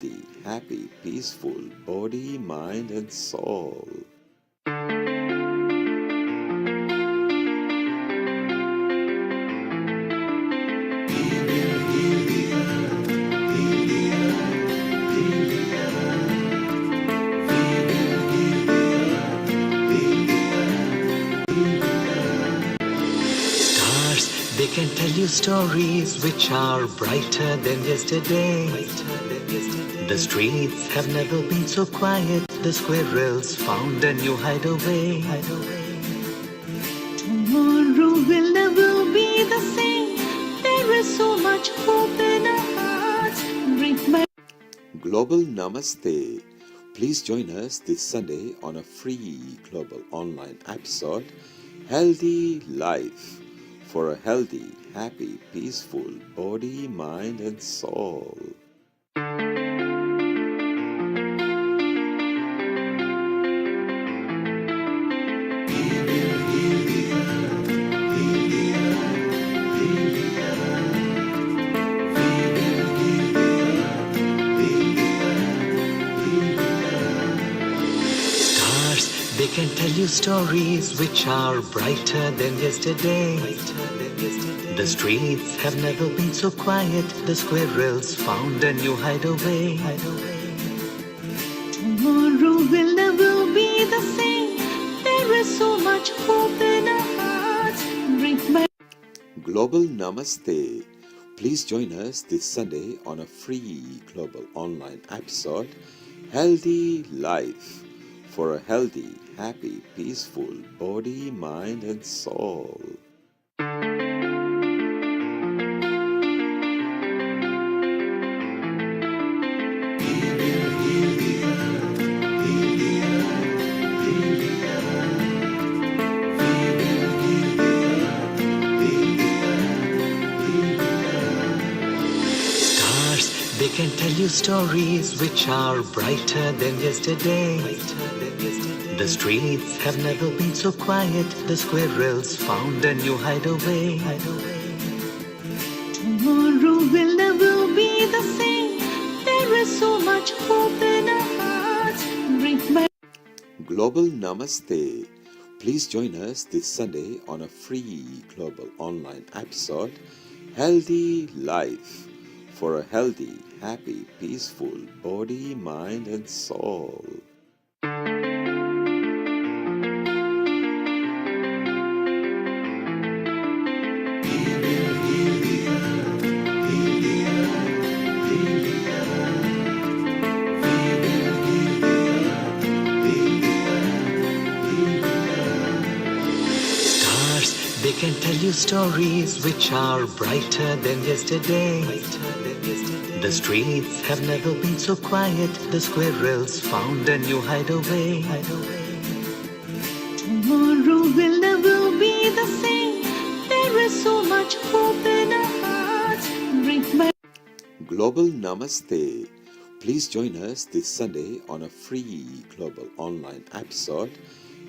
the happy, peaceful body, mind, and soul. They can tell you stories which are brighter than yesterday. The streets have never been so quiet. The squirrels found a new hideaway. Tomorrow will never be the same. There is so much hope in our hearts. Bring my Global Namaste. Please join us this Sunday on a free global online episode, Healthy Life, for a healthy, happy, peaceful body, mind, and soul. They can tell you stories which are brighter than yesterday. The streets have never been so quiet. The squirrels found a new hideaway. Tomorrow will never be the same. There is so much hope in our hearts. Bring my Global Namaste. Please join us this Sunday on a free global online episode, Healthy Life, for a healthy, happy, peaceful body, mind, and soul. They can tell you stories which are brighter than yesterday. The streets have never been so quiet. The squirrels found a new hideaway. Tomorrow will never be the same. There is so much hope in our hearts. Bring my Global Namaste. Please join us this Sunday on a free global online episode, Healthy Life, for a healthy, happy, peaceful body, mind, and soul. They can tell you stories which are brighter than yesterday. The streets have never been so quiet. The squirrels found a new hideaway. Tomorrow will never be the same. There is so much hope in our hearts. Bring my Global Namaste. Please join us this Sunday on a free global online episode,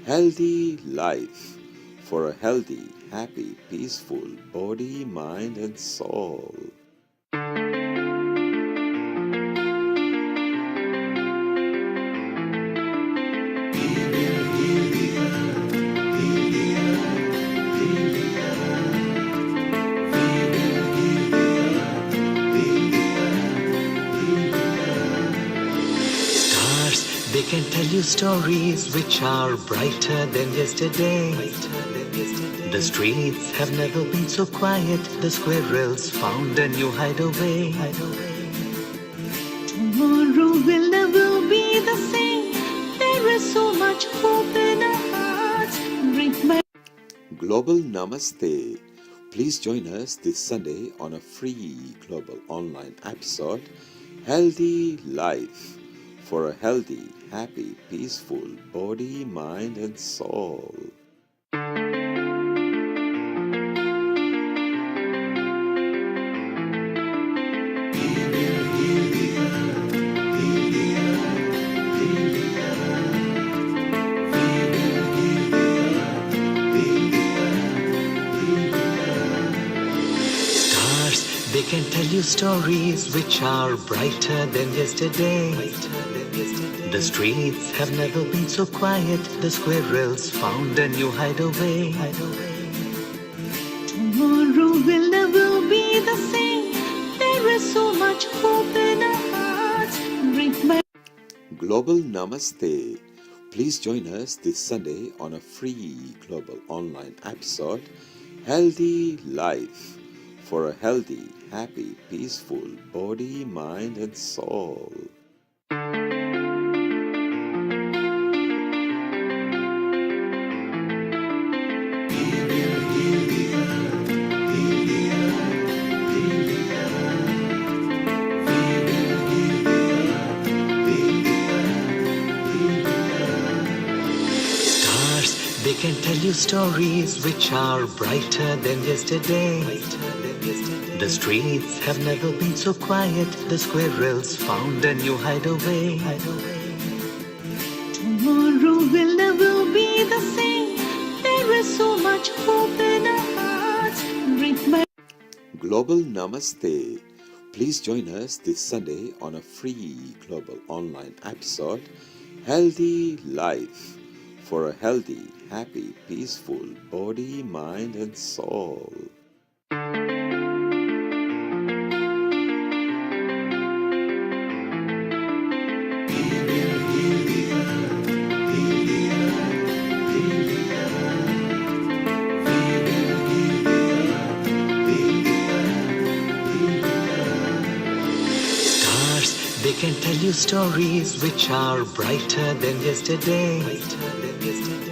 Healthy Life, for a healthy, happy, peaceful body, mind, and soul. They can tell you stories which are brighter than yesterday. The streets have never been so quiet. The squirrels found a new hideaway. Tomorrow will never be the same. There is so much hope in our hearts. Bring my Global Namaste. Please join us this Sunday on a free global online episode, Healthy Life, for a healthy, happy, peaceful body, mind, and soul. They can tell you stories which are brighter than yesterday. The streets have never been so quiet. The squirrels found a new hideaway. Tomorrow will never be the same. There is so much hope in our hearts. Bring back Global Namaste. Please join us this Sunday on a free global online episode, Healthy Life, for a healthy, happy, peaceful body, mind, and soul. They can tell you stories which are brighter than yesterday. The streets have never been so quiet. The squirrels found a new hideaway. tomorrow will never be the same. There is so much hope in our hearts. Bring back Global Namaste. Please join us this Sunday on a free global online episode, Healthy Life, for a healthy, happy, peaceful body, mind, and soul. They can tell you stories which are brighter than yesterday.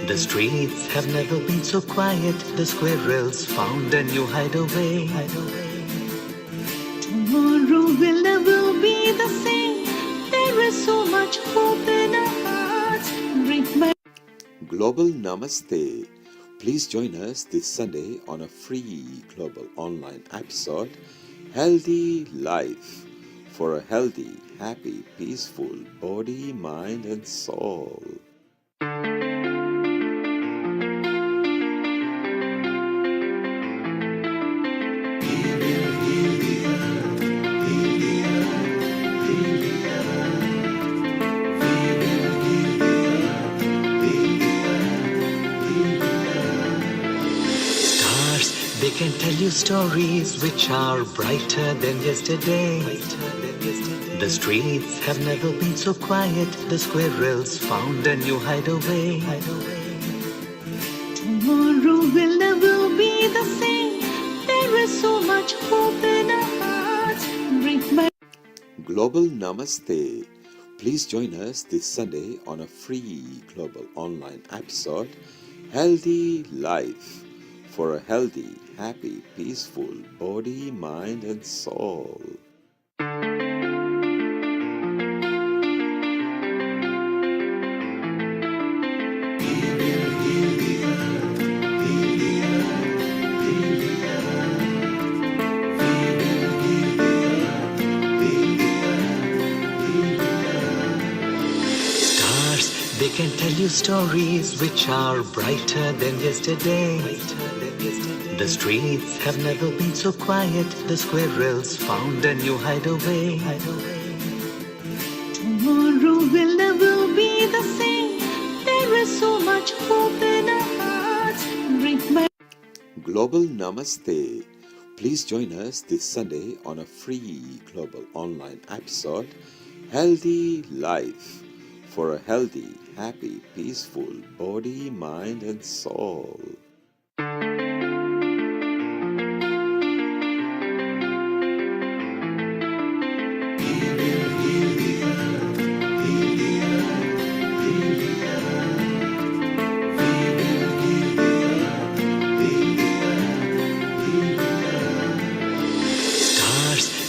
The streets have never been so quiet. The squirrels found a new hideaway. tomorrow will never be the same. There is so much hope in our hearts. Bring back Global Namaste. Please join us this Sunday on a free global online episode, Healthy Life, for a healthy, happy, peaceful body, mind, and soul. They can tell you stories which are brighter than yesterday. The streets have never been so quiet. The squirrels found a new hideaway. tomorrow will never be the same. There is so much hope in our hearts. Bring back Global Namaste. Please join us this Sunday on a free global online episode, Healthy Life, for a healthy, happy, peaceful body, mind, and soul. They can tell you stories which are brighter than yesterday. The streets have never been so quiet. The squirrels found a new hideaway. tomorrow will never be the same. There is so much hope in our hearts. Bring back Global Namaste. Please join us this Sunday on a free global online episode, Healthy Life, for a healthy, happy, peaceful body, mind, and soul.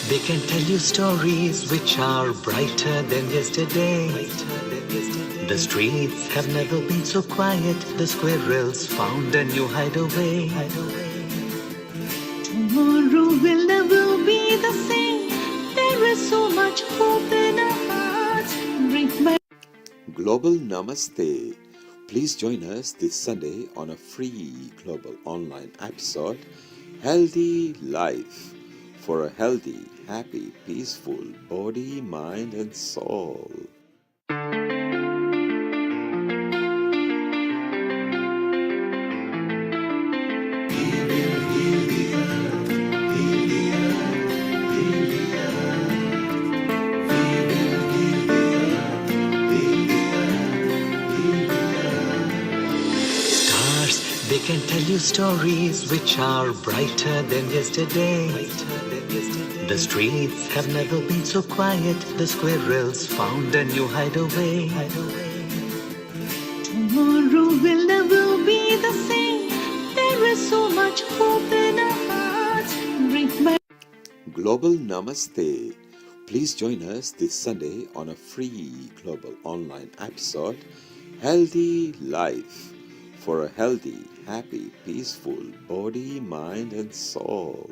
They can tell you stories which are brighter than yesterday. The streets have never been so quiet. The squirrels found a new hideaway. tomorrow will never be the same. There is so much hope in our hearts. Bring back Global Namaste. Please join us this Sunday on a free global online episode, Healthy Life, for a healthy, happy, peaceful body, mind, and soul. They can tell you stories which are brighter than yesterday. The streets have never been so quiet. The squirrels found a new hideaway. Tomorrow will never be the same. There is so much hope in our hearts. Bring back Global Namaste. Please join us this Sunday on a free global online episode, Healthy Life, for a healthy, happy, peaceful body, mind, and soul.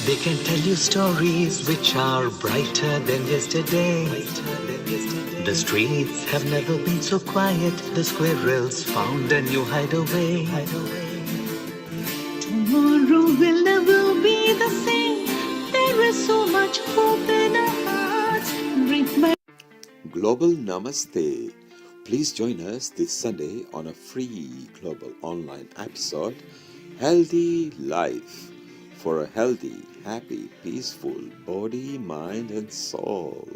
They can tell you stories which are brighter than yesterday. The streets have never been so quiet. The squirrels found a new hideaway. Tomorrow will never be the same. There is so much hope in our hearts. Bring back Global Namaste. Please join us this Sunday on a free global online episode, Healthy Life, for a healthy, happy, peaceful body, mind, and soul.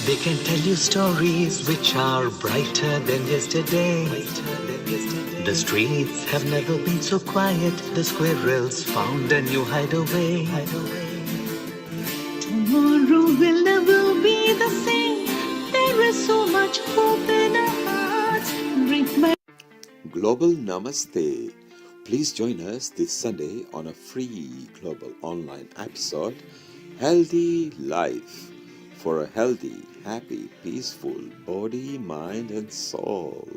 They can tell you stories which are brighter than yesterday. The streets have never been so quiet. The squirrels found a new hideaway. Tomorrow will never be the same. There is so much hope in our hearts. Bring back Global Namaste. Please join us this Sunday on a free global online episode, Healthy Life, for a healthy, happy, peaceful body, mind, and soul.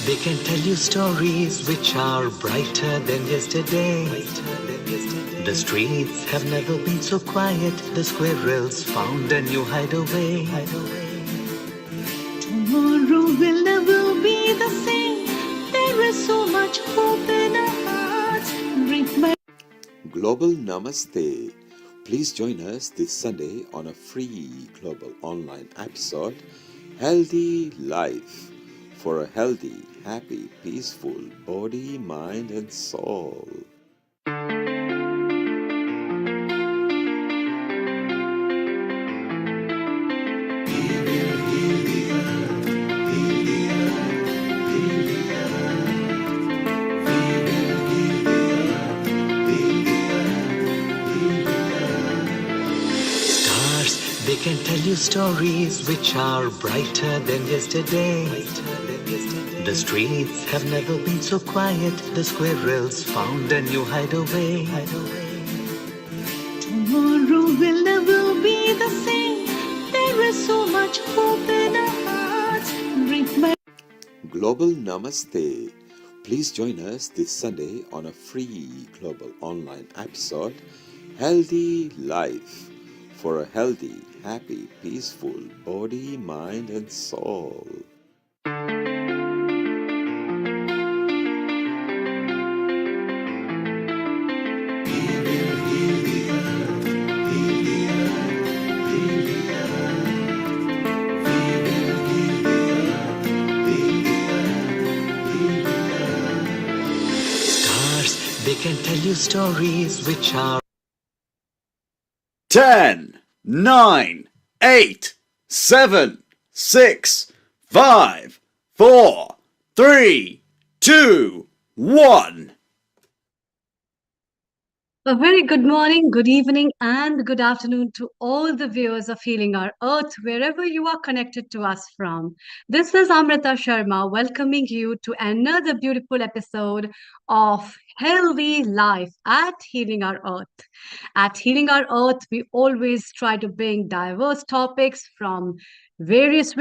They can tell you stories which are brighter than yesterday. The streets have never been so quiet. The squirrels found a new hideaway. Tomorrow will never be the same. There is so much hope in our hearts. Bring back Global Namaste. Please join us this Sunday on a free global online episode, Healthy Life, for a healthy, happy, peaceful body, mind, and soul. They can tell you stories which are brighter than yesterday. The streets have never been so quiet. The squirrels found a new hideaway. Tomorrow will never be the same. There is so much hope in our hearts. Bring back Global Namaste. Please join us this Sunday on a free global online episode, Healthy Life, for a healthy, happy, peaceful body, mind, and soul. They can tell you stories which are 10, 9, 8, 7, 6, 5, 4, 3, 2, 1. A very good morning, good evening, and good afternoon to all the viewers of Healing Our Earth, wherever you are connected to us from. This is Amrita Sharma welcoming you to another beautiful episode of Healthy Life at Healing Our Earth. At Healing Our Earth, we always try to bring diverse topics from various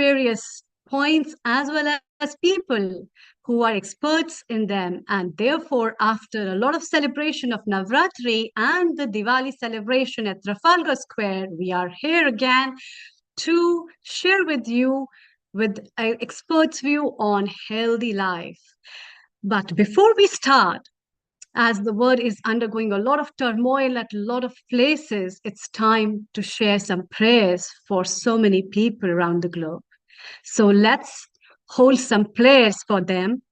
points as well as people who are experts in them. And therefore, after a lot of celebration of Navratri and the Diwali celebration at Trafalgar Square, we are here again to share with you with an expert's view on healthy life. But before we start, as the world is undergoing a lot of turmoil at a lot of places, it's time to share some prayers for so many people around the globe. So let's hold some prayers for them.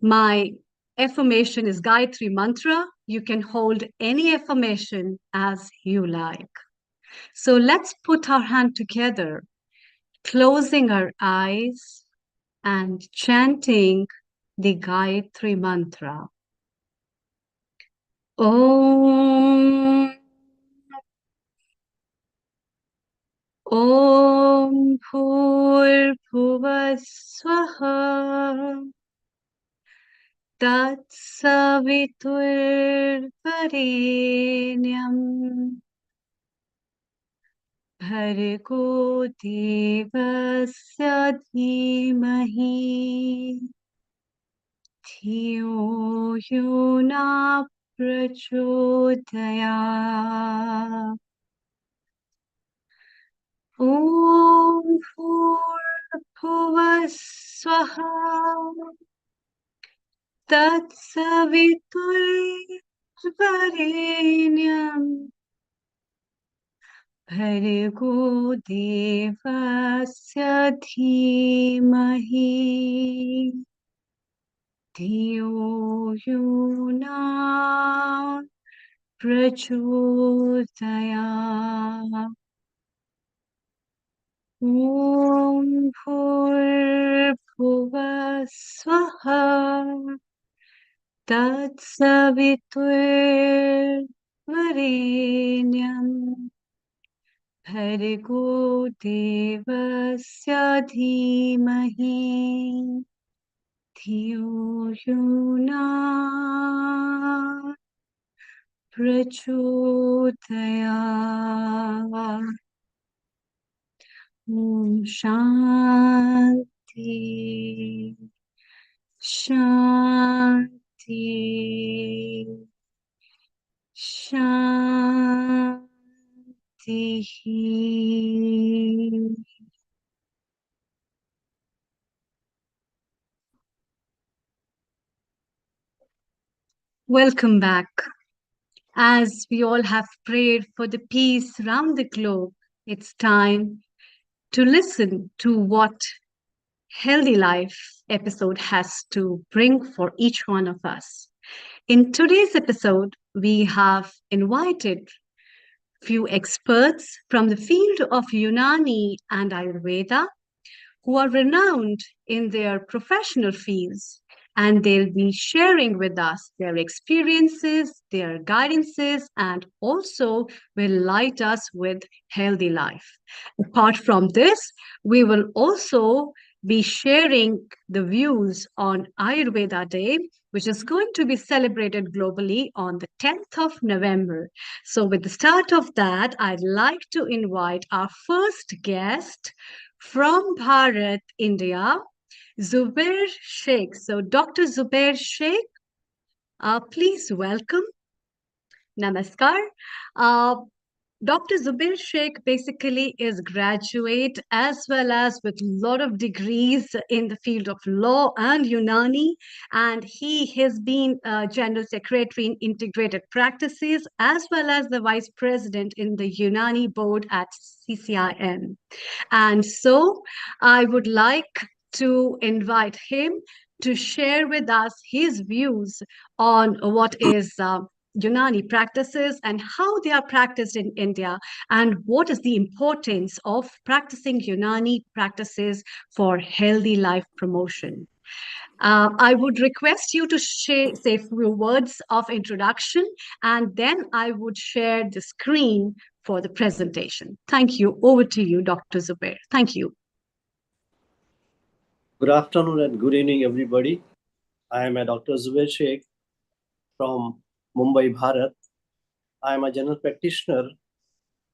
My affirmation is Gayatri Mantra. You can hold any affirmation as you like. So let's put our hand together, closing our eyes and chanting the Gayatri Mantra. Om Om Bhurbhuvaswaha Tatsaviturvarenyam Bhargo Devasya Dhimahi Dhiyo Yona Prachodaya Om Bhurbhuvaswaha Tatsaviturvarenyam Bhargo Devasya Dhimahi Dhiyo Yona Prachodaya Om Bhurbhuvaswaha Tatsaviturvarenyam Bhargo Devasya Dhimahi Dhiyo Yona Prachodaya Om Shanti Shanti Shanti. Welcome back. As we all have prayed for the peace around the globe, it's time to listen to what Healthy Life episode has to bring for each one of us. In today's episode, we have invited few experts from the field of Unani and Ayurveda who are renowned in their professional fields, and they'll be sharing with us their experiences, their guidances, and also will light us with healthy life. Apart from this, we will also be sharing the views on Ayurveda Day, which is going to be celebrated globally on the 10th of November. So, with the start of that, I'd like to invite our first guest from Bharat, India, Zubair Sheikh. So, Dr. Zubair Sheikh, please welcome. Namaskar. Uh, Dr. Zubair Sheikh basically is graduate as well as with a lot of degrees in the field of law and Unani, and he has been General Secretary in Integrated Practices as well as the Vice President in the Unani Board at CCIM. And so I would like to invite him to share with us his views on what is Unani practices and how they are practiced in India, and what is the importance of practicing Unani practices for healthy life promotion. I would request you to say a few words of introduction, and then I would share the screen for the presentation. Thank you. Over to you, Dr. Zubair. Thank you. Good afternoon and good evening, everybody. I am a Dr. Zubair Sheikh from Mumbai, Bharat. I am a general practitioner.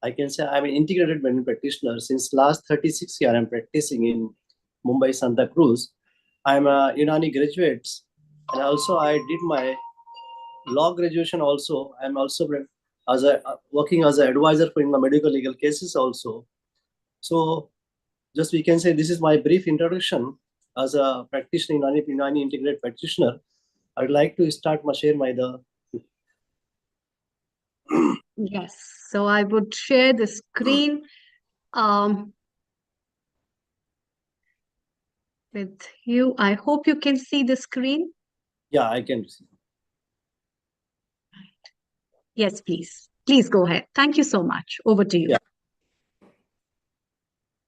I can say I am an integrated medical practitioner. Since last 36 years, I am practicing in Mumbai, Santa Cruz. I am a Unani graduate, and also I did my law graduation also. I am also working as an advisor for in the medical legal cases also. So just we can say this is my brief introduction as a practitioner, Unani integrated practitioner. I'd like to start my share my the. Yes, so I would share the screen with you. I hope you can see the screen. Yeah, I can see. Yes, please. Please go ahead. Thank you so much. Over to you. Yeah.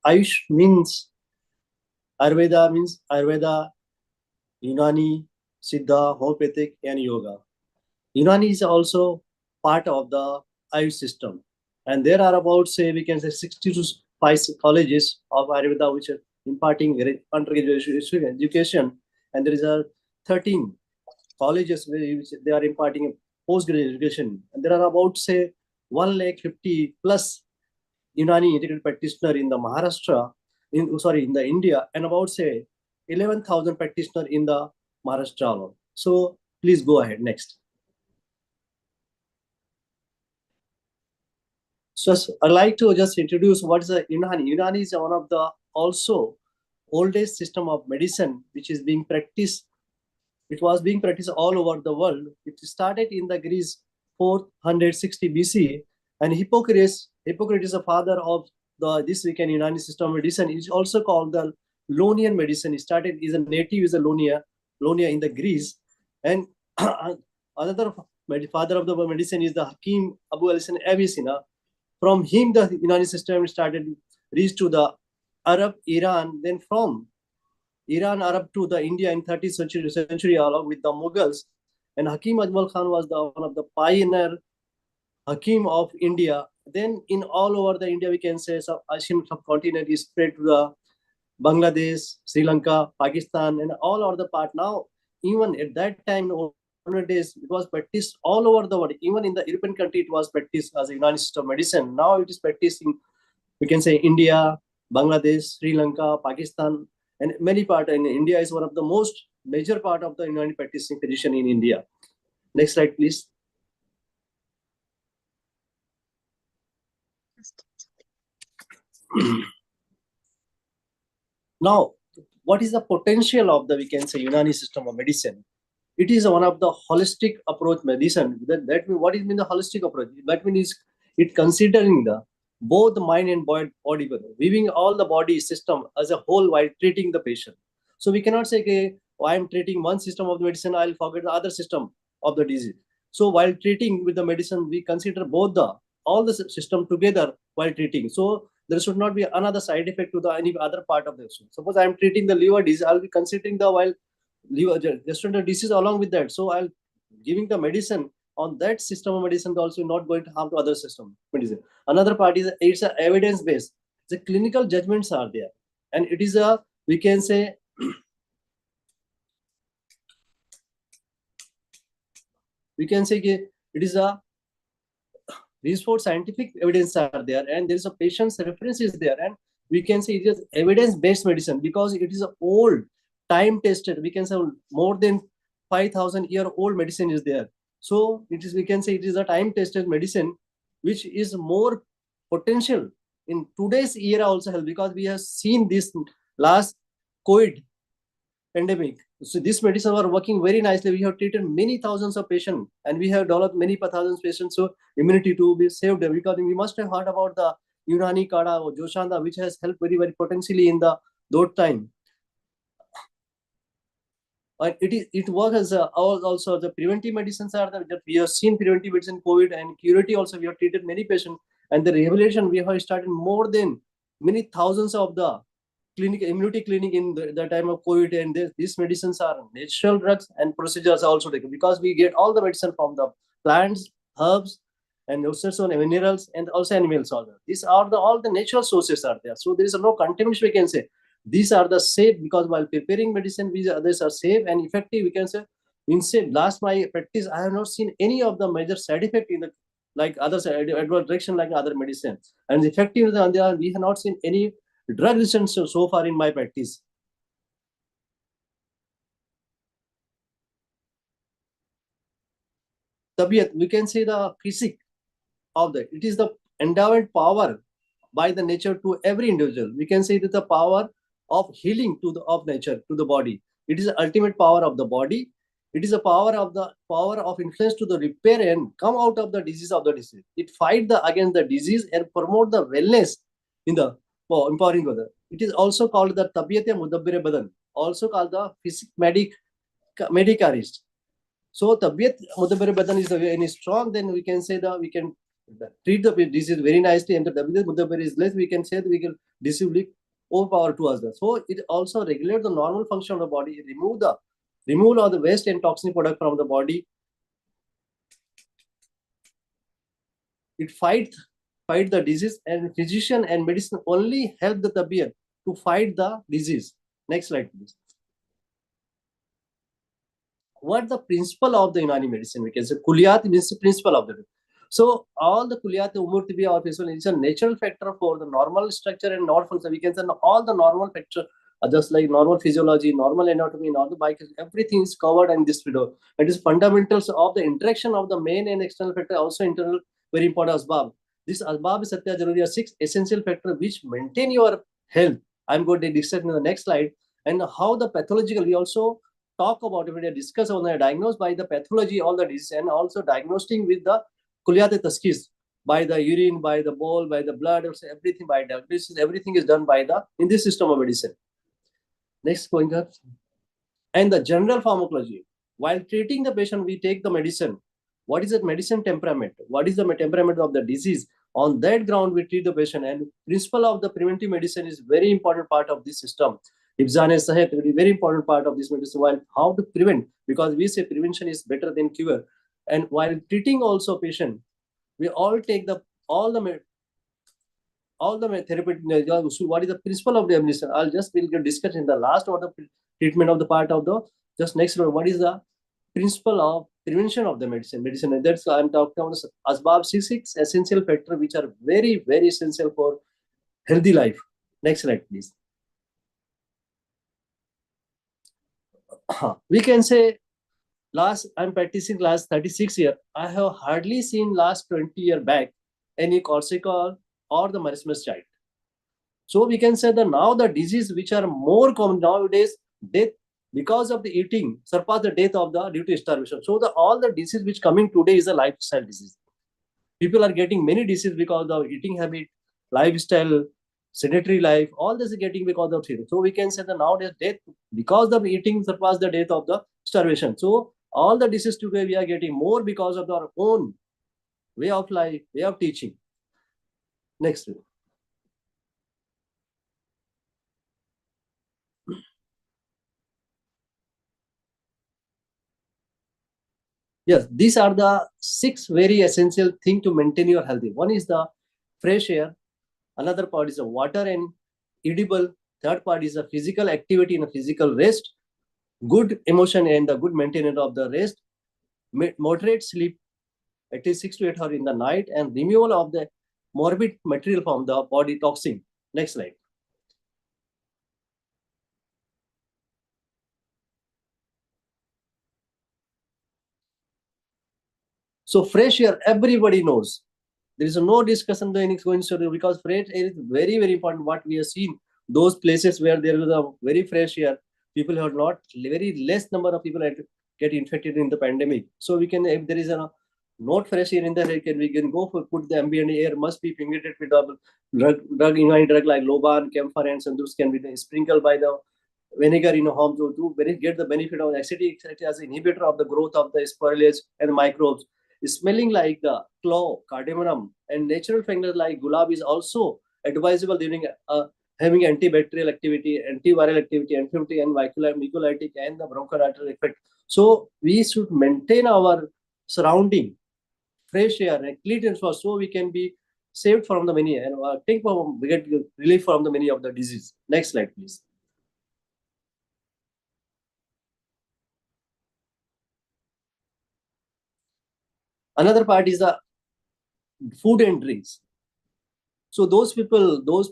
Ayush means Ayurveda, Unani, Siddha, Homeopathic, and Yoga. Unani is also part of the Ayush system. And there are about, say, we can say 65 colleges of Ayurveda which are imparting undergraduate education. And there is a 13 colleges which they are imparting postgraduate education. And there are about, say, 150 plus Unani integrated practitioner in the Maharashtra, in the India, and about say 11,000 practitioner in the Maharashtra alone. So please go ahead next. So I'd like to just introduce what is the Unani. Unani is one of the also oldest system of medicine which is being practiced. It was being practiced all over the world. It started in the Greece 460 BC, and Hippocrates, the father of this weekend Unani system of medicine, is also called the Ionian medicine. He started is a native is a Ionia in the Greece, and another father of the medicine is the Hakim Abu Al-Hasan Avicenna. From him, the Unani system started reached to the Arab, Iran, then from Iran, Arab to the India in 30th century along with the Mughals. And Hakim Ajmal Khan was one of the pioneer Hakim of India. Then in all over the India, we can say Asian subcontinent is spread to the Bangladesh, Sri Lanka, Pakistan, and all over the part. Now, even at that time, days, it was practiced all over the world. Even in the European country, it was practiced as a Unani system of medicine. Now it is practiced in, we can say, India, Bangladesh, Sri Lanka, Pakistan, and many parts. In India is one of the most major part of the Unani practicing physician in India. Next slide, please. Now, what is the potential of the, we can say, Unani system of medicine? It is one of the holistic approach medicine. That means what is mean the holistic approach? That means it considering the both the mind and body, viewing all the body system as a whole while treating the patient. So we cannot say, okay, I am treating one system of the medicine, I'll forget the other system of the disease. So while treating with the medicine, we consider both all the system together while treating. So there should not be another side effect to the any other part of the system. Suppose I am treating the liver disease, I'll be considering the while liver gastrointestinal disease along with that. So I'll giving the medicine on that system of medicine also not going to harm to other system medicine. Another part is it's a evidence based. The clinical judgments are there, and it is a, we can say, it is a these four scientific evidence are there, and there is a patient's reference is there, and we can say it is evidence based medicine because it is a old time tested. We can say more than 5,000 year old medicine is there. So it is, we can say it is a time tested medicine which is more potential in today's era also help, because we have seen this last COVID pandemic. So this medicine are working very nicely. We have treated many thousands of patients, and we have developed many thousands of patients. So immunity to be saved them, because we must have heard about the Unani Kada or Joshanda, which has helped very, very potentially in the those time. it works as also the preventive medicines are there. That we have seen preventive medicine, COVID and curative also. We have treated many patients, and the rehabilitation we have started more than many thousands of the clinic immunity clinic in the time of COVID. And these medicines are natural drugs and procedures are also taken, because we get all the medicine from the plants, herbs, and also minerals, and also animals. All these are all the natural sources are there. So there is no contamination, we can say. These are the safe, because while preparing medicine, these others are safe and effective, we can say. Instead, last my practice, I have not seen any of the major side effect in the like others adverse reaction like other medicines. And the effective on the other, we have not seen any drug resistance so far in my practice. Tabiyat, we can say the physique of that. It is the endowed power by the nature to every individual. We can say that the power of healing to the of nature to the body. It is the ultimate power of the body. It is a power of influence to the repair and come out of the disease of the disease. It fight the against the disease and promote the wellness in the empowering other. It is also called the tabiyat mudabbir badan, also called the physic medicarist. So tabiyat mudabbir badan is very strong. Then we can say that we can treat the disease very nicely, and the tabiyat mudabbir is less. We can say that we can disease will overpower to us. So it also regulates the normal function of the body, remove all the waste and toxin product from the body. It fight the disease, and physician and medicine only help the tabiyat to fight the disease. Next slide, please. What the principle of the Unani medicine? We can say Kuliyat means the principle of the. So all the Kuliyat Umurtibi or principle is a natural factor for the normal structure and normal function. We can say all the normal factor, just like normal physiology, normal anatomy, normal biochemistry, everything is covered in this video. It is fundamentals of the interaction of the main and external factor, also internal, very important asbab. This asbab is satya jaruri are 6 essential factors which maintain your health. I'm going to discuss in the next slide. And how the pathological, we also talk about it, we discuss on the diagnosed by the pathology, all the disease, and also diagnosing with the Kuliyat taskis, by the urine, by the ball, by the blood, everything by diagnosis, everything is done by the in this system of medicine. Next point up. And the general pharmacology. While treating the patient, we take the medicine. What is the medicine temperament? What is the temperament of the disease? On that ground, we treat the patient. And principle of the preventive medicine is very important part of this system. Ibzan and Sahet will be very important part of this medicine. While how to prevent, because we say prevention is better than cure. And while treating also patient, we all take all the therapeutic. What is the principle of the medicine? I'll just will discuss in the last of the treatment of the part of the just next one. What is the principle of prevention of the medicine? And that's I'm talking about the asbab 6 essential factor which are very, very essential for healthy life. Next slide, please. We can say I'm practicing last 36 years. I have hardly seen last 20 years back any cortical or the marasmus child. So we can say that now the disease which are more common nowadays, death because of the eating surpass the death of the due to starvation. So all the disease which coming today is a lifestyle disease. People are getting many diseases because of eating habit, lifestyle, sedentary life. All this is getting because of it. So we can say that nowadays death because of eating surpass the death of the starvation. So all the diseases today we are getting more because of our own way of life, way of teaching. Next. Yes, these are the 6 very essential things to maintain your healthy. One is the fresh air. Another part is the water and edible. Third part is the physical activity and physical rest. Good emotion and the good maintenance of the rest. Moderate sleep, at least 6 to 8 hours in the night, and removal of the morbid material from the body toxin. Next slide. So fresh air, everybody knows. There is no discussion going to, because fresh air is very, very important. What we have seen, those places where there is a very fresh air, people have not, very less number of people get infected in the pandemic. So we can, if there is a not fresh air in the air, we can go for put the ambient air must be pingated with the drug like Loban, camphor, and those can be sprinkled by the vinegar in a home to get the benefit of acetic as an inhibitor of the growth of the spoilage and microbes. Smelling like the clove, cardamom, and natural fragrance like gulab is also advisable during having antibacterial activity, antiviral activity, anti and mucolytic and the bronchodilator effect. So we should maintain our surrounding fresh air and clean atmosphere so we can be saved from the many and we get relief from the many of the disease. Next slide, please. Another part is the food and drinks. So those people though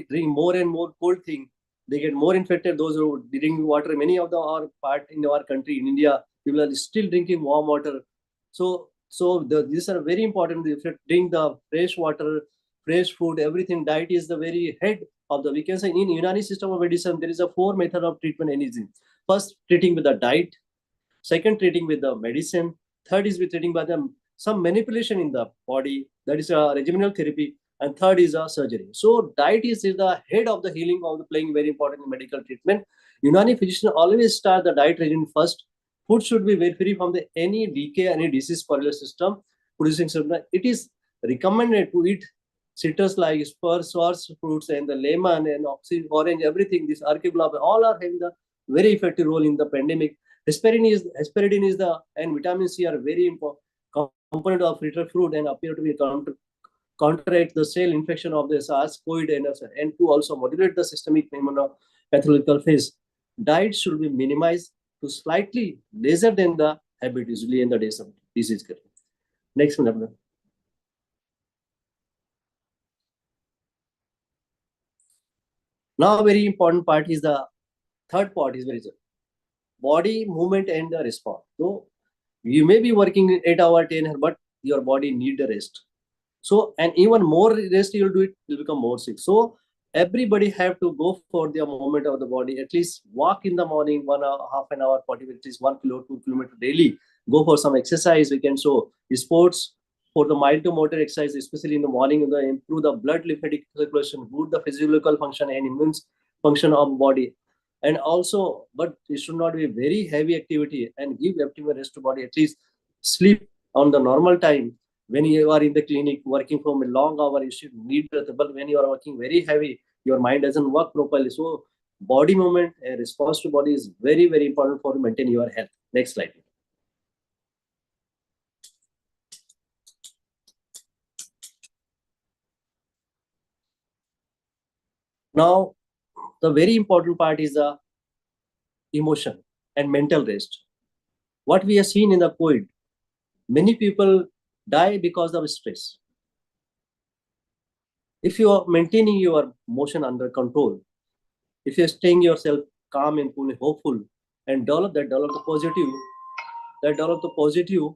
drink more and more cold thing, they get more infected. Those who drink water, many of our part in our country in India, people are still drinking warm water. These are very important. If you drink the fresh water, fresh food, everything, diet is the very head of the, we can say in Unani system of medicine, there is a 4 method of treatment anything. First, treating with the diet. Second, treating with the medicine. Third is with treating by the some manipulation in the body. That is a regimental therapy. And third is a surgery. So diet is the head of the healing of the playing very important in medical treatment. Unani physician always start the diet regimen first. Food should be very free from the any decay, any disease spoiler system producing system. It is recommended to eat citrus like spurs, source fruits, and the lemon and orange, everything. This archibulab, all are having the very effective role in the pandemic. Hesperidin is the and vitamin C are very important component of filtered fruit and appear to be counteract the cell infection of the SARS-CoV and to also modulate the systemic immunopathological phase. Diet should be minimized to slightly lesser than the habit usually in the days of disease. Next one. Now, very important part is the third part is very body movement and the response. So you may be working 8 hours, 10 hours, but your body need a rest. So, and even more rest you'll do it, you'll become more sick. So everybody have to go for the movement of the body, at least walk in the morning, 1 hour, half an hour, 40 minutes, at least 1 kilo, 2 kilometer daily. Go for some exercise. We can show sports for the mild to moderate exercise, especially in the morning, improve the blood lymphatic circulation, boost the physiological function and immune function of body. And also, but it should not be very heavy activity and give optimal rest to body. At least sleep on the normal time. When you are in the clinic working from a long hour, you should need but when you are working very heavy, your mind doesn't work properly. So body movement and response to body is very, very important for maintaining your health. Next slide. Now, the very important part is the emotion and mental rest. What we have seen in the COVID, many people die because of stress. If you are maintaining your emotion under control, if you're staying yourself calm and cool and hopeful and develop the positive,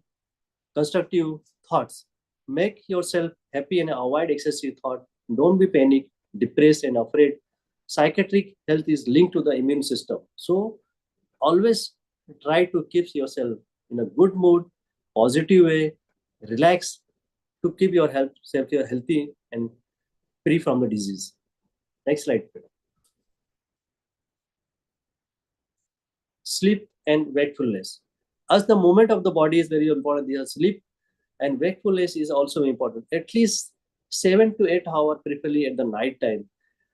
constructive thoughts, make yourself happy and avoid excessive thought. Don't be panic, depressed and afraid. Psychiatric health is linked to the immune system. So always try to keep yourself in a good mood, positive way, relax to keep your self healthy and free from the disease. Next slide. Sleep and wakefulness. As the movement of the body is very important, the sleep and wakefulness is also important. At least 7 to 8 hours, preferably at the night time,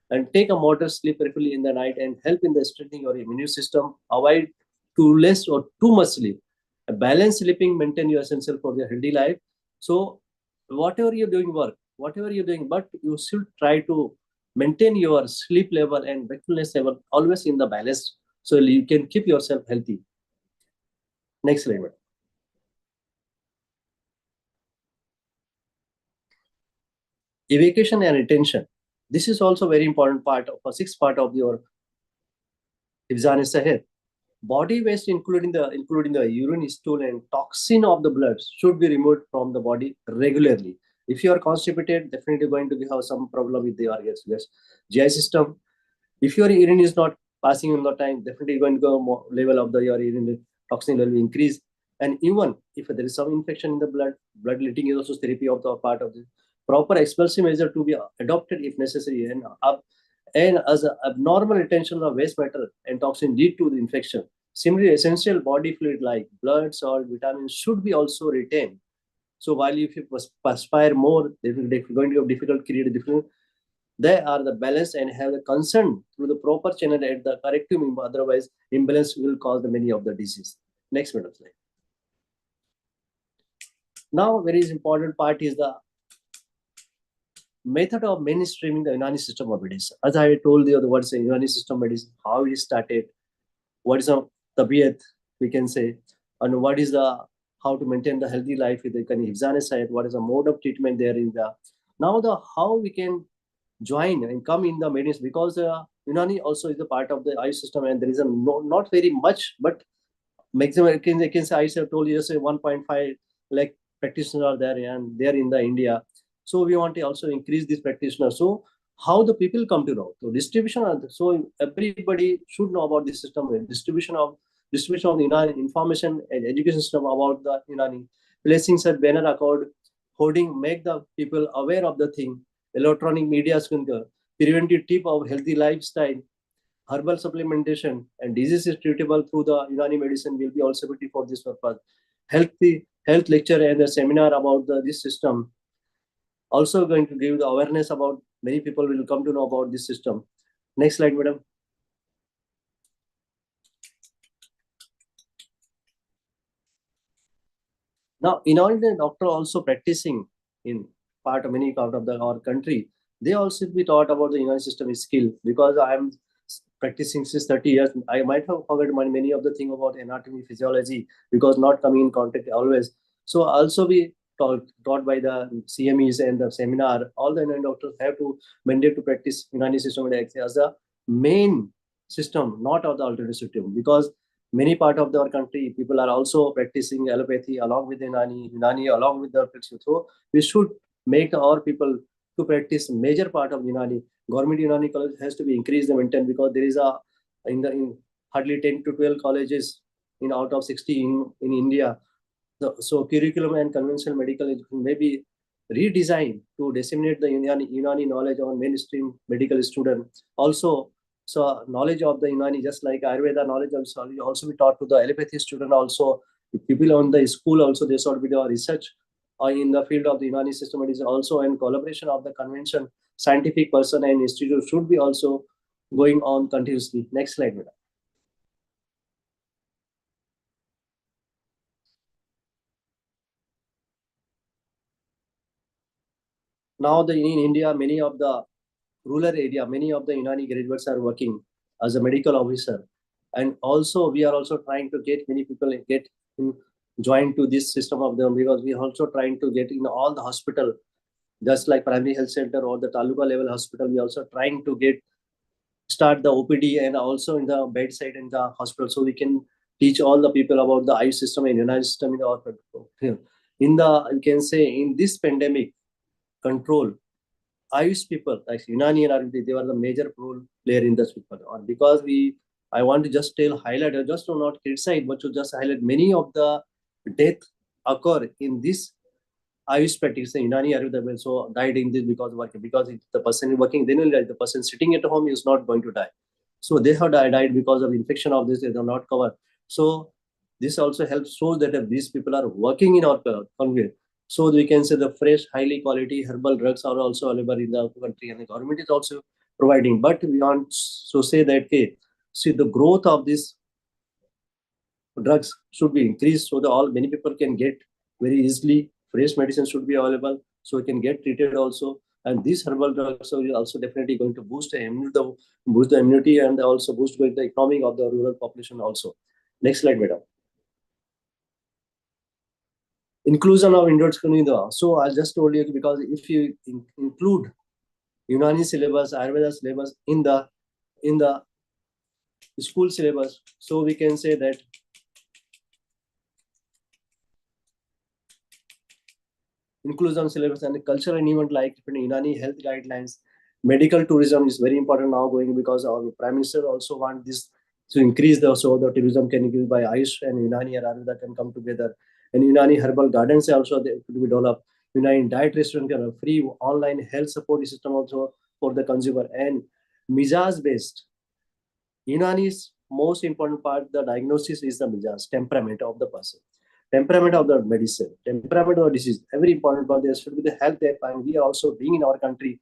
and take a moderate sleep preferably in the night and help in the strengthening your immune system. Avoid too less or too much sleep. A balanced sleeping maintain your essential for your healthy life. So whatever you're doing work, whatever you're doing, but you should try to maintain your sleep level and wakefulness level always in the balance so you can keep yourself healthy. Next slide. Evacuation and retention. This is also very important part of a sixth part of your Hifzan Seher. Body waste, including the urine, stool, and toxin of the blood, should be removed from the body regularly. If you are constipated, definitely going to have some problem with the organs, GI system. If your urine is not passing in the time, definitely going to go level of your urine toxin will increase. And even if there is some infection in the bloodletting is also therapy of the part of the proper expulsive measure to be adopted if necessary. And and as a abnormal retention of waste matter and toxin lead to the infection. Similarly, essential body fluid like blood, salt, vitamins should be also retained. So while if you perspire more, they're going to be difficult, create a different. They are the balance and have the concern through the proper channel at the corrective. Otherwise, imbalance will cause the many of the disease. Next, madam slide. Now, very important part is the method of mainstreaming the Unani system of medicine. As I told you, what is the Unani system of medicine, how it started, what is the tabiyat, we can say, and what is the how to maintain the healthy life with the Hifzan, what is the mode of treatment there in the now the how we can join and come in the medicine, because Unani also is a part of the Ayush system, and there is a not very much, but maximum I can say I have told you, say 1.5 lakh practitioners are there, and they are in the India. So we want to also increase these practitioners. So how the people come to know? So distribution. So everybody should know about this system. Distribution of Unani information and education system about the Unani. Placing such banner accord, holding, make the people aware of the thing. Electronic media, preventive tip of healthy lifestyle, herbal supplementation, and disease is treatable through the Unani medicine will be also beauty for this purpose. Health lecture and a seminar about this system. Also going to give the awareness about, many people will come to know about this system. Next slide, madam. Now, in all the doctor also practicing in many part of our country, they also be taught about the Unani system is skill, because I am practicing since 30 years. I might have forgotten many of the thing about anatomy, physiology, because not coming in contact always. So also we taught by the CMEs and the seminar, all the Unani doctors have to mandate to practice Unani system as the main system, not of the alternative system, because many part of our country, people are also practicing allopathy along with Unani along with the practice. So we should make our people to practice major part of Unani. Government Unani college has to be increased and maintained, because there is in hardly 10 to 12 colleges in out of 60 in India. So curriculum and conventional medical education may be redesigned to disseminate the Unani knowledge on mainstream medical student. Also, so knowledge of the Unani, just like Ayurveda knowledge also be taught to the allopathy student also. People on the school also, they should be the research in the field of the Unani system. It is also in collaboration of the convention, scientific person and institute should be also going on continuously. Next slide, madam. Now in India, many of the rural area, many of the Unani graduates are working as a medical officer. And also we are also trying to get many people get joined to this system of them, because we are also trying to get in all the hospital, just like primary health center or the taluka level hospital. We also trying to start the OPD and also in the bedside in the hospital, so we can teach all the people about the Ayush system and United system in our in the, you can say, in this pandemic control. Ayush people like Unani and Ayurveda, they were the major role player in this people. Because I want to just highlight, just to not criticize, but to just highlight many of the death occur in this Ayush practice. Unani Ayurveda also died in this because of working. Because if the person is working, then the person sitting at home is not going to die. So they have died because of infection of this. They are not covered. So this also helps shows that these people are working in our country. So we can say the fresh, highly quality herbal drugs are also available in the country, and the government is also providing. But we want to say that, okay, see the growth of this drugs should be increased, so that all many people can get very easily. Fresh medicine should be available, so we can get treated also. And these herbal drugs are also definitely going to boost the immunity, and also boost the economy of the rural population also. Next slide, madam. Inclusion of indoor schooling. So I just told you, because if you include Unani syllabus, Ayurveda syllabus in the school syllabus, so we can say that inclusion syllabus and culture and event like Unani health guidelines. Medical tourism is very important now going, because our Prime Minister also want this to increase so the tourism can increase by Ayush and Unani and Ayurveda can come together. And Unani herbal gardens also they could be developed. Unani diet restaurant can have free online health support system also for the consumer. And Mizaj based. Unani's most important part, the diagnosis is the mizaj, temperament of the person, temperament of the medicine, temperament of the disease. Every important part, there should be the health app, and we are also doing in our country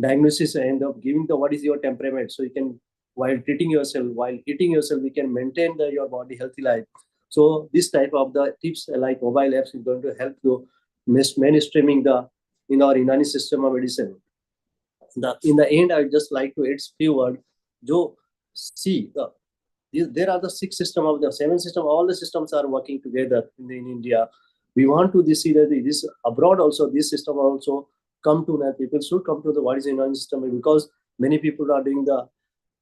diagnosis and of giving the what is your temperament, so you can, while treating yourself, while eating yourself, we can maintain your body healthy life. So this type of the tips like mobile apps is going to help you mainstreaming the in our Unani system of medicine. In the end, I would just like to add few words. Jo, see, there are the six system of the seven system. All the systems are working together in India. We want to see that this abroad also, this system also come to now. People should come to the what is the Indian system, because many people are doing the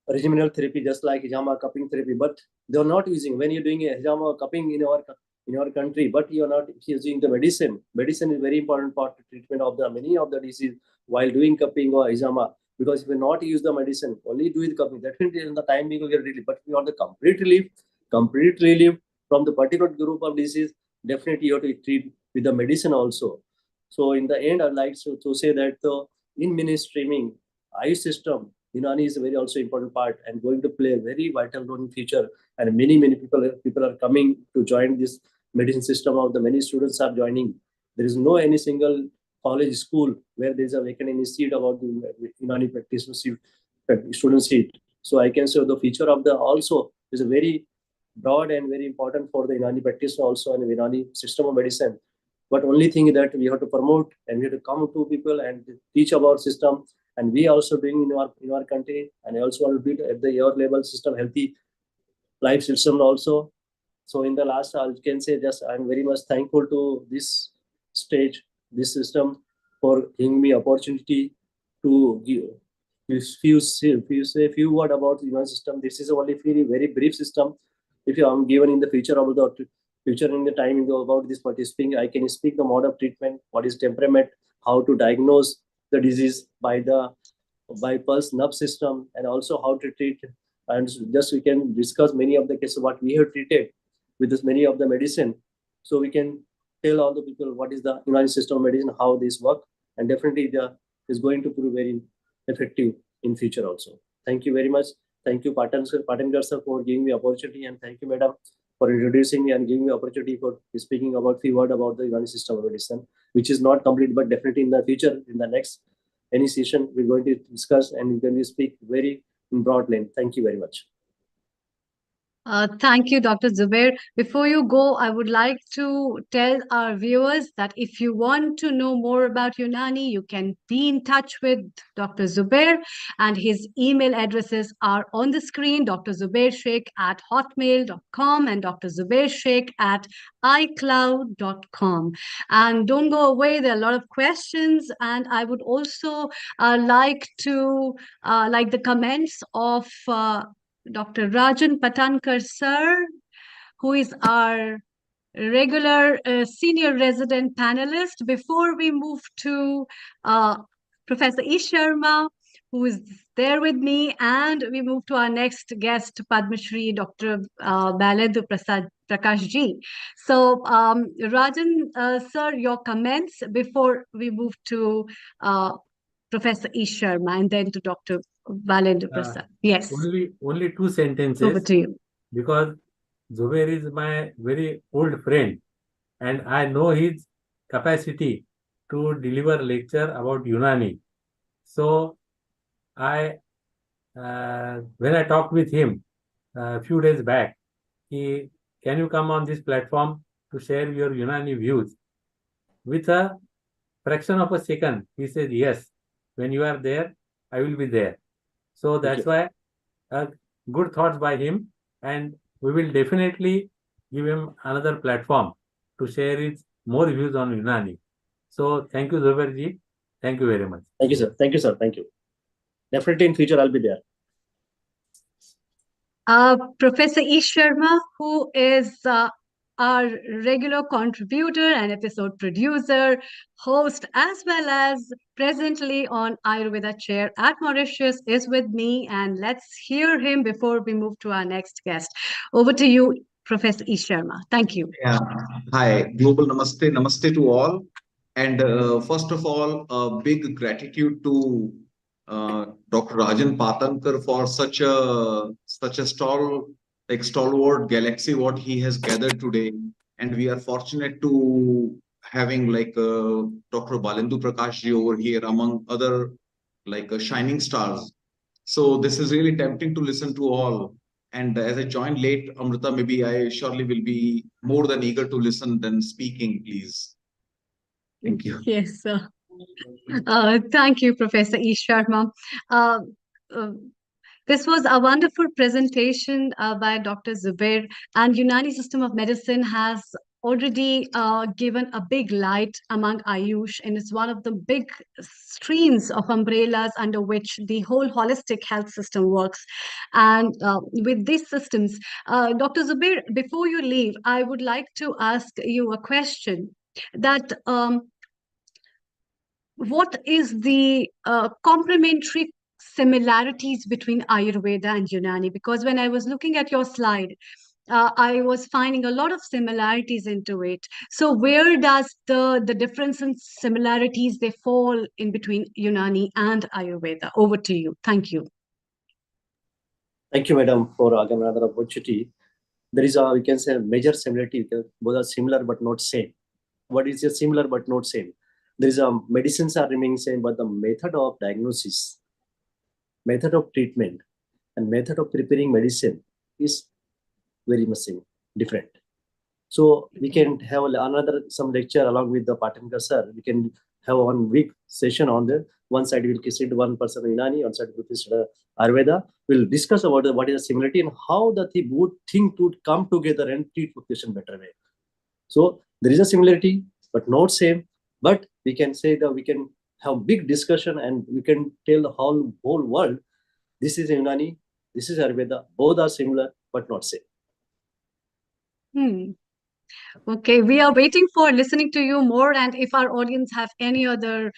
regimental therapy just like hijama cupping therapy, but they're not using. When you're doing a hijama cupping in our country, but you're not using the medicine. Medicine is very important part to treatment of the many of the disease while doing cupping or hijama. Because if you not use the medicine, only do the cupping, definitely in the time being will get relief. But if you want the complete relief from the particular group of disease, definitely you have to treat with the medicine also. So in the end, I'd like to say that in mainstreaming eye system, Unani is a very also important part and going to play a very vital role in future. And many people are coming to join this medicine system. Of the many students are joining. There is no any single college school where there is a vacant any seat about the Unani practice student seat. So I can say the future of the also is a very broad and very important for the Unani practice also and Unani system of medicine. But only thing that we have to promote and we have to come to people and teach about system. And we also doing in our country, and I also want to build at the your level system healthy life system also. So in the last, I can say just I'm very much thankful to this stage, this system, for giving me opportunity to give say a few word about the immune system. This is only very brief system. If I'm given in the future about the future in the time about this participating, I can speak the mode of treatment, what is temperament, how to diagnose the disease by pulse nerve system, and also how to treat. And just we can discuss many of the cases what we have treated with this many of the medicine, so we can tell all the people what is the United system of medicine, how this work, and definitely the is going to prove very effective in future also. Thank you very much. Thank you, Patankar sir, for giving me opportunity, and thank you, madam, for introducing me and giving me opportunity for speaking about few word about the United system of medicine, which is not complete, but definitely in the future, in the next any session, we're going to discuss and we're going to speak very in broad length. Thank you very much. Thank you, Dr. Zubair. Before you go, I would like to tell our viewers that if you want to know more about Unani, you can be in touch with Dr. Zubair, and his email addresses are on the screen: drzubairshake@hotmail.com and drzubairshake@icloud.com. And don't go away, there are a lot of questions, and I would also like the comments of Dr. Rajan Patankar sir, who is our regular senior resident panelist. Before we move to Professor E. Sharma, who is there with me, and we move to our next guest, Padma Shri Dr. Balendu Prakash ji. So, Rajan sir, your comments before we move to Professor E. Sharma and then to Dr. Balendu Prasad. Yes. Only two sentences. Over to you. Because Zubair is my very old friend, and I know his capacity to deliver lecture about Unani. So when I talked with him a few days back, can you come on this platform to share your Unani views? With a fraction of a second, he said, yes, when you are there, I will be there. So that's why good thoughts by him, and we will definitely give him another platform to share his more views on Unani. So thank you, Zubair ji. Thank you very much. Thank you, sir. Thank you, sir. Thank you. Definitely in future, I'll be there. Professor E. Sharma, who is our regular contributor and episode producer, host, as well as presently on Ayurveda Chair at Mauritius, is with me. And let's hear him before we move to our next guest. Over to you, Professor E. Sharma. Thank you. Yeah. Hi, global namaste, namaste to all. And first of all, a big gratitude to Dr. Rajan Patankar for such a stalwart galaxy what he has gathered today, and we are fortunate to having Dr. Balendu Prakash ji over here among other shining stars. So this is really tempting to listen to all. And as I joined late, Amrita, maybe I surely will be more than eager to listen than speaking, please. Thank you. Yes, sir. Thank you, Professor E. Sharma. Uh, uh, this was a wonderful presentation by Dr. Zubair, and Unani system of medicine has already given a big light among Ayush, and it's one of the big streams of umbrellas under which the whole holistic health system works. And with these systems, Dr. Zubair, before you leave, I would like to ask you a question that what is the complementary similarities between Ayurveda and Unani? Because when I was looking at your slide, I was finding a lot of similarities into it. So where does the difference and similarities they fall in between Unani and Ayurveda? Over to you. Thank you. Thank you, madam, for again another opportunity. There is a, we can say, a major similarity. Both are similar but not same. What is a similar but not same? There is a medicines are remaining same, but the method of diagnosis, method of treatment, and method of preparing medicine is very much same, different. So we can have another some lecture along with the Patankar sir. We can have 1 week session on the one side we will sit one person Unani, one side will sit Ayurveda. We'll discuss about what is the similarity and how the both thing would come together and treat the patient better way. So there is a similarity, but not same. But we can say that we can have big discussion and we can tell the whole world this is Unani, this is Ayurveda. Both are similar but not same. Okay, we are waiting for listening to you more. And if our audience have any other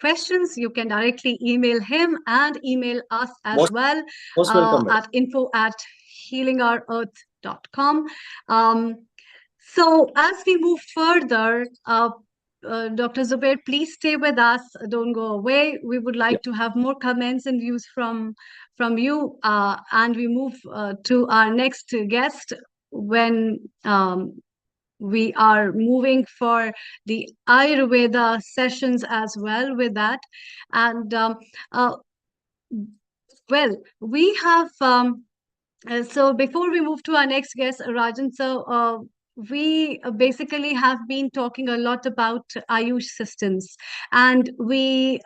questions, you can directly email him and email us as well Most welcome, at info@healingourearth.com. So as we move further, Dr. Zubair, please stay with us. Don't go away. We would like to have more comments and views from you. And we move to our next guest when we are moving for the Ayurveda sessions as well with that. And well, we have so before we move to our next guest, Rajan, so we basically have been talking a lot about Ayush systems, and we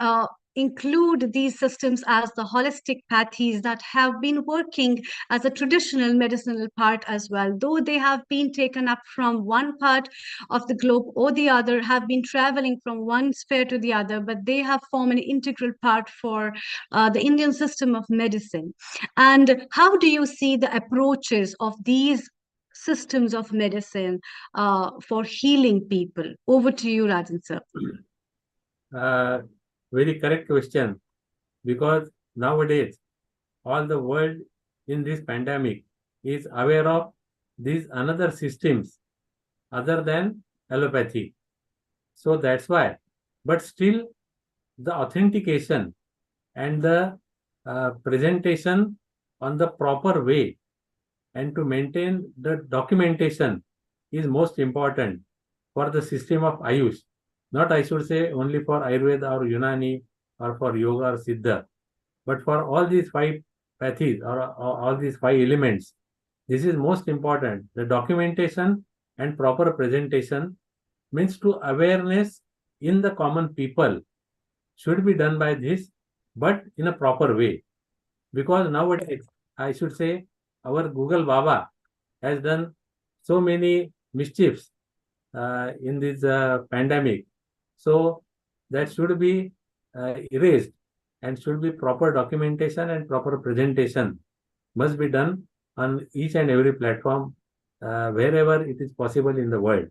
include these systems as the holistic pathies that have been working as a traditional medicinal part as well, though they have been taken up from one part of the globe or the other, have been traveling from one sphere to the other, but they have formed an integral part for the Indian system of medicine. And how do you see the approaches of these systems of medicine for healing people? Over to you, Rajan sir. Very correct question, because nowadays all the world in this pandemic is aware of these another systems other than allopathy. So that's why. But still, the authentication and the presentation on the proper way and to maintain the documentation is most important for the system of Ayush. Not, I should say, only for Ayurveda or Unani or for Yoga or Siddha, but for all these 5 pathies or all these 5 elements. This is most important. The documentation and proper presentation means to awareness in the common people should be done by this, but in a proper way. Because nowadays, I should say, our Google Baba has done so many mischiefs in this pandemic. So that should be erased and should be proper documentation and proper presentation must be done on each and every platform wherever it is possible in the world.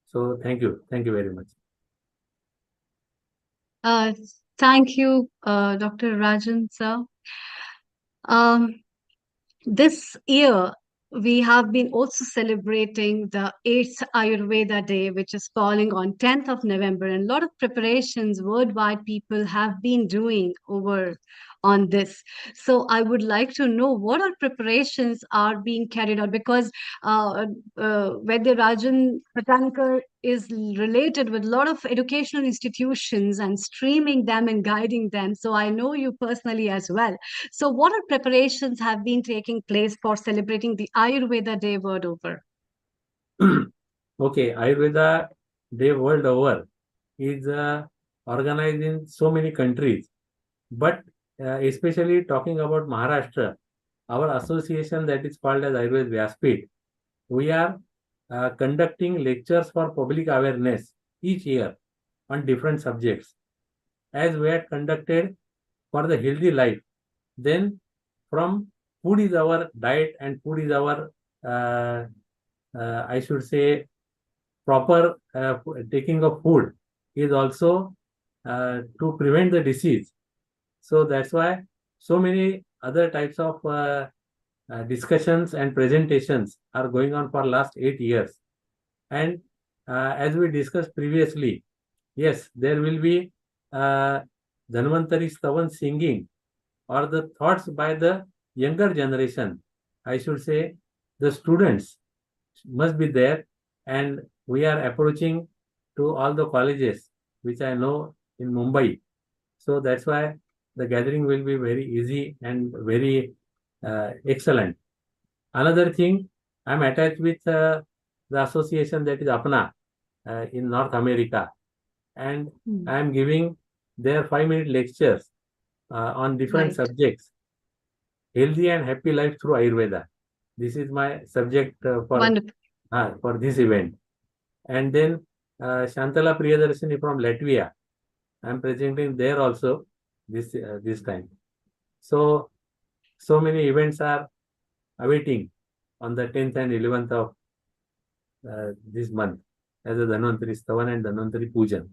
So thank you. Thank you very much. Thank you, Dr. Rajan sir. This year, we have been also celebrating the 8th Ayurveda Day, which is falling on 10th of November. And a lot of preparations worldwide people have been doing over on this. So I would like to know what all preparations are being carried out, because Rajan Patankar is related with a lot of educational institutions and streaming them and guiding them. So I know you personally as well. So, what are preparations have been taking place for celebrating the Ayurveda Day world over? Okay, Ayurveda Day world over is organized in so many countries, but especially talking about Maharashtra, our association that is called as Ayurveda Vyaspit, we are conducting lectures for public awareness each year on different subjects. As we had conducted for the healthy life, then from food is our diet and food is our, I should say, proper taking of food is also to prevent the disease. So that's why so many other types of discussions and presentations are going on for last 8 years. And as we discussed previously, yes, there will be Dhanvantari Stavan singing or the thoughts by the younger generation. I should say the students must be there, and we are approaching to all the colleges which I know in Mumbai. So that's why the gathering will be very easy and very excellent. Another thing, I'm attached with the association that is APNA in North America, and I'm giving their 5-minute lectures on different subjects. Healthy and happy life through Ayurveda. This is my subject for this event. And then Shantala Priyadarshini from Latvia, I'm presenting there also this time. So many events are awaiting on the 10th and 11th of this month as a Dhanvantari Stavan and Dhanvantari Pujan.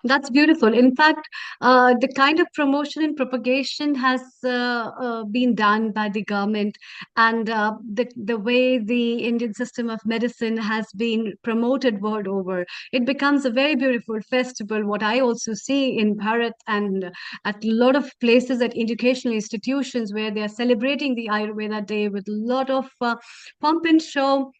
That's beautiful. In fact, the kind of promotion and propagation has been done by the government, and the way the Indian system of medicine has been promoted world over, it becomes a very beautiful festival. What I also see in Bharat and at a lot of places at educational institutions where they are celebrating the Ayurveda Day with a lot of pomp and show,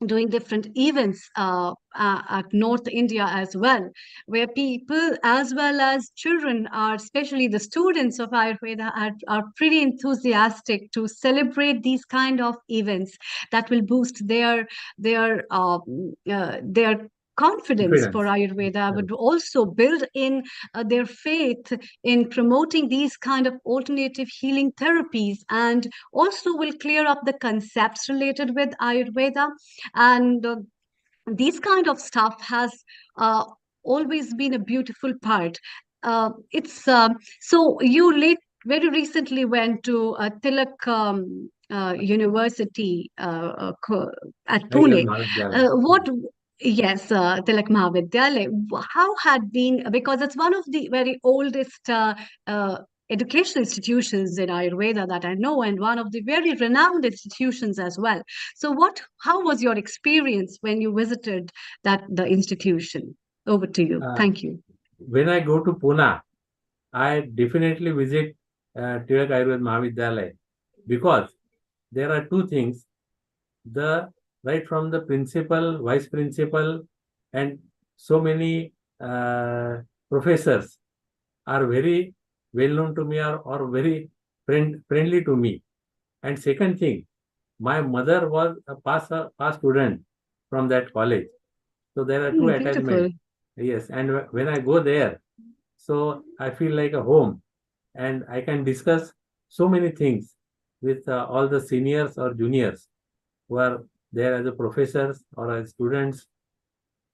doing different events at North India as well, where people as well as children are, especially the students of Ayurveda, are pretty enthusiastic to celebrate these kind of events that will boost their confidence for Ayurveda, but also build in their faith in promoting these kind of alternative healing therapies, and also will clear up the concepts related with Ayurveda. And these kind of stuff has always been a beautiful part. It's so you very recently went to Tilak University at Pune. What? Yes, Tilak Mahavidyalaya. How had been, because it's one of the very oldest educational institutions in Ayurveda that I know, and one of the very renowned institutions as well. So how was your experience when you visited the institution? Over to you. Thank you. When I go to Pune, I definitely visit Tilak Ayurveda Mahavidyalaya, because there are two things. Right from the principal, vice principal, and so many professors are very well known to me, or very friendly to me. And second thing, my mother was a past student from that college. So there are two attachments. Yes, and when I go there, so I feel like a home, and I can discuss so many things with all the seniors or juniors who are there as a professors or as students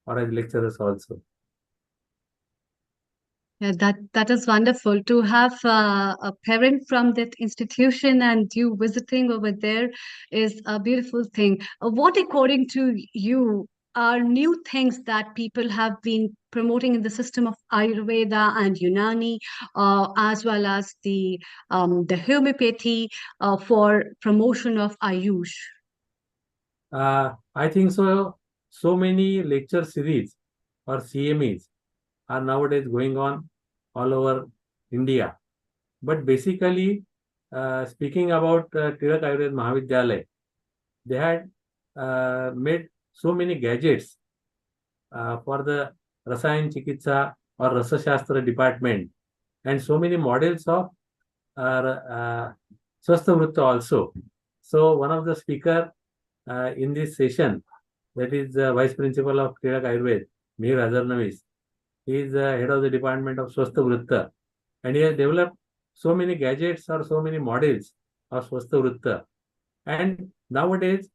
or as lecturers also. Yeah, that is wonderful to have a parent from that institution, and you visiting over there is a beautiful thing. What, according to you, are new things that people have been promoting in the system of Ayurveda and Unani, as well as the homeopathy for promotion of Ayush? I think so. So many lecture series or CMEs are nowadays going on all over India. But basically, speaking about Tirak Ayurved Mahavidyalaya, they had made so many gadgets for the Rasayan Chikitsa or Rasa Shastra department, and so many models of Swastha Vrutta also. So one of the speaker in this session, that is the Vice Principal of Tirak Ayurved, Mir Hazarnavis. He is the head of the department of Swastha Vrutta, and he has developed so many gadgets or so many models of Swastha Vrutta. And nowadays,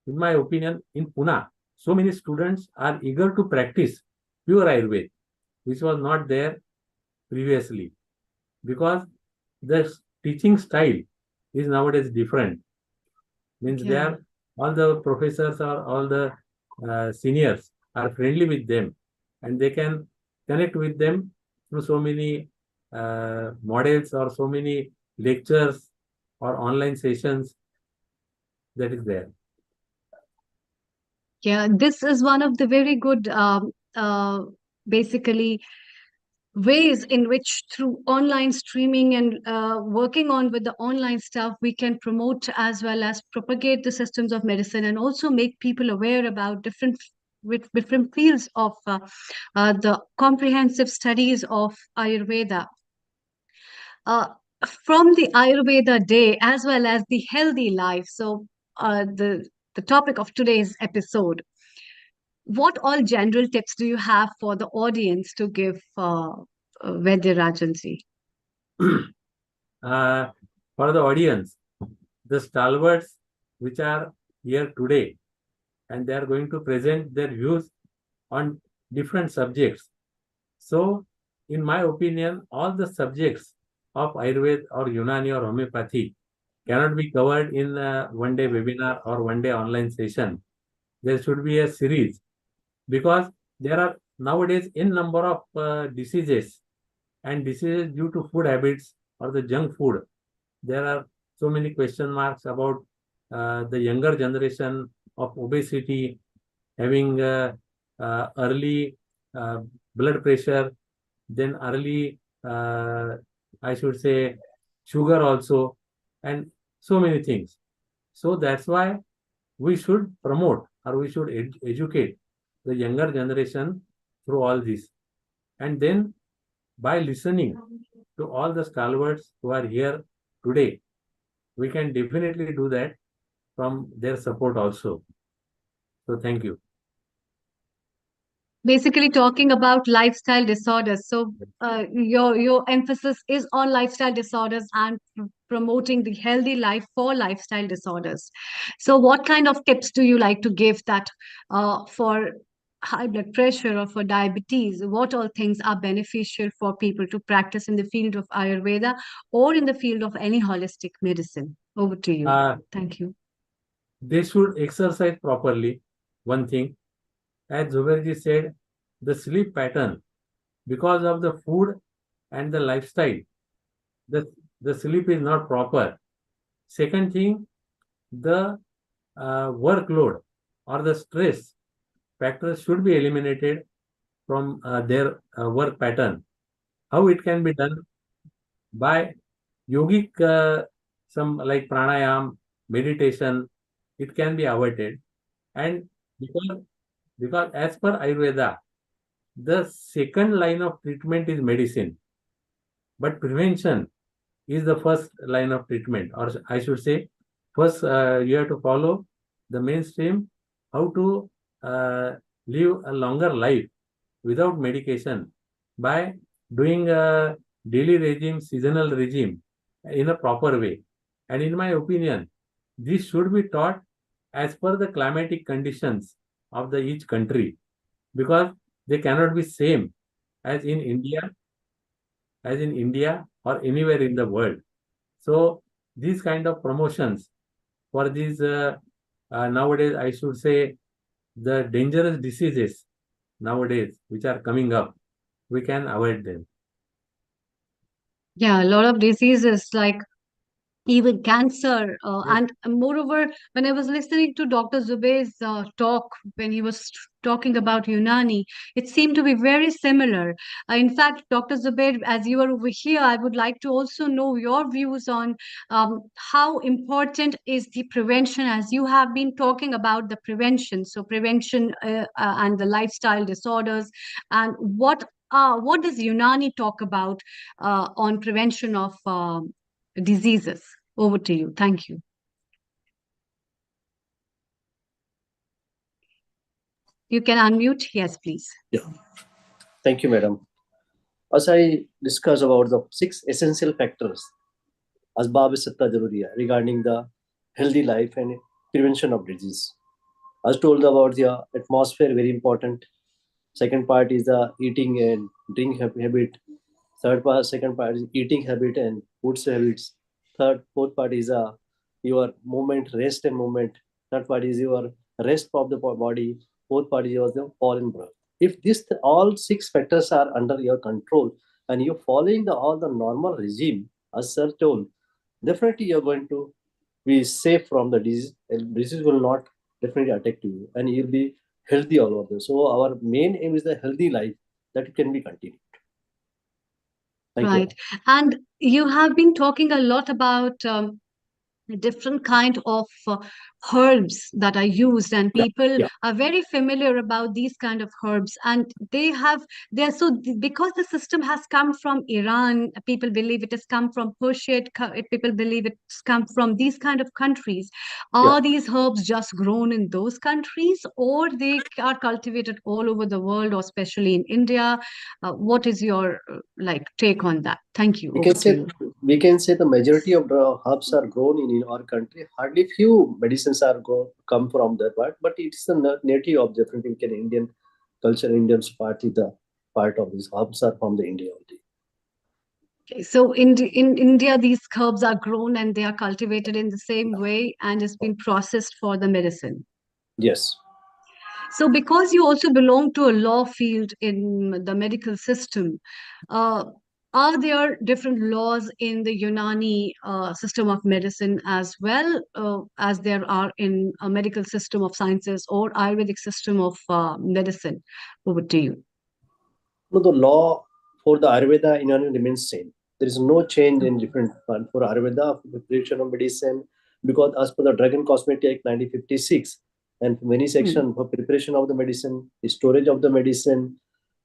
in my opinion, in Pune, so many students are eager to practice pure Ayurveda, which was not there previously, because the teaching style is nowadays different. Means they Yeah. are, all the professors or all the seniors are friendly with them, and they can connect with them through so many models or so many lectures or online sessions that is there. Yeah, this is one of the very good, basically, ways in which through online streaming and working on with the online stuff, we can promote as well as propagate the systems of medicine and also make people aware about with different fields of the comprehensive studies of Ayurveda. Uh, from the Ayurveda day as well as the healthy life. So the topic of today's episode, what all general tips do you have for the audience to give Vaidya Rajanji? For the audience, the stalwarts which are here today, and they are going to present their views on different subjects. So, in my opinion, all the subjects of Ayurveda or Unani or homeopathy cannot be covered in a one-day webinar or one-day online session. There should be a series, because there are nowadays in number of diseases, and diseases due to food habits or the junk food. There are so many question marks about the younger generation of obesity, having early blood pressure, then early, I should say, sugar also, and so many things. So that's why we should promote or we should educate the younger generation through all this. And then by listening to all the stalwarts who are here today, we can definitely do that from their support also. So thank you. Basically, talking about lifestyle disorders. So your emphasis is on lifestyle disorders and promoting the healthy life for lifestyle disorders. So, what kind of tips do you like to give that for high blood pressure or for diabetes? What all things are beneficial for people to practice in the field of Ayurveda or in the field of any holistic medicine? Over to you. Thank you. They should exercise properly. One thing, as Zubairji said, the sleep pattern, because of the food and the lifestyle, the sleep is not proper. Second thing, the workload or the stress factors should be eliminated from their work pattern. How it can be done? By yogic, some like pranayam, meditation, it can be avoided. And because as per Ayurveda, the second line of treatment is medicine, but prevention is the first line of treatment, or I should say, first you have to follow the mainstream, how to live a longer life without medication by doing a daily regime, seasonal regime in a proper way. And in my opinion, this should be taught as per the climatic conditions of the each country, because they cannot be same as in India, or anywhere in the world. So these kind of promotions for these nowadays, I should say, the dangerous diseases nowadays which are coming up, we can avoid them. Yeah, a lot of diseases like even cancer. Yes. And moreover, when I was listening to Dr. Zubair's talk, when he was talking about Unani, it seemed to be very similar. In fact, Dr. Zubair, as you are over here, I would like to also know your views on how important is the prevention, as you have been talking about the prevention. So, prevention and the lifestyle disorders, and what does Unani talk about on prevention of diseases? Over to you. Thank you. You can unmute. Yes, please. Yeah. Thank you, madam. As I discuss about the 6 essential factors, asbab satta jaruri hai, regarding the healthy life and prevention of disease. As told about the atmosphere, very important. Second part is the eating and drink habit. Second part is eating habit and food habits. Fourth part is your movement, rest and movement. Third part is your rest of the body. Fourth part is your the foreign breath. If this all 6 factors are under your control and you're following all the normal regime, as sir told, definitely you're going to be safe from the disease. And disease will not definitely attack you, and you'll be healthy all over. So our main aim is the healthy life that can be continued. Thank you. Right. And you have been talking a lot about different kind of herbs that are used, and Yeah, people yeah, are very familiar about these kind of herbs, and they're so because the system has come from Iran, people believe it has come from Persia, people believe it's come from these kind of countries. yeah. Are these herbs just grown in those countries, or they are cultivated all over the world, or especially in India? What is your like take on that? Thank you. We Over can to say you. we can say the majority of the herbs are grown in our country. Hardly few medicines are come from that part, but it's the native of different Indian culture. Indian part is the part of these herbs are from the India only. Okay, so in India, these herbs are grown and they are cultivated in the same way and has been processed for the medicine. Yes. So, because you also belong to a law field in the medical system, uh, are there different laws in the Unani system of medicine as well as there are in a medical system of sciences or Ayurvedic system of medicine? Over to you. No, the law for the Ayurveda in India remains same. There is no change in different one for Ayurveda preparation of medicine, because as per the Drug and Cosmetic Act 1956 and many Hmm. section for preparation of the medicine, storage of the medicine,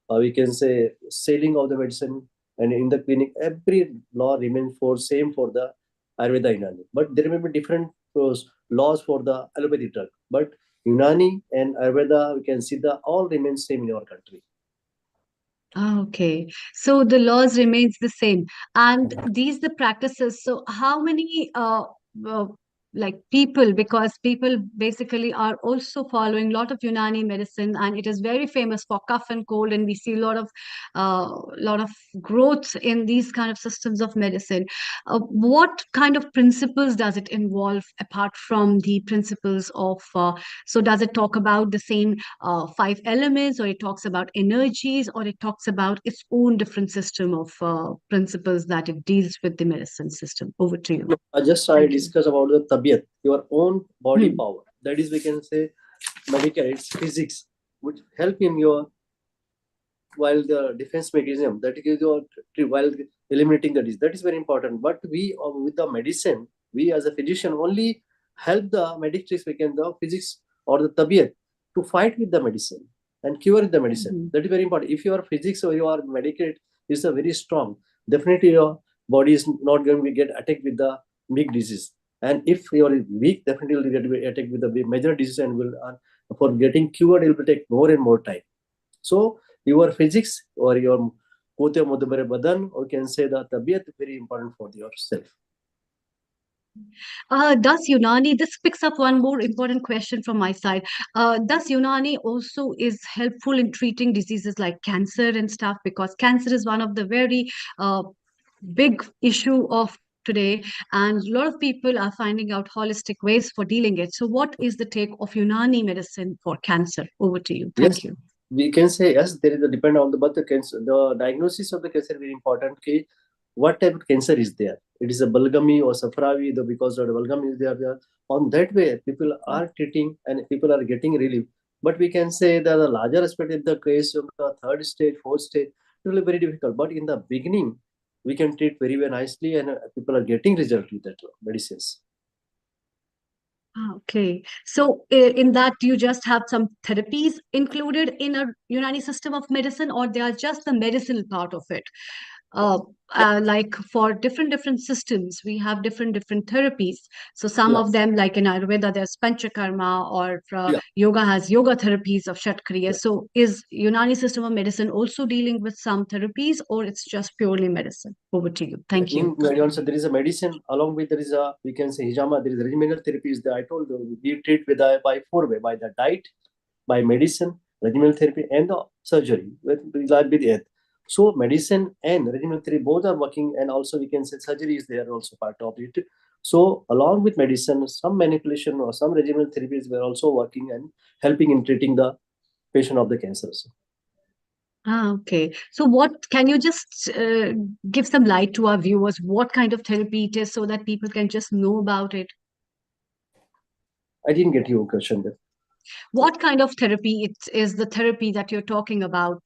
we can say selling of the medicine, and in the clinic, every law remains for same for the Ayurveda Unani. But there may be different laws for the allopathy drug. But Unani and Ayurveda, we can see the all remain same in our country. Okay, so the laws remains the same, and these the practices. So how many uh like people, because people basically are also following a lot of Unani medicine, and it is very famous for cough and cold, and we see a lot of growth in these kind of systems of medicine. What kind of principles does it involve apart from the principles of? So does it talk about the same 5 elements, or it talks about energies, or it talks about its own different system of principles that it deals with the medicine system? Over to you. No, I Thank you. discuss about the tabiat, your own body Hmm. power. That is, we can say, medical, it's physics, which help in your while the defense mechanism that is your while eliminating the disease. That is very important. But we with the medicine, we as a physician only help the medics, we can the physics or the tabiat to fight with the medicine and cure the medicine. Mhm. That is very important. If your physics or your medicate is a very strong, definitely your body is not going to get attacked with the big disease. And if you are weak, definitely will get attacked with the major disease, and will for getting cured it will take more and more time. So your physics or your kote mudabare badan, or can say the tabiyat, very important for yourself. Does Unani, this picks up one more important question from my side. Does Unani also is helpful in treating diseases like cancer and stuff? Because cancer is one of the very big issue of today, and a lot of people are finding out holistic ways for dealing it. So what is the take of Unani medicine for cancer? Over to you. Thank Yes, you. we can say yes. There is a depend on the but the cancer. The diagnosis of the cancer is very important. Ki what type of cancer is there? It is a bulgami or safravi. The because of the bulgami is there. On that way, people are treating and people are getting relief. But we can say that the larger aspect of the case of the third stage, fourth stage, it will be very difficult. But in the beginning, we can treat very, very nicely, and people are getting result with that medicines. Okay. So in that, you just have some therapies included in a Unani system of medicine, or they are just the medicinal part of it? Uh, like for different systems, we have different therapies. So some Yeah, of them, like in Ayurveda, there's Panchakarma, or yeah, yoga has yoga therapies of Shatkriya. yeah. So is Unani system of medicine also dealing with some therapies, or it's just purely medicine? Over to you. Thank you. In also there is a medicine along with there is a we can say hijama. There is regimental therapies that I told you we treat with by four way by the diet, by medicine, regimental therapy, and the surgery with it. So medicine and regimental therapy both are working, and also we can say surgery is there also part of it. So along with medicine, some manipulation or some regimental therapies were also working and helping in treating the patient of the cancer. Okay. So what can you just give some light to our viewers, what kind of therapy it is, so that people can just know about it? I didn't get your question there. What kind of therapy it is, the therapy that you're talking about,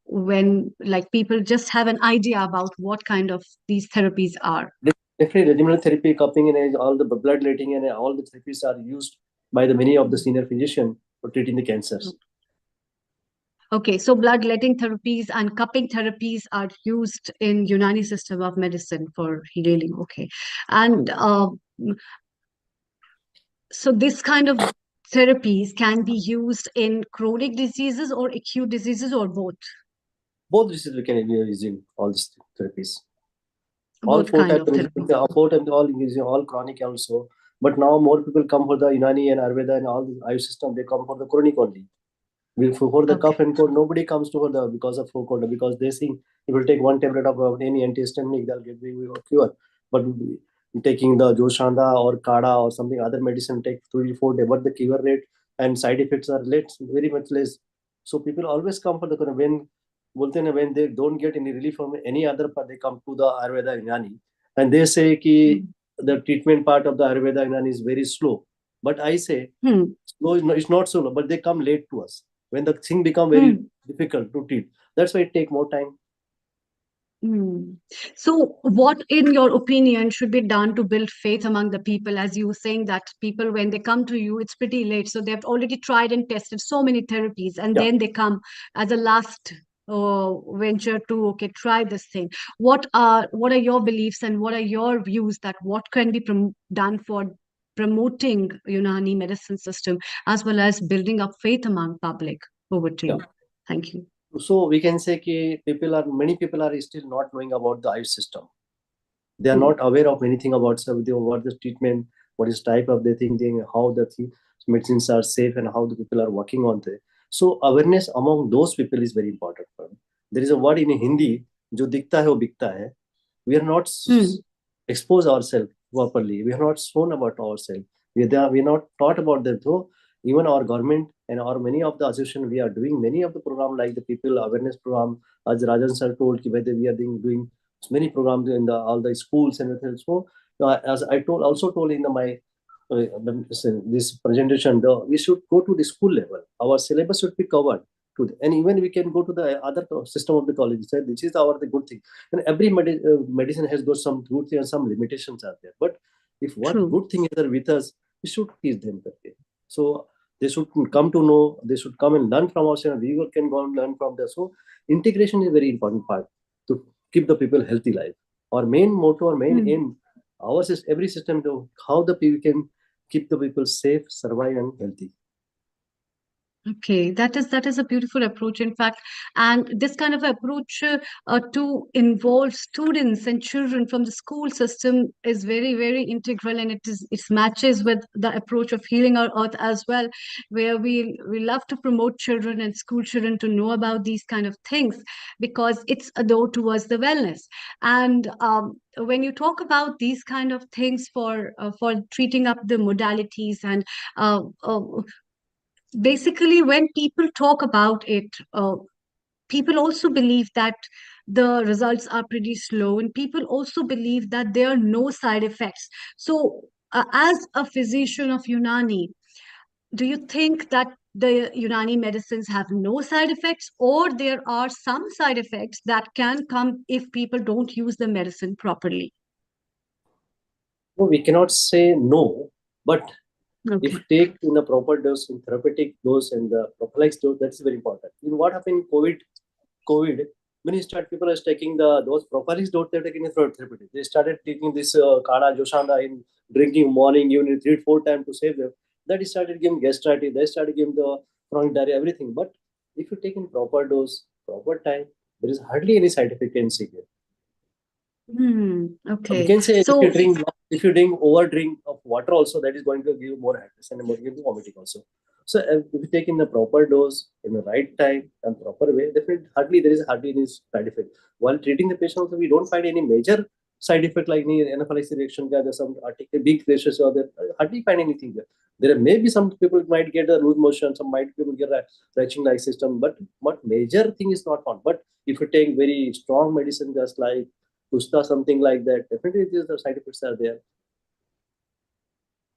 when like people just have an idea about what kind of these therapies are? Definitely, regimental therapy, cupping, and all the bloodletting and all the therapies are used by the many of the senior physicians for treating the cancers. Okay, so bloodletting therapies and cupping therapies are used in Unani system of medicine for healing. Okay, and so this kind of therapies can be used in chronic diseases or acute diseases, or both? Both diseases we can using all these therapies. All Both kind of therapies. four times all using all chronic also. But now more people come for the Unani and Ayurveda and all the Ayush system. They come for the chronic only. For the Okay. cough and cold, nobody comes to for the because of cold, because they think it will take one tablet of any antihistaminic, they'll get a cure. But taking the Joshanda or Kada or something other medicine take 3 4 days, but the cure rate and side effects are less, very much less. So people always come for the when they don't get any relief from any other part, they come to the Ayurveda Unani, and they say ki the treatment part of the Ayurveda Unani is very slow. But I say slow it's not slow, but they come late to us when the thing become very difficult to treat. That's why it take more time. So what, in your opinion, should be done to build faith among the people? As you were saying that people, when they come to you, it's pretty late. So they've already tried and tested so many therapies, and Yeah. then they come as a last venture to, okay, try this thing. What are your beliefs and what are your views that what can be done for promoting Unani medicine system as well as building up faith among public? Over to you. Thank you. So we can say ki many people are still not knowing about the Ayush system. They are not aware of anything about what the treatment, what is type of the thinking, how the medicines are safe, and how the people are working on it. So awareness among those people is very important. There is a word in Hindi, "Jo dikta hai wo bikta hai." We are not expose ourselves properly. We are not shown about ourselves. We are not taught about them. So even our government and our many of the association, we are doing many of the program like the people awareness program. As Rajan sir told, whether we are doing many programs in all the schools and everything. So as I also told in my this presentation, we should go to the school level. Our syllabus should be covered. And even we can go to the other system of the college. So this is the good thing. And every medicine has got some good thing and some limitations are there. But if what good thing is with us, we should teach them. So they should come to know. They should come and learn from us, and we can go and learn from them. So integration is a very important part to keep the people healthy life. Our main motto, our main aim, every system to how the people can keep the people safe, survive, and healthy. Okay, that is a beautiful approach, in fact, and this kind of approach to involve students and children from the school system is very, very integral, and it matches with the approach of healing our earth as well, where we love to promote children and school children to know about these kind of things because it's a door towards the wellness. And when you talk about these kind of things for treating up the modalities and uh, uh, basically when people talk about it, people also believe that the results are pretty slow, and people also believe that there are no side effects. So as a physician of Unani, do you think that the Unani medicines have no side effects, or there are some side effects that can come if people don't use the medicine properly? No, we cannot say no, but if Okay. take in the proper dose, in therapeutic dose and the prophylactic dose, that's very important. In what happened in COVID, when you start, people are taking those prophylactic dose, they're taking it for therapeutic. They started taking this Kana Joshanda in drinking morning, evening, 3 4 times to save them. That started giving gastritis, they started giving the chronic diarrhea, everything. But if you take in proper dose, proper time, there is hardly any side effect in see. We Okay. can say So if you drink over drink of water also, that is going to give more headaches and more give you vomiting also. So if you take in the proper dose in the right time and proper way, definitely there is hardly any side effect. While treating the patient also, we don't find any major side effect like any anaphylaxis reaction. There's some article big rashes or there hardly find anything there. There may be some people might get a loose motion, some might people get a retching like system, but what major thing is not found. But if you take very strong medicine just like Kusta, something like that. Definitely, the side effects are there.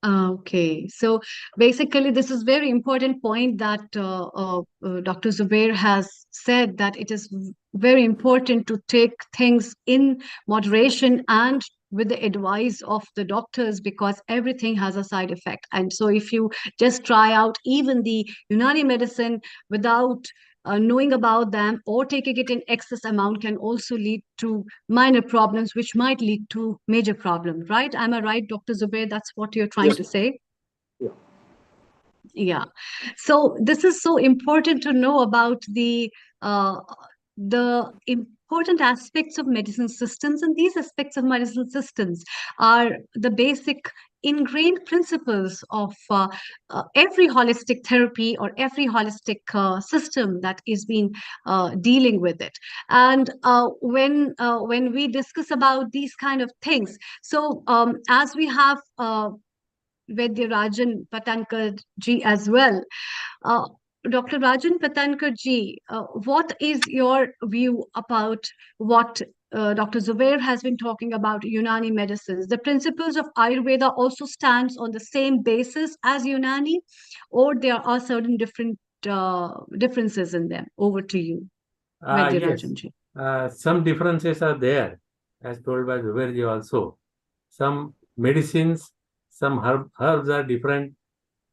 Okay, so basically, this is very important point that Dr. Zubair has said, that it is very important to take things in moderation and with the advice of the doctors, because everything has a side effect. And so if you just try out even the Unani medicine without knowing about them, or taking it in excess amount, can also lead to minor problems, which might lead to major problems, right? Am I right, Dr. Zubair? That's what you're trying Yes. to say? Yeah. Yeah. So this is so important to know about uh, the important aspects of medicine systems, and these aspects of medicine systems are the basic ingrained principles of every holistic therapy or every holistic system that is being dealing with it. And when we discuss about these kind of things, so as we have Rajan Patankar ji as well. Uh, Dr. Rajan Patankar ji, what is your view about what Dr. Zubair has been talking about Unani medicines? The principles of Ayurveda also stands on the same basis as Unani, or there are certain differences in them? Over to you, Yes, Rajan ji. some differences are there, as told by Zubairji also. Some medicines, some herbs are different,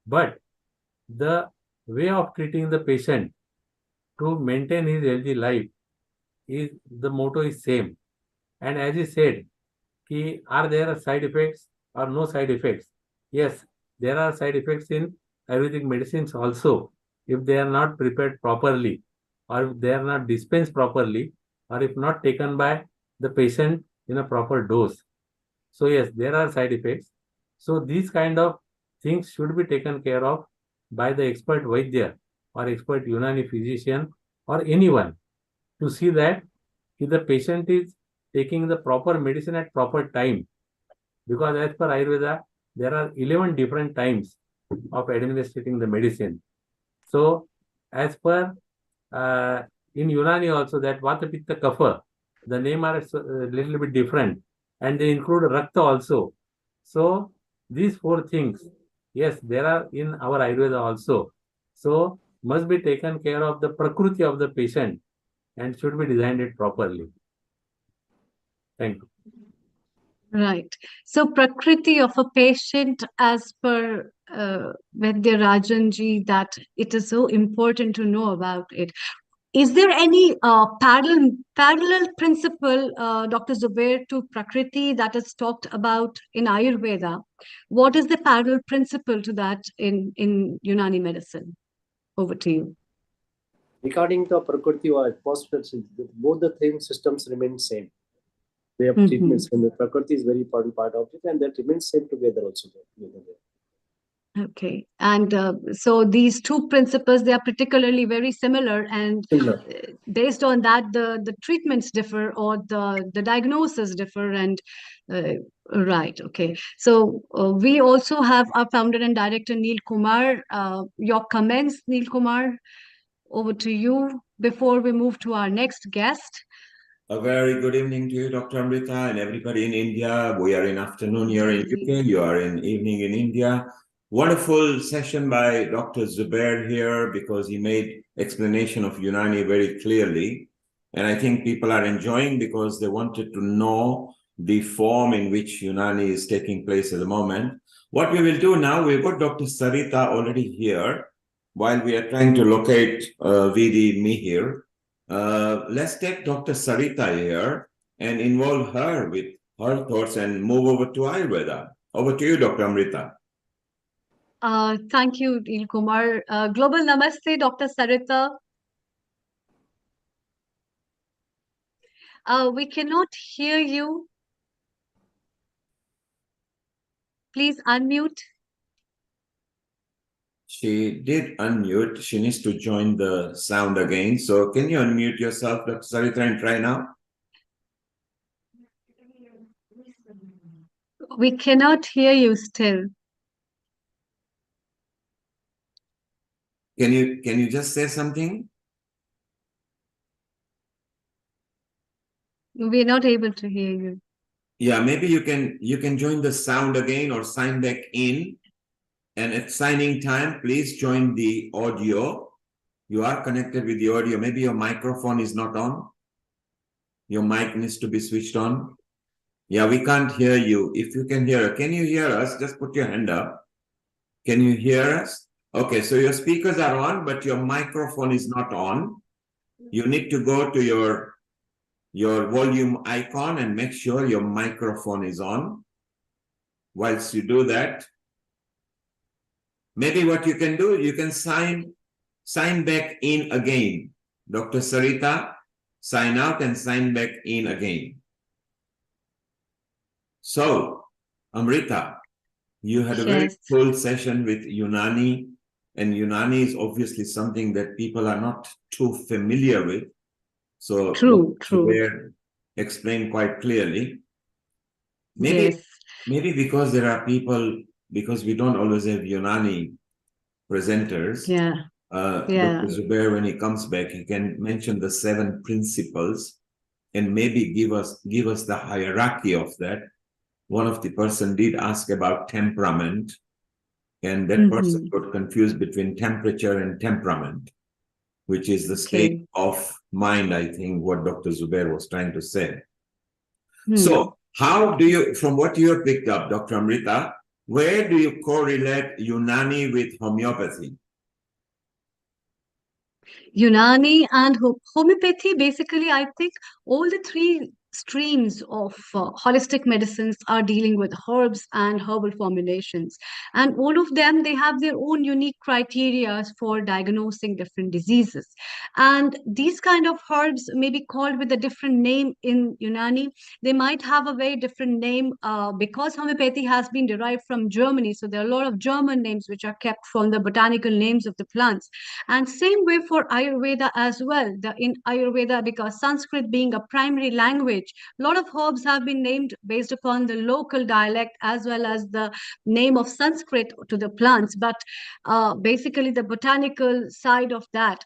but the way of treating the patient to maintain his healthy life is the motto is same. And as he said, are there side effects or no side effects? Yes, there are side effects in Ayurvedic medicines also if they are not prepared properly, or if they are not dispensed properly, or if not taken by the patient in a proper dose. So yes, there are side effects. So these kind of things should be taken care of by the expert Vaidya or expert Unani physician or anyone, to see that if the patient is taking the proper medicine at proper time. Because as per Ayurveda, there are 11 different times of administering the medicine. So as per in Unani also, that Vata Pitta Kapha, the name are a little bit different, and they include Rakta also. So these four things, yes, there are in our Ayurveda also. So must be taken care of the prakriti of the patient and should be designed it properly. Thank you. Right. So, Prakriti of a patient, as per Vaidya Rajan ji, that it is so important to know about it. Is there any parallel principle, Dr. Zubair, to Prakriti that is talked about in Ayurveda? What is the parallel principle to that in Unani medicine? Over to you. Regarding the Prakriti or atmosphere, both the same systems remain same. Way of treatments, and the Prakriti is very important part of it, and that remains same together also. Okay, and so these two principles, they are particularly very similar, and Similar. based on that, the treatments differ, or the diagnosis differ, and right. Okay, so we also have our founder and director Neil Kumar. Your comments, Neil Kumar, over to you before we move to our next guest. A very good evening to you, Dr. Amrita, and everybody in India. We are in afternoon here in UK. You are in evening in India. Wonderful session by Dr. Zubair here, because he made explanation of Unani very clearly. And I think people are enjoying because they wanted to know the form in which Unani is taking place at the moment. What we will do now, we've got Dr. Sarita already here while we are trying to locate VD Mihir. Let's take Dr. Sarita here and involve her with her thoughts and move over to Ayurveda. Over to you, Dr. Amrita. Thank you, Neil Kumar. Global Namaste, Dr. Sarita. We cannot hear you. Please unmute. She did unmute. She needs to join the sound again. So can you unmute yourself, Dr. Sarita, and try now? We cannot hear you still. Can you just say something? We're not able to hear you. Yeah, maybe you can join the sound again or sign back in. And at signing time, please join the audio. You are connected with the audio. Maybe your microphone is not on. Your mic needs to be switched on. Yeah, we can't hear you. If you can hear, can you hear us? Just put your hand up. Can you hear us? Okay, so your speakers are on, but your microphone is not on. You need to go to your volume icon and make sure your microphone is on. Whilst you do that, maybe what you can do, you can sign back in again. Dr. Sarita, sign out and sign back in again. So, Amrita, you had a very full session with Unani, and Unani is obviously something that people are not too familiar with. So, true. Explain quite clearly. Maybe because there are people, because we don't always have Unani presenters. Dr. Zubair, when he comes back, he can mention the 7 principles and maybe give us the hierarchy of that. One of the person did ask about temperament, and that person got confused between temperature and temperament, which is the state of mind, I think, what Dr. Zubair was trying to say. So how do you, from what you have picked up, Dr. Amrita, where do you correlate Unani with homeopathy? Unani and homeopathy, basically, I think all the 3 streams of holistic medicines are dealing with herbs and herbal formulations, and all of them, they have their own unique criteria for diagnosing different diseases. And these kind of herbs may be called with a different name in Unani. They might have a very different name because homeopathy has been derived from Germany, so there are a lot of German names which are kept from the botanical names of the plants. And same way for Ayurveda as well. In Ayurveda, because Sanskrit being a primary language, a lot of herbs have been named based upon the local dialect as well as the name of Sanskrit to the plants. But basically, the botanical side of that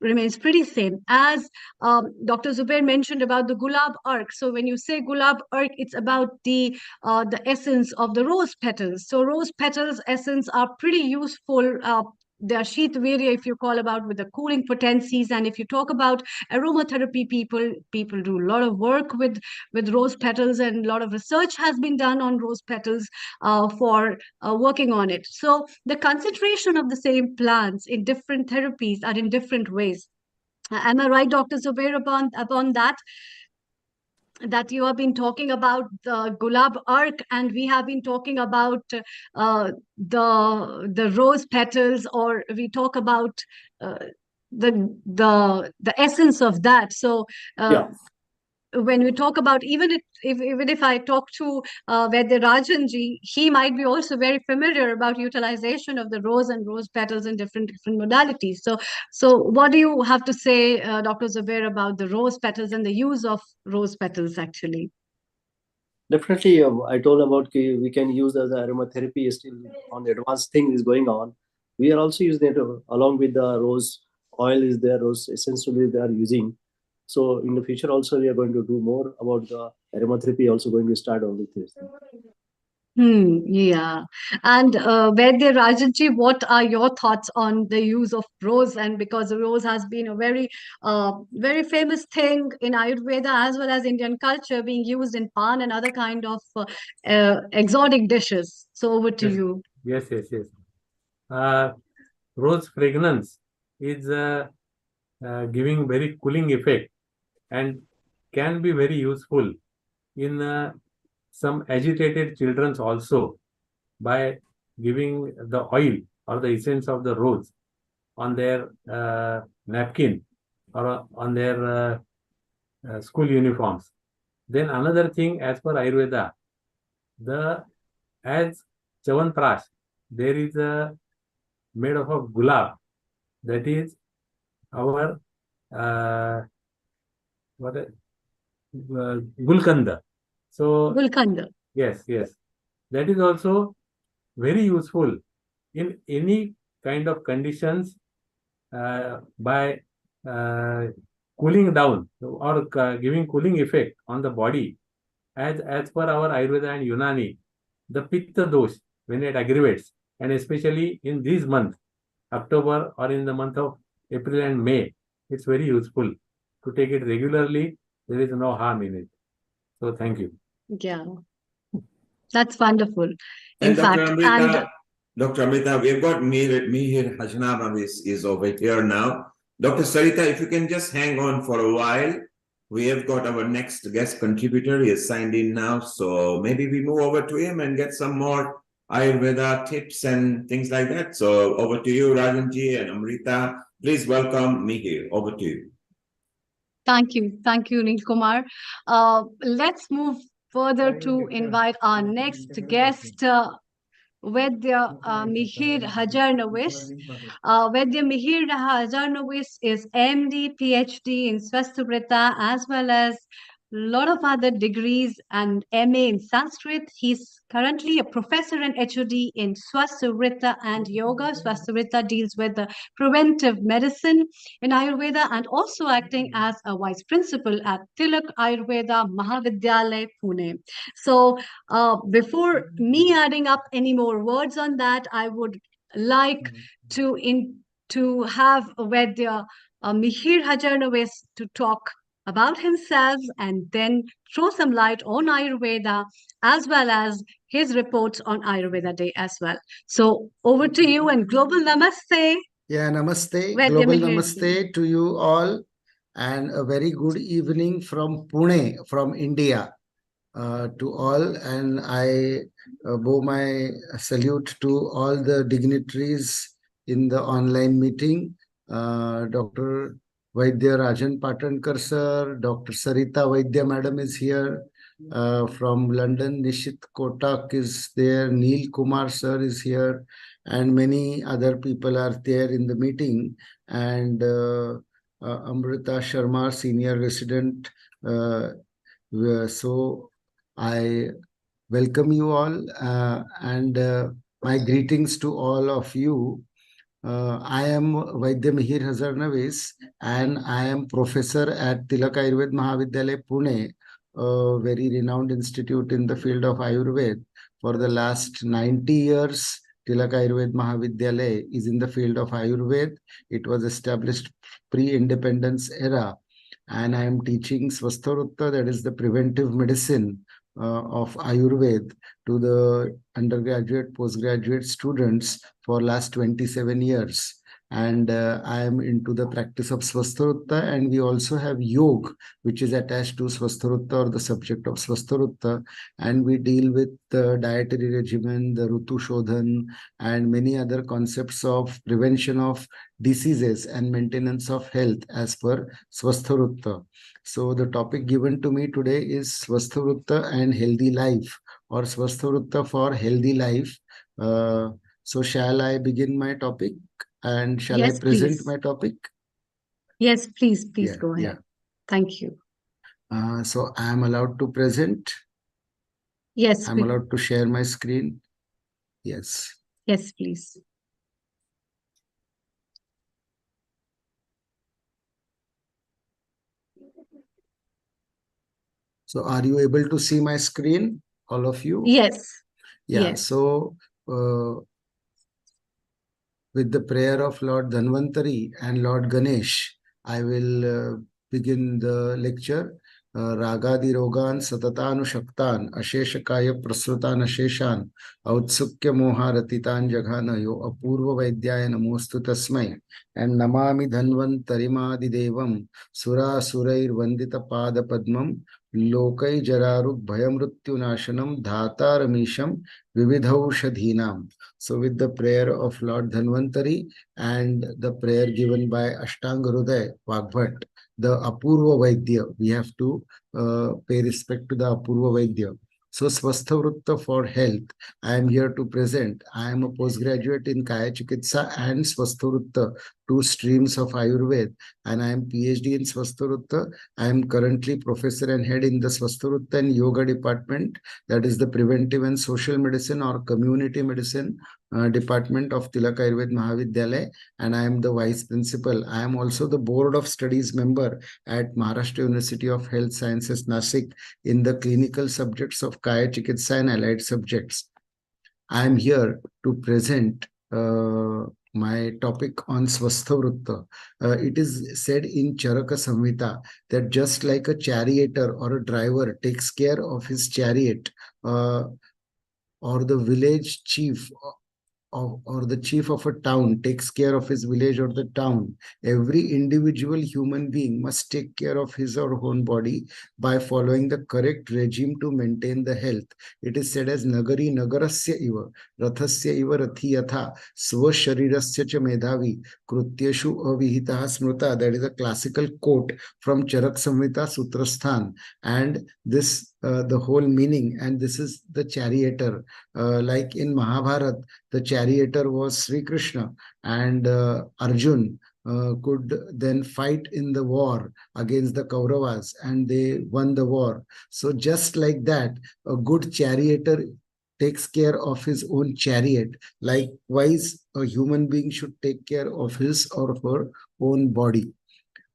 remains pretty same. As Dr. Zubair mentioned about the gulab arc. So when you say gulab arc, it's about the essence of the rose petals. So rose petals essence are pretty useful. They are sheath virya, if you call about, with the cooling potencies. And if you talk about aromatherapy, people do a lot of work with rose petals, and a lot of research has been done on rose petals for working on it. So the concentration of the same plants in different therapies are in different ways. Am I right, Dr. Zubair, upon that? that you have been talking about the gulab arc, and we have been talking about the rose petals, or we talk about uh, the essence of that. So Yeah, when we talk about, even if I talk to Vaidya Rajanji, he might be also very familiar about utilization of the rose and rose petals in different modalities. So what do you have to say, Dr. Zubair, about the rose petals and the use of rose petals actually? definitely. I told about we can use as aromatherapy. Still on advanced thing is going on. We are also using it along with the rose oil is there, rose essentially they are using. So in the future also we are going to do more about the aromatherapy. Also going to start on with this. Yeah. And Vaidya Rajanji, what are your thoughts on the use of rose? And because rose has been a very famous thing in Ayurveda as well as Indian culture, being used in pan and other kind of exotic dishes. So over to Yes, you. yes. Rose fragrance is giving very cooling effect and can be very useful in some agitated children also, by giving the oil or the essence of the rose on their napkin or on their school uniforms. Then another thing, as per Ayurveda, as Chavanprash, there is a made of gulab, that is our what gulkanda. So Gulkanda. yes, that is also very useful in any kind of conditions, by cooling down or giving cooling effect on the body. As per our Ayurveda and Unani, the pitta dosh, when it aggravates, and especially in this month, October, or in the month of April and May, it's very useful to take it regularly. There is no harm in it. So thank you. Yeah, that's wonderful. In And fact, and Dr. Amrita, we've got Mihir Hajnam is over here now. Dr. Sarita, if you can just hang on for a while. We have got our next guest contributor. He is signed in now. So maybe we move over to him and get some more Ayurveda tips and things like that. So over to you, Rajanji and Amrita. Please welcome Mihir. Over to you. Thank you, Neil Kumar. Let's move further to invite our next guest, Vaidya Mihir Hajarnawis. Vaidya Mihir Hajarnawis is MD, PhD in Swastavrita, as well as a lot of other degrees and MA in Sanskrit. He's currently a professor and HOD in Swastavrita and Yoga. Swastavrita deals with the preventive medicine in Ayurveda, and also acting as a vice principal at Tilak Ayurveda Mahavidyalaya, Pune. So before me adding up any more words on that, I would like to have Vaidya Mihir Hajarnawis to talk about himself and then throw some light on Ayurveda as well as his reports on Ayurveda Day as well. So over to you, and global namaste. Yeah, namaste. Vaidya Global Mihir. namaste to you all, and a very good evening from Pune, from India, to all. And I bow my salute to all the dignitaries in the online meeting. Dr. Vaidya Rajan Patankar sir, Dr. Sarita Vaidya madam is here. From London, Nishit Kotak is there, Neil Kumar sir is here, and many other people are there in the meeting. And Amrita Sharma, senior resident. So I welcome you all, and my greetings to all of you. I am Vaidya Mihir Hazarnawis, and I am professor at Tilak Ayurved Mahavidyalaya, Pune, a very renowned institute in the field of Ayurveda. For the last 90 years, Tilak Ayurved Mahavidyalaya is in the field of Ayurveda. It was established pre-independence era, and I am teaching Swastharutta, that is the preventive medicine of Ayurveda, to the undergraduate, postgraduate students for last 27 years. and I am into the practice of Swastharutta, and we also have Yoga, which is attached to Swastharutta or the subject of Swastharutta, and we deal with the dietary regimen, the Rutu Shodhan, and many other concepts of prevention of diseases and maintenance of health as per Swastharutta. So the topic given to me today is Swastharutta and healthy life, or Swastharutta for healthy life. So shall I begin my topic, and shall I Yes, present please. my topic? Yes, please Yeah, go ahead. yeah. Thank you. So I am allowed to present. Yes, I'm allowed to share my screen. Yes. Yes, please. So are you able to see my screen, all of you? Yes. Yeah. Yes. So with the prayer of Lord Dhanvantari and Lord Ganesh, I will begin the lecture. Ragadi Rogan Satatanu Shaktan Asheshakaya Prasrutan Asheshan Autsukya Moharatitan Jaghanayo Apurva Vaidyaya Namostu Tasmai and Namami Dhanvantarimadhi Devam Sura Surair Vandita Pada Padmam Lokai Jararuk Bhayamrutyu Nashanam Dhataramisham Vividhaushadhinam. So with the prayer of Lord Dhanvantari and the prayer given by Ashtanga Hruday Vagbhat, the Apurva Vaidya, we have to pay respect to the Apurva Vaidya. So Swasthavrutta for health, I am here to present. I am a postgraduate in Kaya Chikitsa and Swasthavrutta, two streams of Ayurveda, and I am PhD in Swasthavrutta. I am currently professor and head in the Swasthavrutta and Yoga department, that is the preventive and social medicine or community medicine department of Tilak Ayurved Mahavidyalaya, and I am the vice principal. I am also the board of studies member at Maharashtra University of Health Sciences, Nasik, in the clinical subjects of Kaya Chikitsa and allied subjects. I am here to present my topic on Swasthavrutta. It is said in Charaka Samhita that just like a charioteer or a driver takes care of his chariot, or the village chief or the chief of a town takes care of his village or the town, every individual human being must take care of his or her own body by following the correct regime to maintain the health. It is said as Nagari Nagarasya iva, Rathasya iva Rathi yatha, Swasharirasya cha Medhavi, Krutyeshu avihitaha smrita. That is a classical quote from Charak Samhita Sutrasthan. And this the whole meaning, and this is the charioteer. Like in Mahabharata, the charioteer was Sri Krishna, and Arjun could then fight in the war against the Kauravas, and they won the war. So just like that, a good charioteer takes care of his own chariot. Likewise, a human being should take care of his or her own body.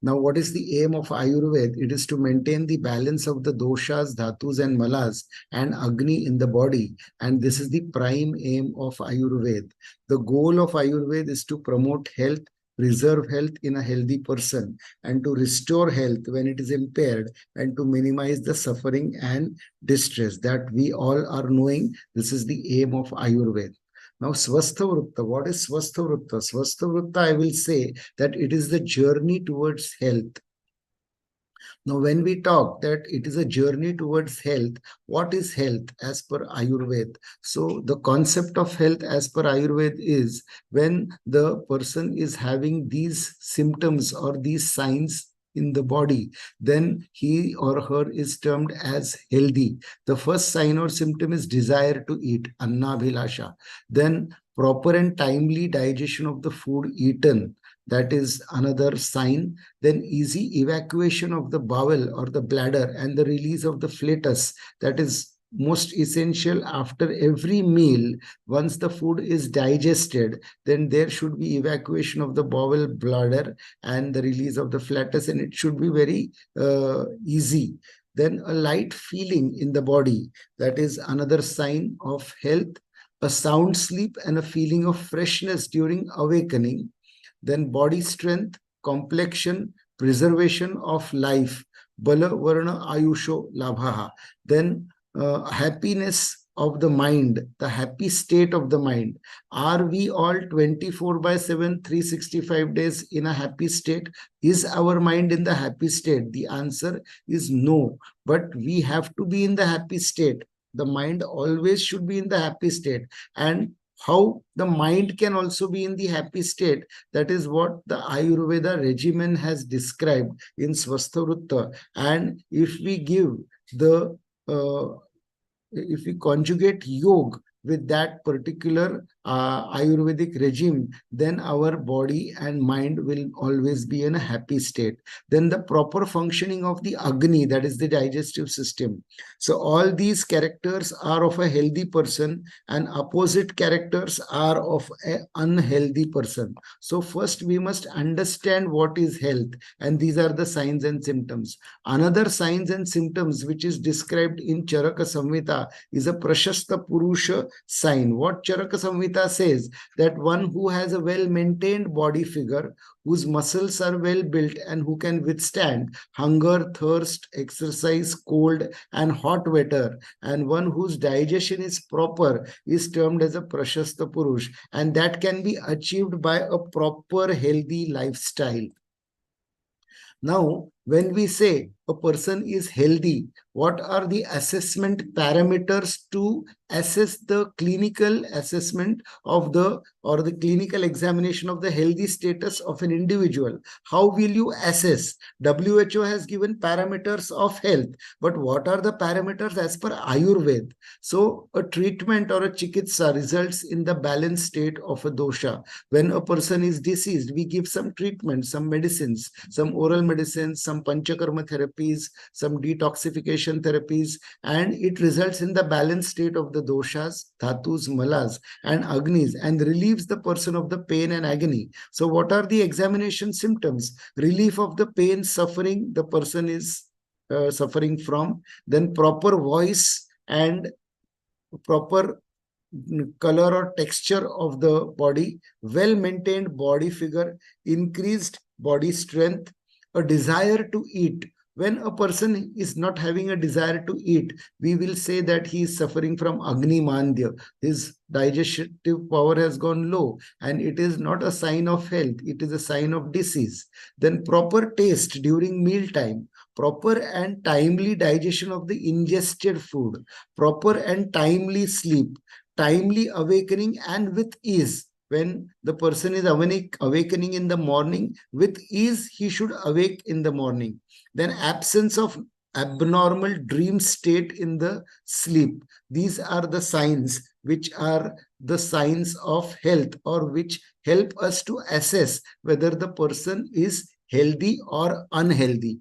Now, what is the aim of Ayurveda? It is to maintain the balance of the doshas, dhatus, and malas and Agni in the body. And this is the prime aim of Ayurveda. The goal of Ayurveda is to promote health, preserve health in a healthy person, and to restore health when it is impaired, and to minimize the suffering and distress that we all are knowing. This is the aim of Ayurveda. Now, Swasthavrutta, what is Swasthavrutta? Swasthavrutta, I will say that it is the journey towards health. Now, when we talk that it is a journey towards health, what is health as per Ayurveda? So, the concept of health as per Ayurveda is when the person is having these symptoms or these signs in the body, then he or her is termed as healthy. The first sign or symptom is desire to eat, annabhilasha. Then proper and timely digestion of the food eaten, that is another sign. Then easy evacuation of the bowel or the bladder and the release of the flatus, that is most essential after every meal. Once the food is digested, then there should be evacuation of the bowel, bladder, and the release of the flatus, and it should be very easy. Then a light feeling in the body, that is another sign of health. A sound sleep and a feeling of freshness during awakening. Then body strength, complexion, preservation of life, bala varna ayusho labhaha. Then happiness of the mind, the happy state of the mind. Are we all 24/7, 365 days in a happy state? Is our mind in the happy state? The answer is no, but we have to be in the happy state. The mind always should be in the happy state. And how the mind can also be in the happy state, that is what the Ayurveda regimen has described in Swastha. And if we give the if we conjugate yoga with that particular Ayurvedic regime, then our body and mind will always be in a happy state. Then the proper functioning of the Agni, that is the digestive system. So all these characters are of a healthy person, and opposite characters are of an unhealthy person. So first we must understand what is health, and these are the signs and symptoms. Another signs and symptoms which is described in Charaka Samhita is a Prashasta Purusha sign. What Charaka Samhita says, that one who has a well-maintained body figure, whose muscles are well built, and who can withstand hunger, thirst, exercise, cold and hot weather, and one whose digestion is proper, is termed as a Prashasta Purush, and that can be achieved by a proper healthy lifestyle. Now, when we say a person is healthy, what are the assessment parameters to assess the clinical assessment of the, or the clinical examination of the healthy status of an individual? How will you assess? WHO has given parameters of health, but what are the parameters as per Ayurveda? So a treatment or a chikitsa results in the balanced state of a dosha. When a person is diseased, we give some treatment, some medicines, some oral medicines, some panchakarma therapies, some detoxification therapies, and it results in the balanced state of the doshas, dhatus, malas, and agnis, and relieves the person of the pain and agony. So what are the examination symptoms? Relief of the pain, suffering the person is suffering from, then proper voice and proper color or texture of the body, well-maintained body figure, increased body strength, a desire to eat. When a person is not having a desire to eat, we will say that he is suffering from Agni Mandya. His digestive power has gone low, and it is not a sign of health, it is a sign of disease. Then proper taste during mealtime, proper and timely digestion of the ingested food, proper and timely sleep, timely awakening and with ease. When the person is awakening in the morning, with ease he should awake in the morning. Then absence of abnormal dream state in the sleep. These are the signs which are the signs of health, or which help us to assess whether the person is healthy or unhealthy.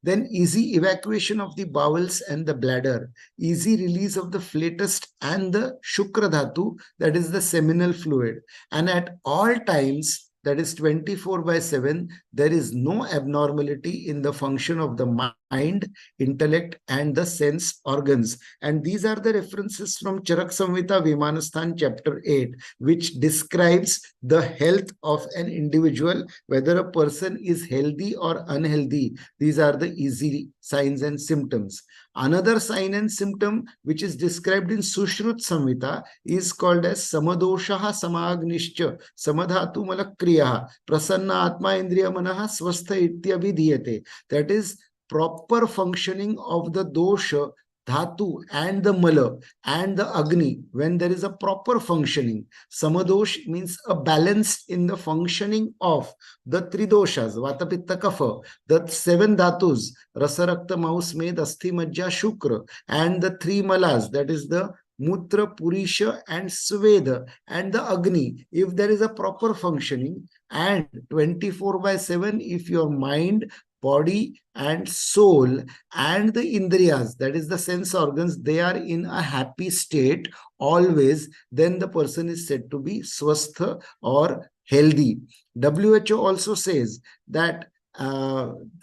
Then easy evacuation of the bowels and the bladder, easy release of the flatus and the shukra dhatu, that is the seminal fluid. And at all times, that is 24/7, there is no abnormality in the function of the mind, intellect, and the sense organs. And these are the references from Charak Samhita Vimanasthan chapter 8, which describes the health of an individual, whether a person is healthy or unhealthy. These are the easy signs and symptoms. Another sign and symptom which is described in Sushrut Samhita is called as Samadoshaha Samagnischa Samadhatu Malakriyaha Prasanna Atma Indriya Manaha Swastha Ityabhidhiyate. That is proper functioning of the dosha, dhatu, and the mala and the agni. When there is a proper functioning, samadosh means a balance in the functioning of the three doshas, vata pitta kapha, the seven dhatus, rasa rakta maus med asti majja shukra, and the three malas, that is the Mutra, Purisha, and Sveda, and the Agni. If there is a proper functioning, and 24/7, if your mind, body, and soul, and the Indriyas, that is the sense organs, they are in a happy state always, then the person is said to be swastha or healthy. WHO also says that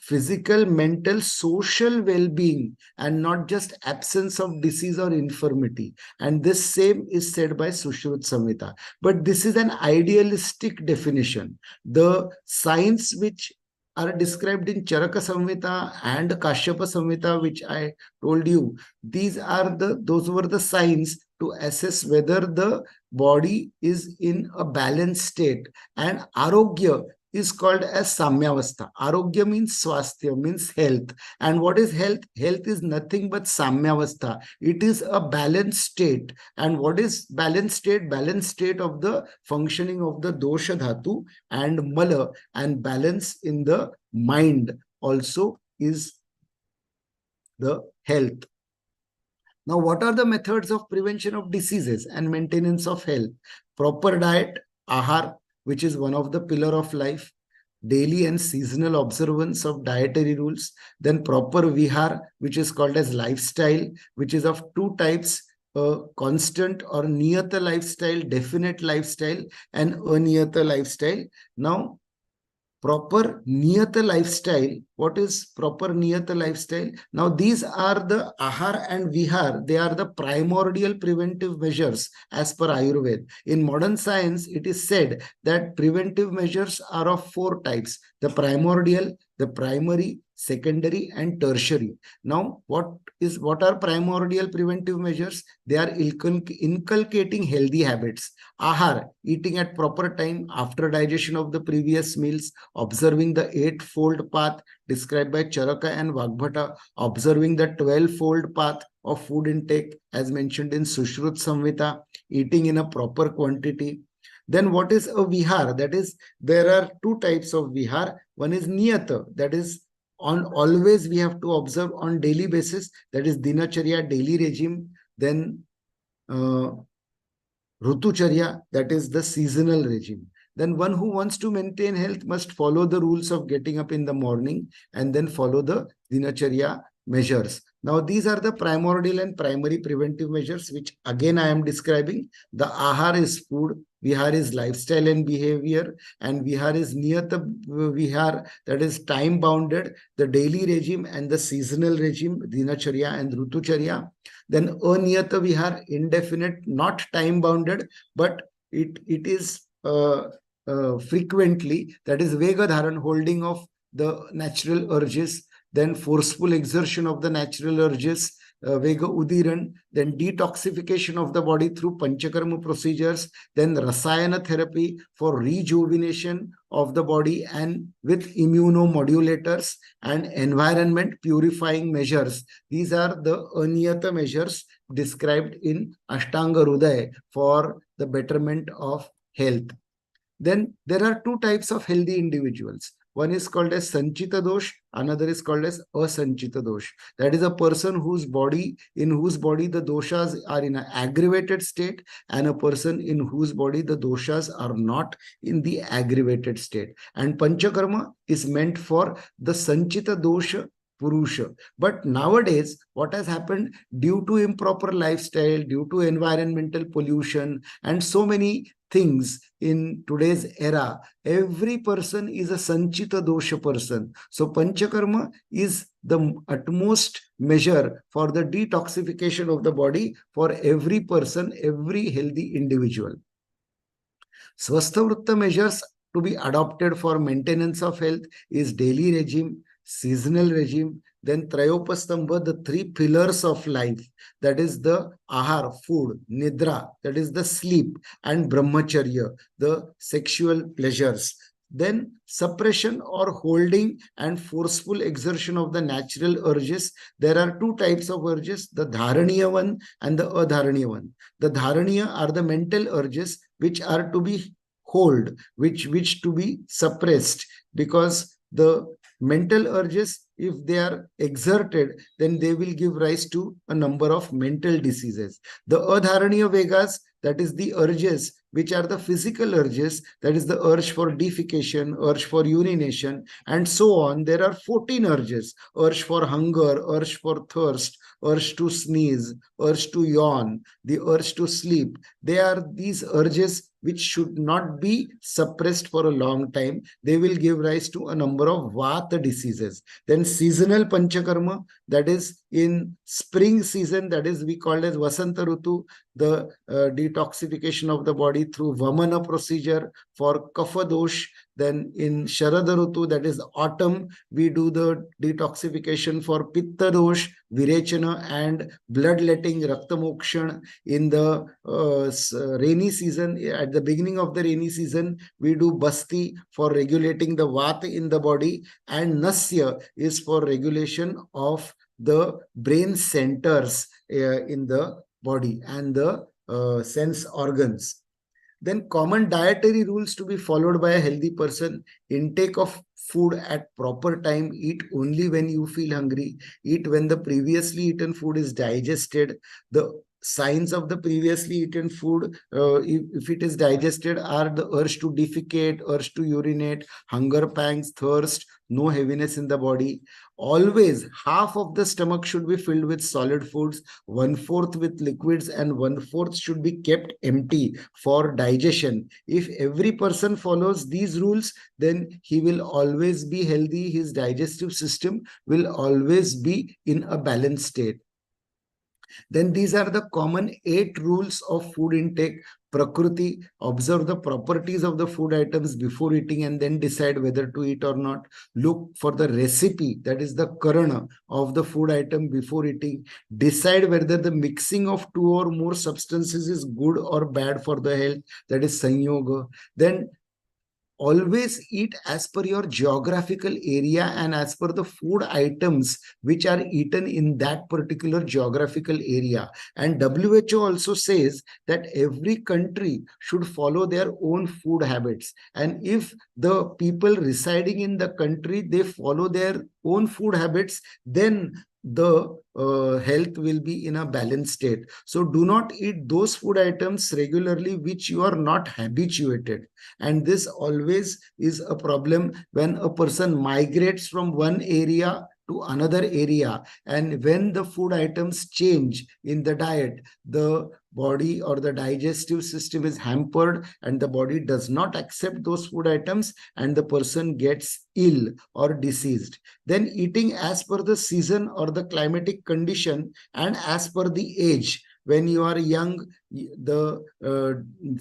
physical, mental, social well-being, and not just absence of disease or infirmity. And this same is said by Sushrut Samhita. But this is an idealistic definition. The science which are described in Charaka Samhita and Kashyapa Samhita, which I told you. Those were the signs to assess whether the body is in a balanced state. And Arogya is called as Samyavastha. Arogya means swasthya, means health. And what is health? Health is nothing but Samyavastha. It is a balanced state. And what is balanced state? Balanced state of the functioning of the dosha dhatu and mala, and balance in the mind also is the health. Now, what are the methods of prevention of diseases and maintenance of health? Proper diet, ahar, which is one of the pillar of life, daily and seasonal observance of dietary rules, then proper vihar, which is called as lifestyle, which is of two types, constant or niyata lifestyle, definite lifestyle, and aniyata lifestyle. Now, proper niyata lifestyle. What is proper niyata lifestyle? Now, these are the ahar and vihar. They are the primordial preventive measures as per Ayurveda. In modern science, it is said that preventive measures are of four types: the primordial, the primary, secondary, and tertiary. Now, what are primordial preventive measures? They are inculcating healthy habits. Ahar, eating at proper time after digestion of the previous meals, observing the 8-fold path described by Charaka and Vagbhata, observing the 12-fold path of food intake as mentioned in Sushrut Samhita, eating in a proper quantity. Then what is a vihar? That is, there are two types of vihar. One is niyata, that is, on always we have to observe on daily basis, that is dinacharya, daily regime. Then rutucharya, that is the seasonal regime. Then one who wants to maintain health must follow the rules of getting up in the morning and then follow the dinacharya measures. Now, these are the primordial and primary preventive measures, which again I am describing. The ahar is food, vihar is lifestyle and behavior, and vihar is niyata vihar, that is time bounded, the daily regime and the seasonal regime, dinacharya and rutucharya. Then aniyata vihar, indefinite, not time bounded, but it is frequently, that is vega dharan, holding of the natural urges, then forceful exertion of the natural urges, vega udiran, then detoxification of the body through panchakarma procedures, then rasayana therapy for rejuvenation of the body and with immunomodulators, and environment purifying measures. These are the aniyata measures described in Ashtanga Hridaya for the betterment of health. Then there are two types of healthy individuals. One is called as Sanchita Dosh, another is called as Asanchita Dosh. That is a person in whose body the doshas are in an aggravated state, and a person in whose body the doshas are not in the aggravated state. And Panchakarma is meant for the Sanchita Dosha Purusha. But nowadays, what has happened, due to improper lifestyle, due to environmental pollution, and so many things in today's era, every person is a Sanchita Dosha person. So Panchakarma is the utmost measure for the detoxification of the body for every person, every healthy individual. Swastha measures to be adopted for maintenance of health is daily regime, seasonal regime, then Trayopastambha, the three pillars of life, that is the ahar, food, nidra, that is the sleep, and brahmacharya, the sexual pleasures. Then suppression or holding and forceful exertion of the natural urges. There are two types of urges, the dharaniya one and the adharaniya one. The dharaniya are the mental urges which are to be held, which to be suppressed, because the mental urges, if they are exerted, then they will give rise to a number of mental diseases. The adharaniya vegas, that is the urges which are the physical urges, that is the urge for defecation, urge for urination, and so on. There are 14 urges: urge for hunger, urge for thirst, urge to sneeze, urge to yawn, the urge to sleep. They are these urges which should not be suppressed for a long time. They will give rise to a number of vata diseases. Then seasonal panchakarma, that is in spring season, that is we call as Vasanta Rutu, the detoxification of the body through Vamana procedure for Kapha dosh. Then in Sharada Rutu, that is autumn, we do the detoxification for Pitta dosh, Virechana and bloodletting, Raktamokshan. In the rainy season, at the beginning of the rainy season, we do Basti for regulating the Vata in the body, and Nasya is for regulation of the brain centers in the body and the sense organs. Then common dietary rules to be followed by a healthy person: intake of food at proper time, eat only when you feel hungry, eat when the previously eaten food is digested. The signs of the previously eaten food, if it is digested, are the urge to defecate, urge to urinate, hunger pangs, thirst, no heaviness in the body. Always half of the stomach should be filled with solid foods, 1/4 with liquids, and 1/4 should be kept empty for digestion. If every person follows these rules, then he will always be healthy. His digestive system will always be in a balanced state. Then these are the common 8 rules of food intake. Prakriti: observe the properties of the food items before eating and then decide whether to eat or not. Look for the recipe, that is the karana of the food item before eating. Decide whether the mixing of 2 or more substances is good or bad for the health, that is sanyoga. Then always eat as per your geographical area and as per the food items which are eaten in that particular geographical area. And WHO also says that every country should follow their own food habits. And if the people residing in the country, they follow their own food habits, then the health will be in a balanced state. So do not eat those food items regularly which you are not habituated. And this always is a problem when a person migrates from one area to another area, and when the food items change in the diet, the body or the digestive system is hampered and the body does not accept those food items and the person gets ill or diseased. Then eating as per the season or the climatic condition and as per the age. When you are young, the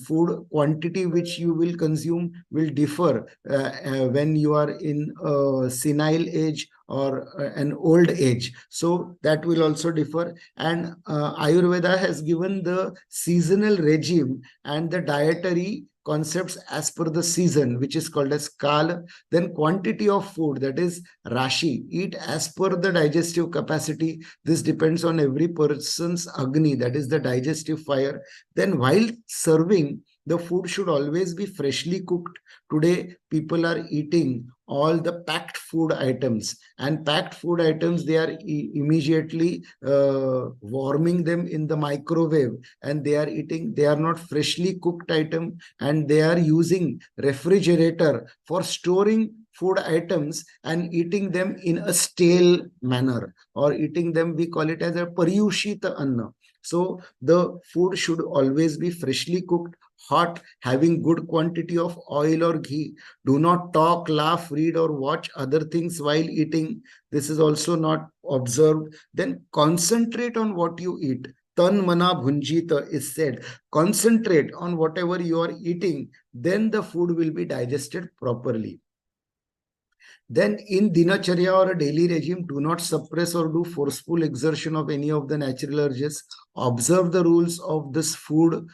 food quantity which you will consume will differ when you are in a senile age or an old age. So that will also differ. And Ayurveda has given the seasonal regime and the dietary concepts as per the season, which is called as kala. Then quantity of food, that is rashi, eat as per the digestive capacity. This depends on every person's agni, that is the digestive fire. Then while serving, the food should always be freshly cooked. Today, people are eating all the packed food items, and packed food items, they are immediately warming them in the microwave, and they are eating, they are not freshly cooked item, and they are using refrigerator for storing food items and eating them in a stale manner, or eating them, we call it as a paryushita anna. So the food should always be freshly cooked, hot, having good quantity of oil or ghee. Do not talk, laugh, read, or watch other things while eating. This is also not observed. Then concentrate on what you eat. Tan mana bhunjita is said. Concentrate on whatever you are eating, then the food will be digested properly. Then in dinacharya or a daily regime, do not suppress or do forceful exertion of any of the natural urges. Observe the rules of this food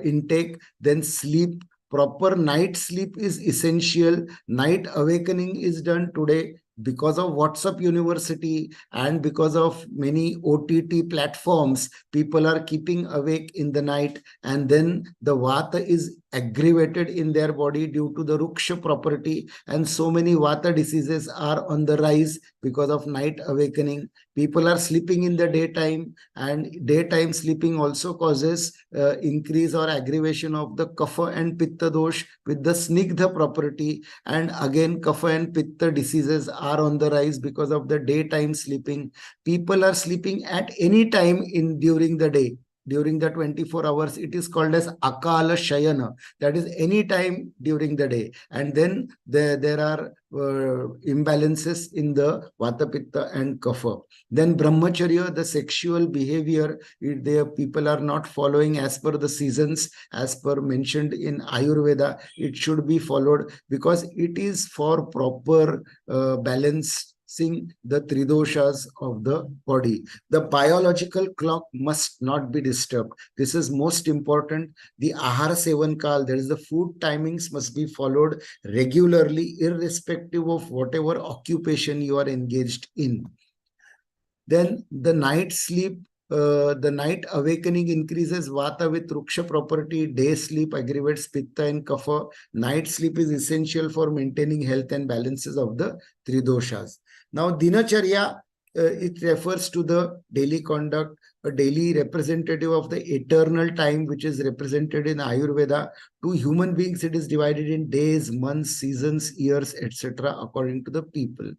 intake. Then sleep. Proper night sleep is essential. Night awakening is done today because of WhatsApp University and because of many OTT platforms. People are keeping awake in the night, and then the vata is aggravated in their body due to the ruksha property, and so many vata diseases are on the rise because of night awakening. People are sleeping in the daytime, and daytime sleeping also causes increase or aggravation of the kapha and pitta dosh with the snigdha property, and again kapha and pitta diseases are on the rise because of the daytime sleeping. People are sleeping at any time in during the day. during the 24 hours, it is called as Akala Shayana. That is any time during the day. And then there are imbalances in the Vata, Pitta and Kapha. Then Brahmacharya, the sexual behavior, people are not following as per the seasons, as per mentioned in Ayurveda. It should be followed because it is for proper balance the tridoshas of the body. The biological clock must not be disturbed. This is most important. The ahara sevan kal, that is the food timings, must be followed regularly, irrespective of whatever occupation you are engaged in. Then the night sleep, the night awakening increases Vata with Ruksha property. Day sleep aggravates Pitta and Kapha. Night sleep is essential for maintaining health and balances of the three doshas. Now, Dinacharya, it refers to the daily conduct, a daily representative of the eternal time, which is represented in Ayurveda. To human beings, it is divided in days, months, seasons, years, etc., according to the people.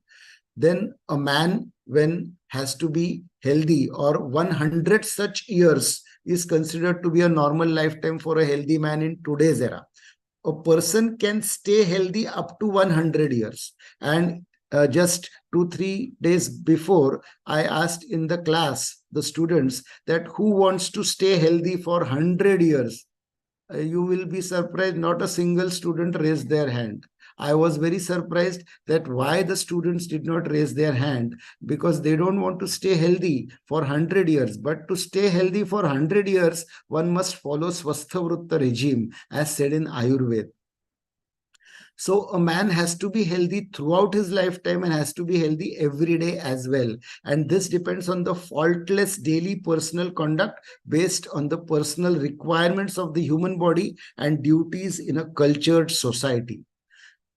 Then a man, when has to be healthy, or 100 such years is considered to be a normal lifetime for a healthy man in today's era. A person can stay healthy up to 100 years. And just 2-3 days before, I asked in the class, the students, that who wants to stay healthy for 100 years? You will be surprised, not a single student raised their hand. I was very surprised that why the students did not raise their hand, because they don't want to stay healthy for 100 years. But to stay healthy for 100 years, one must follow Swastha regime, as said in Ayurveda. So a man has to be healthy throughout his lifetime and has to be healthy every day as well. And this depends on the faultless daily personal conduct based on the personal requirements of the human body and duties in a cultured society.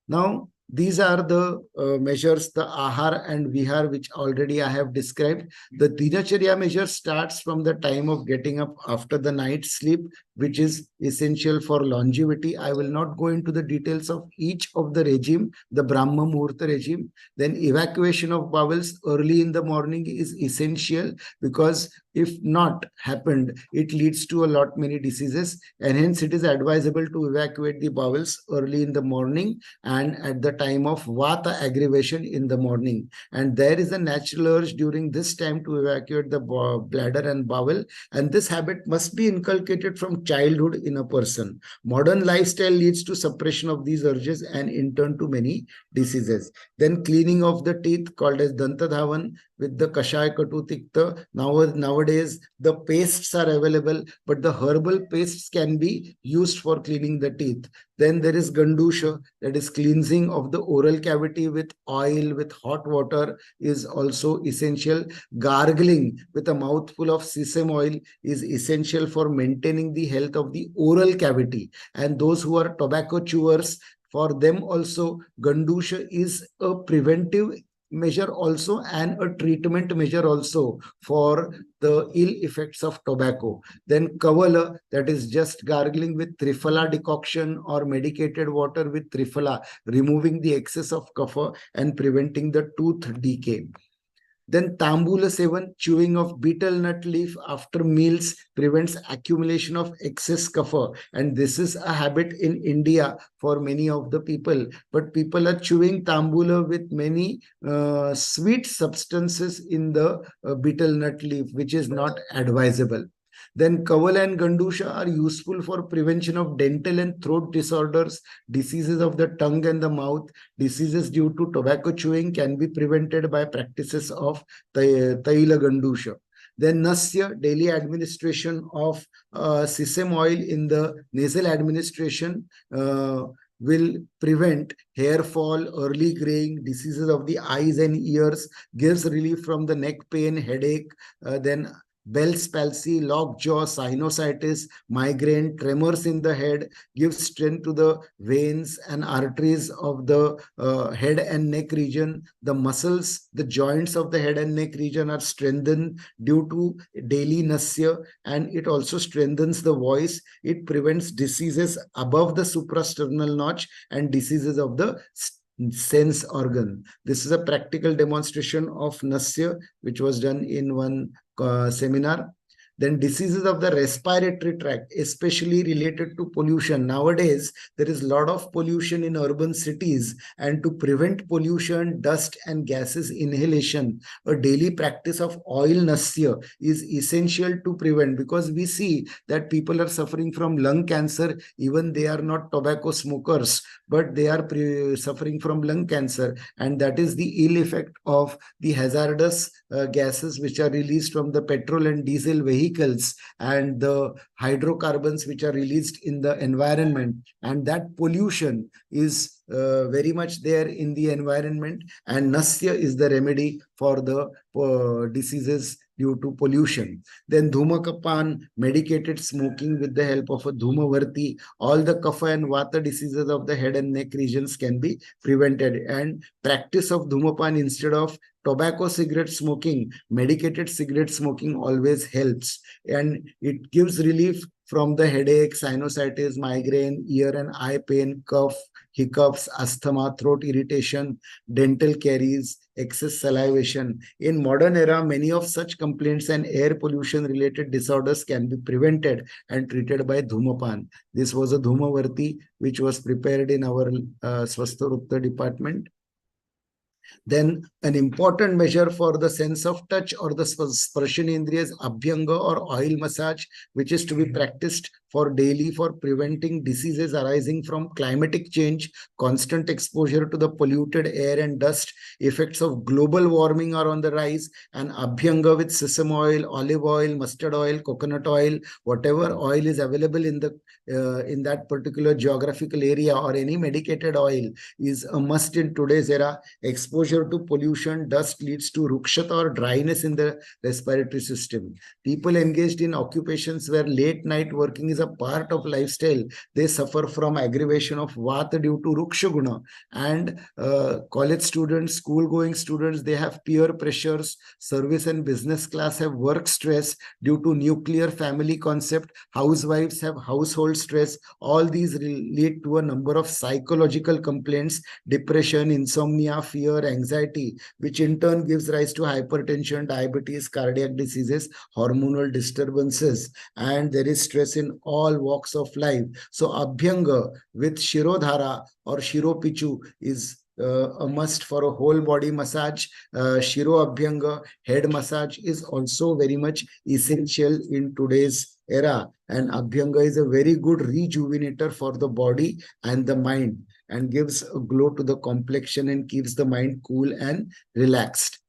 Now, these are the measures, the ahar and vihar, which already I have described. The dinacharya measure starts from the time of getting up after the night sleep, which is essential for longevity. I will not go into the details of each of the regime, the Brahma Muhurta regime. Then evacuation of bowels early in the morning is essential, because if not happened, it leads to a lot many diseases, and hence it is advisable to evacuate the bowels early in the morning and at the time of Vata aggravation in the morning. And there is a natural urge during this time to evacuate the bladder and bowel, and this habit must be inculcated from childhood in a person. Modern lifestyle leads to suppression of these urges and in turn to many diseases. Then cleaning of the teeth, called as Dantadhavan, with the Kashaya Katu Tikta. Nowadays, the pastes are available, but the herbal pastes can be used for cleaning the teeth. Then there is Gandusha, that is cleansing of the oral cavity with oil, with hot water, is also essential. Gargling with a mouthful of sesame oil is essential for maintaining the health of the oral cavity. And those who are tobacco chewers, for them also, Gandusha is a preventive measure also and a treatment measure also for the ill effects of tobacco. Then Kavala, that is just gargling with Triphala decoction or medicated water with Triphala, removing the excess of kapha and preventing the tooth decay. Then Tambula Sevan, chewing of betel nut leaf after meals, prevents accumulation of excess kapha. And this is a habit in India for many of the people. But people are chewing Tambula with many sweet substances in the betel nut leaf, which is not advisable. Then Kavala and Gandusha are useful for prevention of dental and throat disorders, diseases of the tongue and the mouth. Diseases due to tobacco chewing can be prevented by practices of Taila Gandusha. Then Nasya, daily administration of sesame oil in the nasal administration, will prevent hair fall, early graying, diseases of the eyes and ears, gives relief from the neck pain, headache, then Bell's palsy, lockjaw, sinusitis, migraine, tremors in the head, gives strength to the veins and arteries of the head and neck region. The muscles, the joints of the head and neck region are strengthened due to daily nasya, and it also strengthens the voice. It prevents diseases above the suprasternal notch and diseases of the sense organ. This is a practical demonstration of nasya, which was done in one seminar. Then diseases of the respiratory tract, especially related to pollution. Nowadays, there is a lot of pollution in urban cities, and to prevent pollution, dust and gases inhalation, a daily practice of oil nasya is essential to prevent, because we see that people are suffering from lung cancer, even they are not tobacco smokers, but they are suffering from lung cancer, and that is the ill effect of the hazardous gases which are released from the petrol and diesel vehicles, and the hydrocarbons which are released in the environment, and that pollution is very much there in the environment, and nasya is the remedy for the diseases due to pollution. Then dhumakapan, medicated smoking with the help of a dhumavarti, all the kapha and vata diseases of the head and neck regions can be prevented. And practice of dhumapan instead of tobacco cigarette smoking, medicated cigarette smoking always helps, and it gives relief from the headache, sinusitis, migraine, ear and eye pain, cough, hiccups, asthma, throat irritation, dental caries, excess salivation. In modern era, many of such complaints and air pollution related disorders can be prevented and treated by dhumapan. This was a dhumavarti which was prepared in our Swastharupta department. Then an important measure for the sense of touch or the sparshanendriya is abhyanga or oil massage, which is to be practiced for daily for preventing diseases arising from climatic change, constant exposure to the polluted air and dust, effects of global warming are on the rise, and abhyanga with sesame oil, olive oil, mustard oil, coconut oil, whatever oil is available in the in that particular geographical area, or any medicated oil is a must in today's era. Exposure to pollution, dust leads to rukshata or dryness in the respiratory system. People engaged in occupations where late night working is a part of lifestyle, they suffer from aggravation of vata due to ruksha guna. And college students, school going students, they have peer pressures. Service and business class have work stress due to nuclear family concept. Housewives have household stress. All these lead to a number of psychological complaints, depression, insomnia, fear, anxiety, which in turn gives rise to hypertension, diabetes, cardiac diseases, hormonal disturbances, and there is stress in all walks of life. So abhyanga with shirodhara or shiropichu is a must for a whole body massage. Shiro abhyanga, head massage, is also very much essential in today's era, and abhyanga is a very good rejuvenator for the body and the mind, and gives a glow to the complexion and keeps the mind cool and relaxed.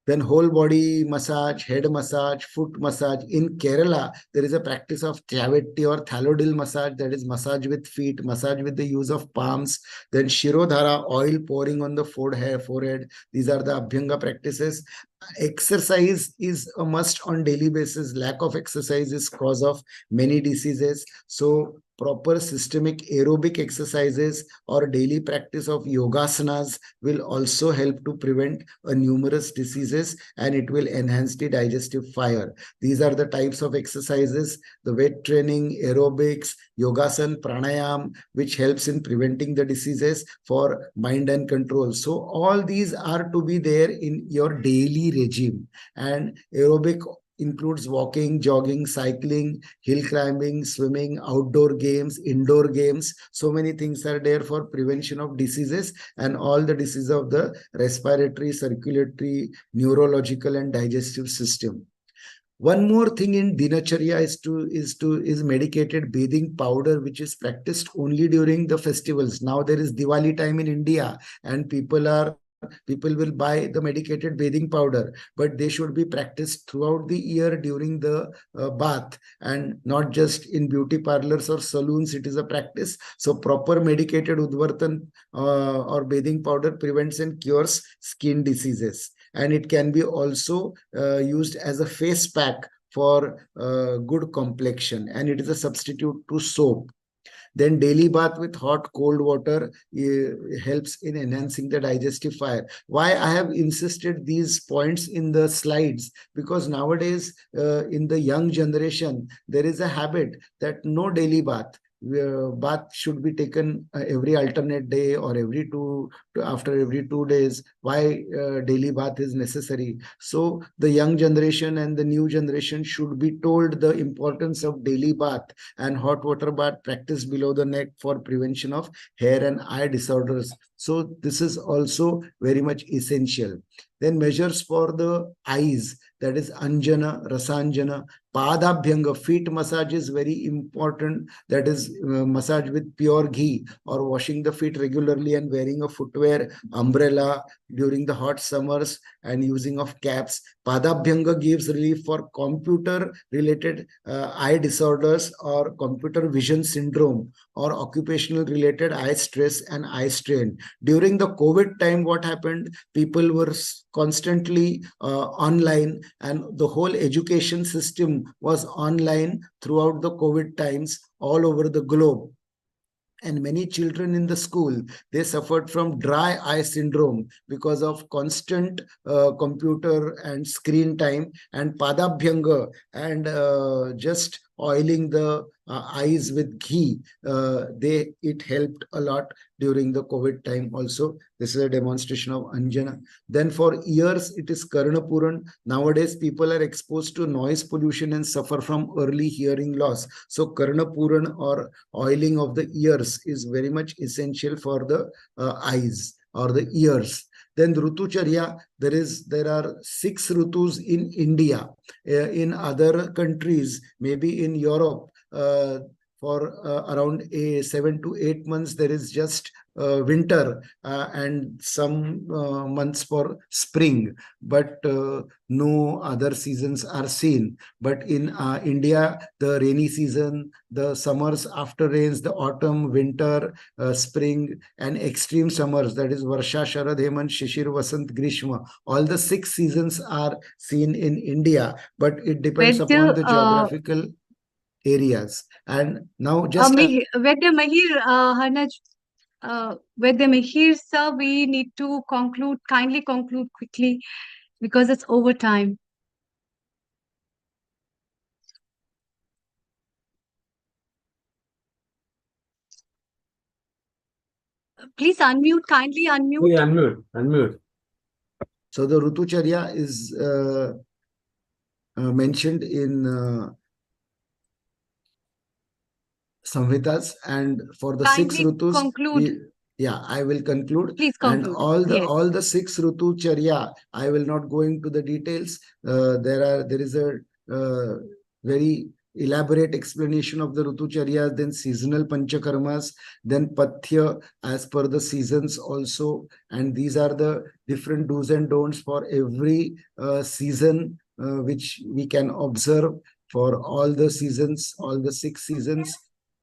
Then whole body massage, head massage, foot massage. In Kerala, there is a practice of cavity or thalodil massage, that is massage with feet, massage with the use of palms. Then shirodhara, oil pouring on the forehead. These are the abhyanga practices. Exercise is a must on daily basis. Lack of exercise is cause of many diseases. So proper systemic aerobic exercises or daily practice of yogasanas will also help to prevent numerous diseases, and it will enhance the digestive fire. These are the types of exercises: the weight training, aerobics, yogasan, pranayam, which helps in preventing the diseases for mind and control. So all these are to be there in your daily regime. And aerobic includes walking, jogging, cycling, hill climbing, swimming, outdoor games, indoor games. So many things are there for prevention of diseases and all the diseases of the respiratory, circulatory, neurological, and digestive system. One more thing in dinacharya is medicated bathing powder, which is practiced only during the festivals. Now there is Diwali time in India, and people will buy the medicated bathing powder, but they should be practiced throughout the year during the bath, and not just in beauty parlors or saloons. It is a practice. So proper medicated udvartan or bathing powder prevents and cures skin diseases, and it can be also used as a face pack for good complexion, and it is a substitute to soap. Then daily bath with hot cold water helps in enhancing the digestive fire. Why I have insisted these points in the slides? Because nowadays in the young generation, there is a habit that no daily bath. bath should be taken every alternate day or after every 2 days. Why daily bath is necessary? So the young generation and the new generation should be told the importance of daily bath and hot water bath practiced below the neck for prevention of hair and eye disorders. So this is also very much essential. Then measures for the eyes, that is Anjana, Rasanjana, Padabhyanga, feet massage is very important. That is massage with pure ghee or washing the feet regularly and wearing a footwear, umbrella during the hot summers and using of caps. Padabhyanga gives relief for computer related eye disorders or computer vision syndrome or occupational related eye stress and eye strain. During the COVID time, what happened? People were constantly online, and the whole education system was online throughout the COVID times all over the globe. And many children in the school, they suffered from dry eye syndrome because of constant computer and screen time. And Padabhyanga and just oiling the eyes with ghee, it helped a lot during the COVID time also. This is a demonstration of Anjana. Then for ears, it is Karnapuran. Nowadays, people are exposed to noise pollution and suffer from early hearing loss. So Karnapuran or oiling of the ears is very much essential for the eyes or the ears. Then Rutucharya, there are 6 Rutus in India. In other countries, maybe in Europe, for around 7 to 8 months, there is just winter and some months for spring, but no other seasons are seen. But in India, the rainy season, the summers after rains, the autumn, winter, spring, and extreme summers, that is Varsha, Sharad, Hemant, Shishir, Vasant, Grishma, all the 6 seasons are seen in India, but it depends upon the geographical areas. And now just Vedya Mahir, Harnaj, Vedya Mahir, sir, we need to kindly conclude quickly because it's overtime. Please kindly unmute. Please unmute. So the Rutucharya is mentioned in Samhitas, and for the kindly 6 Rutus, conclude. I will conclude. Please conclude. And all the 6 Rutucharya, I will not go into the details. There is a very elaborate explanation of the Rutucharya, then seasonal Panchakarmas, then Pathya as per the seasons also. And these are the different do's and don'ts for every season which we can observe for all the seasons, all the 6 seasons.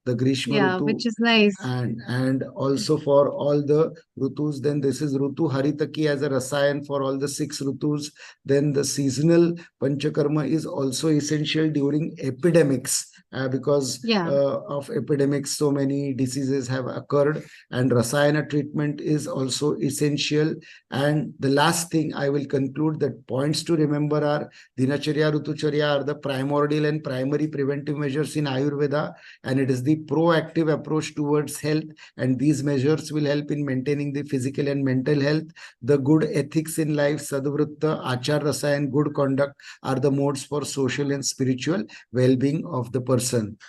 The Grishma Rutu, which is nice. And also for all the Rutus, then this is Rutu Haritaki as a Rasayan for all the 6 Rutus. Then the seasonal Panchakarma is also essential during epidemics because of epidemics, so many diseases have occurred, and Rasayana treatment is also essential. And the last thing I will conclude, that points to remember are Dinacharya, Rutucharya are the primordial and primary preventive measures in Ayurveda, and it is the proactive approach towards health, and these measures will help in maintaining the physical and mental health. The good ethics in life, Sadvritta, Achar Rasa, and good conduct are the modes for social and spiritual well-being of the person.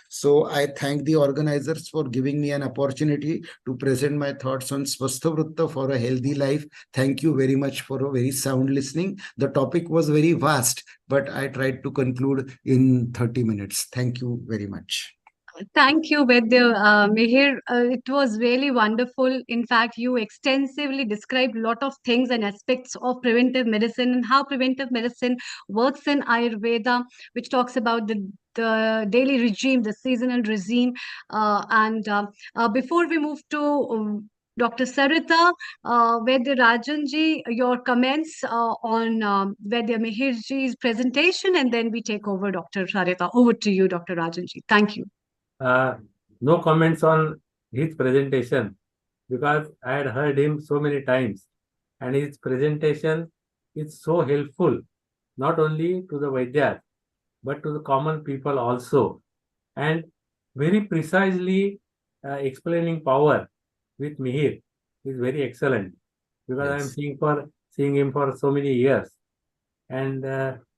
So I thank the organizers for giving me an opportunity to present my thoughts on Swasthavritta for a healthy life. Thank you very much for a very sound listening. The topic was very vast, but I tried to conclude in 30 minutes. Thank you very much. Thank you, Vedya Mihir. It was really wonderful. In fact, you extensively described a lot of things and aspects of preventive medicine and how preventive medicine works in Ayurveda, which talks about the daily regime, the seasonal regime. Before we move to Dr. Sarita, Vedya Rajanji, your comments on Vedya Mihirji's presentation, and then we take over Dr. Sarita. Over to you, Dr. Rajanji. Thank you. No comments on his presentation because I had heard him so many times, and his presentation is so helpful not only to the Vaidyas but to the common people also. And very precisely explaining power with Mihir is very excellent, because I am seeing him for so many years. And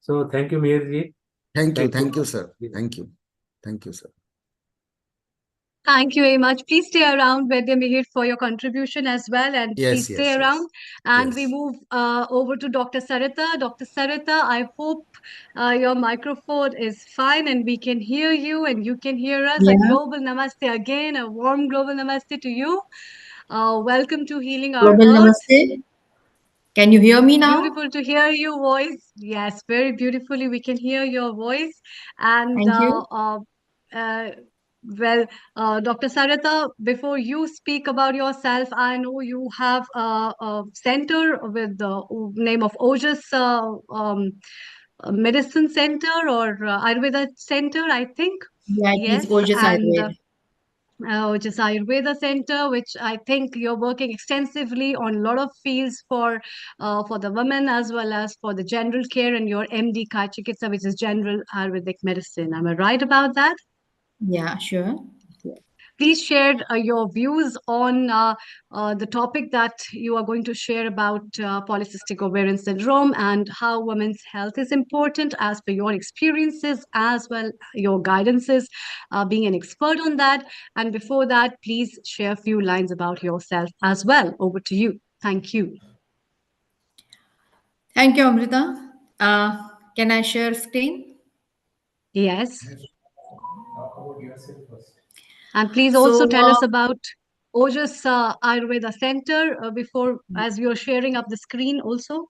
so thank you, Mihirji. Thank you, sir. Thank you, sir. Thank you very much. Please stay around, Vedya Mihir, for your contribution as well. And please stay around. And we move over to Dr. Sarita. Dr. Sarita, I hope your microphone is fine and we can hear you and you can hear us. A global namaste again, a warm global namaste to you. Welcome to Healing Our Global Earth. namaste. Can you hear me now? Beautiful to hear your voice. Yes, very beautifully. We can hear your voice. And Thank you. well, Dr. Sarita, before you speak about yourself, I know you have a center with the name of Ojas Medicine Center or Ayurveda Center, I think. Yeah, it is Yes, Ojas and Ayurveda. which is Ayurveda Center, which I think you're working extensively on a lot of fields for the women as well as for the general care, and your MD Kai Chikitsa, which is general Ayurvedic medicine. Am I right about that? Yeah, sure. Please share your views on the topic that you are going to share about polycystic ovarian syndrome and how women's health is important as per your experiences as well your guidances, being an expert on that. And before that, please share a few lines about yourself as well. Over to you. Thank you. Thank you, Amrita. Can I share screen? Yes. Talk about yourself first. And please also tell us about Ojas Ayurveda Center before, as you're sharing up the screen also.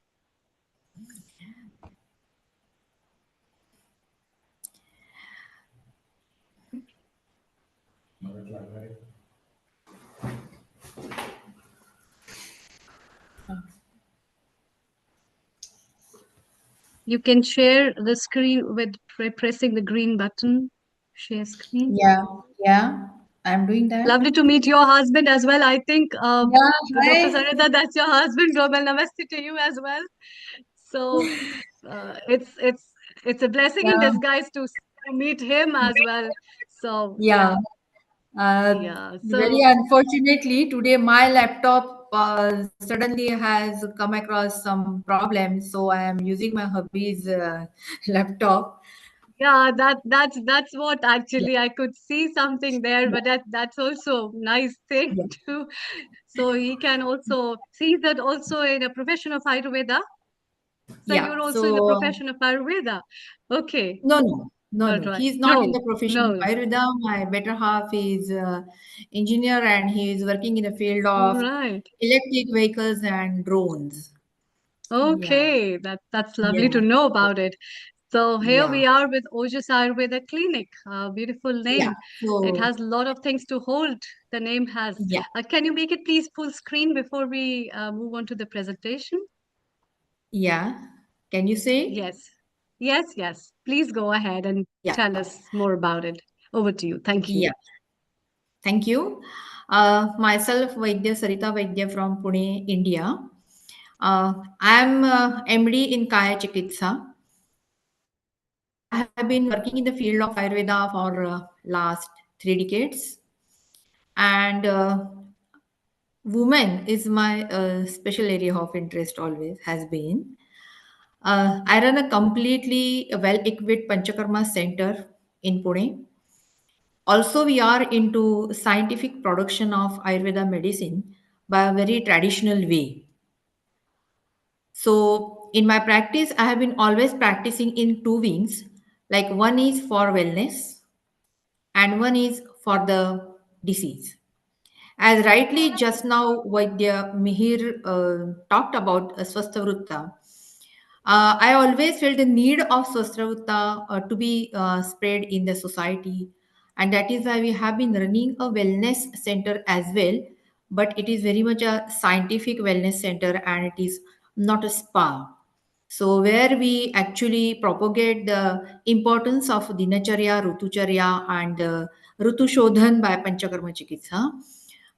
You can share the screen with pressing the green button. Share screen. Yeah, I'm doing that. Lovely to meet your husband as well. I think, Yeah, Dr. hi. Sarita, that's your husband. Global namaste to you as well. So it's a blessing in Yeah, disguise to meet him as well. So yeah. yeah. Very So unfortunately, today my laptop suddenly has come across some problems, so I am using my hubby's laptop. yeah, that's what actually I could see something there, but that's also nice thing Yeah, too. So he can also see that also in a profession of Ayurveda. So yeah. you're also in the So profession of Ayurveda. Okay. All no. right. He's not in No, the profession of no. Ayurveda. My better half is engineer, and he is working in the field All of right. electric vehicles and drones. Yeah, Okay. That's lovely to yeah, know about it. So here yeah, we are with Ojas Ayurveda Clinic. Beautiful yeah. name. It So has a lot of things to hold. The name has. yeah, Can you make it please full screen before we move on to the presentation? yeah. Can you say? Yes. Yes, yes. Please go ahead and Yeah, tell us more about it. Over to you. Thank you. yeah. Thank you. Myself, Vaidya Sarita Vaidya from Pune, India. I'm MD in Kaya Chikitsa. I have been working in the field of Ayurveda for last 3 decades, and women is my special area of interest. Always has been. I run a completely well-equipped Panchakarma center in Pune. Also, we are into scientific production of Ayurveda medicine by a very traditional way. So, in my practice, I have been always practicing in two wings. Like one is for wellness and one is for the disease. As rightly just now, Vaidya Mihir talked about Swastha I always felt the need of Swastha to be spread in the society, and that is why we have been running a wellness center as well. But it is very much a scientific wellness center, and it is not a spa. So, where we actually propagate the importance of Dinacharya, Rutucharya, and Rutu Shodhan by Panchakarma Chikitsa,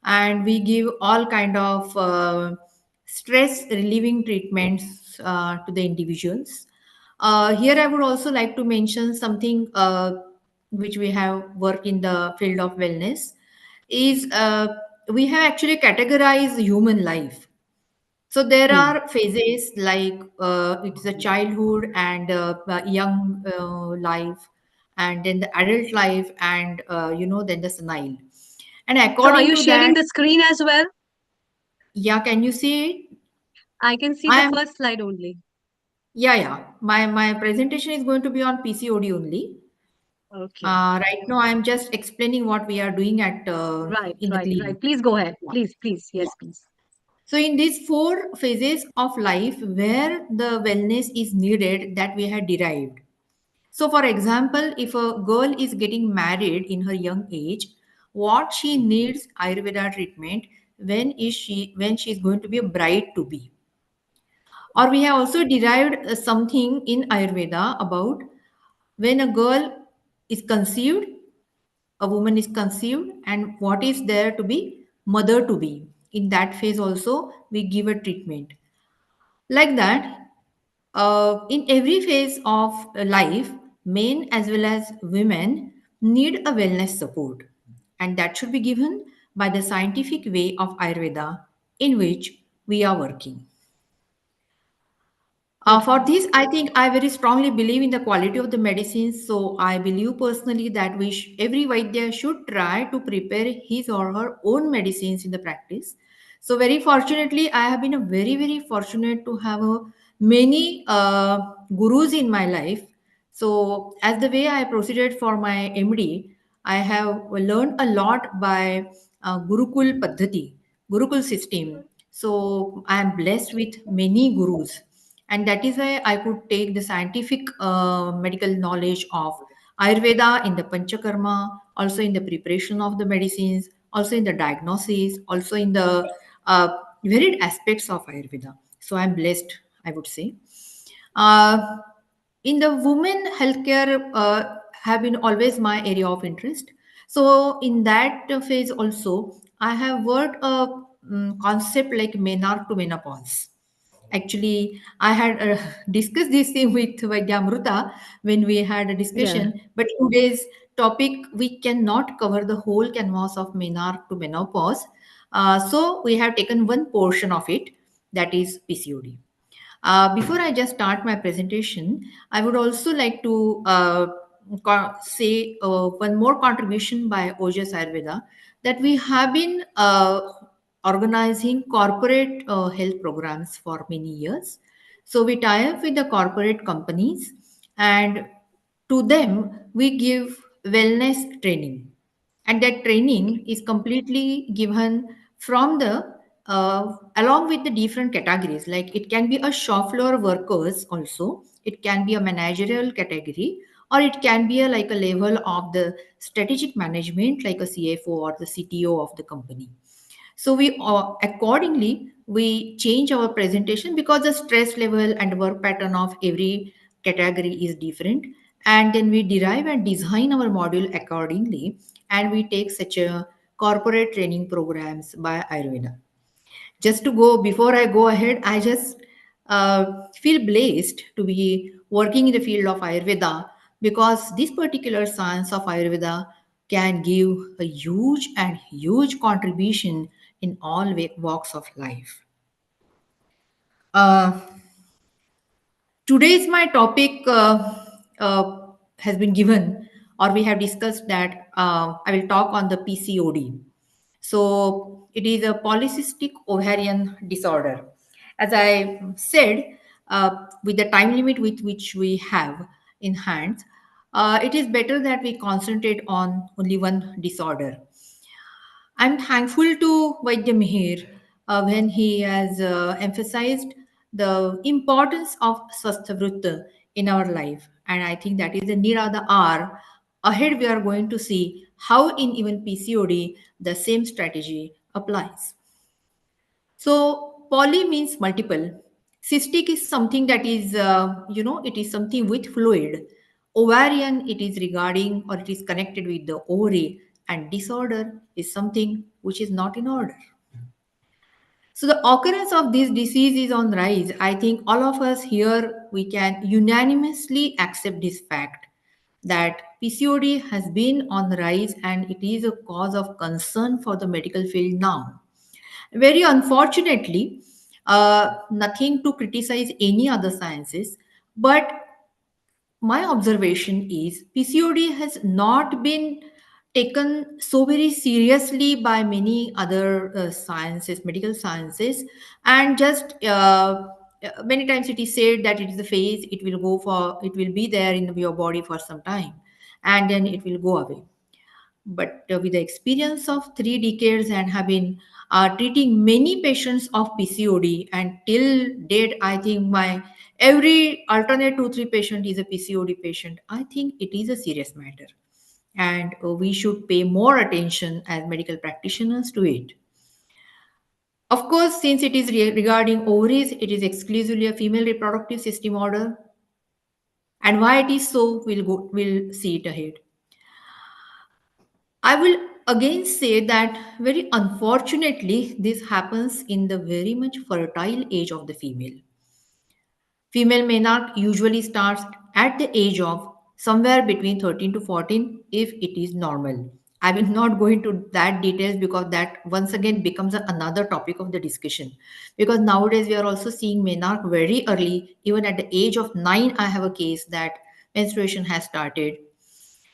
and we give all kind of stress relieving treatments to the individuals. Here, I would also like to mention something which we have worked in the field of wellness, is we have actually categorized human life. So there are phases like it's a childhood and young life, and then the adult life, and then the senile. And So are according you to that, sharing the screen as well? yeah, can you see it? I can see I the am, first slide only. yeah. My presentation is going to be on PCOD only. Okay. Right now, I'm just explaining what we are doing at Right, in the right, clinic. right. Please go ahead. Please, please. Yeah. Yes, please. So in these 4 phases of life where the wellness is needed that we had derived. So for example, if a girl is getting married in her young age, what she needs Ayurveda treatment when she is going to be a bride to be. Or we have also derived something in Ayurveda about when a girl is conceived, a woman is conceived, and what is there to be mother to be. In that phase also we give a treatment. Like that, in every phase of life, men as well as women need a wellness support, and that should be given by the scientific way of Ayurveda in which we are working. For Okay. this, I think I very strongly believe in the quality of the medicines. So I believe personally that every Vaidya should try to prepare his or her own medicines in the practice. So very fortunately, I have been a very fortunate to have many gurus in my life. So as the way I proceeded for my MD, I have learned a lot by Gurukul Paddhati, Gurukul system. So I am blessed with many gurus, and that is why I could take the scientific medical knowledge of Ayurveda in the Panchakarma, also in the preparation of the medicines, also in the diagnosis, also in the uh, varied aspects of Ayurveda. So I'm blessed, I would say. uh, in the women healthcare have been always my area of interest. So in that phase also I have worked a concept like menarche to menopause. Actually, I had discussed this thing with Vaidya when we had a Yeah. discussion, but today's topic we cannot cover the whole canvas of menarche to menopause. So we have taken one portion of it, that is PCOD. Before I just start my presentation, I would also like to say one more contribution by Ojas Ayurveda, that we have been organizing corporate health programs for many years. So we tie up with the corporate companies, and to them we give wellness training, and that training is completely given from the along with the different categories, like it can be a shop floor workers, also it can be a managerial category, or it can be like a level of the strategic management like a CFO or the CTO of the company. So we accordingly we change our presentation because the stress level and work pattern of every category is different, and then we derive and design our module accordingly, and we take such a corporate training programs by Ayurveda. Just to go before I go ahead, I just feel blessed to be working in the field of Ayurveda, because this particular science of Ayurveda can give a huge contribution in all walks of life. Uh, Today's my topic has been given, or we have discussed that I will talk on the PCOD. So it is a polycystic ovarian disorder. As I said, with the time limit with which we have in hand, it is better that we concentrate on only one disorder. I'm thankful to Vaidya Mihir when he has emphasized the importance of Swasthavrutta in our life. And I think that is the need of the hour. Ahead, we are going to see how in even PCOD the same strategy applies. So poly means multiple. Cystic is something that is, it is something with fluid. Ovarian, it is regarding or it is connected with the ovary, and disorder is something which is not in order. So the occurrence of this disease is on rise. I think all of us here, we can unanimously accept this fact that PCOD has been on the rise and it is a cause of concern for the medical field now. Very unfortunately, nothing to criticize any other sciences, but my observation is PCOD has not been taken so very seriously by many other sciences, medical sciences, and just many times it is said that it is a phase, it will be there in your body for some time, and then it will go away. But with the experience of 3 decades and have been treating many patients of PCOD, and till date, I think my every alternate 2-3 patient is a PCOD patient. I think it is a serious matter, and we should pay more attention as medical practitioners to it. Of course, since it is regarding ovaries, it is exclusively a female reproductive system order, and why it is so, we'll see it ahead. I will again say that very unfortunately, this happens in the very much fertile age of the female. Female menarche usually starts at the age of somewhere between 13 to 14 if it is normal. I will not go into that details because that once again becomes another topic of the discussion. Because nowadays we are also seeing menarche very early, even at the age of 9, I have a case that menstruation has started,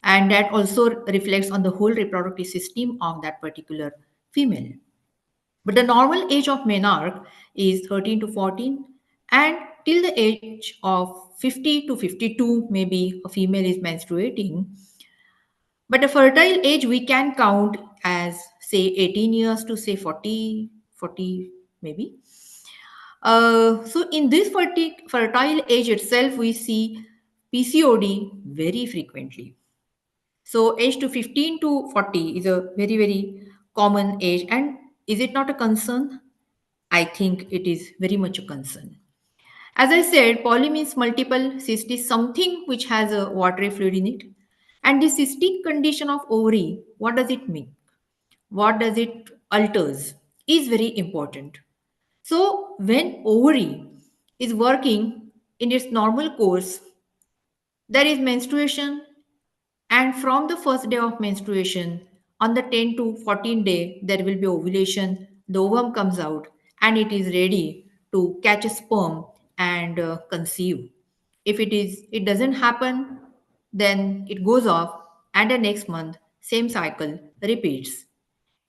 and that also reflects on the whole reproductive system of that particular female. But the normal age of menarche is 13 to 14, and till the age of 50 to 52, maybe a female is menstruating. But a fertile age we can count as say 18 years to say 40 maybe. So in this fertile age itself, we see PCOD very frequently. So age to 15 to 40 is a very, very common age. And is it not a concern? I think it is very much a concern. As I said, poly means multiple. Cyst is something which has a watery fluid in it. And the cystic condition of ovary, what does it mean? What does it alters? Is very important. So when ovary is working in its normal course, there is menstruation, and from the first day of menstruation, on the 10 to 14 day, there will be ovulation. The ovum comes out and it is ready to catch a sperm and conceive. If it doesn't happen, then it goes off, and the next month, same cycle repeats.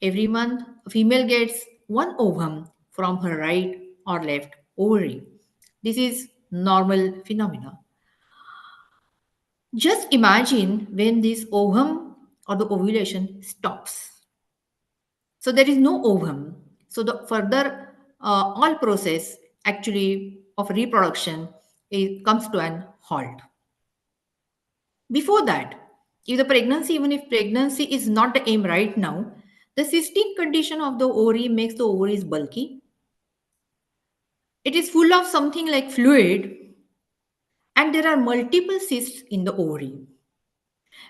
Every month, a female gets one ovum from her right or left ovary. This is normal phenomena. Just imagine when this ovum or the ovulation stops. So there is no ovum. So the further all process actually of reproduction comes to an halt. Before that, even if pregnancy is not the aim right now, the cystic condition of the ovary makes the ovaries bulky. It is full of something like fluid, and there are multiple cysts in the ovary.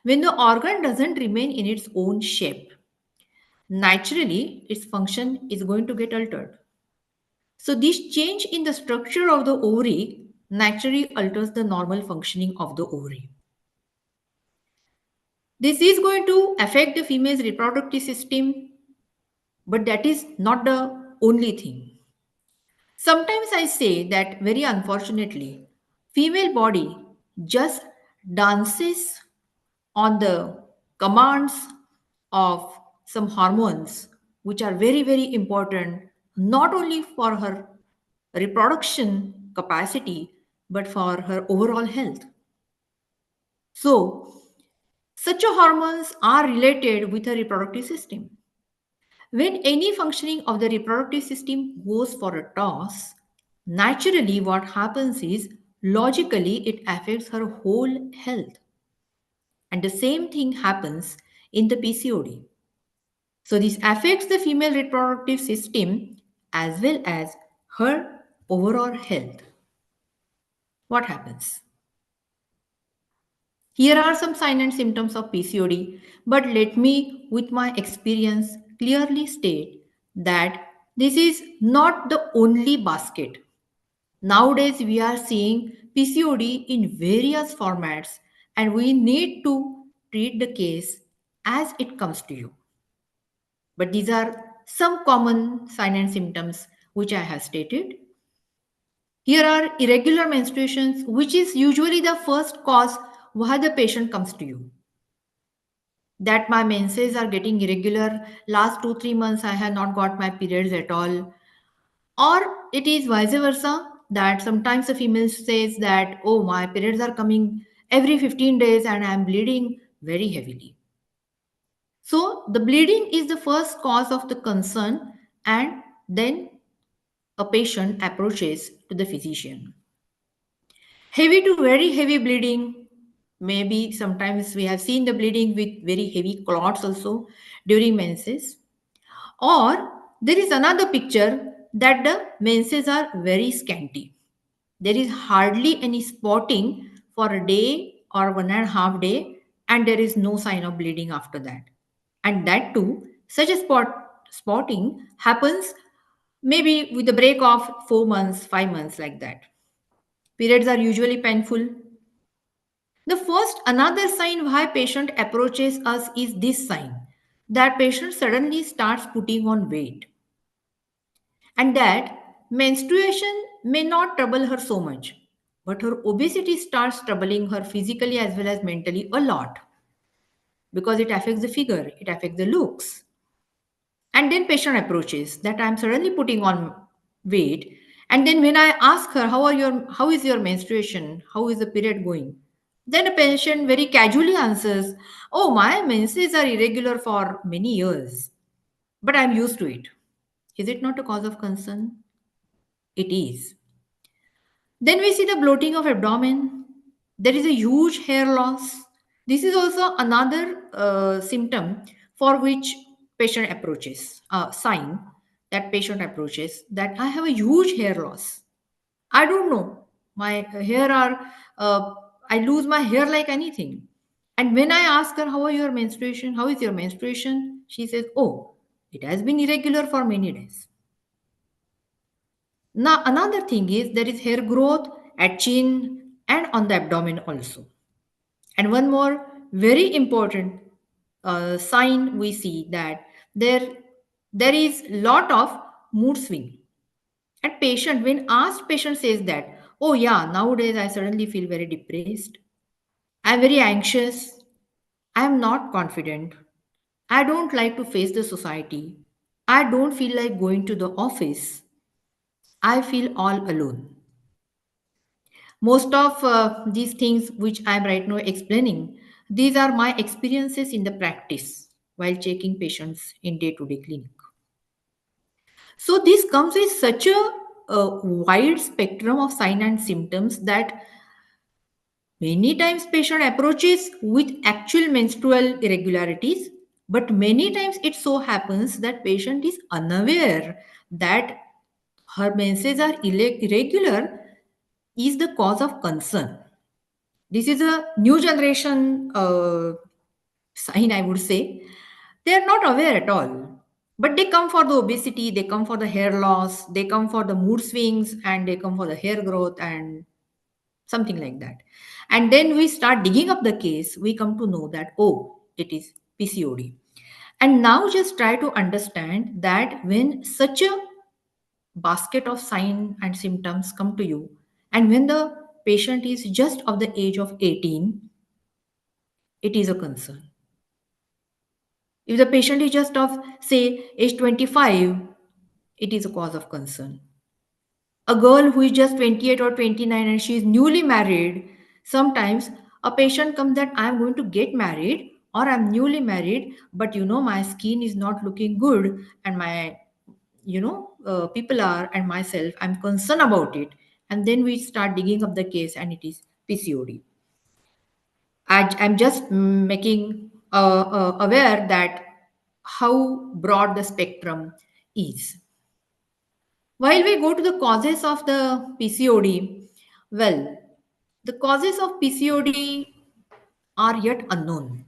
When the organ doesn't remain in its own shape, naturally its function is going to get altered. So this change in the structure of the ovary naturally alters the normal functioning of the ovary. This is going to affect the female's reproductive system, but that is not the only thing. Sometimes I say that very unfortunately, female body just dances on the commands of some hormones which are very, very important not only for her reproduction capacity but for her overall health. So such hormones are related with the reproductive system. When any functioning of the reproductive system goes for a toss, naturally what happens is logically it affects her whole health. And the same thing happens in the PCOD. So this affects the female reproductive system as well as her overall health. What happens? Here are some signs and symptoms of PCOD, but let me, with my experience, clearly state that this is not the only basket. Nowadays, we are seeing PCOD in various formats, and we need to treat the case as it comes to you. But these are some common signs and symptoms which I have stated. Here are irregular menstruations, which is usually the first cause why the patient comes to you. That my menses are getting irregular, last 2-3 months I have not got my periods at all. Or it is vice versa, that sometimes the female says that, oh, my periods are coming every 15 days and I am bleeding very heavily. So the bleeding is the first cause of the concern, and then a patient approaches to the physician. Heavy to very heavy bleeding, maybe sometimes we have seen the bleeding with very heavy clots also during menses. Or there is another picture that the menses are very scanty. There is hardly any spotting for a day or 1.5 day, and there is no sign of bleeding after that. And that too, such a spotting happens maybe with a break of 4 months, 5 months, like that. Periods are usually painful. The first another sign why patient approaches us is this sign, that patient suddenly starts putting on weight, and that menstruation may not trouble her so much, but her obesity starts troubling her physically as well as mentally a lot, because it affects the figure, it affects the looks. And then patient approaches that I'm suddenly putting on weight, and then when I ask her how is your menstruation, how is the period going, then a patient very casually answers, oh, my menses are irregular for many years, but I'm used to it. Is it not a cause of concern? It is. Then we see the bloating of abdomen. There is a huge hair loss. This is also another symptom for which patient approaches, sign that patient approaches, that I have a huge hair loss. I don't know. My hair are, I lose my hair like anything. And when I ask her, how are your menstruation? How is your menstruation? She says, oh, it has been irregular for many days. Now, another thing is there is hair growth at chin and on the abdomen also. And one more very important sign we see, that there is lot of mood swing. And patient, when asked, patient says that, oh yeah, nowadays I suddenly feel very depressed. I'm very anxious. I'm not confident. I don't like to face the society. I don't feel like going to the office. I feel all alone. Most of these things which I'm right now explaining, these are my experiences in the practice while checking patients in day-to-day clinic. So this comes with such a wide spectrum of signs and symptoms that many times patient approaches with actual menstrual irregularities, but many times it so happens that patient is unaware that her menses are irregular is the cause of concern. This is a new generation sign, I would say. They are not aware at all. But they come for the obesity, they come for the hair loss, they come for the mood swings, and they come for the hair growth and something like that. And then we start digging up the case, we come to know that, oh, it is PCOD. And now just try to understand that when such a basket of signs and symptoms come to you, and when the patient is just of the age of 18, it is a concern. If the patient is just of, say, age 25, it is a cause of concern. A girl who is just 28 or 29 and she is newly married, sometimes a patient comes that I am going to get married or I'm newly married, but my skin is not looking good, and my, people are, and myself, I'm concerned about it. And then we start digging up the case and it is PCOD. I'm just making aware that how broad the spectrum is. While we go to the causes of the PCOD, well, the causes of PCOD are yet unknown.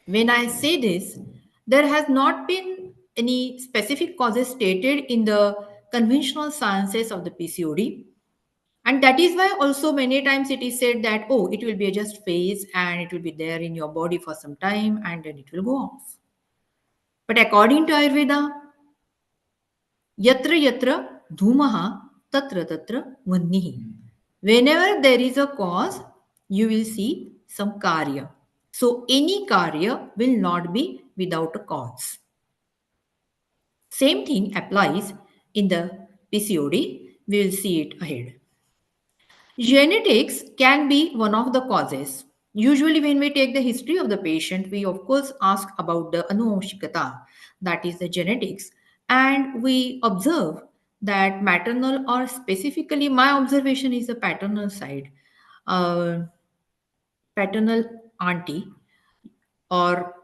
When I say this, there has not been any specific causes stated in the conventional sciences of the PCOD. And that is why also many times it is said that, oh, it will be just phase and it will be there in your body for some time and then it will go off. But according to Ayurveda, yatra yatra dhumaha tatra tatra vannihi. Whenever there is a cause, you will see some karya. So any karya will not be without a cause. Same thing applies in the PCOD. We will see it ahead. Genetics can be one of the causes. Usually, when we take the history of the patient, we of course ask about the anuvanshikata, that is the genetics, and we observe that maternal, or specifically my observation is the paternal side, uh, paternal auntie or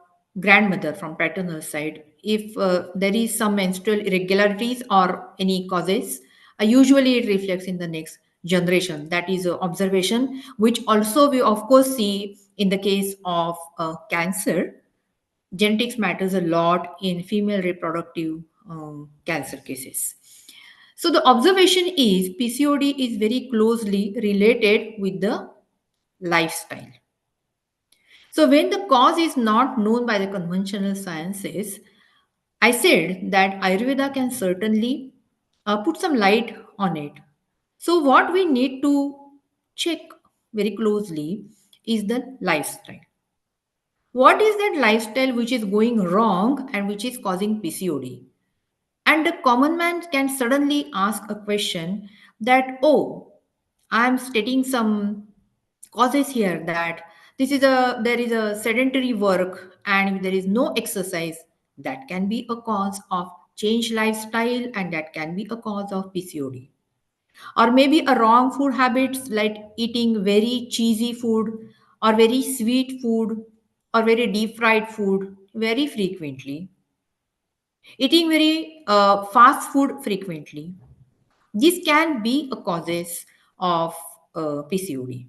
grandmother from paternal side, if there is some menstrual irregularities or any causes, usually it reflects in the next generation. That is a observation which also we of course see in the case of cancer. Genetics matters a lot in female reproductive cancer cases. So the observation is PCOD is very closely related with the lifestyle. So, when the cause is not known by the conventional sciences, I said that Ayurveda can certainly put some light on it. So, what we need to check very closely is the lifestyle. What is that lifestyle which is going wrong and which is causing PCOD? And the common man can suddenly ask a question that, oh, I'm stating some causes here, that there is a sedentary work and there is no exercise. That can be a cause of change lifestyle and that can be a cause of PCOD. Or maybe a wrong food habits like eating very cheesy food or very sweet food or very deep fried food very frequently. Eating very fast food frequently. This can be a causes of PCOD.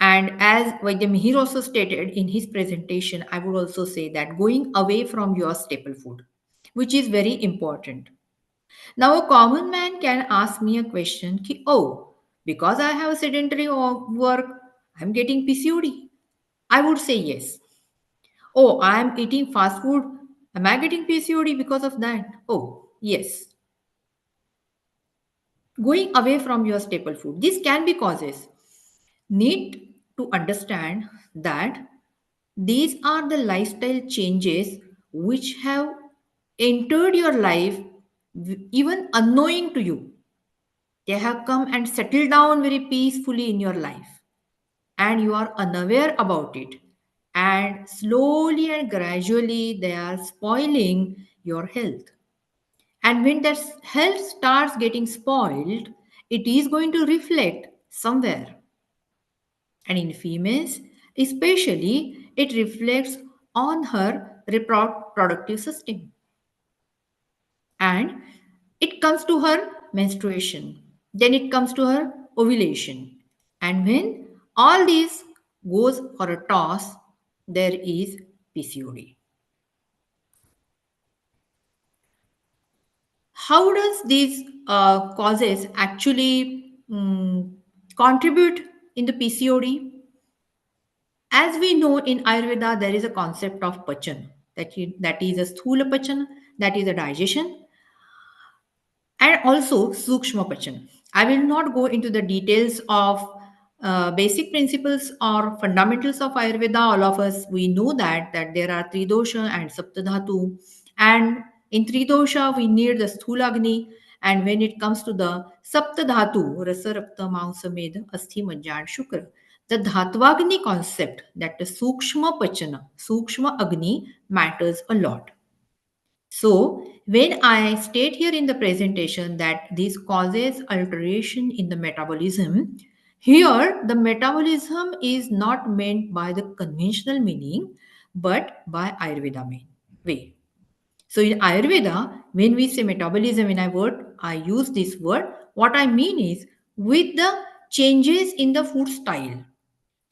And as Vaidya Mihir also stated in his presentation, I would also say that going away from your staple food, which is very important. Now, a common man can ask me a question, ki, oh, because I have a sedentary work, I'm getting PCOD. I would say yes. Oh, I'm eating fast food. Am I getting PCOD because of that? Oh, yes. Going away from your staple food. This can be causes. Need to understand that these are the lifestyle changes which have entered your life even unknowing to you. They have come and settled down very peacefully in your life, and you are unaware about it. And slowly and gradually, they are spoiling your health. And when that health starts getting spoiled, it is going to reflect somewhere. And in females, especially, it reflects on her reproductive system. And it comes to her menstruation. Then it comes to her ovulation. And when all this goes for a toss, there is PCOD. How does these causes actually contribute in the PCOD? As we know in Ayurveda, there is a concept of pachan, that is a sthula pachan, that is a digestion, and also sukshma pachan. I will not go into the details of basic principles or fundamentals of Ayurveda. All of us, we know that there are three dosha and saptadhatu, and in three dosha we need the sthulagni, and when it comes to the saptadhatu, rasa rakta mamsa med asthi majjan shukra, the dhatvagni concept, that the sukshma pachana, sukshma agni matters a lot. So, when I state here in the presentation that this causes alteration in the metabolism, here the metabolism is not meant by the conventional meaning but by Ayurveda way. So, in Ayurveda, when we say metabolism, I use this word, what I mean is with the changes in the food style,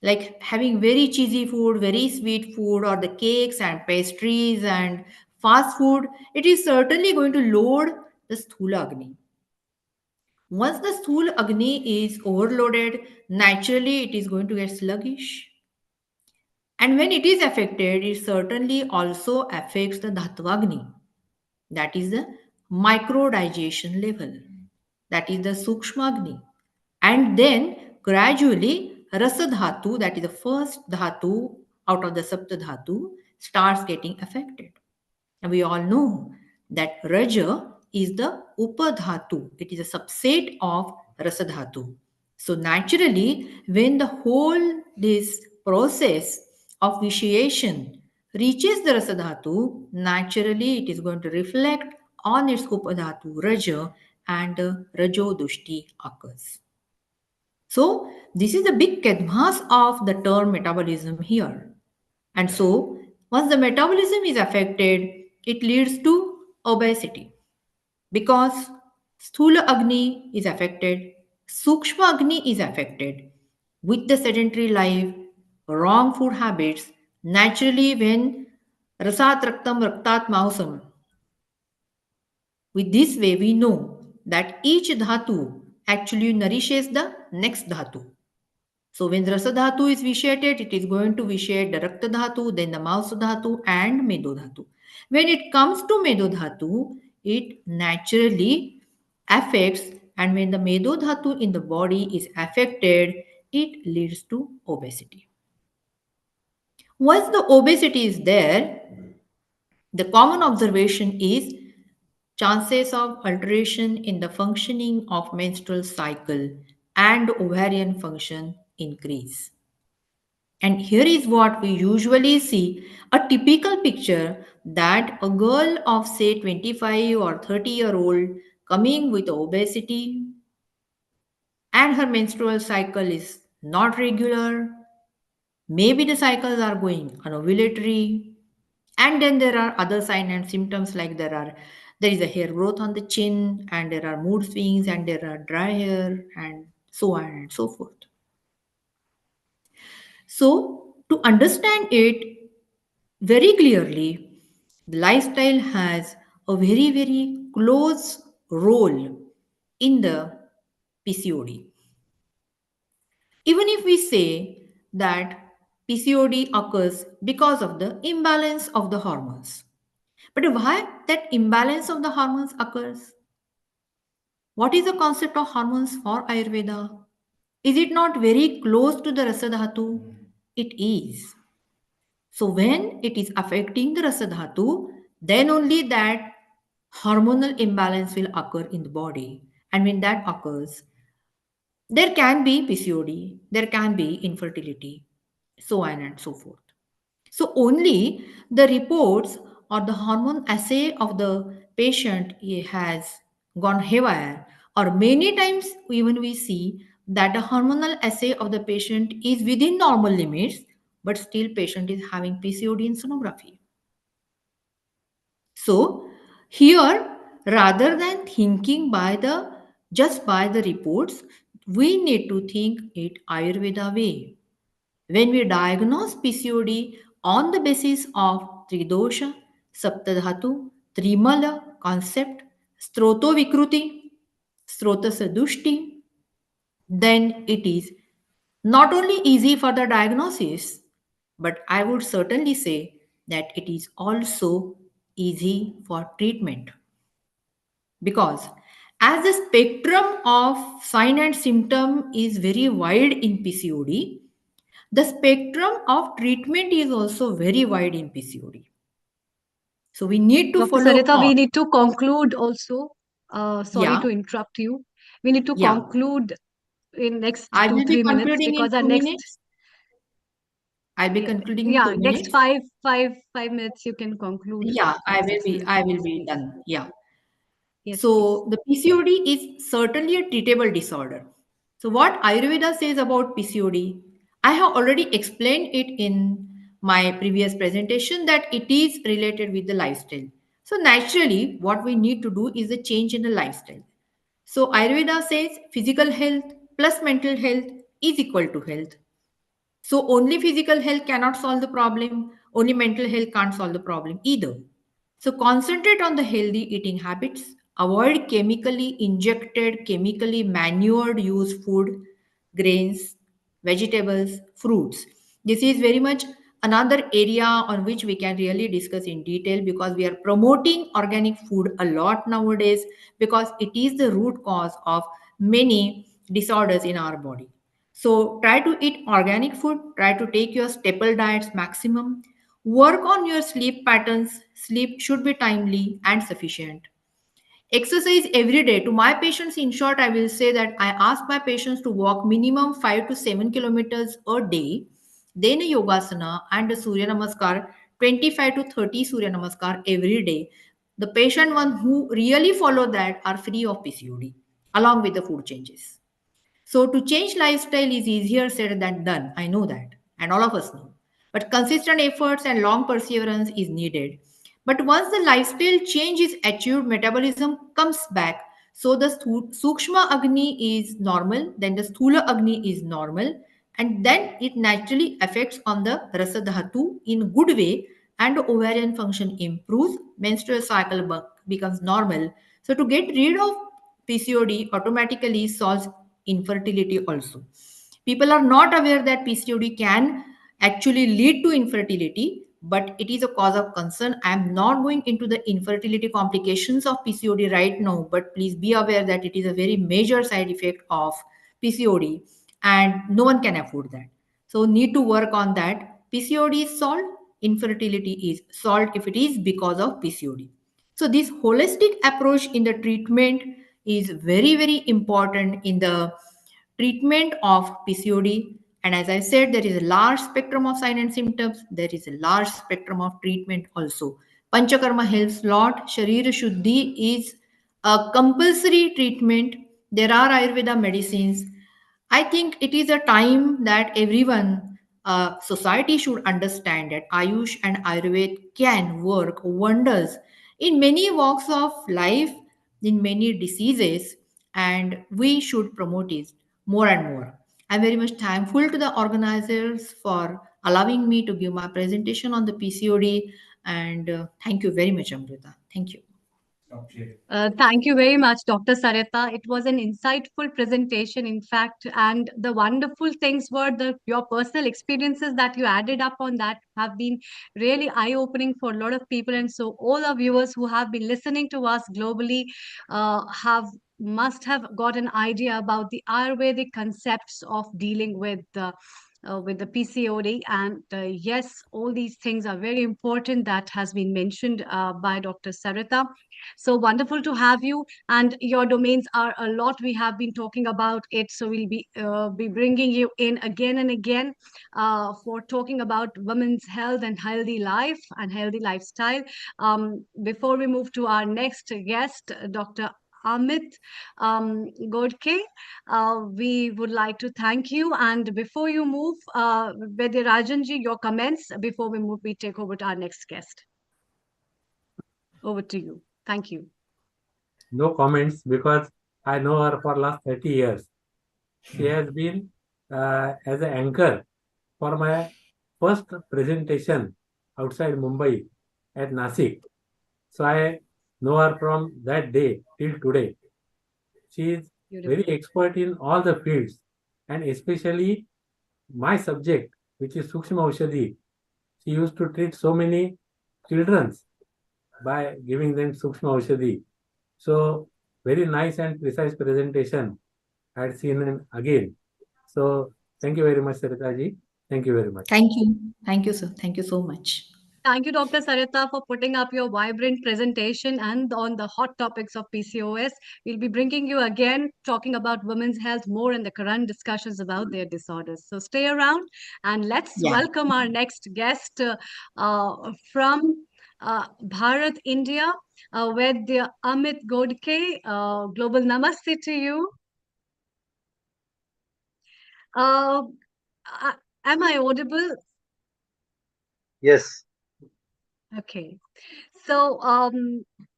like having very cheesy food, very sweet food, or the cakes and pastries and fast food, it is certainly going to load the sthula agni. Once the Sthula Agni is overloaded, naturally it is going to get sluggish. And when it is affected, it certainly also affects the Dhattvagni. That is the micro digestion level. That is the Sukshmagni. And then gradually Rasa Dhatu, that is the first Dhatu out of the Sapta Dhatu, starts getting affected. And we all know that Raja is the Upadhatu. It is a subset of Rasadhatu. So naturally, when the whole this process of vitiation reaches the Rasadhatu, naturally it is going to reflect on its Upadhatu Raja and Rajo Dushti occurs. So this is the big canvas of the term metabolism here. And so once the metabolism is affected, it leads to obesity because Sthula Agni is affected, Sukshma Agni is affected. With the sedentary life, wrong food habits, naturally when Rasat Raktam Raktat Mausam, with this way we know that each dhatu actually nourishes the next dhatu. So when Rasa Dhatu is vitiated, it is going to vitiate the Rakta Dhatu, then the Mausa Dhatu and Medo Dhatu. When it comes to Medo Dhatu, it naturally affects, and when the Medo Dhatu in the body is affected, it leads to obesity. Once the obesity is there, the common observation is chances of alteration in the functioning of menstrual cycle and ovarian function increase. And here is what we usually see, a typical picture that a girl of say 25 or 30-year-old coming with obesity and her menstrual cycle is not regular. Maybe the cycles are going anovulatory. And then there are other signs and symptoms like there is a hair growth on the chin, and there are mood swings, and there are dry hair, and so on and so forth. So to understand it very clearly, the lifestyle has a very, very close role in the PCOD. Even if we say that PCOD occurs because of the imbalance of the hormones. But why that imbalance of the hormones occurs? What is the concept of hormones for Ayurveda? Is it not very close to the Rasadhatu? It is. So when it is affecting the Rasadhatu, then only that hormonal imbalance will occur in the body. And when that occurs, there can be PCOD, there can be infertility, so on and so forth. So only the reports or the hormone assay of the patient has gone haywire, or many times even we see that the hormonal assay of the patient is within normal limits, but still patient is having PCOD in sonography. So here, rather than thinking just by the reports, we need to think it Ayurveda way. When we diagnose PCOD on the basis of Tridosha, Saptadhatu, Trimala concept, Stroto Vikruti, Strota Sadushti, then it is not only easy for the diagnosis, but I would certainly say that it is also easy for treatment. Because as the spectrum of sign and symptom is very wide in PCOD, the spectrum of treatment is also very wide in PCOD. So we need to Dr. follow Sarita, all. we need to conclude also. Sorry Yeah, to interrupt you. We need to yeah. conclude in next I two, will be 3 minutes concluding in because our 2 minutes. next I'll be yeah, concluding in yeah, 2 minutes. next five minutes you can conclude. Yeah, I will 5, 6 be. minutes. I will Yes, be please. done. Yeah. Yes, please. So the PCOD is certainly a treatable disorder. So what Ayurveda says about PCOD, I have already explained it in my previous presentation that it is related with the lifestyle. So naturally, what we need to do is a change in the lifestyle. So Ayurveda says physical health plus mental health is equal to health. So only physical health cannot solve the problem, only mental health can't solve the problem either. So concentrate on the healthy eating habits, Avoid chemically injected, chemically manured used food, grains, vegetables, fruits. This is very much another area on which we can really discuss in detail, because we are promoting organic food a lot nowadays, because it is the root cause of many disorders in our body. So try to eat organic food, try to take your staple diets maximum, work on your sleep patterns. Sleep should be timely and sufficient. Exercise every day. To my patients, in short, I will say that I ask my patients to walk minimum 5 to 7 kilometers a day, then a yogasana and a Surya Namaskar, 25 to 30 Surya Namaskar every day. The patient one who really follow that are free of PCOD along with the food changes. So to change lifestyle is easier said than done. I know that, and all of us know. But consistent efforts and long perseverance is needed. But once the lifestyle change is achieved, metabolism comes back. So the Sukshma Agni is normal, then the Sthula Agni is normal, and then it naturally affects on the Rasa Dhatu in good way, and ovarian function improves, menstrual cycle becomes normal. So to get rid of PCOD automatically solves infertility also. People are not aware that PCOD can actually lead to infertility, but it is a cause of concern. I am not going into the infertility complications of PCOD right now, but please be aware that it is a very major side effect of PCOD, and no one can afford that. So need to work on that. PCOD is solved, infertility is solved if it is because of PCOD. So this holistic approach in the treatment is very, very important in the treatment of PCOD. And as I said, there is a large spectrum of signs and symptoms. There is a large spectrum of treatment also. Panchakarma helps lot. Sharir Shuddhi is a compulsory treatment. There are Ayurveda medicines. I think it is a time that everyone, society should understand that Ayush and Ayurveda can work wonders in many walks of life, in many diseases, and we should promote it more and more. I'm very much thankful to the organizers for allowing me to give my presentation on the PCOD, and thank you very much, Amrita. Thank you. Thank you very much, Dr. Sarita. It was an insightful presentation, in fact, and the wonderful things were your personal experiences that you added up on that have been really eye-opening for a lot of people. And so all our viewers who have been listening to us globally must have got an idea about the Ayurvedic concepts of dealing with the PCOD. And yes, all these things are very important that has been mentioned by Dr. Sarita. So wonderful to have you, and your domains are a lot. We have been talking about it, so we'll be bringing you in again and again for talking about women's health and healthy life and healthy lifestyle. Before we move to our next guest, Dr. Amit Godke, we would like to thank you. And before you move, Rajanji, your comments before we move, we take over to our next guest. Over to you. Thank you. No comments, because I know her for last 30 years. She has been as an anchor for my first presentation outside Mumbai at Nasik. So I know her from that day till today. She is very expert in all the fields, and especially my subject, which is Sukshma Aushadhi. She used to treat so many children by giving them Sukshma Aushadhi. So very nice and precise presentation I had seen him again. So thank you very much, Sarita ji. Thank you very much. Thank you. Thank you, sir. Thank you so much. Thank you, Dr. Sarita, for putting up your vibrant presentation and on the hot topics of PCOS. We'll be bringing you again, talking about women's health more and the current discussions about their disorders. So stay around and let's welcome our next guest from Bharat, India, with the Amit Godke. Global Namaste to you. Am I audible? Yes. Okay. So,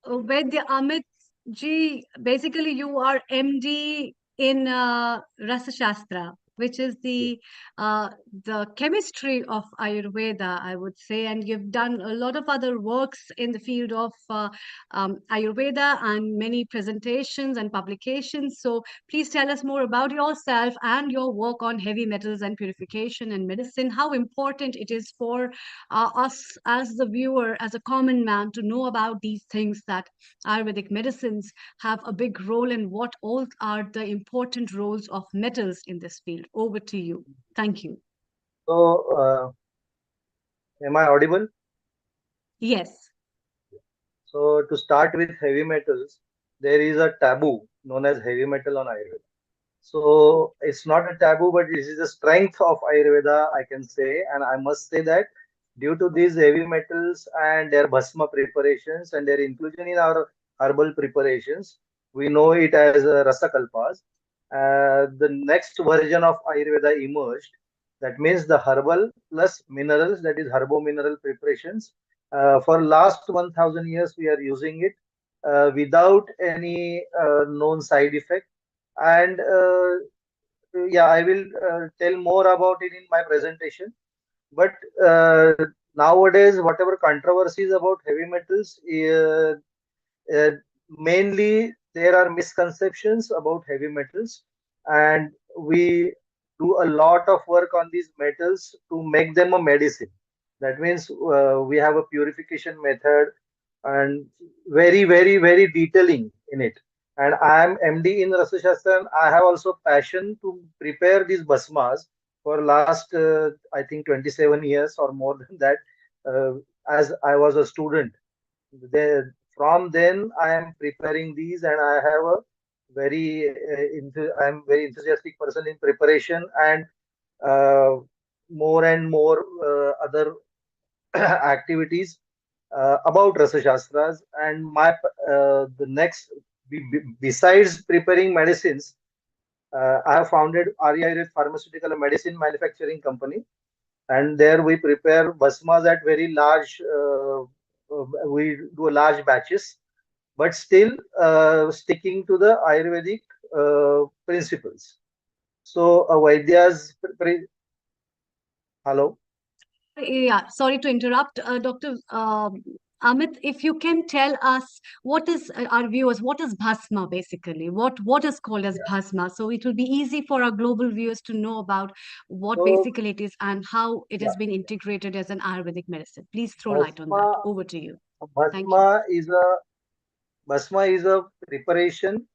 Vaidya Amit ji, basically you are MD in Rasa Shastra. which is the chemistry of Ayurveda, I would say. And you've done a lot of other works in the field of Ayurveda and many presentations and publications. So please tell us more about yourself and your work on heavy metals and purification and medicine, how important it is for us as the viewer, as a common man, to know about these things, that Ayurvedic medicines have a big role, and what all are the important roles of metals in this field. Over to you. Thank you. So, am I audible? Yes. So, to start with heavy metals, there is a taboo known as heavy metal on Ayurveda. So, it's not a taboo, but this is the strength of Ayurveda, I can say. And I must say that due to these heavy metals and their bhasma preparations and their inclusion in our herbal preparations, we know it as rasakalpas. The next version of Ayurveda emerged. That means the herbal plus minerals, that is herbo-mineral preparations. For last 1000 years, we are using it without any known side effect. And yeah, I will tell more about it in my presentation. But nowadays, whatever controversies about heavy metals, uh, mainly there are misconceptions about heavy metals, and we do a lot of work on these metals to make them a medicine. That means we have a purification method and very detailing in it. And I am MD in Rasashastra, and I have also passion to prepare these bhasmas for last I think 27 years or more than that, uh, as I was a student. From then I am preparing these, and I have a I am very enthusiastic person in preparation, and uh, more and more other activities about Rasa Shastras. And my the next besides preparing medicines, I have founded Arya Pharmaceutical and Medicine Manufacturing Company, and there we prepare bhasmas at very large. We do large batches, but still sticking to the Ayurvedic principles. So, hello. Yeah, sorry to interrupt, Dr. Amit. If you can tell us what is our viewers, what is bhasma basically? What is called as Yeah. bhasma? So it will be easy for our global viewers to know about what So, basically it is and how it yeah, has been integrated as an Ayurvedic medicine. Please throw light on bhasma, that. Over to you. Thank you. bhasma is a Bhasma is a preparation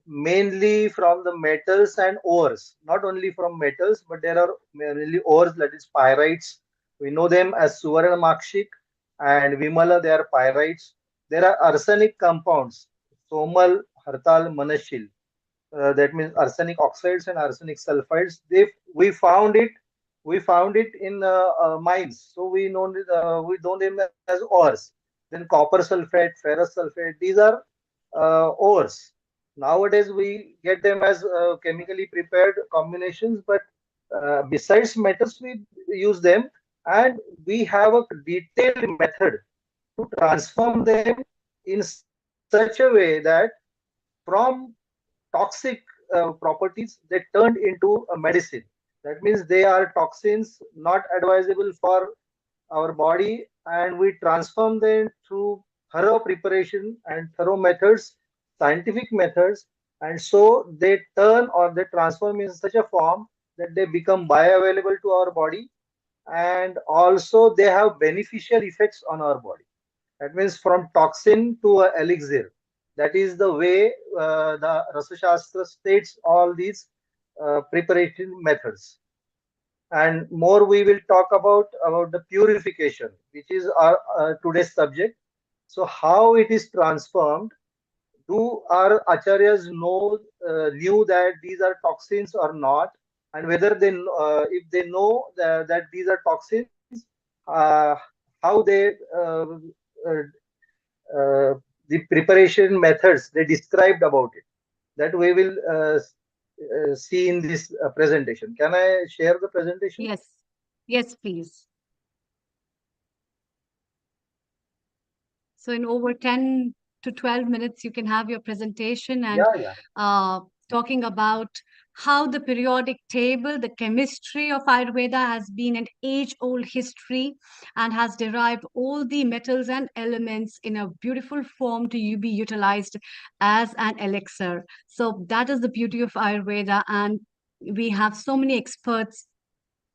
mainly from the metals and ores. Not only from metals, but there are mainly ores, that is pyrites. We know them as Suvarna Makshik and Vimala, they are pyrites. There are arsenic compounds, Somal, Hartal, Manashil. That means arsenic oxides and arsenic sulfides. We found it, we found it in mines. So we know them as ores. Then copper sulfate, ferrous sulfate. These are ores. Nowadays we get them as chemically prepared combinations, but besides metals we use them, and we have a detailed method to transform them in such a way that from toxic properties they turned into a medicine. That means they are toxins not advisable for our body, and we transform them through thorough preparation and thorough methods, scientific methods, and so they turn or they transform in such a form that they become bioavailable to our body, and also they have beneficial effects on our body. That means from toxin to a elixir. That is the way the Rasa Shastra states all these preparation methods. And more we will talk about the purification, which is our today's subject. So how it is transformed? Do our acharyas knew that these are toxins or not? And whether if they know that these are toxins, uh, how they uh, the preparation methods they described about it, that we will see in this presentation. Can I share the presentation? Yes. Yes, please. So in over 10 to 12 minutes, you can have your presentation and Yeah, yeah. talking about how the periodic table, the chemistry of Ayurveda has been an age-old history and has derived all the metals and elements in a beautiful form to be utilized as an elixir. So that is the beauty of Ayurveda, and we have so many experts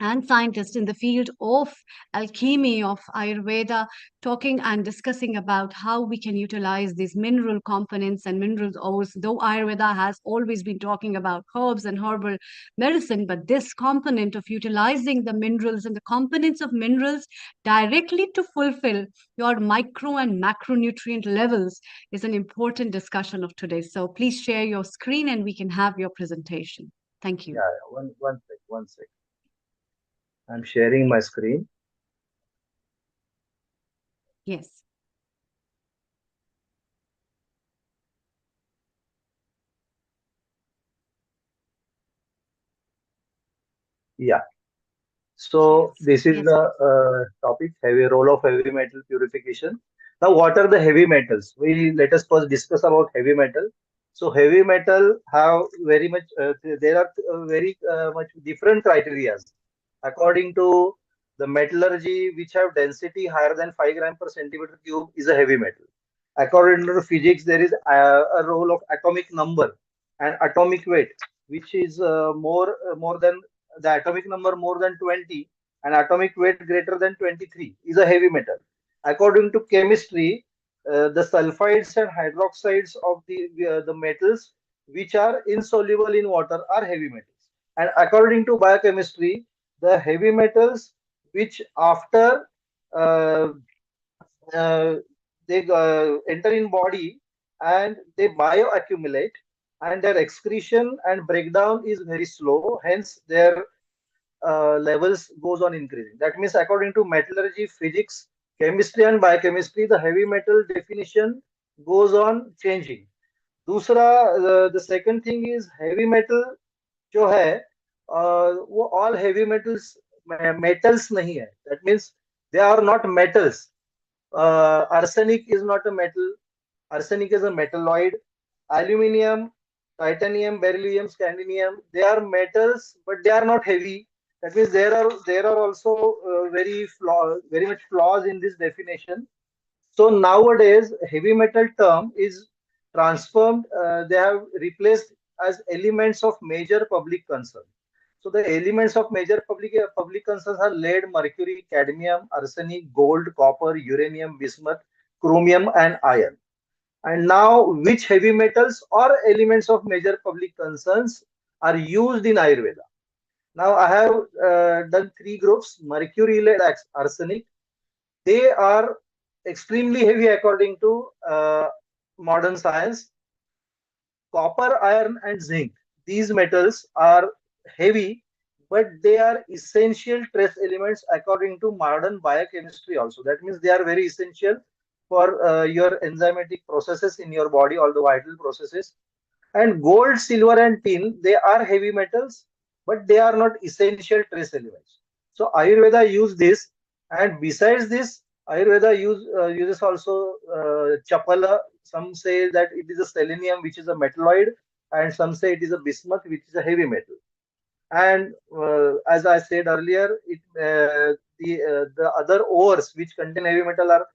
and scientists in the field of alchemy of Ayurveda talking and discussing about how we can utilize these mineral components and minerals ores. Though Ayurveda has always been talking about herbs and herbal medicine, but this component of utilizing the minerals and the components of minerals directly to fulfill your micro and macronutrient levels is an important discussion of today. So please share your screen and we can have your presentation. Thank you. Yeah, one sec. I'm sharing my screen. Yes. Yeah. So this is the topic, heavy role of heavy metal purification. Now, what are the heavy metals? Let us first discuss about heavy metal. So heavy metal have very much there are very much different criterias according to the metallurgy, which have density higher than 5 gram per centimeter cube is a heavy metal. According to physics, there is a role of atomic number and atomic weight, which is more than the atomic number more than 20 and atomic weight greater than 23 is a heavy metal. According to chemistry, the sulfides and hydroxides of the metals which are insoluble in water are heavy metals. And according to biochemistry, the heavy metals which after uh, uh, they enter in body and they bioaccumulate and their excretion and breakdown is very slow, hence their levels goes on increasing. That means according to metallurgy, physics, chemistry and biochemistry, the heavy metal definition goes on changing. The second thing is heavy metal जो है वो all heavy metals नहीं है. That means they are not metals. Arsenic is not a metal. Arsenic is a metalloid. Aluminium, titanium, beryllium, scandium, they are metals, but they are not heavy. That means there are also very much flaws in this definition. So nowadays, heavy metal term is transformed. They have replaced as elements of major public concern. So the elements of major public concerns are lead, mercury, cadmium, arsenic, gold, copper, uranium, bismuth, chromium, and iron. And now, which heavy metals or elements of major public concerns are used in Ayurveda? Now, I have done three groups: mercury, lead, arsenic. They are extremely heavy according to modern science. Copper, iron, and zinc. These metals are heavy, but they are essential trace elements according to modern biochemistry also. That means they are very essential for your enzymatic processes in your body, all the vital processes. And gold, silver, and tin, they are heavy metals, but they are not essential trace elements. So Ayurveda use this, and besides this, Ayurveda uses also chapala. Some say that it is a selenium, which is a metalloid, and some say it is a bismuth, which is a heavy metal. And as I said earlier, the other ores which contain heavy metal are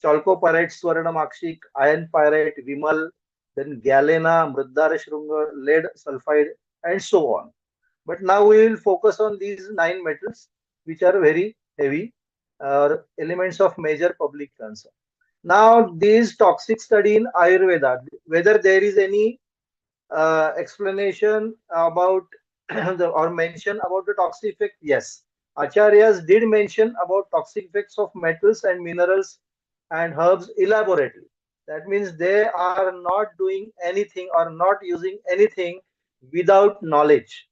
chalcopyrite, swarnamakshik, iron pyrite, vimal, then galena, mrudarashrunga, lead sulfide, and so on. But now we will focus on these 9 metals, which are very heavy, elements of major public concern. Now, this toxic study in Ayurveda, whether there is any explanation about or mention about the toxic effect, yes. Acharyas did mention about toxic effects of metals and minerals and herbs elaborately. That means they are not doing anything or not using anything without knowledge.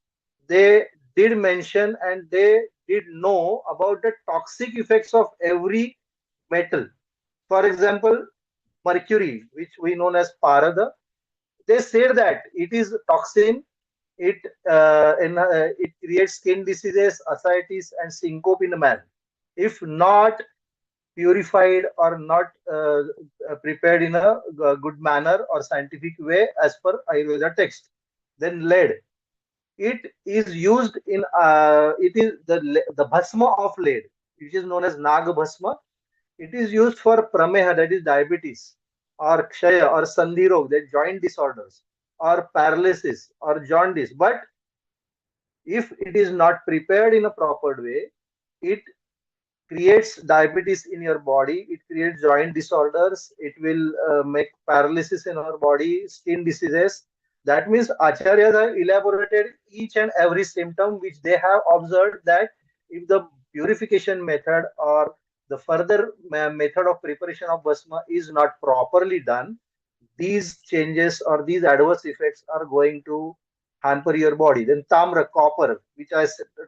They did mention and they did know about the toxic effects of every metal. For example, mercury, which we know as parada, they say that it is toxin. It creates skin diseases, ascites, and syncope in a man. If not purified or not prepared in a good manner or scientific way as per Ayurveda text. Then lead. it is used in it is the bhasma of lead, which is known as Nag Bhasma. It is used for prameha, that is diabetes, or kshaya, or sandhi rog, that joint disorders, or paralysis, or jaundice. But if it is not prepared in a proper way, it creates diabetes in your body, it creates joint disorders, it will make paralysis in our body, skin diseases. That means acharyas have elaborated each and every symptom which they have observed, that if the purification method or the further method of preparation of bhasma is not properly done, these changes or these adverse effects are going to hamper your body. Then tamra, copper, which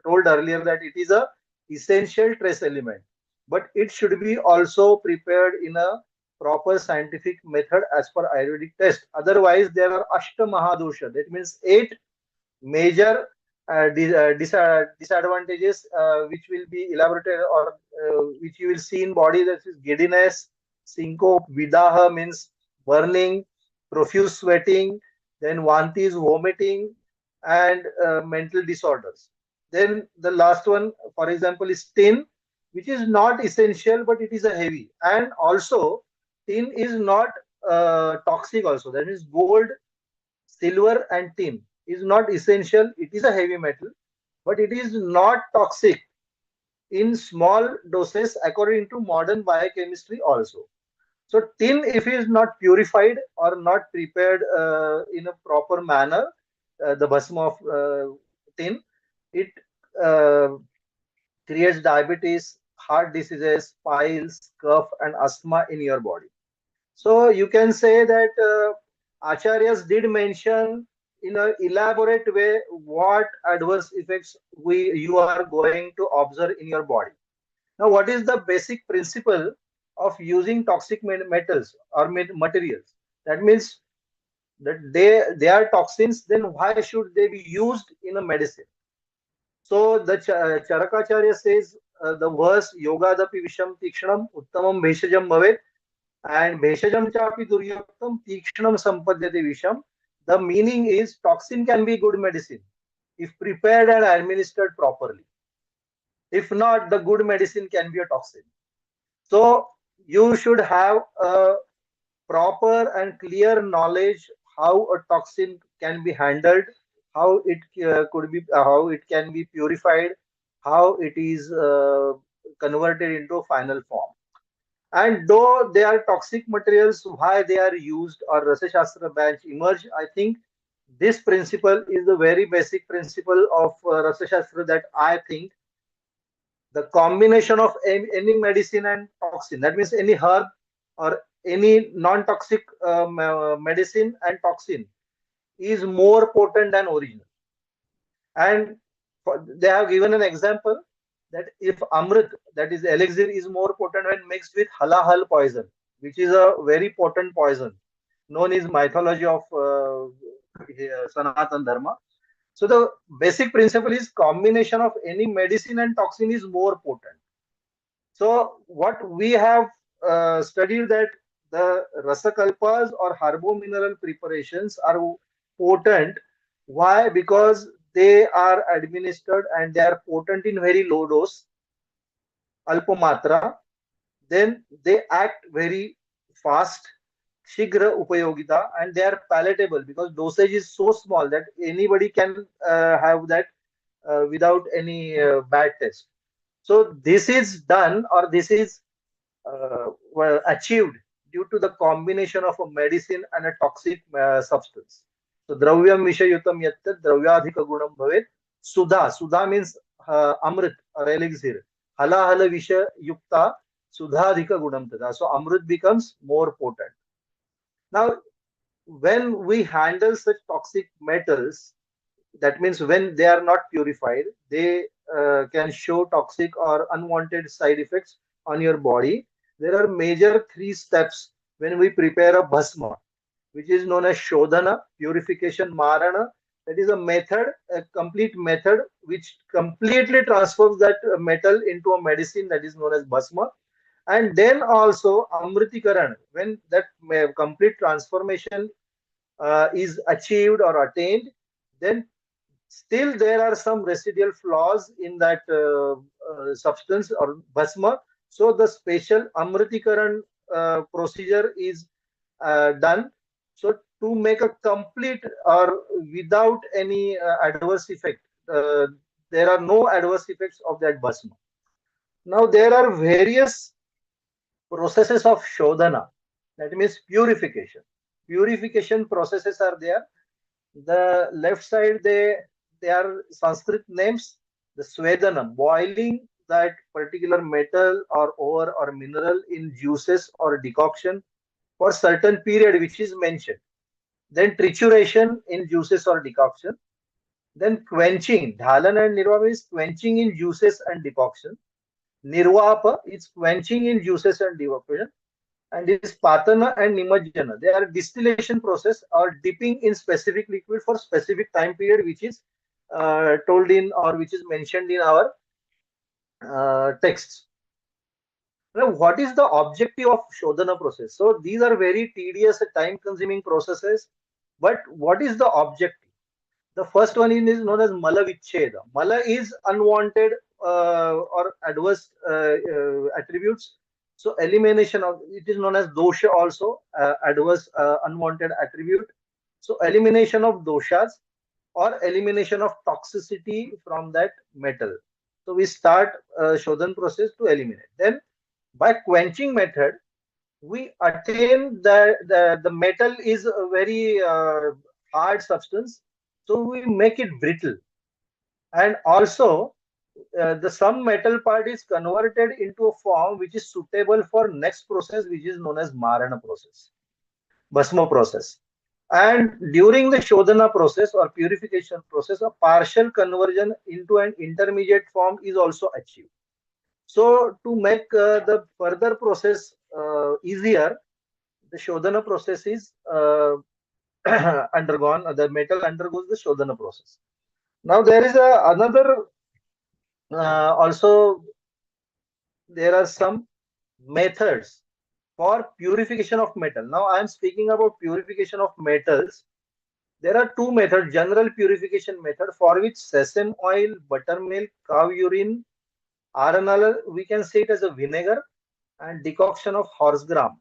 told earlier that it is a essential trace element, but it should be also prepared in a proper scientific method as per Ayurvedic test. Otherwise, there are Ashta Mahadosha. That means 8 major disadvantages which will be elaborated, or which you will see in body. That is giddiness, syncope, vidaha means burning, profuse sweating, then vanti is vomiting, and mental disorders. Then the last one, for example, is tin, which is not essential, but it is a heavy. And also, tin is not toxic also. That means gold, silver, and tin is not essential. It is a heavy metal, but it is not toxic in small doses according to modern biochemistry also. So tin, if it is not purified or not prepared in a proper manner, the bhasma of tin, it uh, creates diabetes, heart diseases, piles, cough, and asthma in your body. So you can say that Acharyas did mention in an elaborate way what adverse effects you are going to observe in your body. Now, what is the basic principle of using toxic metals or materials? That means that they are toxins. Then why should they be used in a medicine? So the Charakacharya says the verse Yoga dapi visham tikshanam uttamam bheshajam bhavet, and bheshajam chapi duryaktam tikshanam sampadyate visham. The meaning is toxin can be good medicine if prepared and administered properly. If not, the good medicine can be a toxin. So you should have a proper and clear knowledge how a toxin can be handled, how it how it can be purified, how it is converted into final form. And though they are toxic materials, why they are used or Rasa Shastra branch emerged, I think this principle is the very basic principle of Rasa Shastra, that I think the combination of any medicine and toxin, that means any herb or any non-toxic medicine and toxin, is more potent than original. And they have given an example that if amrit, that is elixir, is more potent when mixed with halahal poison, which is a very potent poison known as mythology of Sanatan Dharma. So the basic principle is combination of any medicine and toxin is more potent. So what we have studied, that the rasakalpas or herbo-mineral preparations are potent. Why? Because they are administered and they are potent in very low dose, alpamatra. Then they act very fast, shigra upayogita, and they are palatable because dosage is so small that anybody can have that without any bad test. So this is done, or this is achieved due to the combination of a medicine and a toxic substance. So dravyam vishayutam yattat dravyadhika gunam bhavet. Sudha means amrit or elixir. Hala hala visha yukta sudhadhika gunam tada. So amrit becomes more potent. Now, when we handle such toxic metals, that means when they are not purified, they can show toxic or unwanted side effects on your body. There are major 3 steps when we prepare a bhasma, which is known as shodhana, purification, marana. That is a method, a complete method which completely transforms that metal into a medicine, that is known as bhasma. And then also amritikaran, when that complete transformation is achieved or attained, then Still there are some residual flaws in that substance or bhasma. So the special amritikaran procedure is done. So to make a complete or without any adverse effect, there are no adverse effects of that bhasma. Now there are various processes of shodhana, that means purification. Purification processes are there. The left side, they are Sanskrit names. The Svedana, boiling that particular metal or ore or mineral in juices or decoction for certain period which is mentioned. Then trituration in juices or decoction. Then quenching. Dhalan and nirvana is quenching in juices and decoction. Nirvapa is quenching in juices and decoction. And this patana and nimajjana, they are distillation process or dipping in specific liquid for specific time period, which is told in or which is mentioned in our texts. Now, what is the objective of shodhana process? So these are very tedious, time-consuming processes. But what is the objective? The first one is known as mala vichcheda. Mala is unwanted or adverse attributes. So elimination of it is known as dosha also, adverse unwanted attribute. So elimination of doshas or elimination of toxicity from that metal. So we start shodhan process to eliminate. Then by quenching method, we attain the metal is a very hard substance, so we make it brittle. And also the some metal part is converted into a form which is suitable for next process, which is known as marana process, bhasma process. And during the shodhana process or purification process, a partial conversion into an intermediate form is also achieved. So to make the further process easier, the shodhana process is undergone, the metal undergoes the shodhana process. Now there is another also there are some methods for purification of metal. Now I am speaking about purification of metals. There are two methods: general purification method, for which sesame oil, buttermilk, cow urine are another, we can say it as a vinegar, and decoction of horse gram,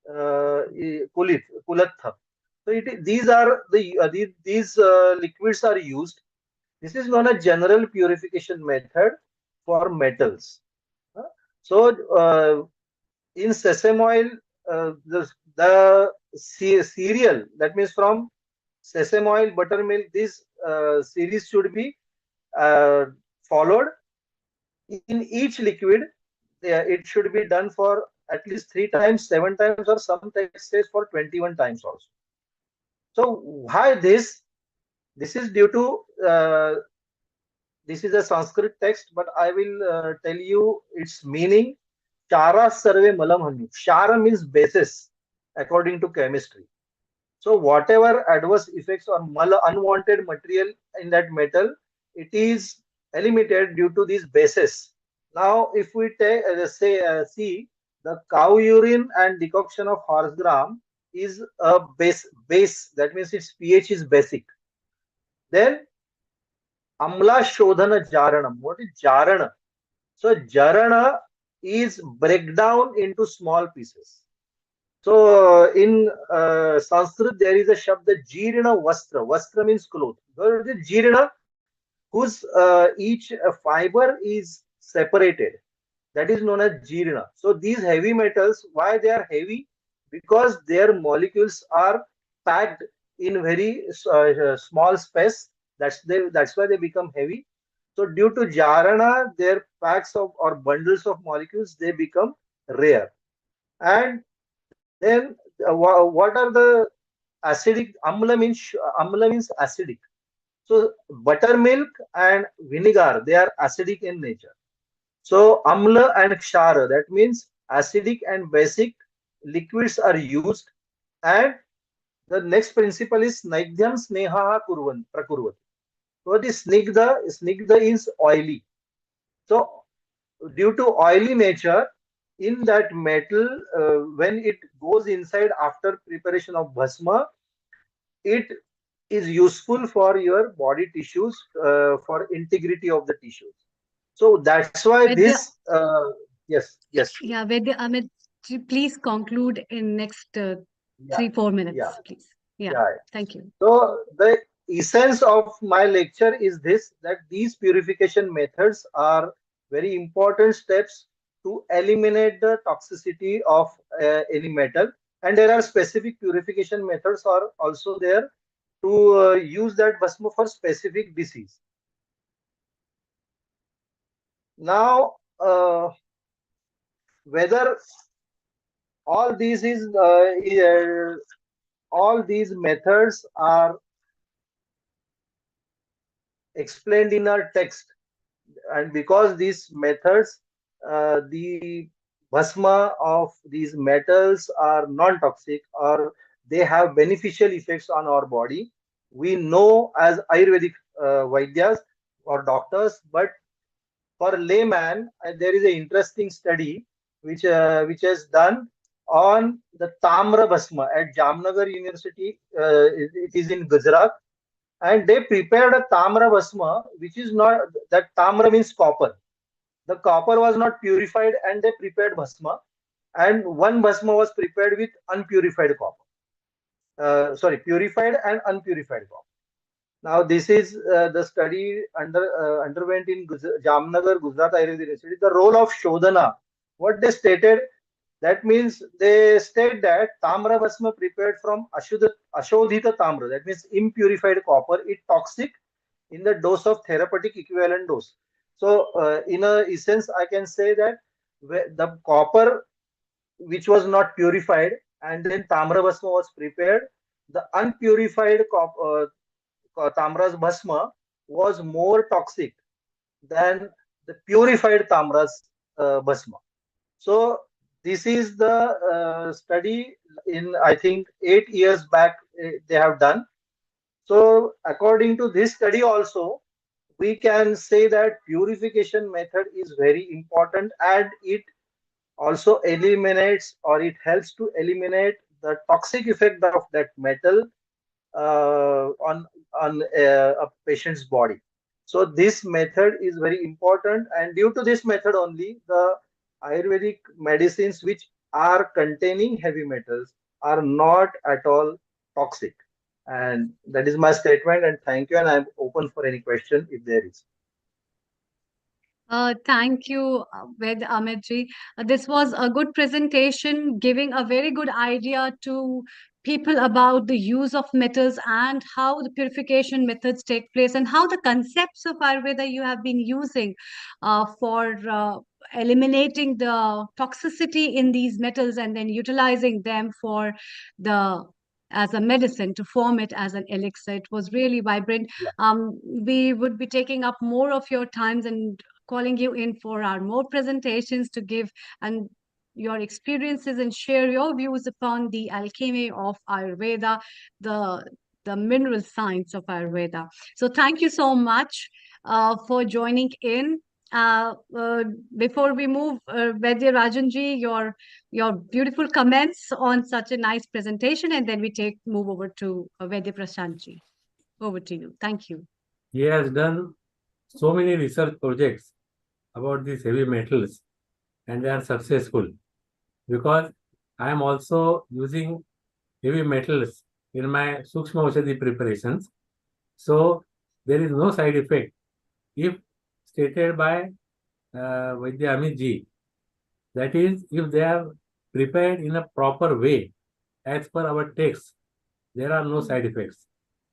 kulatha. So these are these liquids are used. This is known as general purification method for metals. Uh, So in sesame oil, the cereal, that means from sesame oil, buttermilk, this series should be uh, followed. In each liquid, it should be done for at least 3 times, 7 times, or some text says for 21 times also. So why this? This is due to this is a Sanskrit text, but I will tell you its meaning. Chara sarve malam hanyu. Shara means basis according to chemistry. So whatever adverse effects or unwanted material in that metal, it is eliminated due to these bases. Now, if we take see the cow urine and decoction of horse gram is a base, that means its pH is basic. Then amla shodhana jaranam. What is jarana? So jarana is breakdown into small pieces. So in Sanskrit there is a shabd jirna vastra. Vastra means cloth. So the jirna whose each fiber is separated. That is known as jirna. So these heavy metals, why they are heavy? Because their molecules are packed in very small space. That's why they become heavy. So due to jarana, their packs of or bundles of molecules, they become rare. And then what are the acidic? Amla means acidic. So buttermilk and vinegar, they are acidic in nature. So amla and kshara, that means acidic and basic liquids are used. And the next principle is snigdhyam sneha prakurvati. So the snigdha is oily. So due to oily nature in that metal, when it goes inside after preparation of bhasma, it is useful for your body tissues, for integrity of the tissues. So that's why Vedya, this, yes. yeah, Vedya, Amit, please conclude in next Yeah, 3-4 yeah, minutes, please. Yeah, yeah. thank you. So the essence of my lecture is this, that these purification methods are very important steps to eliminate the toxicity of any metal. And there are specific purification methods are also there to use that bhasma for specific disease. Now, whether all these is all these methods are explained in our text, and because these methods, the bhasma of these metals are non-toxic or they have beneficial effects on our body, we know as Ayurvedic Vaidyas or doctors. But for layman, there is an interesting study which has done on the Tamra Bhasma at Jamnagar University. It is in Gujarat, and they prepared a Tamra Bhasma, which is not, that Tamra means copper. The copper was not purified, and they prepared bhasma, and one bhasma was prepared with unpurified copper. Sorry, purified and unpurified copper. Now, this is the study underwent in Jamnagar, Gujarat Ayurveda University. The role of Shodhana, what they stated, that means they state that Tamra Bhasma prepared from Ashodhita Tamra, that means impurified copper, is toxic in the dose of therapeutic equivalent dose. So, in a essence, I can say that the copper which was not purified and then Tamra Bhasma was prepared, the unpurified Tamra's Bhasma was more toxic than the purified Tamra's Bhasma. So this is the study in, I think, 8 years back they have done. So according to this study also, we can say that purification method is very important, and it also eliminates, or it helps to eliminate the toxic effect of that metal on a patient's body. So this method is very important, and due to this method only, the Ayurvedic medicines which are containing heavy metals are not at all toxic. And that is my statement, and thank you, and I'm open for any question if there is. Thank you, Ved Amitji. This was a good presentation, giving a very good idea to people about the use of metals and how the purification methods take place, and how the concepts of Ayurveda you have been using for eliminating the toxicity in these metals and then utilizing them for the as a medicine to form it as an elixir. It was really vibrant. We would be taking up more of your times and calling you in for our more presentations to give and your experiences and share your views upon the alchemy of Ayurveda, the mineral science of Ayurveda. So thank you so much for joining in. Before we move, Vaidya Rajanji, your beautiful comments on such a nice presentation, and then we move over to Vaidya Prashantji. Over to you. Thank you. He has done so many research projects about these heavy metals, and they are successful, because I am also using heavy metals in my Sukshma Aushadhi preparations. So there is no side effect if stated by Vaidya Amit ji. That is, if they are prepared in a proper way as per our text, there are no side effects,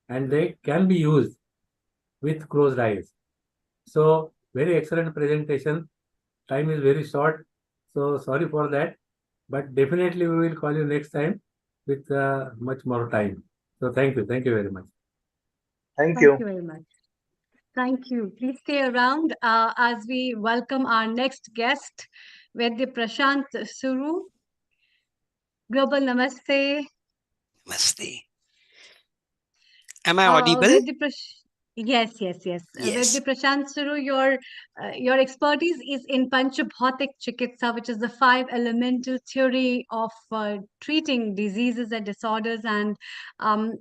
and they can be used with closed eyes. So very excellent presentation. Time is very short, so sorry for that, but definitely we will call you next time with much more time. So thank you very much. Thank you very much. Thank you. Please stay around as we welcome our next guest, Vaidya Prashant Suru. Global Namaste. Namaste. Am I audible? Yes. With the Yes. Prashant Suru, your expertise is in Panchabhautik Chikitsa, which is the five elemental theory of treating diseases and disorders. And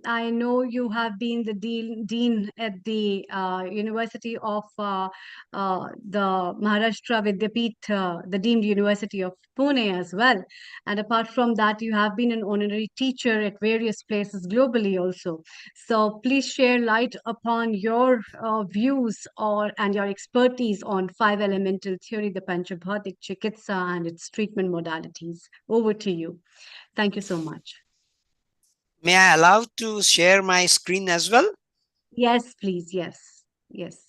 I know you have been the dean at the University of the Maharashtra Vidyapith, the deemed University of Pune as well. And apart from that, you have been an honorary teacher at various places globally also. So please share light upon your views and your expertise on five elemental theory, the Panchabhautik Chikitsa and its treatment modalities. Over to you. Thank you so much. May I allow to share my screen as well? Yes, please. Yes.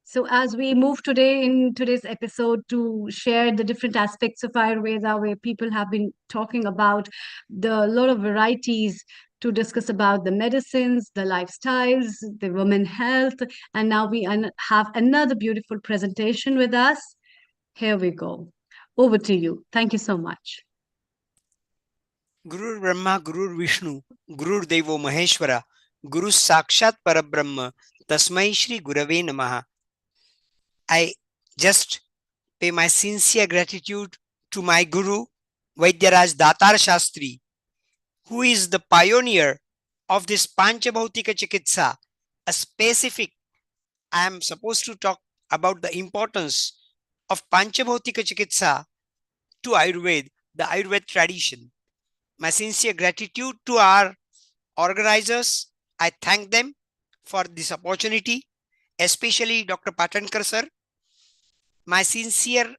So as we move today in today's episode to share the different aspects of Ayurveda, where people have been talking about the lot of varieties to discuss about the medicines, the lifestyles, the women health, and now we have another beautiful presentation with us. Here we go. Over to you. Thank you so much. Guru Brahma, Guru Vishnu, Guru Devo Maheshwara, Guru Sakshat Parabrahma, Tasmai Shri Gurave Namaha. I just pay my sincere gratitude to my Guru, Vaidyaraj Datar Shastri, who is the pioneer of this Panchabhautika Chikitsa, a specific. I am supposed to talk about the importance of Panchabhautika Chikitsa to Ayurveda, the Ayurveda tradition. My sincere gratitude to our organizers. I thank them for this opportunity, especially Dr. Patankar sir. My sincere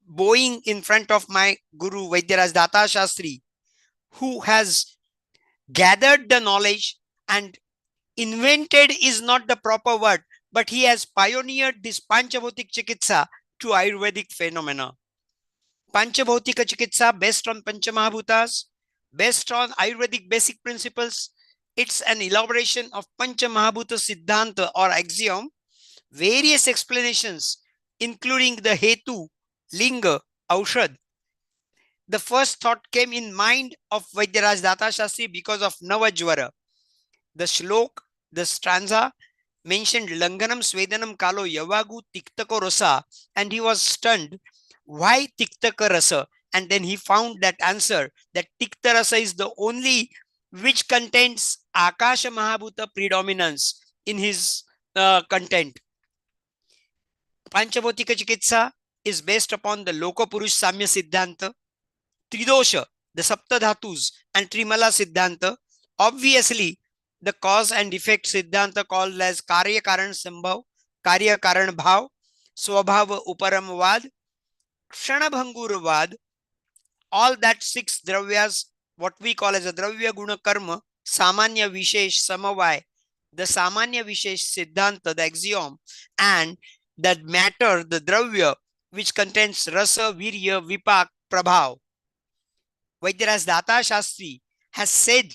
bowing in front of my Guru Vaidyaraj Datta Shastri, who has gathered the knowledge and invented is not the proper word, but he has pioneered this Panchabhautik Chikitsa to Ayurvedic phenomena. Panchabhautika Chikitsa based on Panchamahabhutas, based on Ayurvedic basic principles. It's an elaboration of Panchamahabhuta Siddhanta or axiom, various explanations, including the Hetu, Linga, Aushad. The first thought came in mind of Vaidyaraj Datta Shastri because of Navajvara. The shlok, the stanza mentioned Langanam Svedanam Kalo Yavagu Tiktako Rasa, and he was stunned. Why Tiktaka Rasa? And then he found that answer, that Tikta Rasa is the only which contains Akasha Mahabhuta predominance in his content. Panchabhautika Chikitsa is based upon the Lokapurush Samya Siddhanta, Tridosha, the Saptadhatus, and Trimala Siddhanta. Obviously, the cause and effect Siddhanta called as Karya Karan Sambhav, Karya Karan Bhav, Swabhava Uparamvad, Kshanabhangurvad, all that six dravyas, what we call as a Dravya Guna Karma, Samanya Vishesh Samavai, the Samanya Vishesh Siddhanta, the axiom, and that matter, the Dravya, which contains Rasa, Virya, Vipak, Prabhav. Vaidyaraj Datta Shastri has said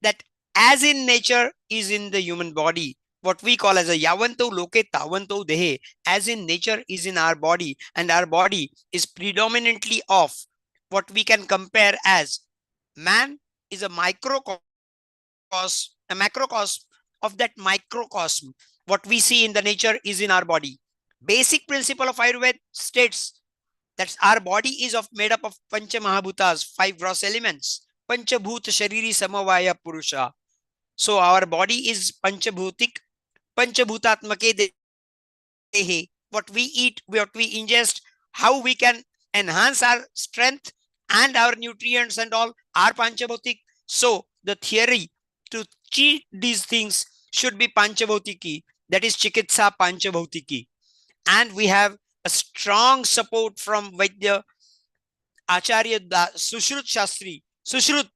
that as in nature is in the human body, what we call as a yavanto loke tavanto dehe, as in nature is in our body, and our body is predominantly of what we can compare as man is a microcosm, a macrocosm of that microcosm. What we see in the nature is in our body. Basic principle of Ayurveda states that our body is made up of Pancha Mahabhutas, five gross elements. Panchabhut Shariri Samavaya Purusha. So our body is Panchabhutik, Panchabhutatmake Dehe. What we eat, what we ingest, how we can enhance our strength and our nutrients and all are Panchabhutik. So the theory to treat these things should be Panchabhutiki, that is Chikitsa Panchabhutiki. And we have a strong support from Vaidya Acharya Sushrut Shastri, Sushrut,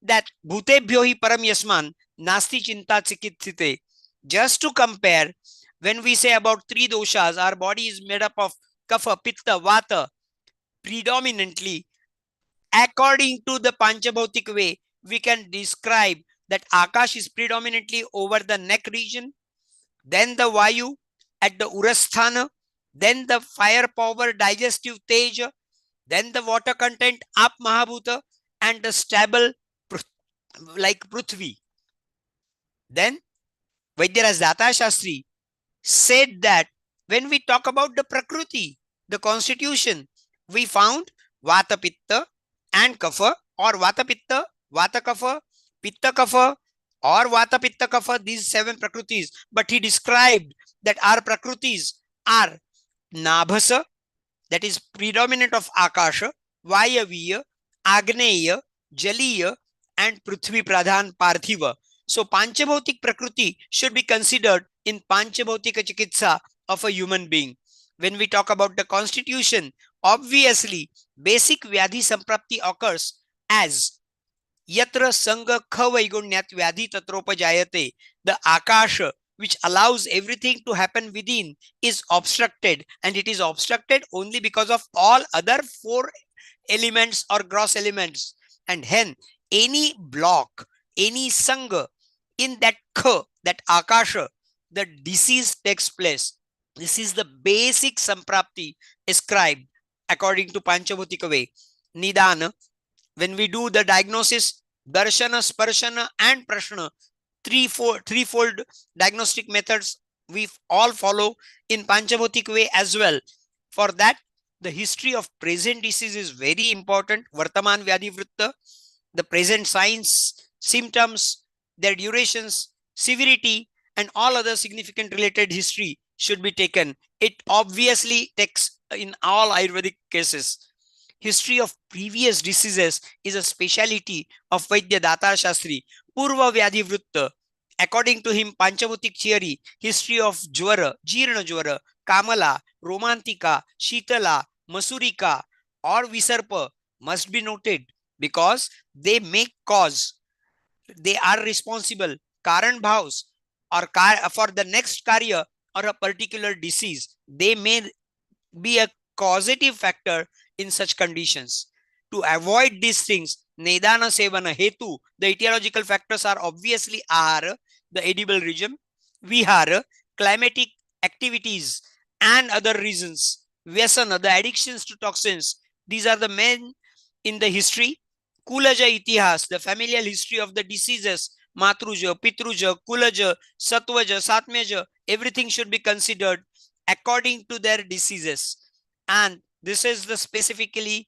that Bhutebhyo hi param yasman nasti chinta chikitsite. Just to compare, when we say about three doshas, our body is made up of kapha, pitta, vata, predominantly. According to the Panchabhautik way, we can describe that Akash is predominantly over the neck region, then the Vayu at the Urasthana, then the fire power digestive Teja, then the water content Ap Mahabhuta, and the stable like Prithvi. Then Vaidyaraj Data Shastri said that when we talk about the Prakriti, the constitution, we found Vata Pitta and Kapha, or Vata Pitta, Vata Kapha, Pitta Kapha, or Vata Pitta Kapha, these 7 Prakritis. But he described that our Prakritis are Nabhasa, that is predominant of Akasha, Vayaviya, Agneya, Jaliya, and Prithvi Pradhan Parthiva. So Panchabhautik Prakriti should be considered in Panchabhautika Chikitsa of a human being. When we talk about the constitution, obviously basic Vyadhi Samprapti occurs as Yatra Sangha Khavaigunyat Vyadhi Tatropajayate. The Akasha, which allows everything to happen within, is obstructed, and it is obstructed only because of all other 4 elements or gross elements. And hence, any block, any Sangha in that Kha, that Akasha, the disease takes place. This is the basic Samprapti ascribed according to Panchabhutika way. Nidana, when we do the diagnosis, darshana, sparshana, and prashna, threefold diagnostic methods we all follow in Panchabhutik way as well. For that, the history of present disease is very important. Vartaman Vyadhi Vritta, the present signs, symptoms, their durations, severity, and all other significant related history should be taken. It obviously takes in all Ayurvedic cases. History of previous diseases is a speciality of Vaidya Data Shastri. Purva Vyadhi Vritta. According to him, Panchabhutik theory, history of Jwara, Jirna Jwara, Kamala, Romantika, Shitala, Masurika, or Visarpa must be noted because they make cause. They are responsible, Karan Bhavs, or for the next karya or a particular disease. They may be a causative factor in such conditions. To avoid these things, Nedana Sevana Hetu, the etiological factors are obviously Ahara, the edible region, Vihara, climatic activities, and other reasons. Vyasana, the addictions to toxins. These are the main in the history. Kulaja Itihas, the familial history of the diseases. Matruja, Pitruja, Kulaja, Satvaja, Satmeja, everything should be considered according to their diseases. And this is the specifically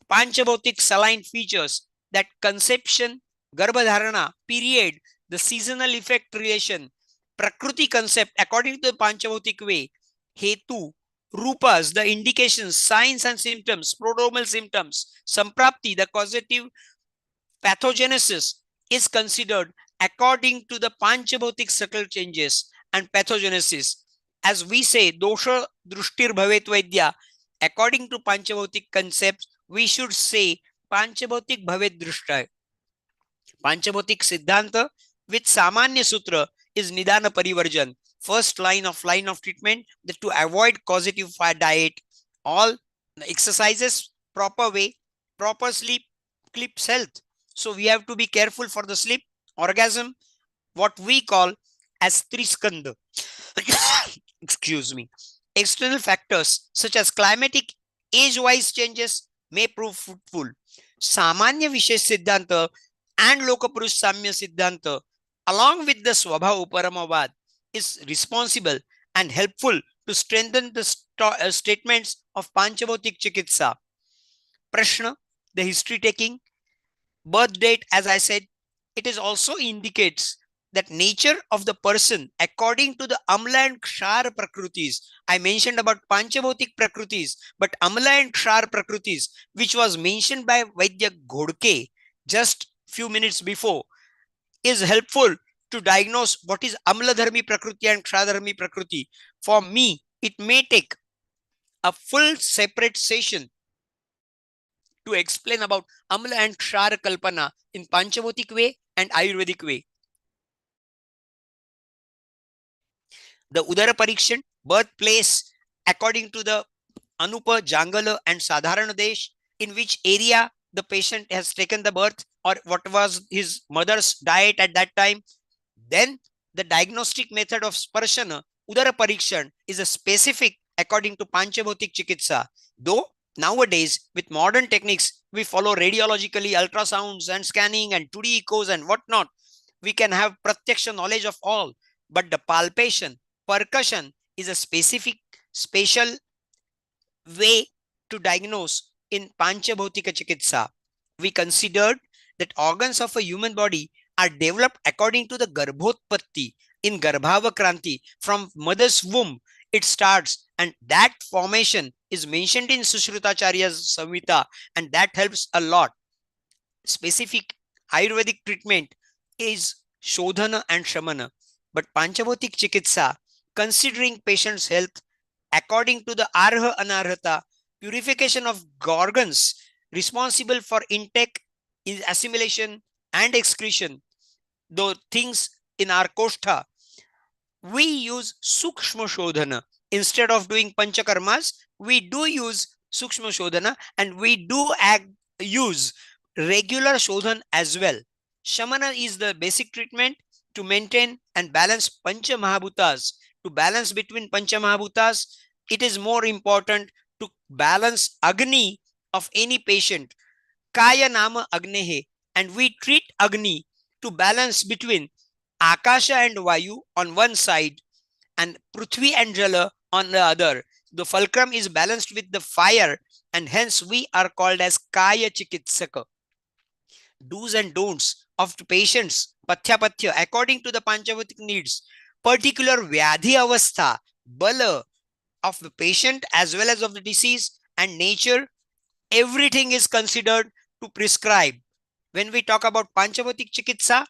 Panchabhautik saline features, that conception, Garbhadharana, period, the seasonal effect relation, Prakriti concept according to the Panchabhautik way, Hetu, Rupas, the indications, signs and symptoms, prodromal symptoms, Samprapti, the causative pathogenesis is considered according to the Panchabhautik subtle changes and pathogenesis. As we say, dosha drushtir bhavet vaidya, according to Panchabhautik concepts, we should say Panchabhautik bhavet drushta. Panchabhautik siddhanta with Samanya Sutra is Nidana Parivarjan. First line of treatment, that to avoid causative diet, all exercises, proper way, proper sleep, keeps health. So we have to be careful for the sleep, orgasm, what we call as Triskanda. Excuse me. External factors such as climatic, age-wise changes may prove fruitful. Samanya Vishesh Siddhanta and Lokapurush Samya Siddhanta, along with the Swabha Uparamavad, is responsible and helpful to strengthen the statements of Panchabhautik Chikitsa. Prashna, the history taking, birth date, as I said, it is also indicates that nature of the person according to the Amla and Kshar Prakritis. I mentioned about Panchabhautik Prakritis, but Amla and Kshar Prakritis, which was mentioned by Vaidya Ghodke just few minutes before, is helpful to diagnose what is Amla Dharmi Prakriti and Ksha Dharmi Prakriti. For me, it may take a full separate session to explain about Amla and Kshar Kalpana in Panchabhautik way and Ayurvedic way. The Udara Parikshan, birthplace according to the Anupa, Jangala and Sadharana Desh, in which area the patient has taken the birth or what was his mother's diet at that time. Then the diagnostic method of Sparshana, Udara Parikshan, is a specific according to Panchabhautik Chikitsa. Though Nowadays, with modern techniques, we follow radiologically ultrasounds and scanning and 2D echoes and whatnot. We can have pratyaksha knowledge of all, but the palpation, percussion is a specific, spatial way to diagnose in Panchabhautika Chikitsa. We considered that organs of a human body are developed according to the Garbhotpatti in Garbhavakranti. From mother's womb, it starts, and that formation is mentioned in Sushrutacharya's Samhita, and that helps a lot. Specific Ayurvedic treatment is Shodhana and Shamana, but Panchabhautik Chikitsa, considering patient's health according to the Arha Anarhata, purification of organs responsible for intake, assimilation, and excretion, the things in our koshtha, we use Sukshma Shodhana. Instead of doing Panchakarmas, we do use Sukshma Shodhana, and we do use regular Shodhan as well. Shamana is the basic treatment to maintain and balance Pancha Mahabhutas. To balance between Pancha Mahabhutas, it is more important to balance Agni of any patient. Kaya Nama Agnehe, and we treat Agni to balance between Akasha and Vayu on one side and Prithvi and Jala on the other. The fulcrum is balanced with the fire, and hence we are called as Kaya Chikitsaka. Do's and don'ts of the patients, Pathya according to the Panchavati needs, particular Vyadhi Avastha, Bala of the patient as well as of the disease and nature, everything is considered to prescribe. When we talk about Panchavati Chikitsa,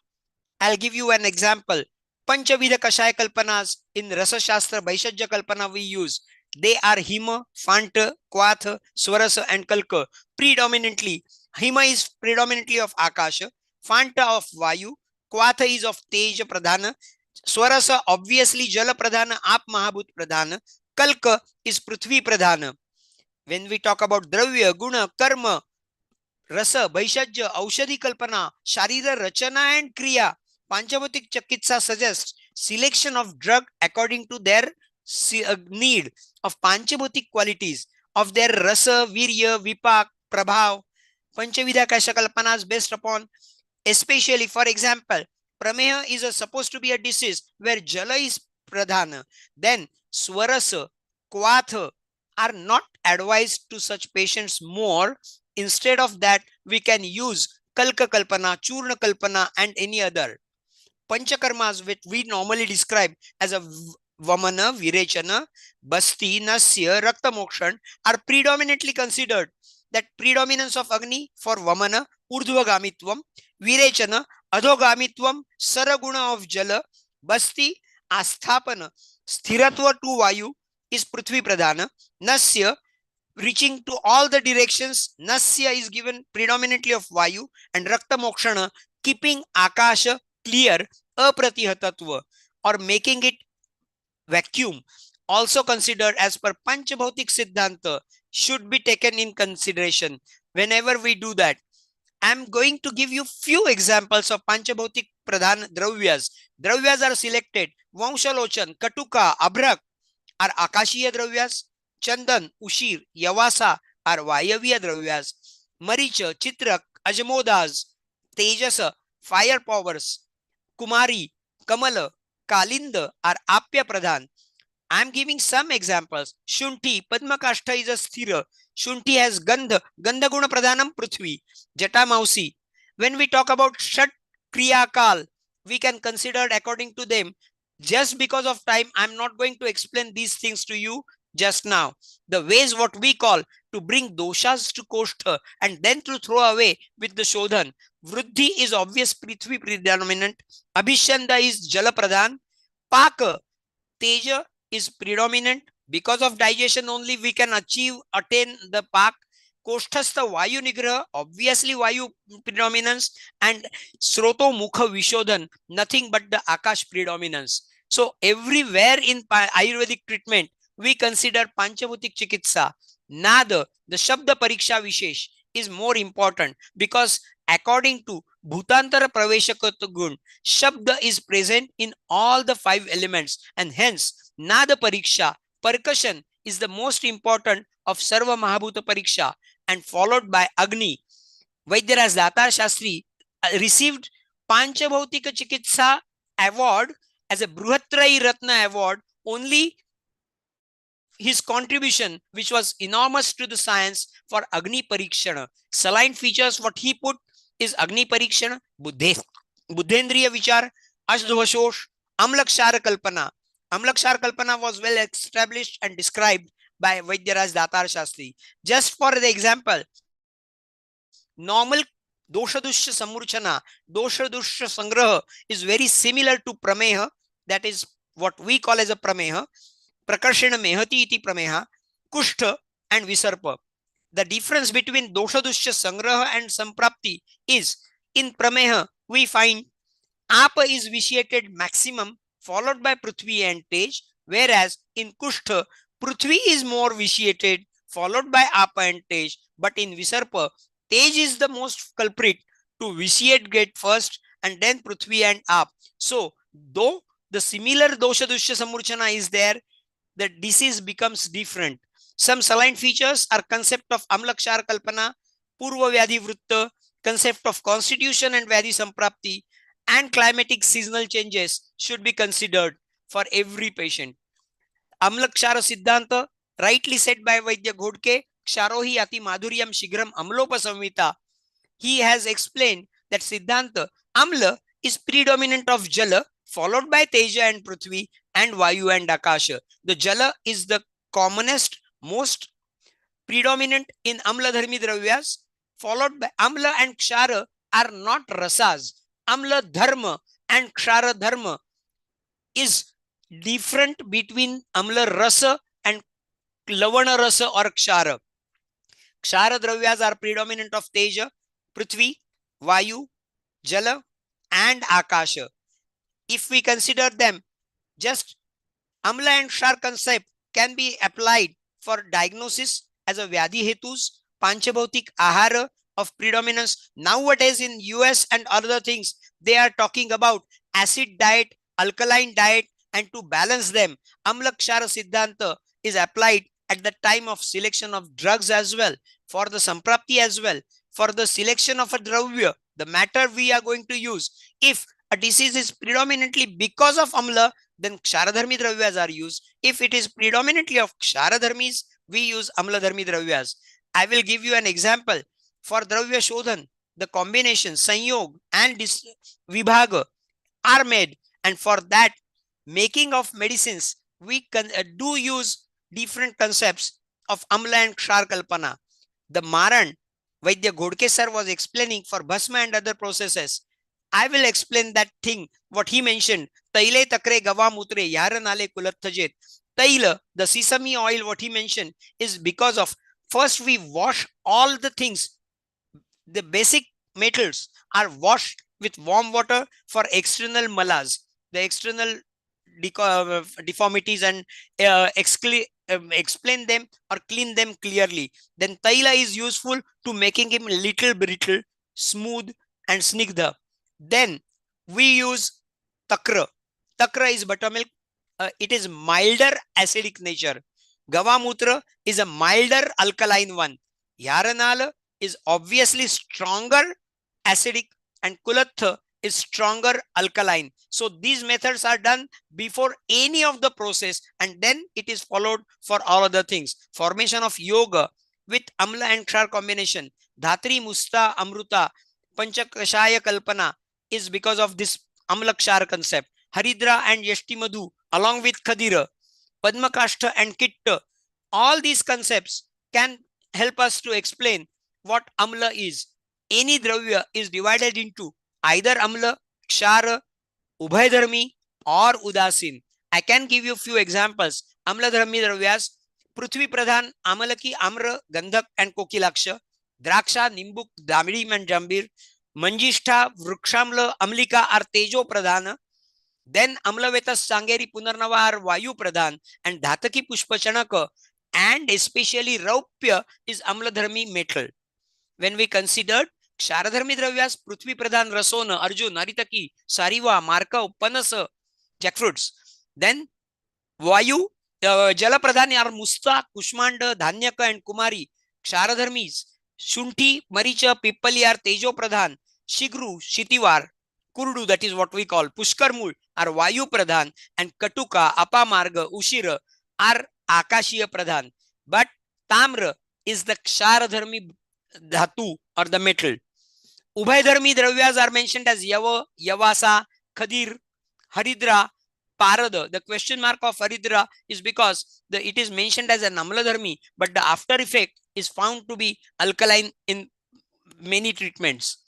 I'll give you an example. Panchavidha Kashaya Kalpanas in Rasa Shastra Vaishajya Kalpana we use. They are Hima, Phanta, Kwatha, Swarasa and Kalka. Predominantly, Hima is predominantly of Akasha, Phanta of Vayu, Kwatha is of Teja Pradhana, Swarasa obviously Jala Pradhana, Ap Mahabhut Pradhana, Kalka is Prithvi Pradhana. When we talk about Dravya, Guna, Karma, Rasa, Vaishajya, Aushadhi Kalpana, Sharira, Rachana and Kriya, Panchavatik Chakitsa suggests selection of drug according to their need of Panchabhutik qualities, of their Rasa, Virya, Vipak, Prabhav. Panchavidha Kashakalpana is based upon, especially for example, Prameha is supposed to be a disease where Jala is Pradhana. Then Swarasa, Kwatha are not advised to such patients more. Instead of that, we can use Kalka Kalpana, Churna Kalpana and any other. Panchakarmas, which we normally describe as a Vamana, Virechana, Basti, Nasya, Rakta Mokshan, are predominantly considered. That predominance of Agni for Vamana, Urdhvagamitvam, Virechana, Adhogamitvam, Saraguna of Jala, Basti, Asthapana, Sthiratva to Vayu is Prithvi Pradhana, Nasya, reaching to all the directions, Nasya is given predominantly of Vayu, and Rakta Mokshana, keeping Akasha clear, Apratihatatva, or making it vacuum, also considered as per Panchabhautik Siddhanta, should be taken in consideration whenever we do that. I'm going to give you few examples of Panchabhautik Pradhan Dravyas. Dravyas are selected. Vamshalochan, Katuka, Abhrak are Akashiya Dravyas. Chandan, Ushir, Yavasa are Vayaviya Dravyas. Maricha, Chitrak, Ajamodas, Tejasa, fire powers. Kumari, Kamala, Kalinda are Apya Pradhan. I am giving some examples. Shunti, Padmakashta is a sthira. Shunti has Gandha, Gandha Guna Pradhanam Prithvi, Jata Mausi. When we talk about Shat Kriya Kal, we can consider according to them. Just because of time, I am not going to explain these things to you just now. The ways what we call to bring doshas to Koshtha and then to throw away with the Shodhan. Vruddhi is obvious Prithvi predominant. Abhishanda is Jala Pradhan. Paka, Teja is predominant. Because of digestion only we can attain the Pak. Kosthastha Vayu Nigraha, obviously Vayu predominance, and Sroto Mukha Vishodhan, nothing but the Akash predominance. So everywhere in Ayurvedic treatment, we consider Panchabhutik Chikitsa. Nada, the Shabda Pariksha Vishesh is more important because according to Bhutantara Praveshakata Gun, Shabda is present in all the 5 elements, and hence Nada Pariksha, percussion is the most important of Sarva Mahabhuta Pariksha and followed by Agni. Vaidyaraj Datar Shastri received Panchabhautika Chikitsa award as a Bruhatrai Ratna award only his contribution, which was enormous to the science for Agni Parikshana. Saline features, what he put is Agni Parikshana, Buddhendriya Vichar, Ashdhvashosh, Amlakshara Kalpana. Amlakshara Kalpana was well established and described by Vaidyaraj Datar Shastri. Just for the example, normal Doshadushya Samurchana, Doshadushya Sangraha is very similar to Prameha, that is what we call as a Prameha. Prakarshana Mehati iti Prameha, Kushtha and Visarpa. The difference between Doshadushya Sangraha and Samprapti is, in Prameha, we find Apa is vitiated maximum, followed by Prithvi and Tej, whereas in Kushtha, Prithvi is more vitiated, followed by Apa and Tej, but in Visarpa, Tej is the most culprit to vitiate get first and then Prithvi and Ap. So, though the similar Doshadushya Samurchana is there, the disease becomes different. Some saline features are concept of Amlakshara Kalpana, Purva Vyadhi Vrutta, concept of constitution and Vyadhi Samprapti, and climatic seasonal changes should be considered for every patient. Amlakshara Siddhanta, rightly said by Vaidya Ghodke, Ksharohi Ati Madhuryam Shigram Amlopa Samvita. He has explained that Siddhanta, Amla is predominant of Jala, followed by Teja and Prithvi, and Vayu and Akasha. The Jala is the commonest, most predominant in Amla Dharmi Dravyas, followed by Amla and Kshara are not rasas. Amla Dharma and Kshara Dharma is different between Amla Rasa and Lavana Rasa or Kshara. Kshara Dravyas are predominant of Teja, Prithvi, Vayu, Jala, and Akasha. If we consider them, just Amla and Kshar concept can be applied for diagnosis as a Vyadhi Hetus, Panchabhautik Ahara of predominance. Nowadays in US and other things, they are talking about acid diet, alkaline diet, and to balance them, Amla Kshara Siddhanta is applied at the time of selection of drugs as well, for the Samprapti as well, for the selection of a Dravya, the matter we are going to use. If a disease is predominantly because of Amla, then Ksharadharmi Dravyas are used. If it is predominantly of Ksharadharmis, we use Amla Dharmi Dravyas. I will give you an example. For Dravya Shodhan, the combination Sanyog and Vibhaga are made, and for that making of medicines, we do use different concepts of Amla and Kshar Kalpana. The Maran, Vaidya Ghodke sir was explaining for Bhasma and other processes. I will explain that thing, what he mentioned. Taile takre gawa mutre yaranale kulathajet. Taila, the sesame oil, what he mentioned, is because of first we wash all the things. The basic metals are washed with warm water for external malas, the external deformities, and explain them or clean them clearly. Then Taila is useful to making him little brittle, smooth, and snigdha. Then we use takra. Takra is buttermilk. It is milder acidic nature. Gavamutra is a milder alkaline one. Yaranala is obviously stronger acidic, and Kulatha is stronger alkaline. So these methods are done before any of the process, and then it is followed for all other things. Formation of yoga with Amla and Kshar combination. Dhatri Musta Amruta Panchakashaya Kalpana is because of this Amla Kshar concept. Haridra and Yashtimadhu along with Khadira, Padmakashta and Kitta, all these concepts can help us to explain what Amla is. Any Dravya is divided into either Amla, Kshara, Ubhaydharmi or Udasin. I can give you a few examples. Amla Dharmi Dravyas, Prithvi Pradhan, Amalaki, Amra, Gandhak and Kokilaksha, Draksha, Nimbuk, Damiri and Jambir, Manjishtha, Vrukshamla, Amlika are Tejo Pradhana. Then Amlavetas, Sangeri, Punarnava are Vayu Pradhan, and Dhataki Pushpachanaka and especially Raupya is Amla Dharmi metal. When we considered Ksharadharmi Dravyas, Prithvi Pradhan, Rasona, Arjun, Naritaki, Sariva, Marka, Panasa, jackfruits. Then Vayu Jalapradhan are Musta, Kushmanda, Dhanyaka, and Kumari. Ksharadharmis, Shunti, Maricha, Pippali are Tejo Pradhan. Shigru, Shitivar, Kurdu, that is what we call Pushkarmul, are Vayu Pradhan, and Katuka, Apamarga, Ushira are Akashiya Pradhan. But Tamra is the Ksharadharmi Dhatu or the metal. Ubhaydharmi Dravyas are mentioned as Yava, Yavasa, Khadir, Haridra, Parada. The question mark of Haridra is because it is mentioned as an Amladharmi, but the after effect is found to be alkaline in many treatments.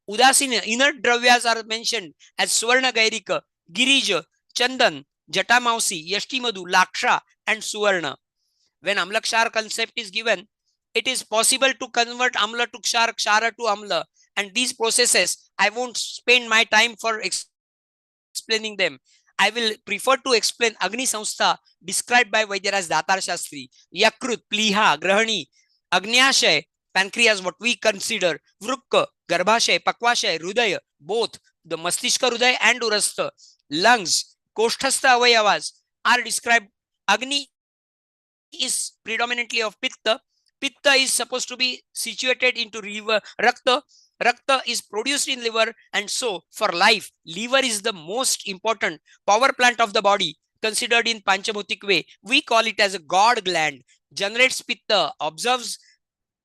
Udasina, inert dravyas are mentioned as Suvarna Gairika, Girija, Chandan, Jatamausi, Yashtimadu, Laksha, and Suvarna. When Amlakshar concept is given, it is possible to convert Amla to Kshar, Kshara to Amla. And these processes, I won't spend my time for explaining them. I will prefer to explain Agni Samstha described by Vaidyaraj Datar Shastri, Yakrut, Pliha, Grahani, Agnyashay, pancreas, what we consider, Vrukka, Garbhashay, Pakvashay, Rudaya, both the Mastishka Rudaya and Urastha, lungs, Kosthastha Avayavas are described. Agni is predominantly of Pitta. Pitta is supposed to be situated into liver, Rakta. Rakta is produced in liver, and so for life, liver is the most important power plant of the body, considered in Panchabhutik way. We call it as a god gland, generates Pitta, observes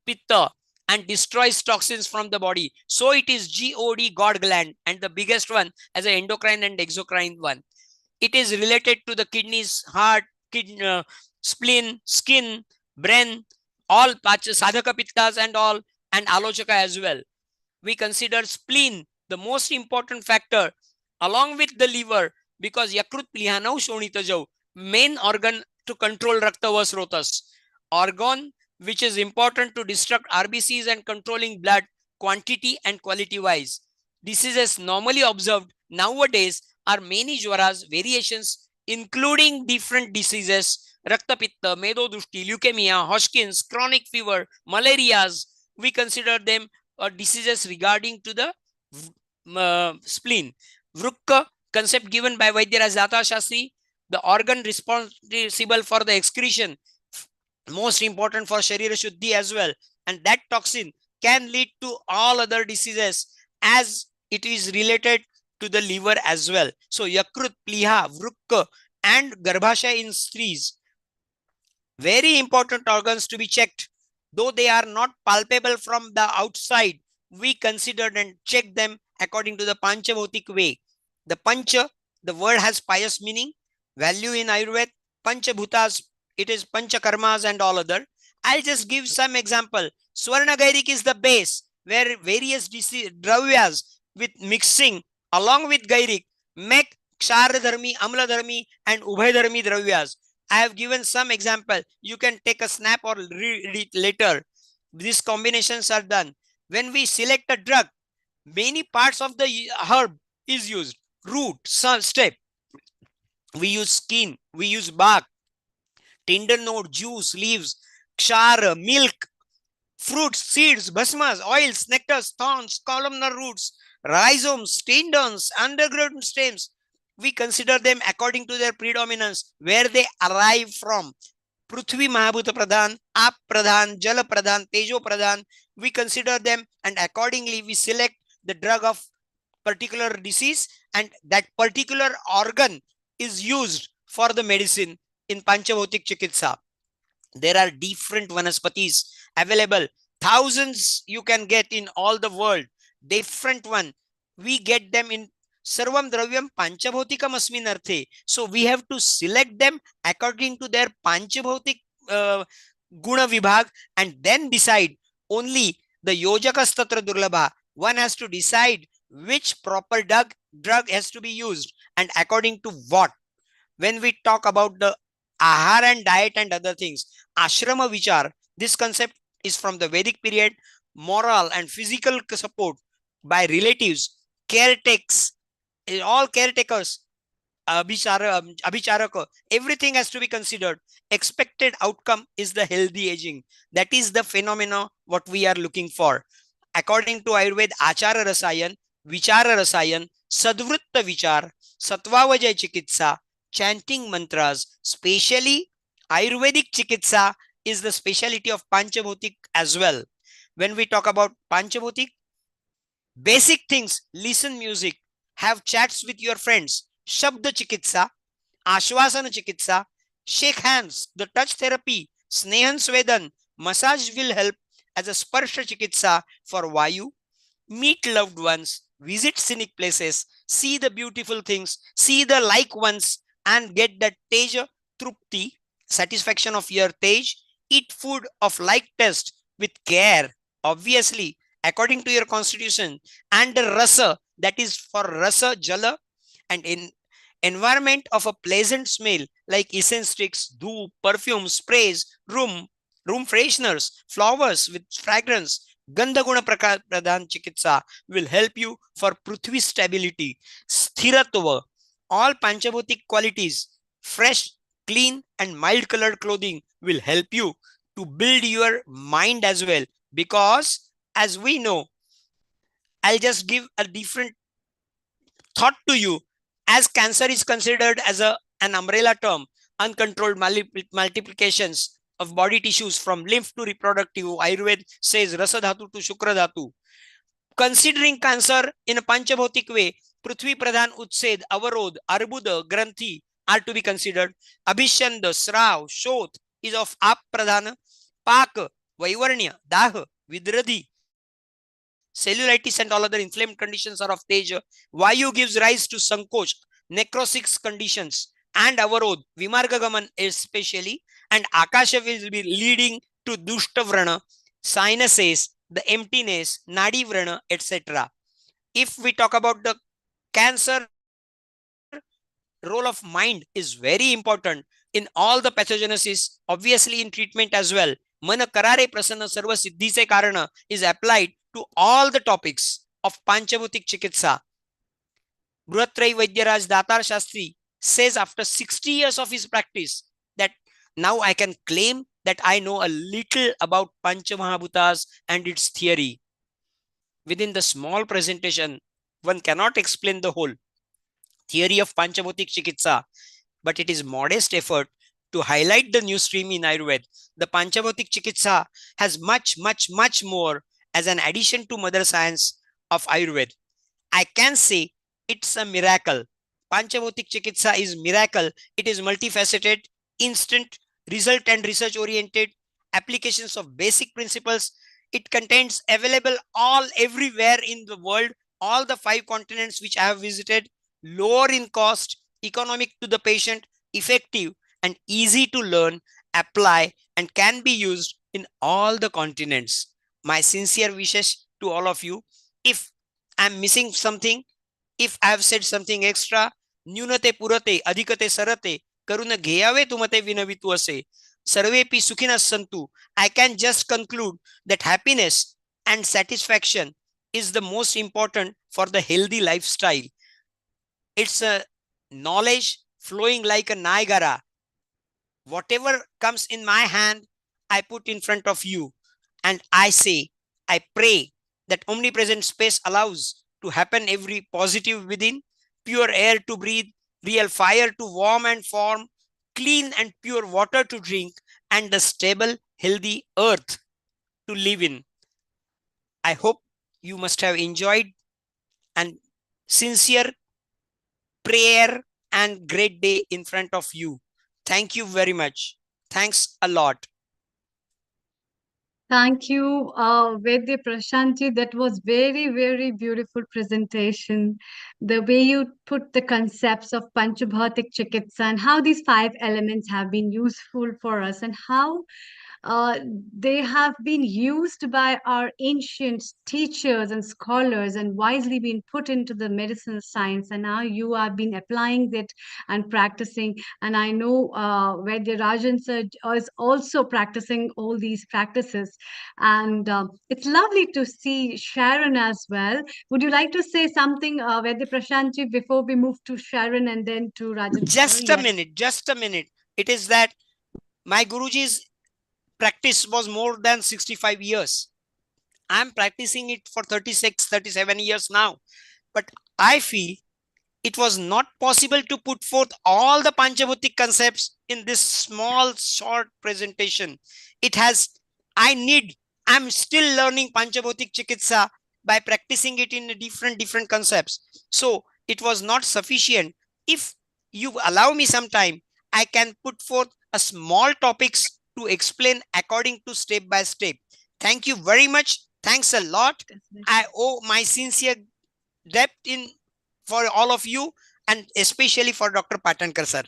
Pitta, and destroys toxins from the body. So it is God, god gland, and the biggest one as an endocrine and exocrine one. It is related to the kidneys, heart, spleen, skin, brain, all sadhaka pittas and all, and alochaka as well. We consider spleen the most important factor along with the liver, because yakrut plihanau shonita jau, main organ to control raktava srotas, organ which is important to destruct RBCs and controlling blood quantity and quality wise. Diseases normally observed nowadays are many jwaras, variations, including different diseases, Raktapitta, Medodushti, leukemia, Hodgkin's, chronic fever, malarias. We consider them diseases regarding to the spleen. Vrukka, concept given by Vaidyaraj Datar Shastri, the organ responsible for the excretion, most important for Sharira Shuddhi as well. And that toxin can lead to all other diseases as it is related to the liver as well. So Yakrut, Pliha, Vrukka, and Garbhashay in strees, very important organs to be checked. Though they are not palpable from the outside, we considered and checked them according to the Panchabhutik way. The Pancha, the word has pious meaning, value in Ayurveda. Panchabhutas, it is Panchakarmas and all other. I'll just give some example. Swarna Gairik is the base where various dravyas with mixing along with Gairik make Ksharadharmi, Amladharmi, and Ubhaydharmi dravyas. I have given some example. You can take a snap or read it later. These combinations are done. When we select a drug, many parts of the herb is used. Root, stem. We use skin. We use bark, tender node, juice, leaves, kshara, milk, fruits, seeds, bhasmas, oils, nectars, thorns, columnar roots, rhizomes, tendons, underground stems. We consider them according to their predominance, where they arrive from. Prithvi Mahabhuta Pradhan, Ap Pradhan, Jala Pradhan, Tejo Pradhan. We consider them, and accordingly we select the drug of particular disease, and that particular organ is used for the medicine in Panchabhutik Chikitsa. There are different vanaspatis available. Thousands you can get in all the world. Different one. We get them in Sarvam Dravyam Panchabhautikam Asmin Arthe. So we have to select them according to their Panchabhautik Guna Vibhag, and then decide only the Yojakas Tatra Durlabha. One has to decide which proper drug has to be used and according to what. When we talk about the ahar and diet and other things, ashrama vichar, this concept is from the Vedic period. Moral and physical support by relatives, caretakers, all caretakers, abhicharaka, everything has to be considered. Expected outcome is the healthy aging. That is the phenomena what we are looking for. According to Ayurveda, achara rasayan, vichara rasayan, sadvrutta vichar, satvavajay chikitsa, chanting mantras, specially Ayurvedic Chikitsa is the specialty of Panchabhotik as well. When we talk about Panchabhotik, basic things: listen music, have chats with your friends, Shabda Chikitsa, Ashwasana Chikitsa, shake hands, the touch therapy, Snehan Swedan, massage will help as a Sparsha Chikitsa for Vayu, meet loved ones, visit scenic places, see the beautiful things, see the like ones, and get that Teja Trupti, satisfaction of your Tej, eat food of like taste with care, obviously, according to your constitution, and the Rasa, that is for Rasa Jala, and in environment of a pleasant smell like incense sticks, dhoop, perfume, sprays, room fresheners, flowers with fragrance. Gandhaguna Pradhan Chikitsa will help you for Prithvi stability, Sthiratva, all Panchabhotik qualities, fresh, clean, and mild colored clothing will help you to build your mind as well. Because, as we know, I'll just give a different thought to you. As cancer is considered as an umbrella term, uncontrolled multiplications of body tissues from lymph to reproductive, Ayurveda says Rasa Dhatu to Shukra Dhatu. Considering cancer in a Panchabhotik way, Prithvi Pradhan Utsed, Avarod, Arbuda, Granthi are to be considered. Abhishanda, Srav, Shot is of Ap Pradhana, Pak, Vaivarnya, Dah, Vidradhi, cellulitis and all other inflamed conditions are of Teja. Vayu gives rise to Sankoch, necrosis conditions, and Avarod, Vimargagaman especially, and Akasha will be leading to Dushtavrana, sinuses, the emptiness, Nadi Vrana, etc. If we talk about the cancer, role of mind is very important in all the pathogenesis, obviously in treatment as well. Mana karare prasanna sarva siddhi se karana is applied to all the topics of Panchabhutik Chikitsa. Bruhatrai Vaidyaraj Datar Shastri says after 60 years of his practice that now I can claim that I know a little about Panchamahabhutas and its theory. Within the small presentation, one cannot explain the whole theory of Panchabhutik Chikitsa, but it is modest effort to highlight the new stream in Ayurveda. The Panchabhutik Chikitsa has much more as an addition to mother science of Ayurveda. I can say it's a miracle. Panchabhutik Chikitsa is miracle. It is multifaceted, instant, result and research oriented, applications of basic principles. It contains available all everywhere in the world, all the 5 continents which I have visited, lower in cost, economic to the patient, effective and easy to learn, apply, and can be used in all the continents. My sincere wishes to all of you. If I'm missing something, if I have said something extra, न्यूनते पुरते अधिकते सरते करुण घेयावे तुमते विनवितु असे सर्वेपि सुखिनः सन्तु. I can just conclude that happiness and satisfaction is the most important for the healthy lifestyle. It's a knowledge flowing like a Niagara. Whatever comes in my hand, I put in front of you. And I say, I pray that omnipresent space allows to happen every positive within, pure air to breathe, real fire to warm and form, clean and pure water to drink, and the stable, healthy earth to live in. I hope you must have enjoyed, and sincere prayer and great day in front of you. Thank you very much. Thanks a lot. Thank you, Vedya Prashanti. That was very beautiful presentation. The way you put the concepts of Panchabhatik Chikitsa and how these 5 elements have been useful for us and how they have been used by our ancient teachers and scholars and wisely been put into the medicine science. And now you have been applying it and practicing. And I know Vaidya Rajan sir is also practicing all these practices. And it's lovely to see Sharon as well. Would you like to say something, Vaidya Prashanti, before we move to Sharon and then to Rajan? Just a minute. It is that my Guruji's practice was more than 65 years. I'm practicing it for 36, 37 years now. But I feel it was not possible to put forth all the Panchabhutik concepts in this small, short presentation. I'm still learning Panchabhutik Chikitsa by practicing it in different concepts. So it was not sufficient. If you allow me some time, I can put forth a small topics to explain according to step by step. Thank you very much. Thanks a lot. I owe my sincere debt in for all of you, and especially for Dr. Patankar sir.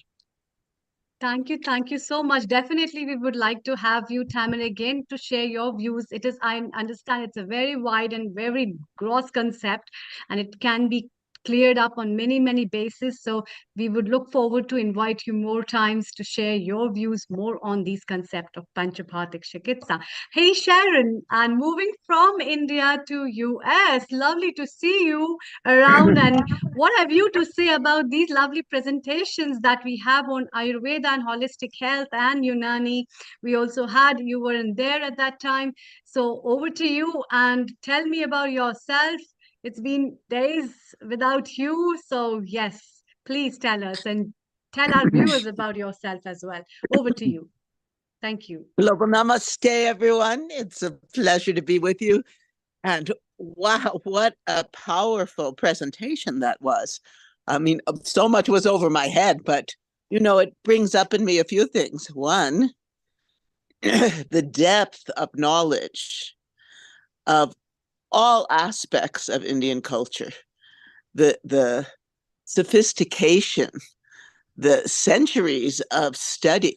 Thank you. Thank you so much. Definitely, we would like to have you time and again to share your views. I understand it's a very wide and very gross concept, and it can be cleared up on many bases. So we would look forward to invite you more times to share your views more on these concept of Panchapathic Chikitsa. Hey Sharon, and moving from India to US, lovely to see you around. And what have you to say about these lovely presentations that we have on Ayurveda and holistic health and Unani? We also had, you weren't there at that time. So over to you and tell me about yourself. It's been days without you. So yes, please tell us and tell our viewers about yourself as well. Over to you. Thank you. Global Namaste, everyone. It's a pleasure to be with you. And wow, what a powerful presentation that was. I mean, so much was over my head, but it brings up in me a few things. One, the depth of knowledge of all aspects of Indian culture, the sophistication, the centuries of study.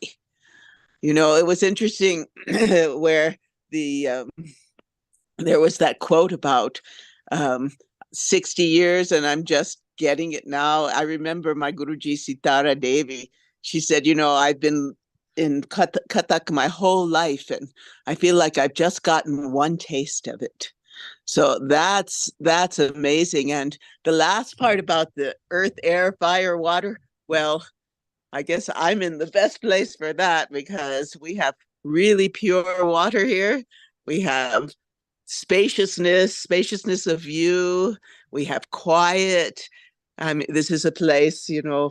It was interesting where there was that quote about 60 years, and I'm just getting it now. I remember my Guruji Sitara Devi. She said, I've been in Kathak my whole life, and I feel like I've just gotten one taste of it. So that's amazing. And the last part about the earth, air, fire, water, well, I guess I'm in the best place for that because we have really pure water here. We have spaciousness of view. We have quiet. This is a place,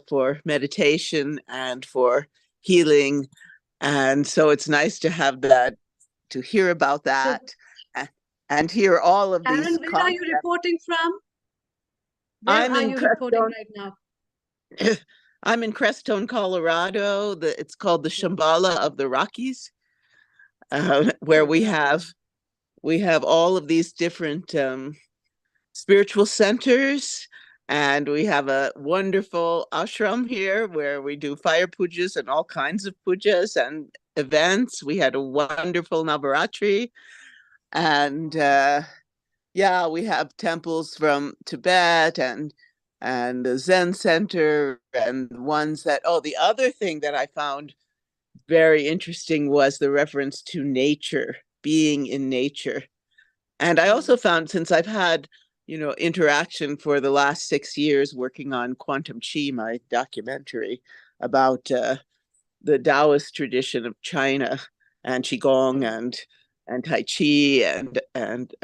for meditation and for healing. And so it's nice to have that, to hear about that, and hear all of these concepts. Where are you reporting from? Where are you reporting right now? I'm in Crestone, Colorado. It's called the Shambhala of the Rockies, where we have all of these different spiritual centers, and we have a wonderful ashram here where we do fire pujas and all kinds of pujas and events. We had a wonderful Navaratri, and we have temples from Tibet and the Zen Center, and ones that, the other thing that I found very interesting was the reference to nature, being in nature. And I also found, since I've had, interaction for the last 6 years working on Quantum Chi, my documentary about the Taoist tradition of China and Qigong and Tai Chi and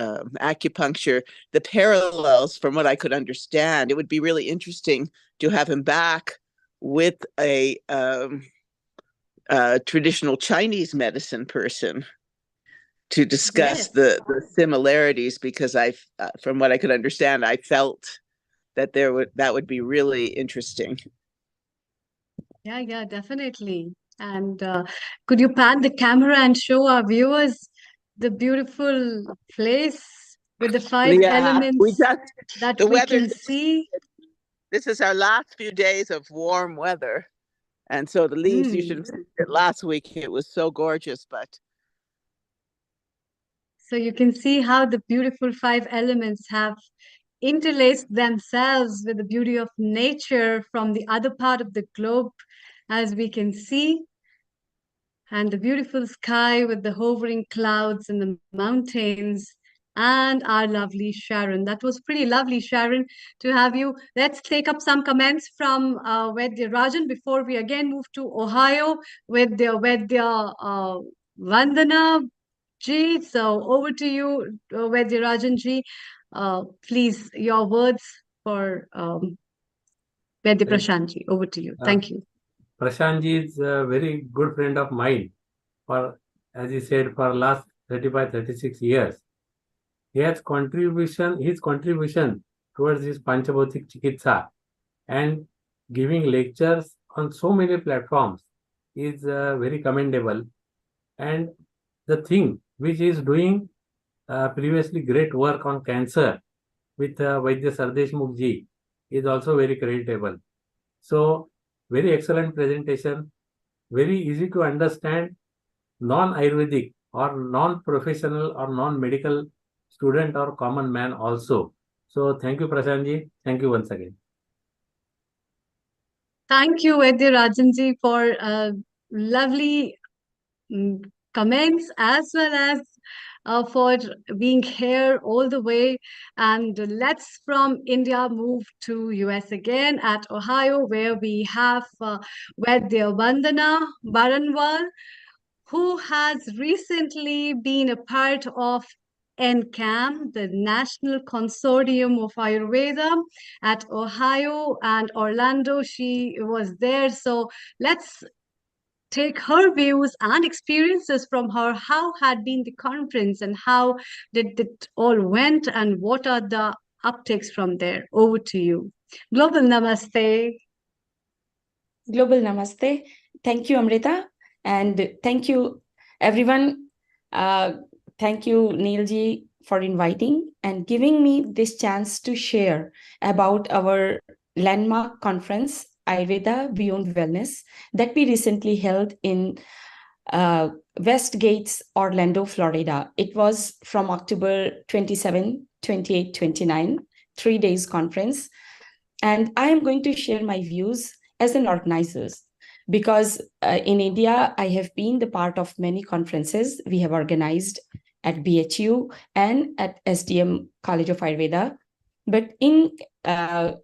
acupuncture, the parallels, from what I could understand, it would be really interesting to have him back with a traditional Chinese medicine person to discuss the similarities, because from what I could understand, I felt that that would be really interesting. Yeah, definitely. And could you pan the camera and show our viewers the beautiful place with the 5 elements that we can see? This is our last few days of warm weather. And so the leaves, you should have seen it last week. It was so gorgeous, but. So you can see how the beautiful 5 elements have interlaced themselves with the beauty of nature from the other part of the globe, as we can see. And the beautiful sky with the hovering clouds and the mountains, and our lovely Sharon. That was pretty lovely, Sharon, to have you. Let's take up some comments from Vedya Rajan before we again move to Ohio with the Vedya Vandana Ji. So over to you, Vedya Rajan Ji. Please, your words for Vaidya Prashantji, over to you. Thank you. Prashantji is a very good friend of mine for, as he said, for last 35, 36 years. His contribution towards his Panchabautik Chikitsa and giving lectures on so many platforms is very commendable. And the thing which is doing previously great work on cancer with Vaidya Sardesh Mukhji is also very creditable. So, very excellent presentation, very easy to understand, non-Ayurvedic or non-professional or non-medical student or common man also. So, thank you, Prashantji. Thank you once again. Thank you, Vaidya Rajanji, for lovely comments as well as for being here all the way. And let's from India move to US again at Ohio, where we have Vaidya Vandana Baranwal, who has recently been a part of NCAM, the National Consortium of Ayurveda at Ohio and Orlando. She was there. So let's take her views and experiences from her. How had been the conference and how did it all went and what are the uptakes from there? Over to you. Global Namaste. Global Namaste. Thank you, Amrita. And thank you, everyone. Thank you, Neilji, for inviting and giving me this chance to share about our landmark conference, Ayurveda Beyond Wellness, that we recently held in West Gates, Orlando, Florida. It was from October 27, 28, 29, 3 days conference. And I am going to share my views as an organizer, because in India, I have been the part of many conferences we have organized at BHU and at SDM College of Ayurveda. But in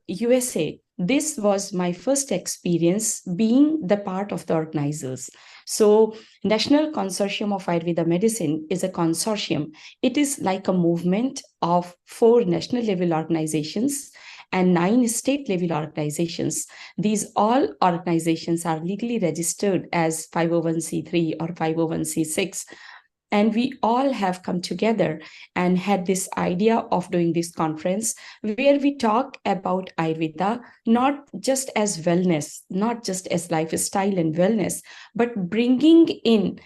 USA, this was my first experience being the part of the organizers. So National Consortium of Ayurveda Medicine is a consortium. It is like a movement of 4 national level organizations and 9 state level organizations. These all organizations are legally registered as 501c3 or 501c6. And we all have come together and had this idea of doing this conference where we talk about Ayurveda, not just as wellness, not just as lifestyle and wellness, but bringing in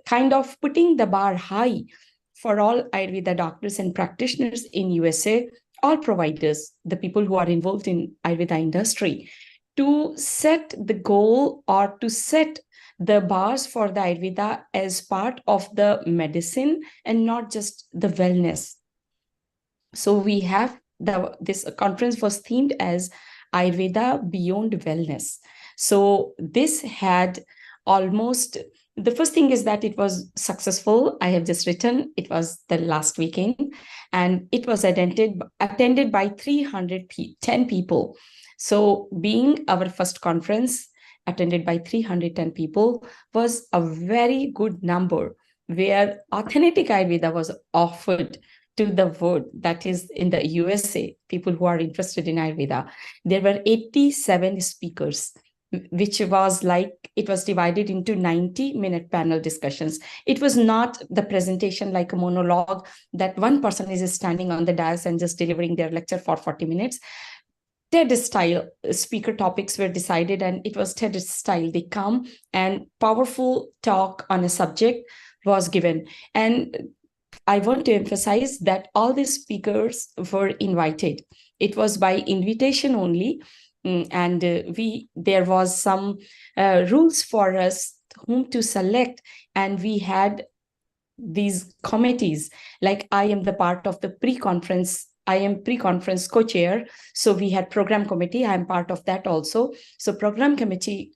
kind of putting the bar high for all Ayurveda doctors and practitioners in USA, all providers, the people who are involved in Ayurveda industry, to set the goal or to set the bars for the Ayurveda as part of the medicine and not just the wellness. So we have this conference was themed as Ayurveda Beyond Wellness. So this had almost, the first thing is that it was successful. I have just written, it was the last weekend, and it was attended by 310 people. So being our first conference, attended by 310 people, was a very good number, where authentic Ayurveda was offered to the world, that is in the USA, people who are interested in Ayurveda. There were 87 speakers, which was like, it was divided into 90-minute panel discussions. It was not the presentation like a monologue that one person is standing on the dais and just delivering their lecture for 40 minutes. TED style speaker topics were decided, and it was TED style. They come and powerful talk on a subject was given. And I want to emphasize that all these speakers were invited. It was by invitation only. And there was some rules for us whom to select. And we had these committees, like I am the part of the pre-conference. I am pre-conference co-chair. So we had program committee. I am part of that also. So program committee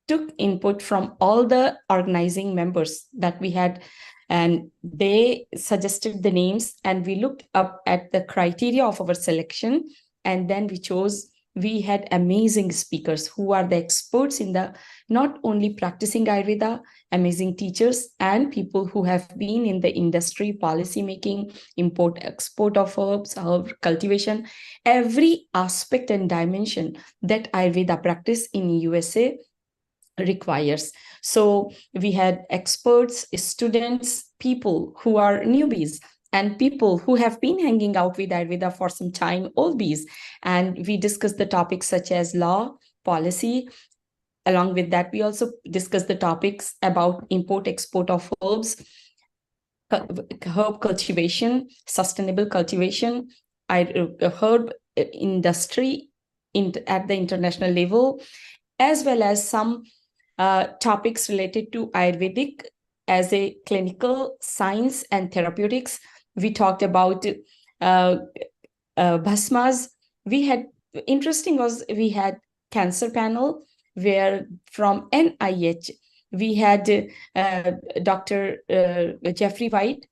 took input from all the organizing members that we had, and they suggested the names, and we looked up at the criteria of our selection, and then we chose. We had amazing speakers who are the experts in the not only practicing Ayurveda amazing teachers and people who have been in the industry, policy making, import, export of herbs, herb cultivation, every aspect and dimension that Ayurveda practice in USA requires. So we had experts, students, people who are newbies, and people who have been hanging out with Ayurveda for some time, oldies. And we discussed the topics such as law, policy. Along with that, we also discussed the topics about import, export of herbs, herb cultivation, sustainable cultivation, herb industry at the international level, as well as some topics related to Ayurvedic as a clinical science and therapeutics. We talked about bhasmas. Interesting was we had cancer panel where from NIH, we had Dr. Jeffrey White.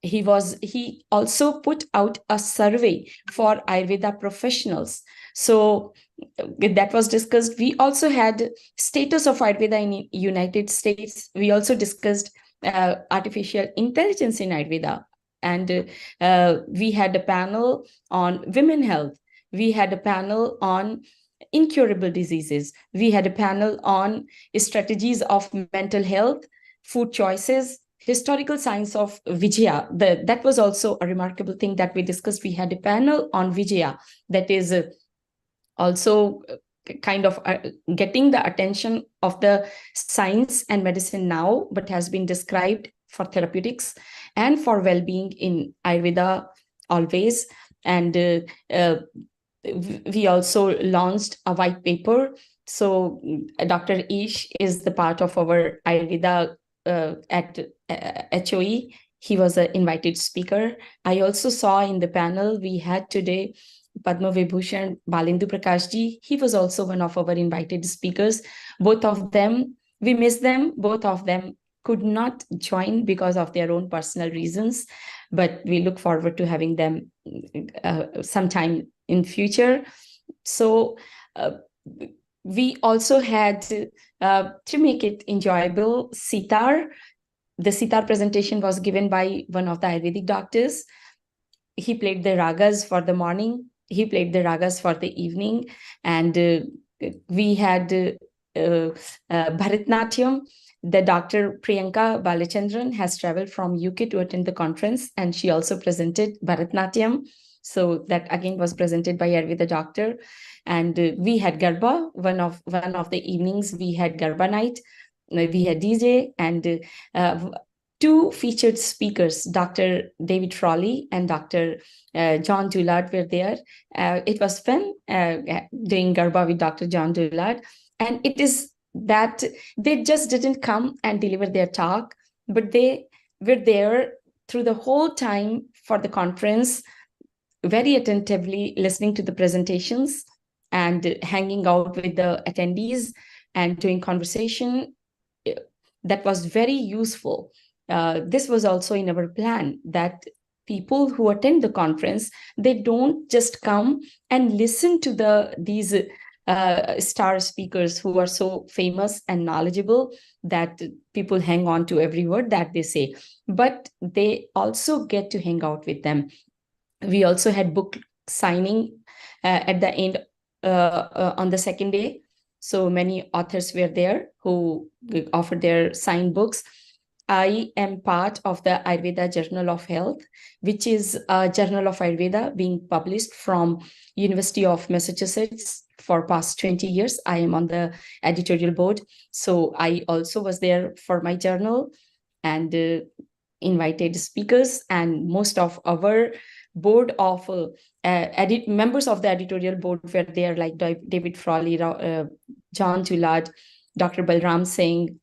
He also put out a survey for Ayurveda professionals. So that was discussed. We also had status of Ayurveda in United States. We also discussed artificial intelligence in Ayurveda. And we had a panel on women health. We had a panel on incurable diseases. We had a panel on strategies of mental health, food choices, historical science of Vijaya. That was also a remarkable thing that we discussed. We had a panel on Vijaya that is also kind of getting the attention of the science and medicine now, but has been described for therapeutics and for well-being in Ayurveda always. And we also launched a white paper. So Dr. Ish is the part of our Ayurveda at HOE. He was an invited speaker. I also saw in the panel we had today Padma Vibhushan Balindu Prakashji. He was also one of our invited speakers. Both of them, we miss them. Both of them could not join because of their own personal reasons, but we look forward to having them sometime in future. So we also had to make it enjoyable, sitar. The sitar presentation was given by one of the Ayurvedic doctors. He played the ragas for the morning. He played the ragas for the evening. And we had Bharatnatyam. The Dr. Priyanka Balachandran has traveled from UK to attend the conference, and she also presented Bharatnatyam. So that again was presented by Ayurveda doctor. And we had Garba. One of the evenings we had Garba night. We had DJ and two featured speakers, Dr. David Frawley and Dr. John Doulard were there. It was fun doing Garba with Dr. John Doulard. And it is that they just didn't come and deliver their talk, but they were there through the whole time for the conference, very attentively listening to the presentations and hanging out with the attendees and doing conversation. That was very useful. This was also in our plan that people who attend the conference, they don't just come and listen to these star speakers who are so famous and knowledgeable that people hang on to every word that they say, but they also get to hang out with them. We also had book signing at the end on the second day. So many authors were there who offered their signed books. I am part of the Ayurveda Journal of Health, which is a journal of Ayurveda being published from University of Massachusetts for past 20 years. I am on the editorial board. So I also was there for my journal and invited speakers, and most of our board of members of the editorial board were there, like David Frawley, John Doulard, Dr. Balram Singh,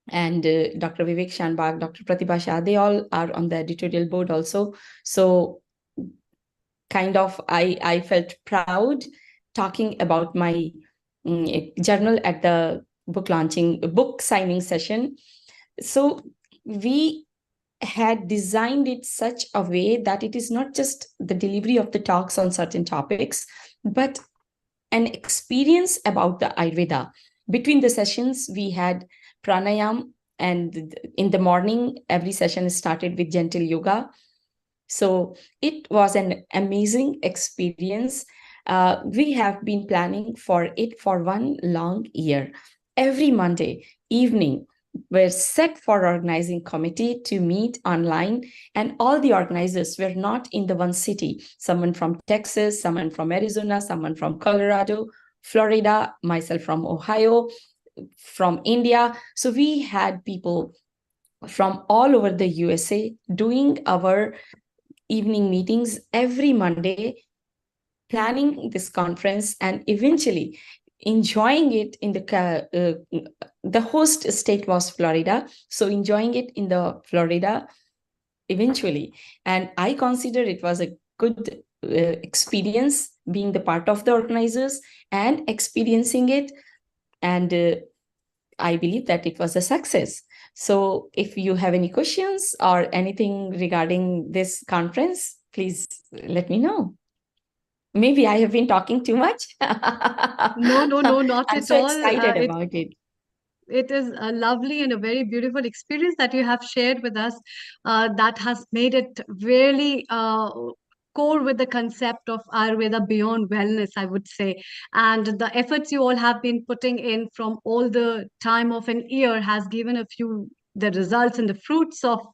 and Dr. Vivek Shanbag, Dr. Pratibha Shah. They all are on the editorial board also. So kind of I felt proud talking about my journal at the book signing session. So we had designed it such a way that it is not just the delivery of the talks on certain topics, but an experience about the Ayurveda. Between the sessions, we had pranayam, and in the morning, every session started with gentle yoga. So it was an amazing experience. We have been planning for it for 1 long year. Every Monday evening, we're set for organizing committee to meet online, and all the organizers were not in the one city. Someone from Texas, someone from Arizona, someone from Colorado, Florida, myself from Ohio, from India. So we had people from all over the USA doing our evening meetings every Monday, planning this conference, and eventually enjoying it in the host state was Florida. So enjoying it in the Florida eventually. And I consider it was a good experience being the part of the organizers and experiencing it. And I believe that it was a success. So if you have any questions or anything regarding this conference, please let me know. Maybe I have been talking too much. No, not I'm at so all. excited about it. It is a lovely and a very beautiful experience that you have shared with us, that has made it really core with the concept of Ayurveda beyond wellness, I would say. And the efforts you all have been putting in from all the time of an year has given the results and the fruits of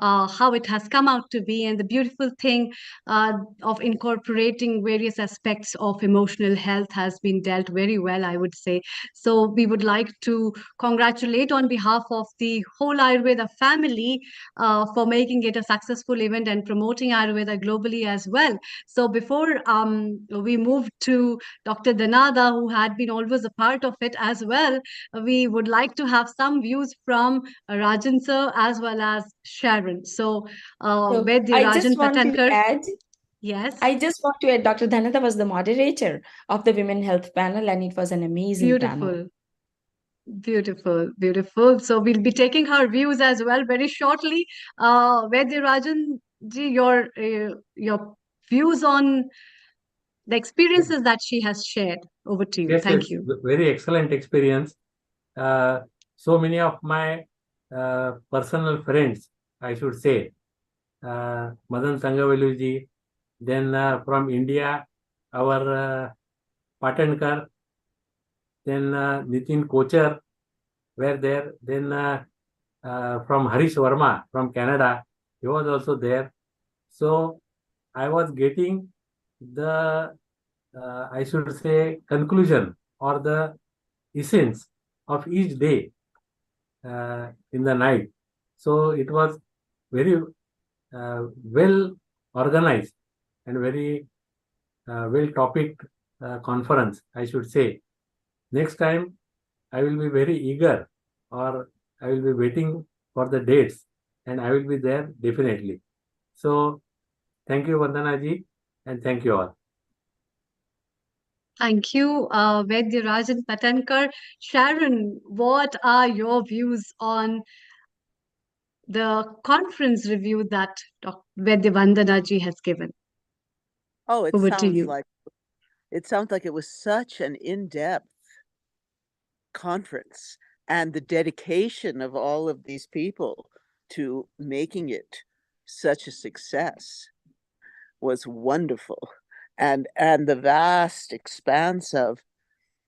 how it has come out to be. And the beautiful thing of incorporating various aspects of emotional health has been dealt very well, I would say. So we would like to congratulate on behalf of the whole Ayurveda family for making it a successful event and promoting Ayurveda globally as well. So before we move to Dr. Danada, who had been always a part of it as well, we would like to have some views from Rajan sir as well as Sharon. So with the I Rajan just want to Patankar. add, Yes. I just want to add, Dr. Dhanata was the moderator of the Women Health panel, and it was an amazing panel. Beautiful. So we'll be taking her views as well very shortly. Vedya Rajan ji, your views on the experiences that she has shared. Over to you. Yes, Thank you. Very excellent experience. So many of my personal friends, I should say, Madan Sangaveluji, then from India, our Patankar, then Nitin Kochar were there, then from Harish Verma from Canada, he was also there. So I was getting the, I should say, conclusion or the essence of each day in the night. So it was very well organized and very well topic conference, I should say. Next time, I will be very eager, or I will be waiting for the dates, and I will be there definitely. So thank you, Vandana ji, and thank you all. Thank you, Vedya Rajan Patankar. Sharon, what are your views on the conference review that Dr. Vedya Vandana ji has given? Oh, Over to you. It sounds like it was such an in-depth conference, and the dedication of all of these people to making it such a success was wonderful. And the vast expanse of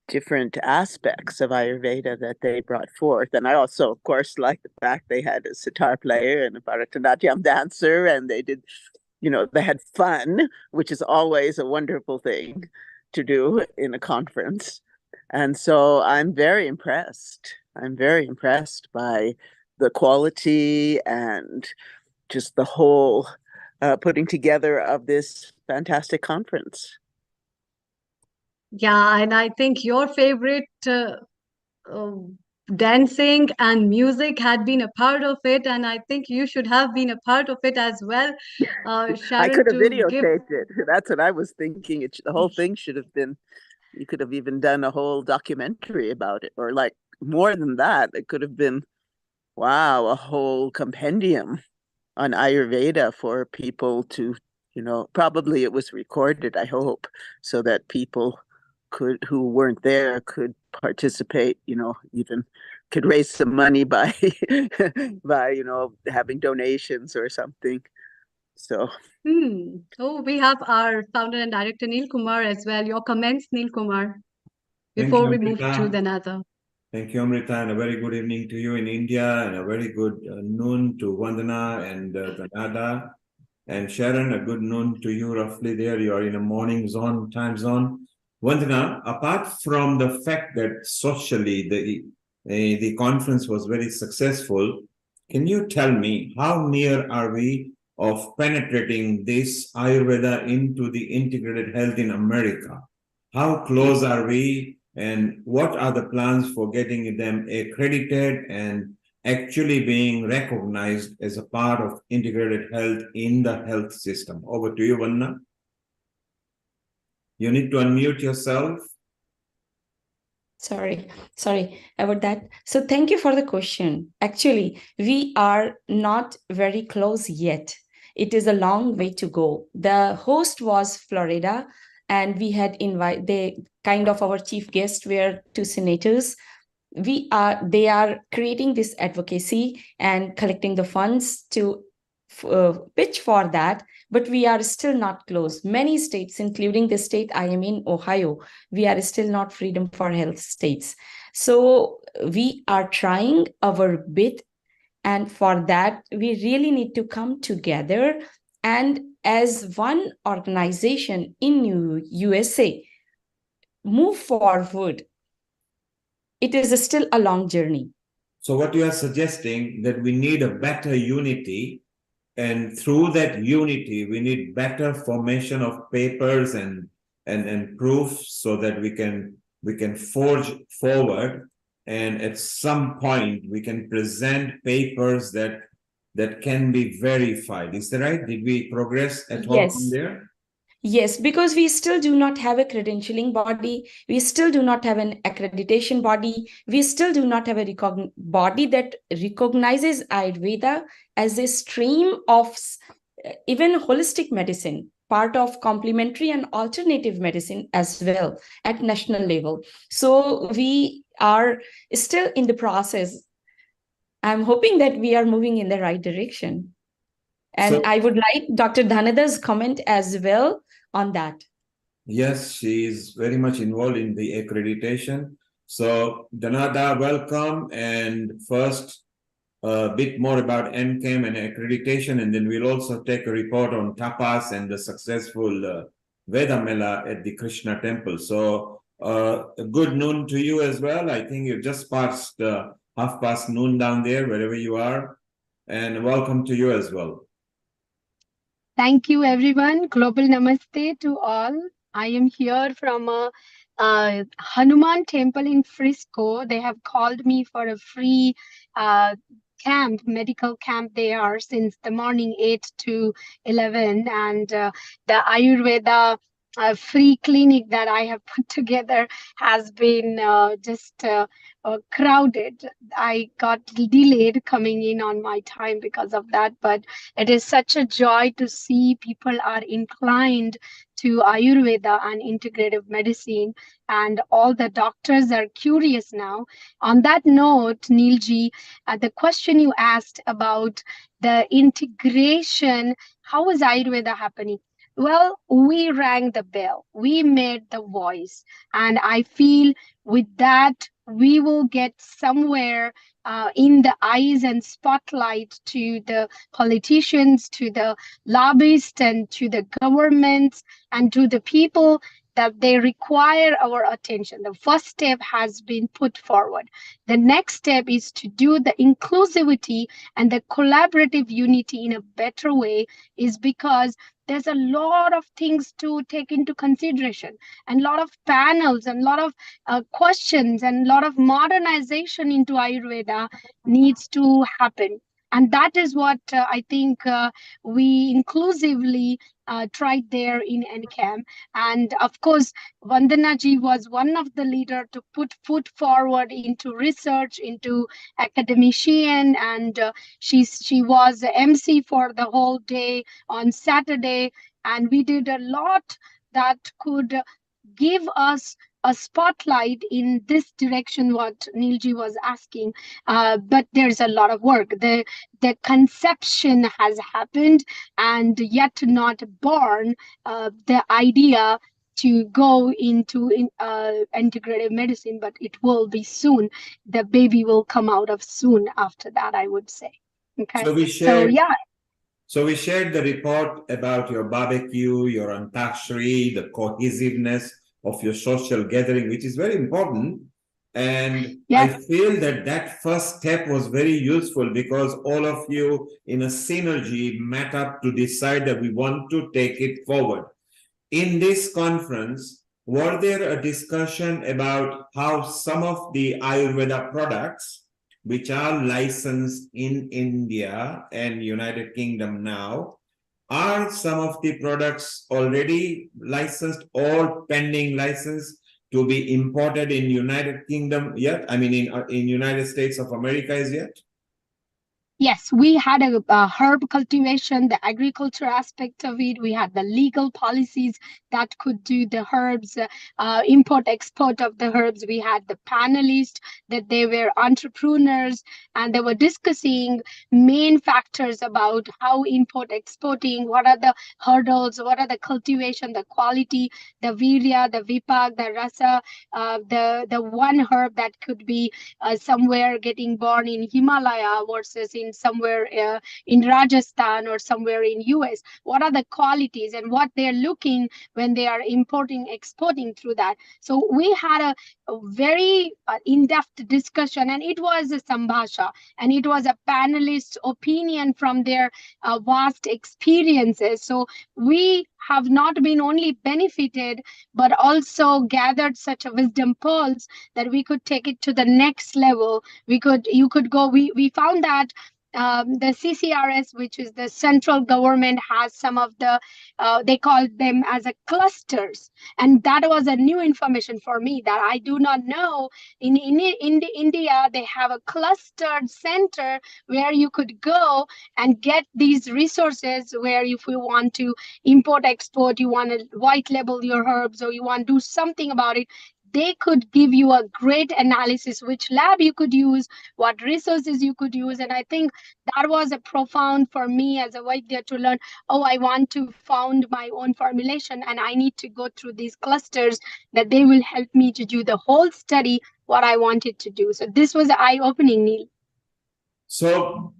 different aspects of Ayurveda that they brought forth. And I also, of course, like the fact they had a sitar player and a Bharatanatyam dancer, and they did, they had fun, which is always a wonderful thing to do in a conference. And so I'm very impressed. I'm very impressed by the quality and just the whole putting together of this fantastic conference. Yeah, and I think your favorite dancing and music had been a part of it, and I think you should have been a part of it as well. Sharon, I could have videotaped it. That's what I was thinking. The whole thing should have been, you could have even done a whole documentary about it, or like more than that. It could have been, wow, a whole compendium on Ayurveda for people to, probably it was recorded, I hope, so that people who weren't there could participate, even could raise some money by by having donations or something. So Oh, we have our founder and director Neil Kumar as well. Your comments, Neil Kumar, before we move to the another. Thank you, Amrita, and a very good evening to you in India, and a very good noon to Vandana and Kanada. And Sharon, a good noon to you roughly there. You are in a morning zone, time zone. Vandana, apart from the fact that socially the conference was very successful, can you tell me how near are we of penetrating this Ayurveda into the integrated health in America? How close are we, and what are the plans for getting them accredited and actually being recognized as a part of integrated health in the health system? Over to you, Vanna. You need to unmute yourself. Sorry about that. So thank you for the question. Actually, we are not very close yet. It is a long way to go. The host was Florida, and we had invited our chief guests were two senators. They are creating this advocacy and collecting the funds to pitch for that, but we are still not close. Many states, including the state I am in, Ohio, we are still not freedom for health states. So we are trying our bit, and for that we really need to come together and as one organization in USA move forward. It is still a long journey. So what you are suggesting that we need a better unity, and through that unity we need better formation of papers and proofs so that we can forge forward, and at some point we can present papers that can be verified. Is that right? Did we progress at all from there? Yes, because we still do not have a credentialing body. We still do not have an accreditation body. We still do not have a body that recognizes Ayurveda as a stream of even holistic medicine, part of complementary and alternative medicine as well at national level. So we are still in the process. I'm hoping that we are moving in the right direction. And I would like Dr. Dhanada's comment as well on that. Yes, she is very much involved in the accreditation. So Dhanada, welcome. And first, a bit more about MChem and accreditation, and then we'll also take a report on tapas and the successful Veda Mela at the Krishna temple. So a good noon to you as well. I think you've just passed noon down there, wherever you are. And welcome to you as well. Thank you, everyone. Global namaste to all. I am here from a Hanuman temple in Frisco. They have called me for a free camp, medical camp. They are since the morning 8 to 11, and the Ayurveda free clinic that I have put together has been just crowded. I got delayed coming in on my time because of that, but it is such a joy to see people are inclined to Ayurveda and integrative medicine, and all the doctors are curious now. On that note, Neilji, the question you asked about the integration, how is Ayurveda happening? Well, we rang the bell, we made the voice, and I feel with that we will get somewhere in the eyes and spotlight to the politicians, to the lobbyists, and to the governments, and to the people that they require our attention. The first step has been put forward. The next step is to do the inclusivity and the collaborative unity in a better way, is because there's a lot of things to take into consideration, and a lot of panels and a lot of questions and a lot of modernization into Ayurveda needs to happen. And that is what I think we inclusively tried there in NCAM. And of course, Vandana ji was one of the leaders to put foot forward into research, into academician, and she was the MC for the whole day on Saturday. And we did a lot that could give us a spotlight in this direction, what Neilji was asking. But there's a lot of work. The conception has happened and yet not born the idea to go into integrative medicine, but it will be soon. The baby will come out of soon after that, I would say. Okay. So yeah. So we shared the report about your barbecue, your antakshari, the cohesiveness of your social gathering, which is very important. And I feel that that first step was very useful because all of you in a synergy met up to decide that we want to take it forward. In this conference, were there a discussion about how some of the Ayurveda products which are licensed in India and United Kingdom now, are some of the products already licensed or pending license to be imported in United Kingdom yet? I mean, in United States of America as yet? Yes, we had a herb cultivation, the agriculture aspect of it. We had the legal policies that could do the herbs, import export of the herbs. We had the panelists that they were entrepreneurs and they were discussing main factors about how import exporting, what are the hurdles, what are the cultivation, the quality, the virya, the vipak, the rasa, the one herb that could be somewhere getting born in Himalaya versus in somewhere in Rajasthan or somewhere in US. What are the qualities and what they're looking when they are importing, exporting through that. So we had a very in-depth discussion, and it was a sambhasha, and it was a panelist opinion from their vast experiences. So we have not been only benefited, but also gathered such a wisdom pearls that we could take it to the next level. You could go, we found that the CCRS, which is the central government, has some of the, they call them as a clusters. And that was a new information for me that I do not know. In India, they have a clustered center where you could go and get these resources where if you want to import, export, you want to white label your herbs or you want to do something about it, they could give you a great analysis, which lab you could use, what resources you could use. And I think that was a profound for me as a Vaidya to learn, oh, I want to found my own formulation and I need to go through these clusters that they will help me to do the whole study, what I wanted to do. So this was eye-opening, Neil. So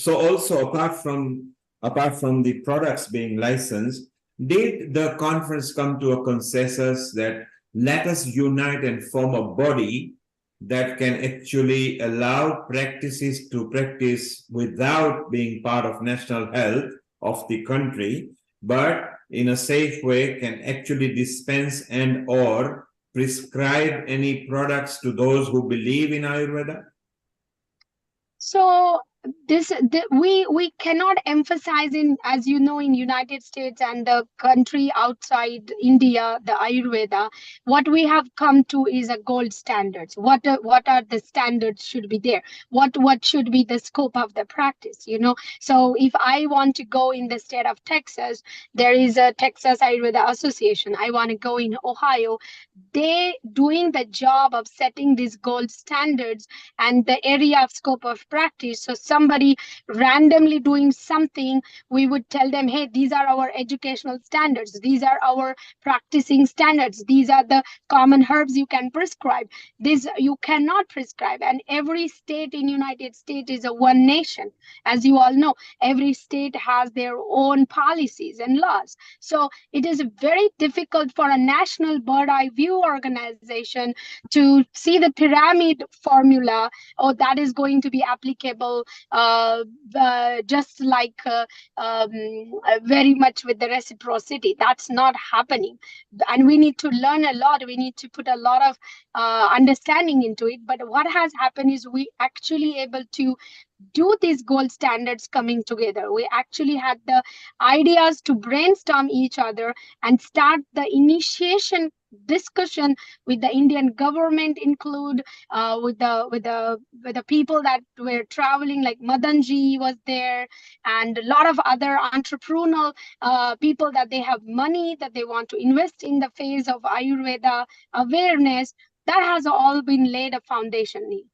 also apart from the products being licensed, did the conference come to a consensus that let us unite and form a body that can actually allow practices to practice without being part of national health of the country, but in a safe way can actually dispense and or prescribe any products to those who believe in Ayurveda? So we cannot emphasize in, as you know, in United States and the country outside India, the Ayurveda, what we have come to is a gold standards. What are the standards should be there? What should be the scope of the practice? You know, so if I want to go in the state of Texas, there is a Texas Ayurveda Association. I want to go in Ohio. They doing the job of setting these gold standards and the area of scope of practice. So somebody randomly doing something, we would tell them, hey, these are our educational standards, these are our practicing standards, these are the common herbs you can prescribe, this you cannot prescribe. And every state in United States is a one nation, as you all know. Every state has their own policies and laws, so it is very difficult for a national bird eye view organization to see the pyramid formula, or that is going to be applicable just like very much with the reciprocity. That's not happening, and we need to learn a lot. We need to put a lot of understanding into it. But what has happened is we actually able to do these gold standards coming together. We actually had the ideas to brainstorm each other and start the initiation discussion with the Indian government, include with the people that were traveling, like Madanji was there, and a lot of other entrepreneurial people that they have money that they want to invest in the phase of Ayurveda awareness. That has all been laid a foundation, Neil.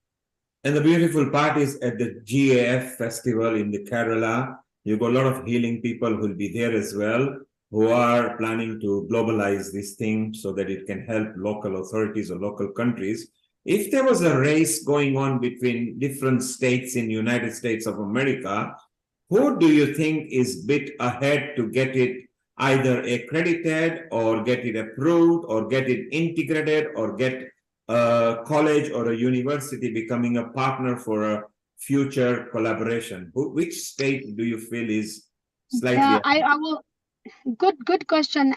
And the beautiful part is at the GAF festival in the Kerala, you got a lot of healing people who will be there as well, who are planning to globalize this thing so that it can help local authorities or local countries. If there was a race going on between different states in the United States of America, who do you think is bit ahead to get it either accredited or get it approved or get it integrated or get a college or a university becoming a partner for a future collaboration? Which state do you feel is slightly ahead? I will. Good question.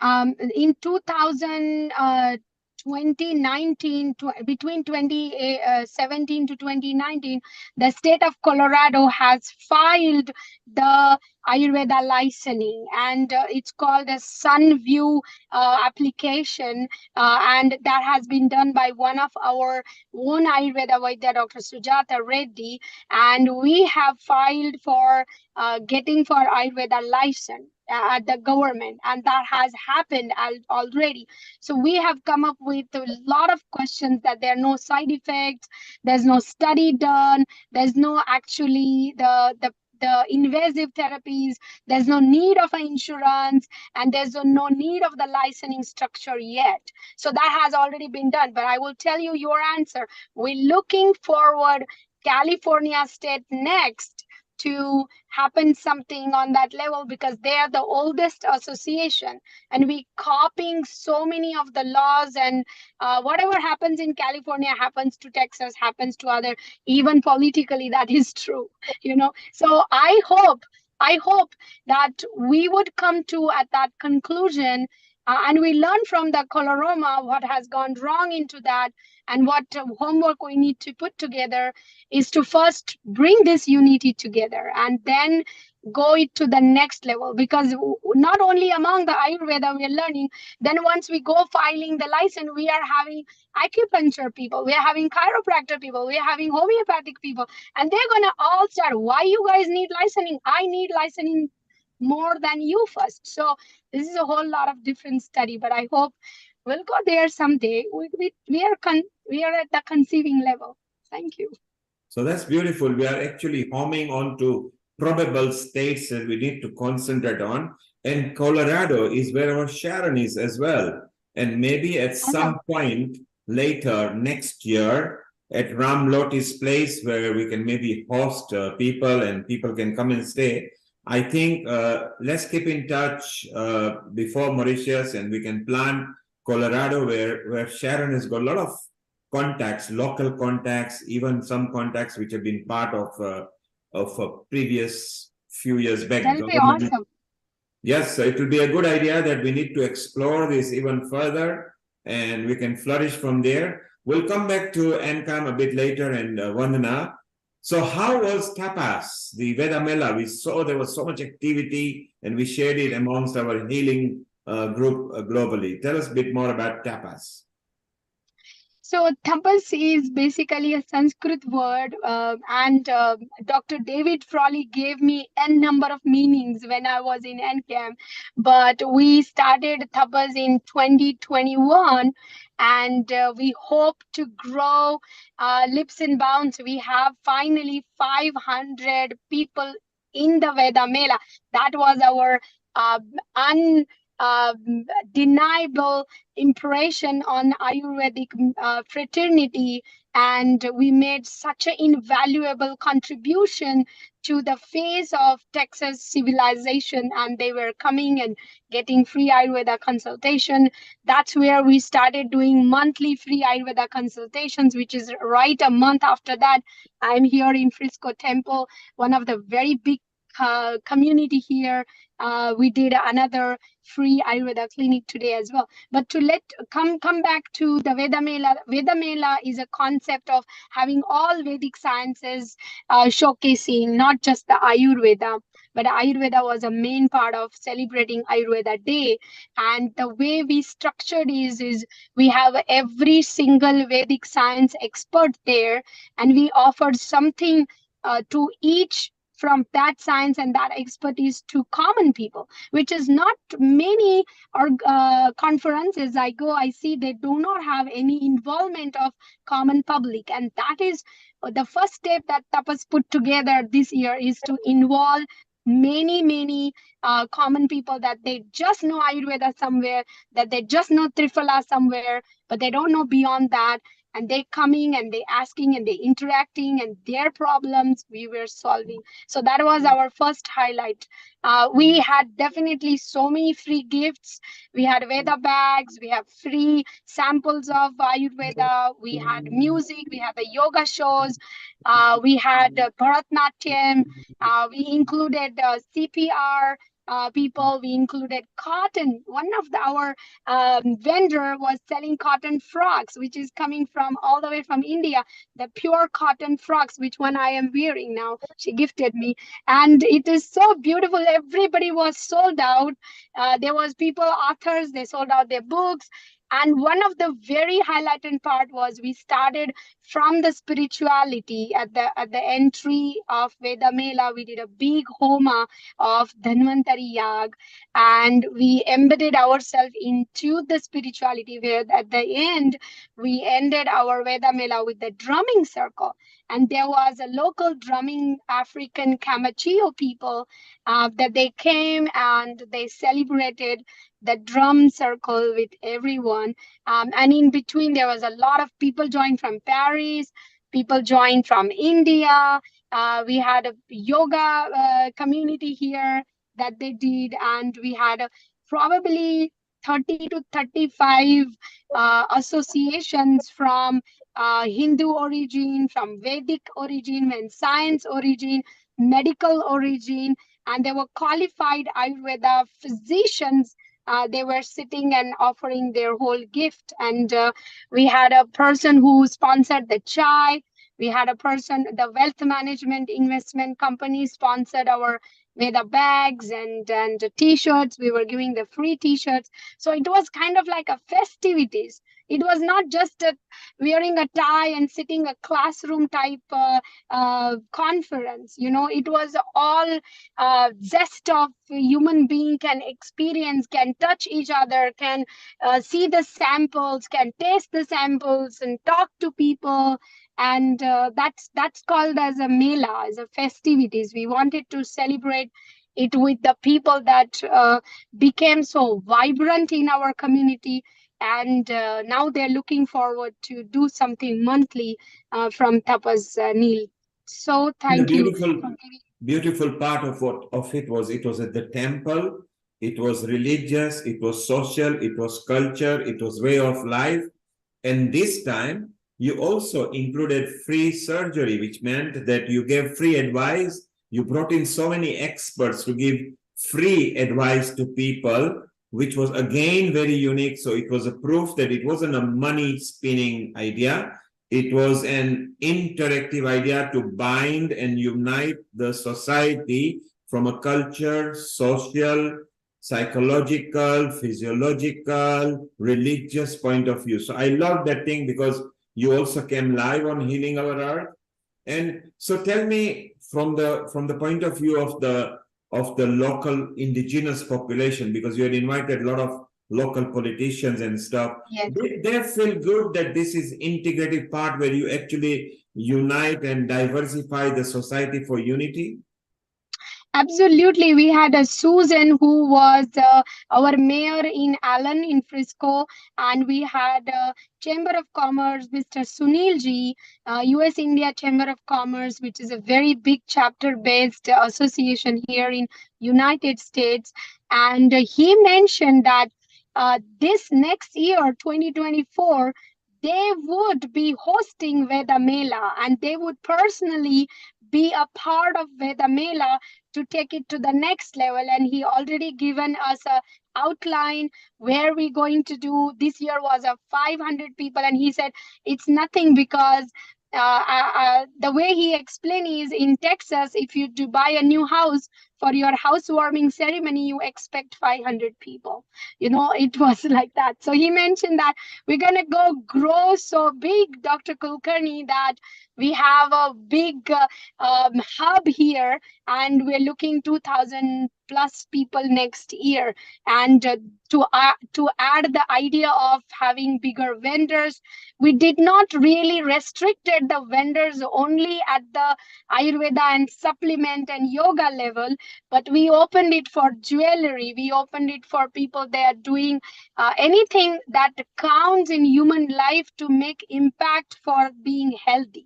In 2019, between 2017 to 2019, the state of Colorado has filed the Ayurveda licensing, and it's called a Sunview application, and that has been done by one of our own Ayurveda Vaidya, Dr. Sujata Reddy, and we have filed for getting for Ayurveda license at the government, and that has happened already. So we have come up with a lot of questions that there are no side effects, there's no study done, there's no actually the invasive therapies, there's no need of an insurance, and there's no need of the licensing structure yet. So that has already been done. But I will tell you your answer. We're looking forward California state next to happen something on that level, because they are the oldest association, and we copying so many of the laws, and whatever happens in California happens to Texas, happens to other, even politically that is true, so I hope that we would come to at that conclusion, and we learn from the Coloroma what has gone wrong into that, and what homework we need to put together is to first bring this unity together and then go it to the next level. Because not only among the Ayurveda we are learning, then once we go filing the license, we are having acupuncture people, we are having chiropractor people, we are having homeopathic people, and they're gonna all start, why you guys need licensing? I need licensing more than you first. So this is a whole lot of different study, but I hope we'll go there someday. We are at the conceiving level. Thank you. So that's beautiful. We are actually homing on to probable states that we need to concentrate on. And Colorado is where our Sharon is as well. And maybe at some point later next year at Ram Loti's place, where we can maybe host people and people can come and stay. I think let's keep in touch before Mauritius, and we can plan Colorado, where Sharon has got a lot of contacts, local contacts, even some contacts which have been part of a previous few years back. That'll be awesome. Yes, so it will be a good idea that we need to explore this even further, and we can flourish from there. We'll come back to NCAM a bit later, and Vandana. So how was Tapas, the Veda Mela? We saw there was so much activity, and we shared it amongst our healing group globally. Tell us a bit more about Tapas. So tapas is basically a Sanskrit word, and Dr. David Frawley gave me n number of meanings when I was in NCAM. But we started tapas in 2021, and we hope to grow leaps and bounds. We have finally 500 people in the Veda Mela. That was our undeniable impression on Ayurvedic fraternity, and we made such an invaluable contribution to the phase of Texas civilization, and they were coming and getting free Ayurveda consultation. That's where we started doing monthly free Ayurveda consultations, which is right a month after that. I'm here in Frisco Temple, one of the very big community here. We did another free Ayurveda clinic today as well. But to come back to the Veda Mela. Veda Mela is a concept of having all Vedic sciences showcasing, not just the Ayurveda. but Ayurveda was a main part of celebrating Ayurveda Day. And the way we structured is we have every single Vedic science expert there, and we offered something to each from that science and that expertise to common people, which is not many or conferences I go, I see they do not have any involvement of common public. And that is the first step that Tapas put together this year, is to involve many common people that they just know Ayurveda somewhere, that they just know Triphala somewhere, but they don't know beyond that. And they coming and they asking and they interacting, and their problems we were solving. So that was our first highlight. We had definitely so many free gifts. We had Veda bags, we have free samples of Ayurveda, we had music, we had the yoga shows, we had Bharatnatyam, we included CPR people, we included cotton. One of our vendor was selling cotton frocks, which is coming from all the way from India, the pure cotton frocks, which one I am wearing now. She gifted me, and it is so beautiful. Everybody was sold out. There was people, authors, they sold out their books. And one of the very highlighted part was we started from the spirituality at the entry of Veda Mela. We did a big homa of Dhanvantari Yag, and we embedded ourselves into the spirituality, where at the end we ended our Veda Mela with the drumming circle. And there was a local drumming African Kamachio people that they came and they celebrated the drum circle with everyone. And in between, there was a lot of people joined from Paris, people joined from India. We had a yoga community here that they did, and we had probably 30 to 35 associations from Hindu origin, from Vedic origin, and science origin, medical origin, and they were qualified Ayurveda physicians. They were sitting and offering their whole gift. And we had a person who sponsored the chai. We had a person, the wealth management investment company sponsored our Veda bags and t-shirts. We were giving the free t-shirts. So it was kind of like a festivities. It was not just wearing a tie and sitting a classroom type conference. You know, it was all zest of human being can experience, can touch each other, can see the samples, can taste the samples and talk to people. And that's called as a mela, as a festivities. We wanted to celebrate it with the people that became so vibrant in our community. And now they're looking forward to do something monthly from Tapas Neil. So thank you. Beautiful part of it was at the temple. It was religious, it was social, it was culture, it was way of life. And this time you also included free surgery, which meant that you gave free advice. You brought in so many experts to give free advice to people, which was again very unique. So it was a proof that it wasn't a money spinning idea. It was an interactive idea to bind and unite the society from a culture, social, psychological, physiological, religious point of view. So I love that thing because you also came live on Healing Our Earth. And so tell me from the point of view of the local indigenous population, because you had invited a lot of local politicians and stuff. Yes. Did they feel good that this is integrative part where you actually unite and diversify the society for unity? Absolutely. We had a Susan who was our mayor in Allen in Frisco, and we had Chamber of Commerce, Mr. Sunil Ji, US India Chamber of Commerce, which is a very big chapter-based association here in United States. And he mentioned that this next year, 2024, they would be hosting Veda Mela, and they would personally be a part of Veda Mela to take it to the next level. And he already given us a outline where we're going to do. This year was a 500 people, and he said it's nothing because the way he explained is in Texas, if you do buy a new house for your housewarming ceremony, you expect 500 people. It was like that. So he mentioned that we're going to grow so big, Dr. Kulkarni, that we have a big hub here, and we're looking 2,000 plus people next year. And to add the idea of having bigger vendors, we did not really restricted the vendors only at the Ayurveda and supplement and yoga level, but we opened it for jewelry. We opened it for people that are doing anything that counts in human life to make impact for being healthy.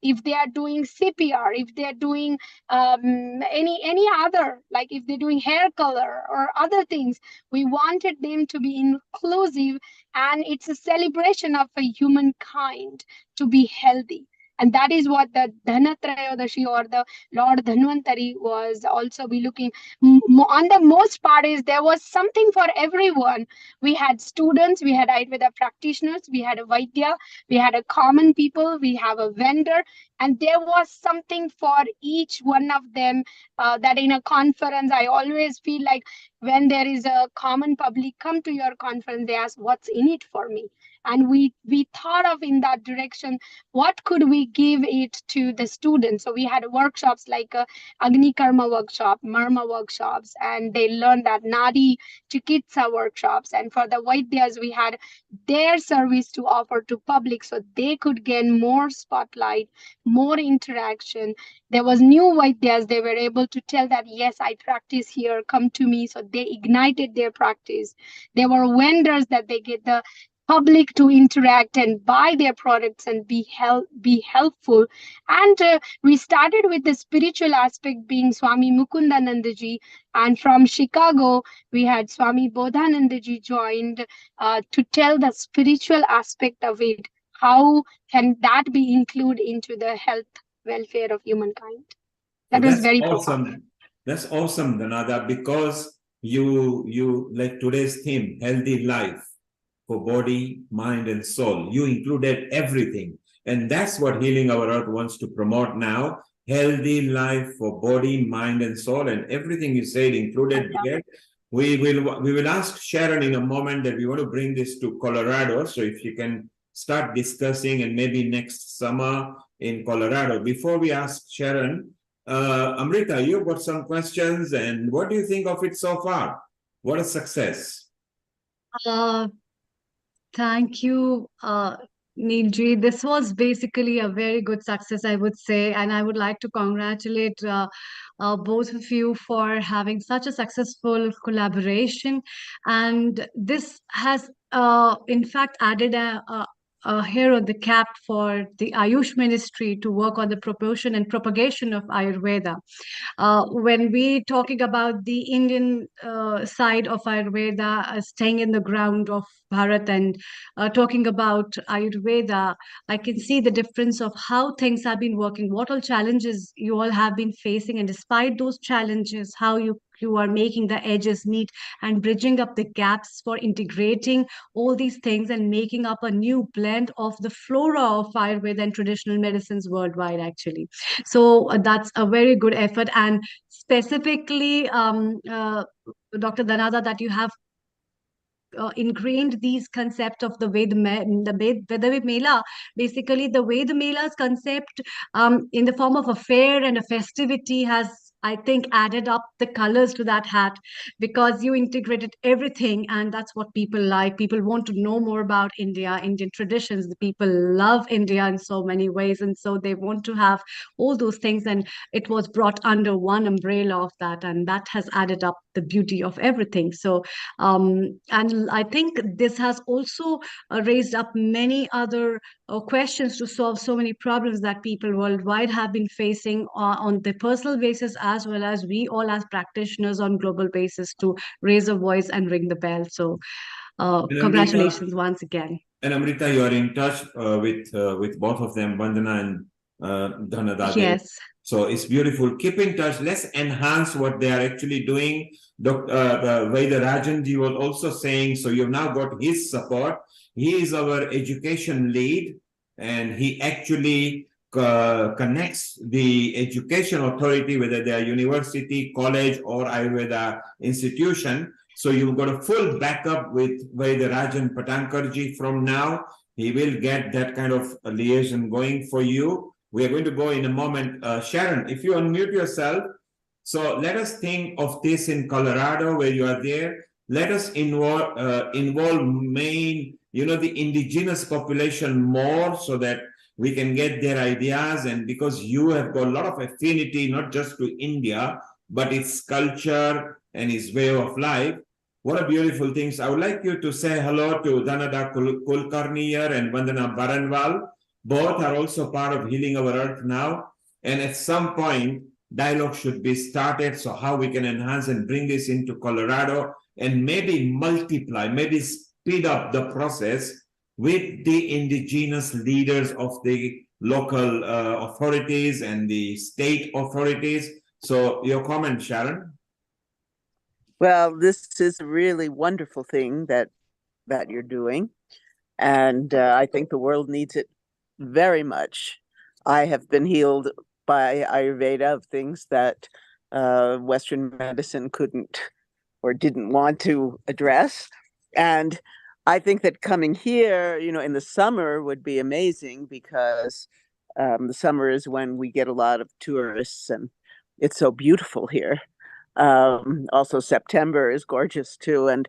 If they are doing CPR, if they are doing any other, like if they're doing hair color or other things, we wanted them to be inclusive, and it's a celebration of a humankind to be healthy. And that is what the Dhanatrayodashi or the Lord Dhanvantari was also be looking. On the most part is there was something for everyone. We had students, we had Ayurveda practitioners, we had a Vaidya, we had a common people, we have a vendor, and there was something for each one of them. That in a conference, I always feel like when there is a common public come to your conference, they ask, what's in it for me? And we thought of in that direction, what could we give it to the students? So we had workshops like Agni Karma workshop, Marma workshops, and they learned that Nadi Chikitsa workshops. And for the Vaidyas, we had their service to offer to public so they could gain more spotlight, more interaction. There was new Vaidyas, they were able to tell that, yes, I practice here, come to me. So they ignited their practice. There were vendors that they get the public to interact and buy their products and be helpful. And we started with the spiritual aspect being Swami Mukundanandaji, and from Chicago we had Swami Bodhanandaji joined to tell the spiritual aspect of it. How can that be included into the health welfare of humankind? That was very awesome. profound. That's awesome, Dhanada, because you like today's theme, healthy life for body, mind, and soul. You included everything. And that's what Healing Our Earth wants to promote now. Healthy life for body, mind, and soul. And everything you said included here. We will ask Sharon in a moment that we want to bring this to Colorado. So if you can start discussing, and maybe next summer in Colorado. Before we ask Sharon, Amrita, you've got some questions, and what do you think of it so far? What a success. Thank you, Neelji. This was basically a very good success, I would say, and I would like to congratulate both of you for having such a successful collaboration. And this has, in fact, added a hair on the cap for the Ayush Ministry to work on the promotion and propagation of Ayurveda. When we talking about the Indian side of Ayurveda, staying in the ground of Bharat, and talking about Ayurveda, I can see the difference of how things have been working, what all challenges you all have been facing, and despite those challenges, how you are making the edges meet and bridging up the gaps for integrating all these things and making up a new blend of the flora of Ayurveda and traditional medicines worldwide, actually. So that's a very good effort. And specifically, Dr. Dhanada, that you have ingrained these concept of the Veda Mela, basically the Veda Mela's concept in the form of a fair and a festivity has, I think, added up the colors to that hat, because you integrated everything, and that's what people like. People want to know more about India, Indian traditions. The people love India in so many ways, and so they want to have all those things, and it was brought under one umbrella of that, and that has added up the beauty of everything. So and I think this has also raised up many other questions to solve so many problems that people worldwide have been facing on the personal basis, as well as we all as practitioners on global basis, to raise a voice and ring the bell. So congratulations once again. And Amrita, you are in touch with both of them, Vandana and Dhanada. Yes. So it's beautiful. Keep in touch. Let's enhance what they are actually doing. Dr. Vaidarajanji was also saying, so you've now got his support. He is our education lead, and he actually connects the education authority, whether they are university, college, or Ayurveda institution. So you've got a full backup with Vaidarajan Patankarji from now. He will get that kind of liaison going for you. We are going to go in a moment. Sharon, if you unmute yourself. So let us think of this in Colorado where you are there. Let us involve the indigenous population more so that we can get their ideas. And because you have got a lot of affinity, not just to India, but its culture and its way of life. What a beautiful things. I would like you to say hello to Dhanada Kulkarni here and Vandana Baranwal. Both are also part of Healing Our Earth now. And at some point, dialogue should be started. So how we can enhance and bring this into Colorado and maybe multiply, maybe speed up the process with the indigenous leaders of the local authorities and the state authorities. So your comment, Sharon? Well, this is a really wonderful thing that you're doing. And I think the world needs it very much. I have been healed by Ayurveda of things that Western medicine couldn't or didn't want to address. And I think that coming here, in the summer would be amazing because the summer is when we get a lot of tourists and it's so beautiful here. Also, September is gorgeous too. And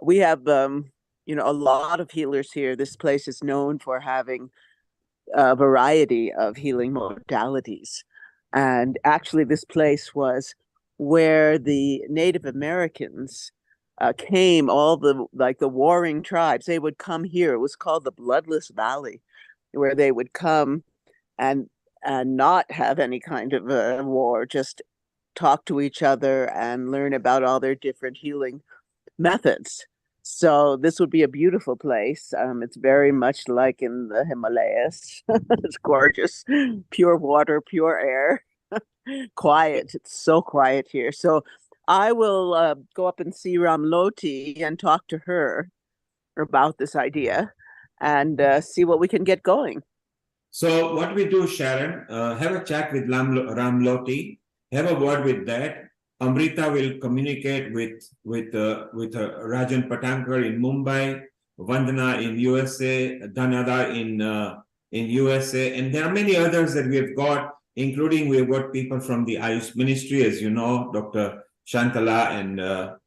we have, a lot of healers here. This place is known for having a variety of healing modalities. And actually, this place was where the Native Americans came, all the warring tribes, they would come here. It was called the Bloodless Valley, where they would come and not have any kind of a war, just talk to each other and learn about all their different healing methods. So this would be a beautiful place. It's very much like in the Himalayas. It's gorgeous, pure water, pure air, quiet. It's so quiet here. So I will go up and see Ramloti and talk to her about this idea and see what we can get going. So what we do, Sharon, have a chat with Ramloti, have a word with that. Amrita will communicate with Rajan Patankar in Mumbai, Vandana in USA, Dhanada in USA, and there are many others that we have got, including we've got people from the Ayush Ministry, as you know, Dr. Shantala and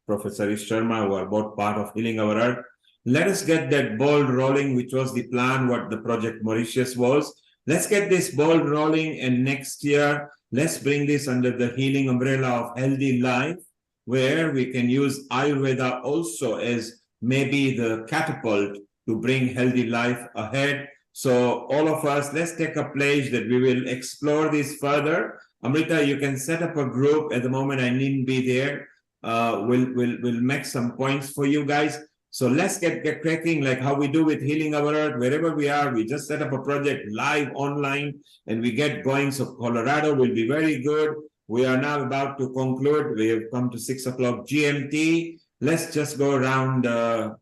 Professor Ish Sharma, who are both part of Healing Our Earth. Let us get that ball rolling, which was the plan, what the Project Mauritius was. Let's get this ball rolling, and next year, let's bring this under the healing umbrella of healthy life, where we can use Ayurveda also as maybe the catapult to bring healthy life ahead. So all of us, let's take a pledge that we will explore this further. Amrita, you can set up a group. At the moment, I needn't be there. We'll make some points for you guys. So let's get cracking, like how we do with Healing Our Earth. Wherever we are, we just set up a project live online and we get going. So Colorado will be very good. We are now about to conclude. We have come to 6 o'clock GMT. Let's just go around the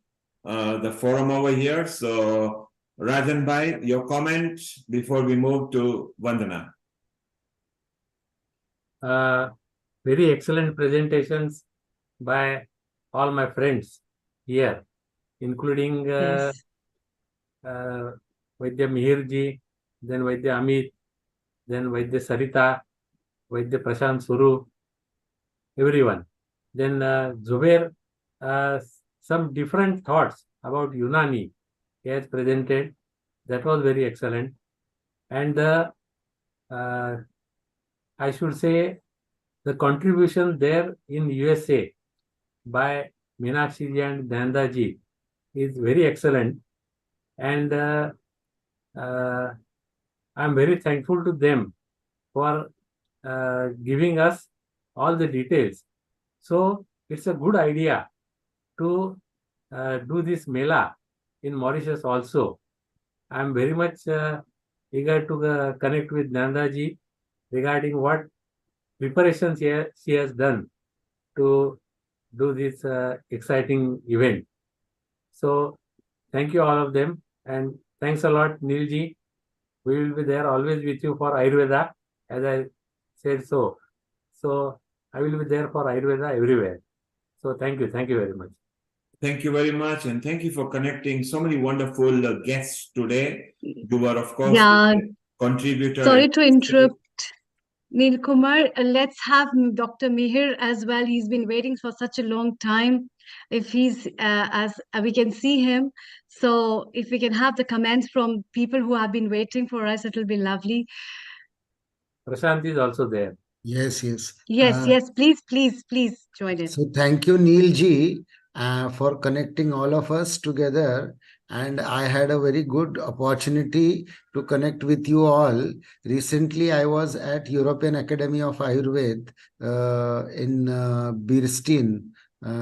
forum over here. So Rajan Bhai, your comment before we move to Vandana. Very excellent presentations by all my friends here, including Vaidya Mihirji, then Vaidya Amit, then Vaidya Sarita, Vaidya Prashant Suru, everyone. Then Zubair, some different thoughts about Unani he has presented. That was very excellent. And I should say the contribution there in USA by Meenakshi ji and Danda ji is very excellent, and I'm very thankful to them for giving us all the details. So it's a good idea to do this Mela in Mauritius also. I'm very much eager to connect with Danda ji regarding what preparations she has done to do this exciting event. So thank you all of them, and thanks a lot, Neilji, We will be there always with you for Ayurveda, as I said so. So I will be there for Ayurveda everywhere. So thank you very much. Thank you very much, and thank you for connecting so many wonderful guests today. You were, of course, contributor. Sorry to interrupt, Neil Kumar. Let's have Dr. Mihir as well. He's been waiting for such a long time. If he's as we can see him, so if we can have the comments from people who have been waiting for us, it will be lovely. Prashant is also there. Yes. Yes. Please join in. So thank you, Neil ji, for connecting all of us together. And I had a very good opportunity to connect with you all. Recently, I was at European Academy of Ayurveda in Birstein,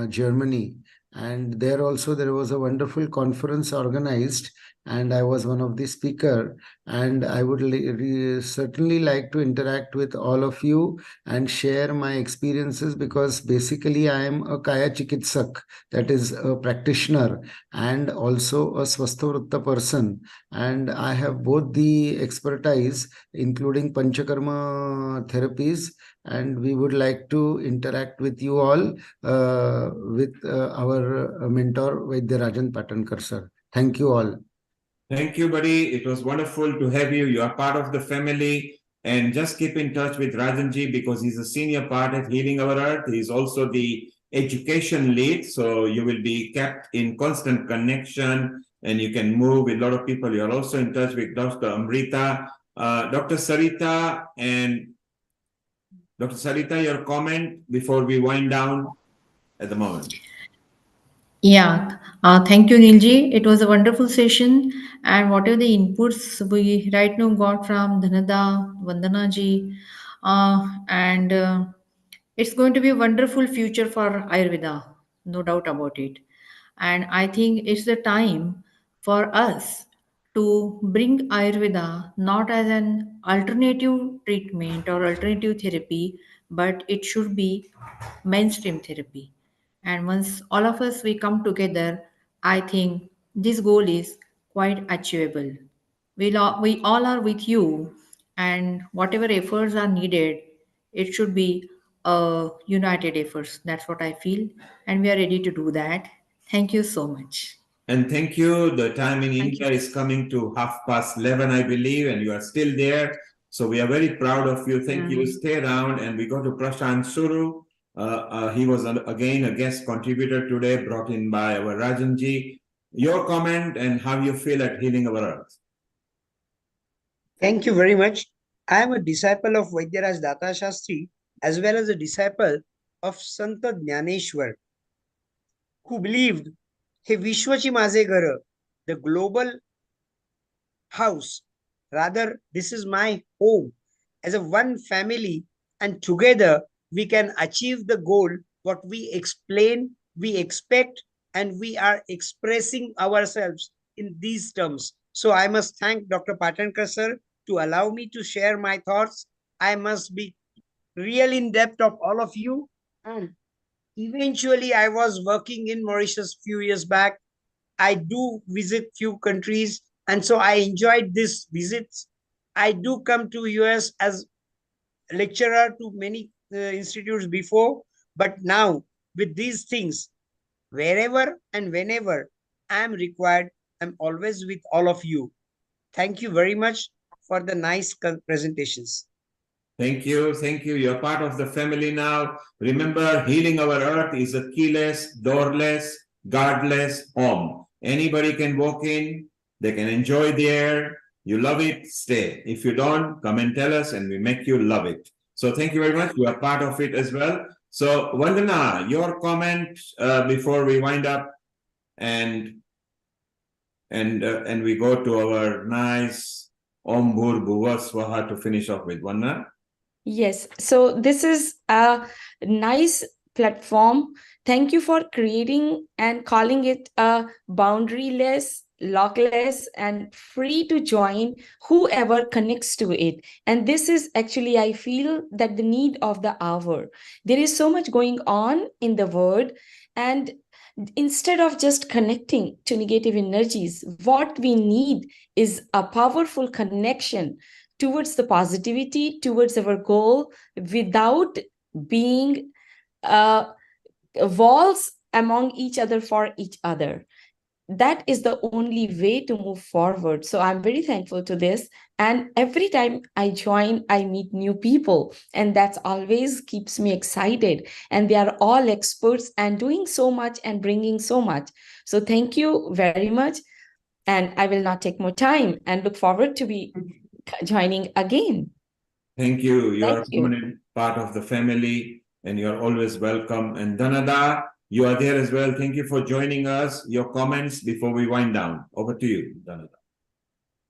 Germany. And there also there was a wonderful conference organized, and I was one of the speaker. And I would certainly like to interact with all of you and share my experiences, because basically I am a Kaya Chikitsak, that is a practitioner, and also a Swasthavritta person. And I have both the expertise, including Panchakarma therapies. And we would like to interact with you all with our mentor, Vaidya Patankar sir. Thank you all. Thank you, buddy. It was wonderful to have you. You are part of the family. And just keep in touch with Rajanji, because he's a senior part at Healing Our Earth. He's also the education lead. So you will be kept in constant connection, and you can move with a lot of people. You're also in touch with Dr. Amrita, Dr. Sarita, and Dr. Sarita, your comment before we wind down at the moment. Yeah, thank you, Nilji. It was a wonderful session, and whatever the inputs we right now got from Dhanada, Vandana ji, and it's going to be a wonderful future for Ayurveda, no doubt about it. And I think it's the time for us to bring Ayurveda not as an alternative treatment or alternative therapy, but it should be mainstream therapy. And once all of us we come together, I think this goal is quite achievable. We all are with you, and whatever efforts are needed, it should be united efforts. That's what I feel, and we are ready to do that. Thank you so much. And thank you. The time in India is coming to 11:30, I believe, and you are still there. So we are very proud of you. Thank you. Stay around, and we go to Prashant Suru. He was again a guest contributor today, brought in by our Rajanji. Your comment and how you feel at Healing Our Earth. Thank you very much. I am a disciple of Vaidyaraj Datta Shastri, as well as a disciple of Santa Jnaneshwar, who believed, He Vishwachi Maze Ghar, the global house. Rather, this is my home. As a one family, and together we can achieve the goal, what we explain, we expect, and we are expressing ourselves in these terms. So I must thank Dr. Patankar sir to allow me to share my thoughts. I must be real in depth of all of you. And eventually I was working in Mauritius few years back. I do visit few countries, and so I enjoyed these visits. I do come to US as lecturer to many institutes before, but now with these things, wherever and whenever I am required, I'm always with all of you. Thank you very much for the nice presentations. Thank you. Thank you. You're part of the family now. Remember, Healing Our Earth is a keyless, doorless, guardless home. Anybody can walk in. They can enjoy the air. You love it, stay. If you don't, come and tell us and we make you love it. So thank you very much. You are part of it as well. So Vandana, your comment before we wind up and we go to our nice Om Bhur Bhuva Swaha to finish off with. Vandana? Yes, so this is a nice platform. Thank you for creating and calling it a boundaryless, lockless, and free to join whoever connects to it. And this is actually, I feel that the need of the hour. There is so much going on in the world, and Instead of just connecting to negative energies, what we need is a powerful connection towards the positivity, towards our goal, without being walls among each other for each other. That is the only way to move forward. So I'm very thankful to this. And every time I join, I meet new people. And that's always keeps me excited. And they are all experts and doing so much and bringing so much. So thank you very much. And I will not take more time and look forward to be joining again. Thank you. You're a permanent part of the family and you're always welcome. And Dhanada, you are there as well. Thank you for joining us. Your comments before we wind down. Over to you, Dhanada.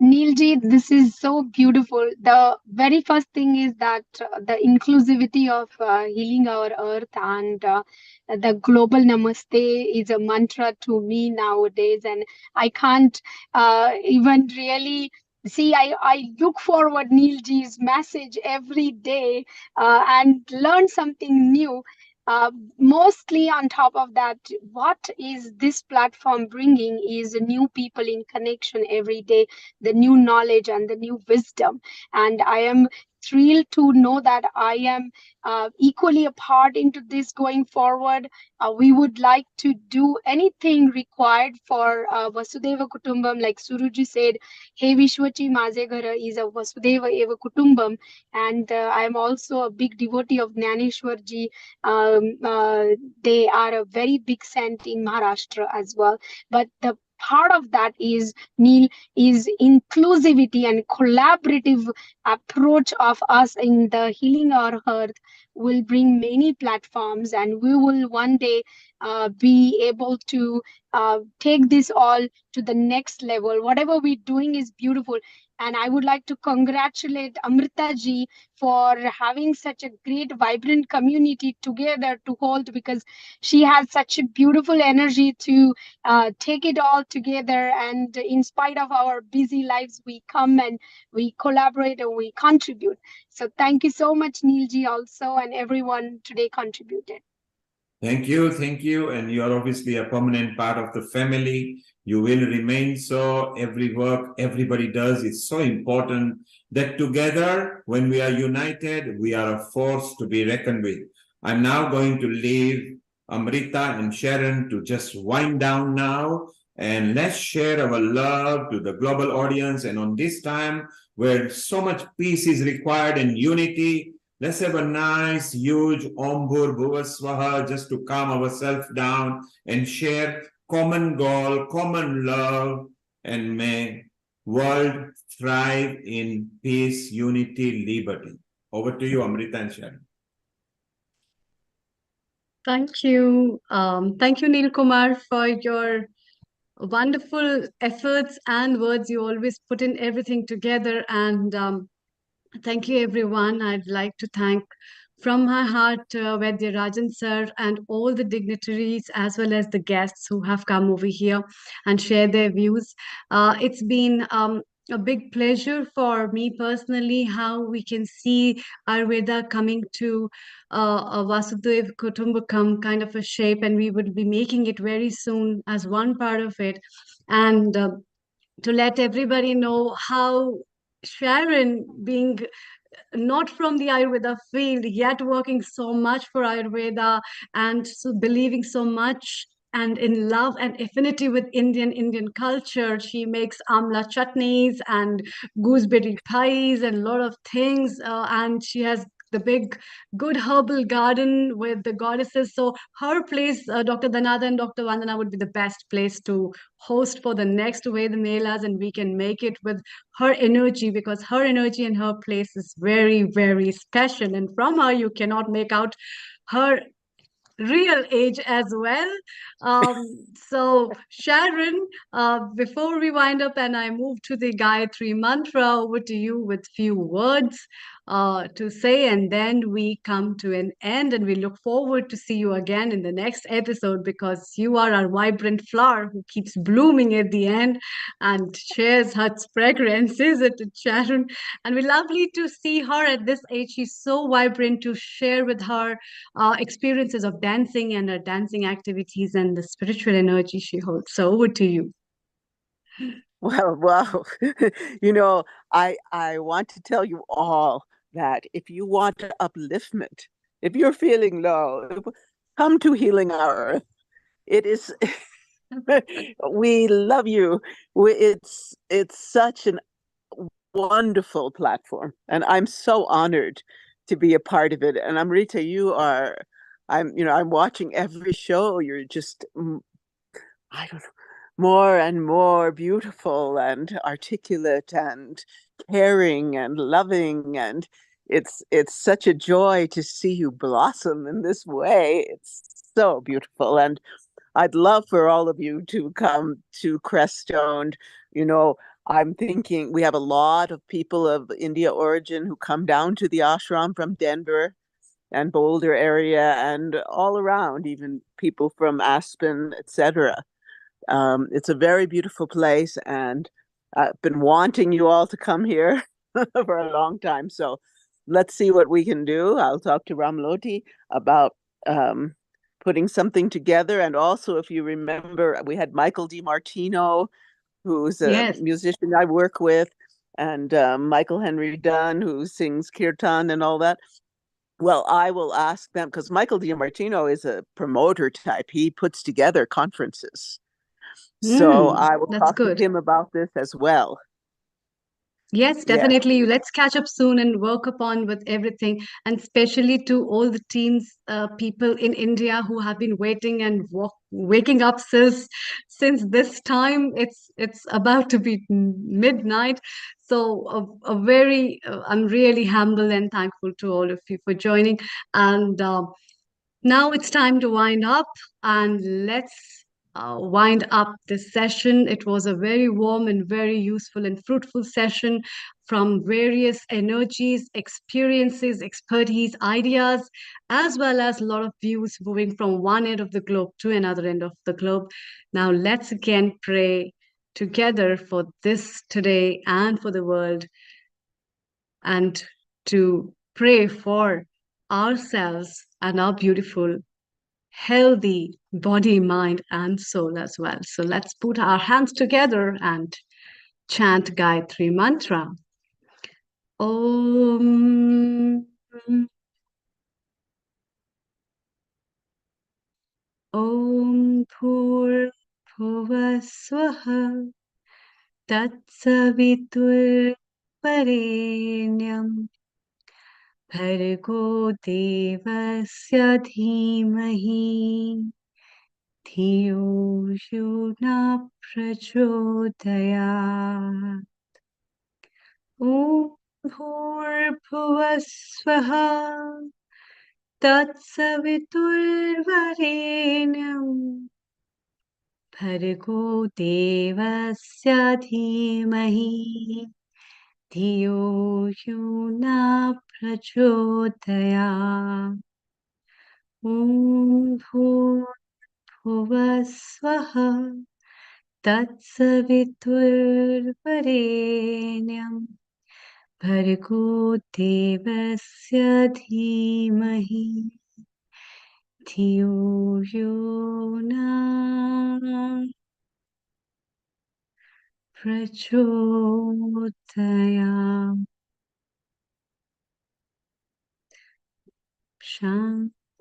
Neilji, this is so beautiful. The very first thing is that the inclusivity of healing our earth and the global namaste is a mantra to me nowadays. And I can't even really see, I look forward Neilji's message every day and learn something new. Mostly on top of that, what is this platform bringing is new people in connection every day, the new knowledge and the new wisdom. And I am thrilled to know that I am equally a part into this going forward. We would like to do anything required for Vasudeva Kutumbam, like Suruji said, Hey Vishwachi Maze Ghara is a Vasudeva Eva Kutumbam. And I am also a big devotee of Jnaneshwarji. They are a very big saint in Maharashtra as well. But the part of that is, Neil, is inclusivity and collaborative approach of us in the healing our earth will bring many platforms, and we will one day be able to take this all to the next level. Whatever we're doing is beautiful. And I would like to congratulate Amrita ji for having such a great, vibrant community together to hold, because she has such a beautiful energy to take it all together. And in spite of our busy lives, we come and we collaborate and we contribute. So thank you so much, Neilji, also, and everyone today contributed. Thank you, thank you. And you are obviously a permanent part of the family. You will remain so. Every work everybody does is so important that together, when we are united, we are a force to be reckoned with. I'm now going to leave Amrita and Sharon to just wind down now. And let's share our love to the global audience. And on this time, where so much peace is required and unity, let's have a nice, huge Om Bhur Bhuva Swaha just to calm ourselves down and share common goal, common love, and may world thrive in peace, unity, liberty. Over to you, Amrita and Sharon. Thank you. Thank you, Neil Kumar, for your wonderful efforts and words. You always put in everything together. And thank you, everyone. I'd like to thank from my heart Vaidya Rajan sir and all the dignitaries as well as the guests who have come over here and share their views. It's been a big pleasure for me personally how we can see Ayurveda coming to a Vasudev Kutumbakam kind of a shape, and we would be making it very soon as one part of it. And to let everybody know how Sharon, being not from the Ayurveda field, yet working so much for Ayurveda and so believing so much and in love and affinity with Indian culture. She makes amla chutneys and gooseberry pies and a lot of things. And she has the big, good herbal garden with the goddesses. So her place, Dr. Dhanada and Dr. Vandana, would be the best place to host for the next Veda Melas, and we can make it with her energy, because her energy and her place is very, very special. And from her, you cannot make out her real age as well. So Sharon, before we wind up and I move to the Gayatri mantra, over to you with few words. to say, and then we come to an end, and we look forward to see you again in the next episode, because you are our vibrant flower who keeps blooming at the end and shares her fragrances at Sharon. And we're lovely to see her at this age. She's so vibrant, to share with her experiences of dancing and her dancing activities and the spiritual energy she holds. So over to you. Well, wow. I want to tell you all that if you want upliftment, if you're feeling low, come to Healing Our Earth. It is, we love you. It's such an wonderful platform, and I'm so honored to be a part of it. And Amrita, I'm watching every show. You're just, I don't know, more and more beautiful and articulate and caring and loving, and it's such a joy to see you blossom in this way. It's so beautiful, and I'd love for all of you to come to Crestone. I'm thinking we have a lot of people of India origin who come down to the ashram from Denver and Boulder area and all around, even people from Aspen, etc. It's a very beautiful place, and I've been wanting you all to come here for a long time. So let's see what we can do. I'll talk to Ramloti about putting something together. And also, if you remember, we had Michael DiMartino, who's a musician I work with, and Michael Henry Dunn, who sings kirtan and all that. Well, I will ask them, because Michael DiMartino is a promoter type. He puts together conferences. So I will talk to him about this as well. Yes, definitely. Yes. Let's catch up soon and work upon with everything, and especially to all the teams, people in India who have been waiting and waking up since this time. It's about to be midnight, so a very I'm really humble and thankful to all of you for joining. And now it's time to wind up, and let's wind up this session. It was a very warm and very useful and fruitful session, from various energies, experiences, expertise, ideas, as well as a lot of views moving from one end of the globe to another end of the globe. Now let's again pray together for this today and for the world, and to pray for ourselves and our beautiful, healthy body, mind, and soul as well. So let's put our hands together and chant Gayatri Mantra. Om. Om Bhur Bhuvaswaha Tatsavitur Parenyam Bhargo Devasya Dhimahi Dhiyo yo na prachodayat. Om bhurbhuvasvaha tatsaviturvarenyam bhargo devasya dhimahi dhiyo yo na prachodayat. Om भुवस्वः तत्सवितुर्वरेण्यं भर्गो देवस्य धीमहि धियो यो न प्रचोदयात्. Shanti.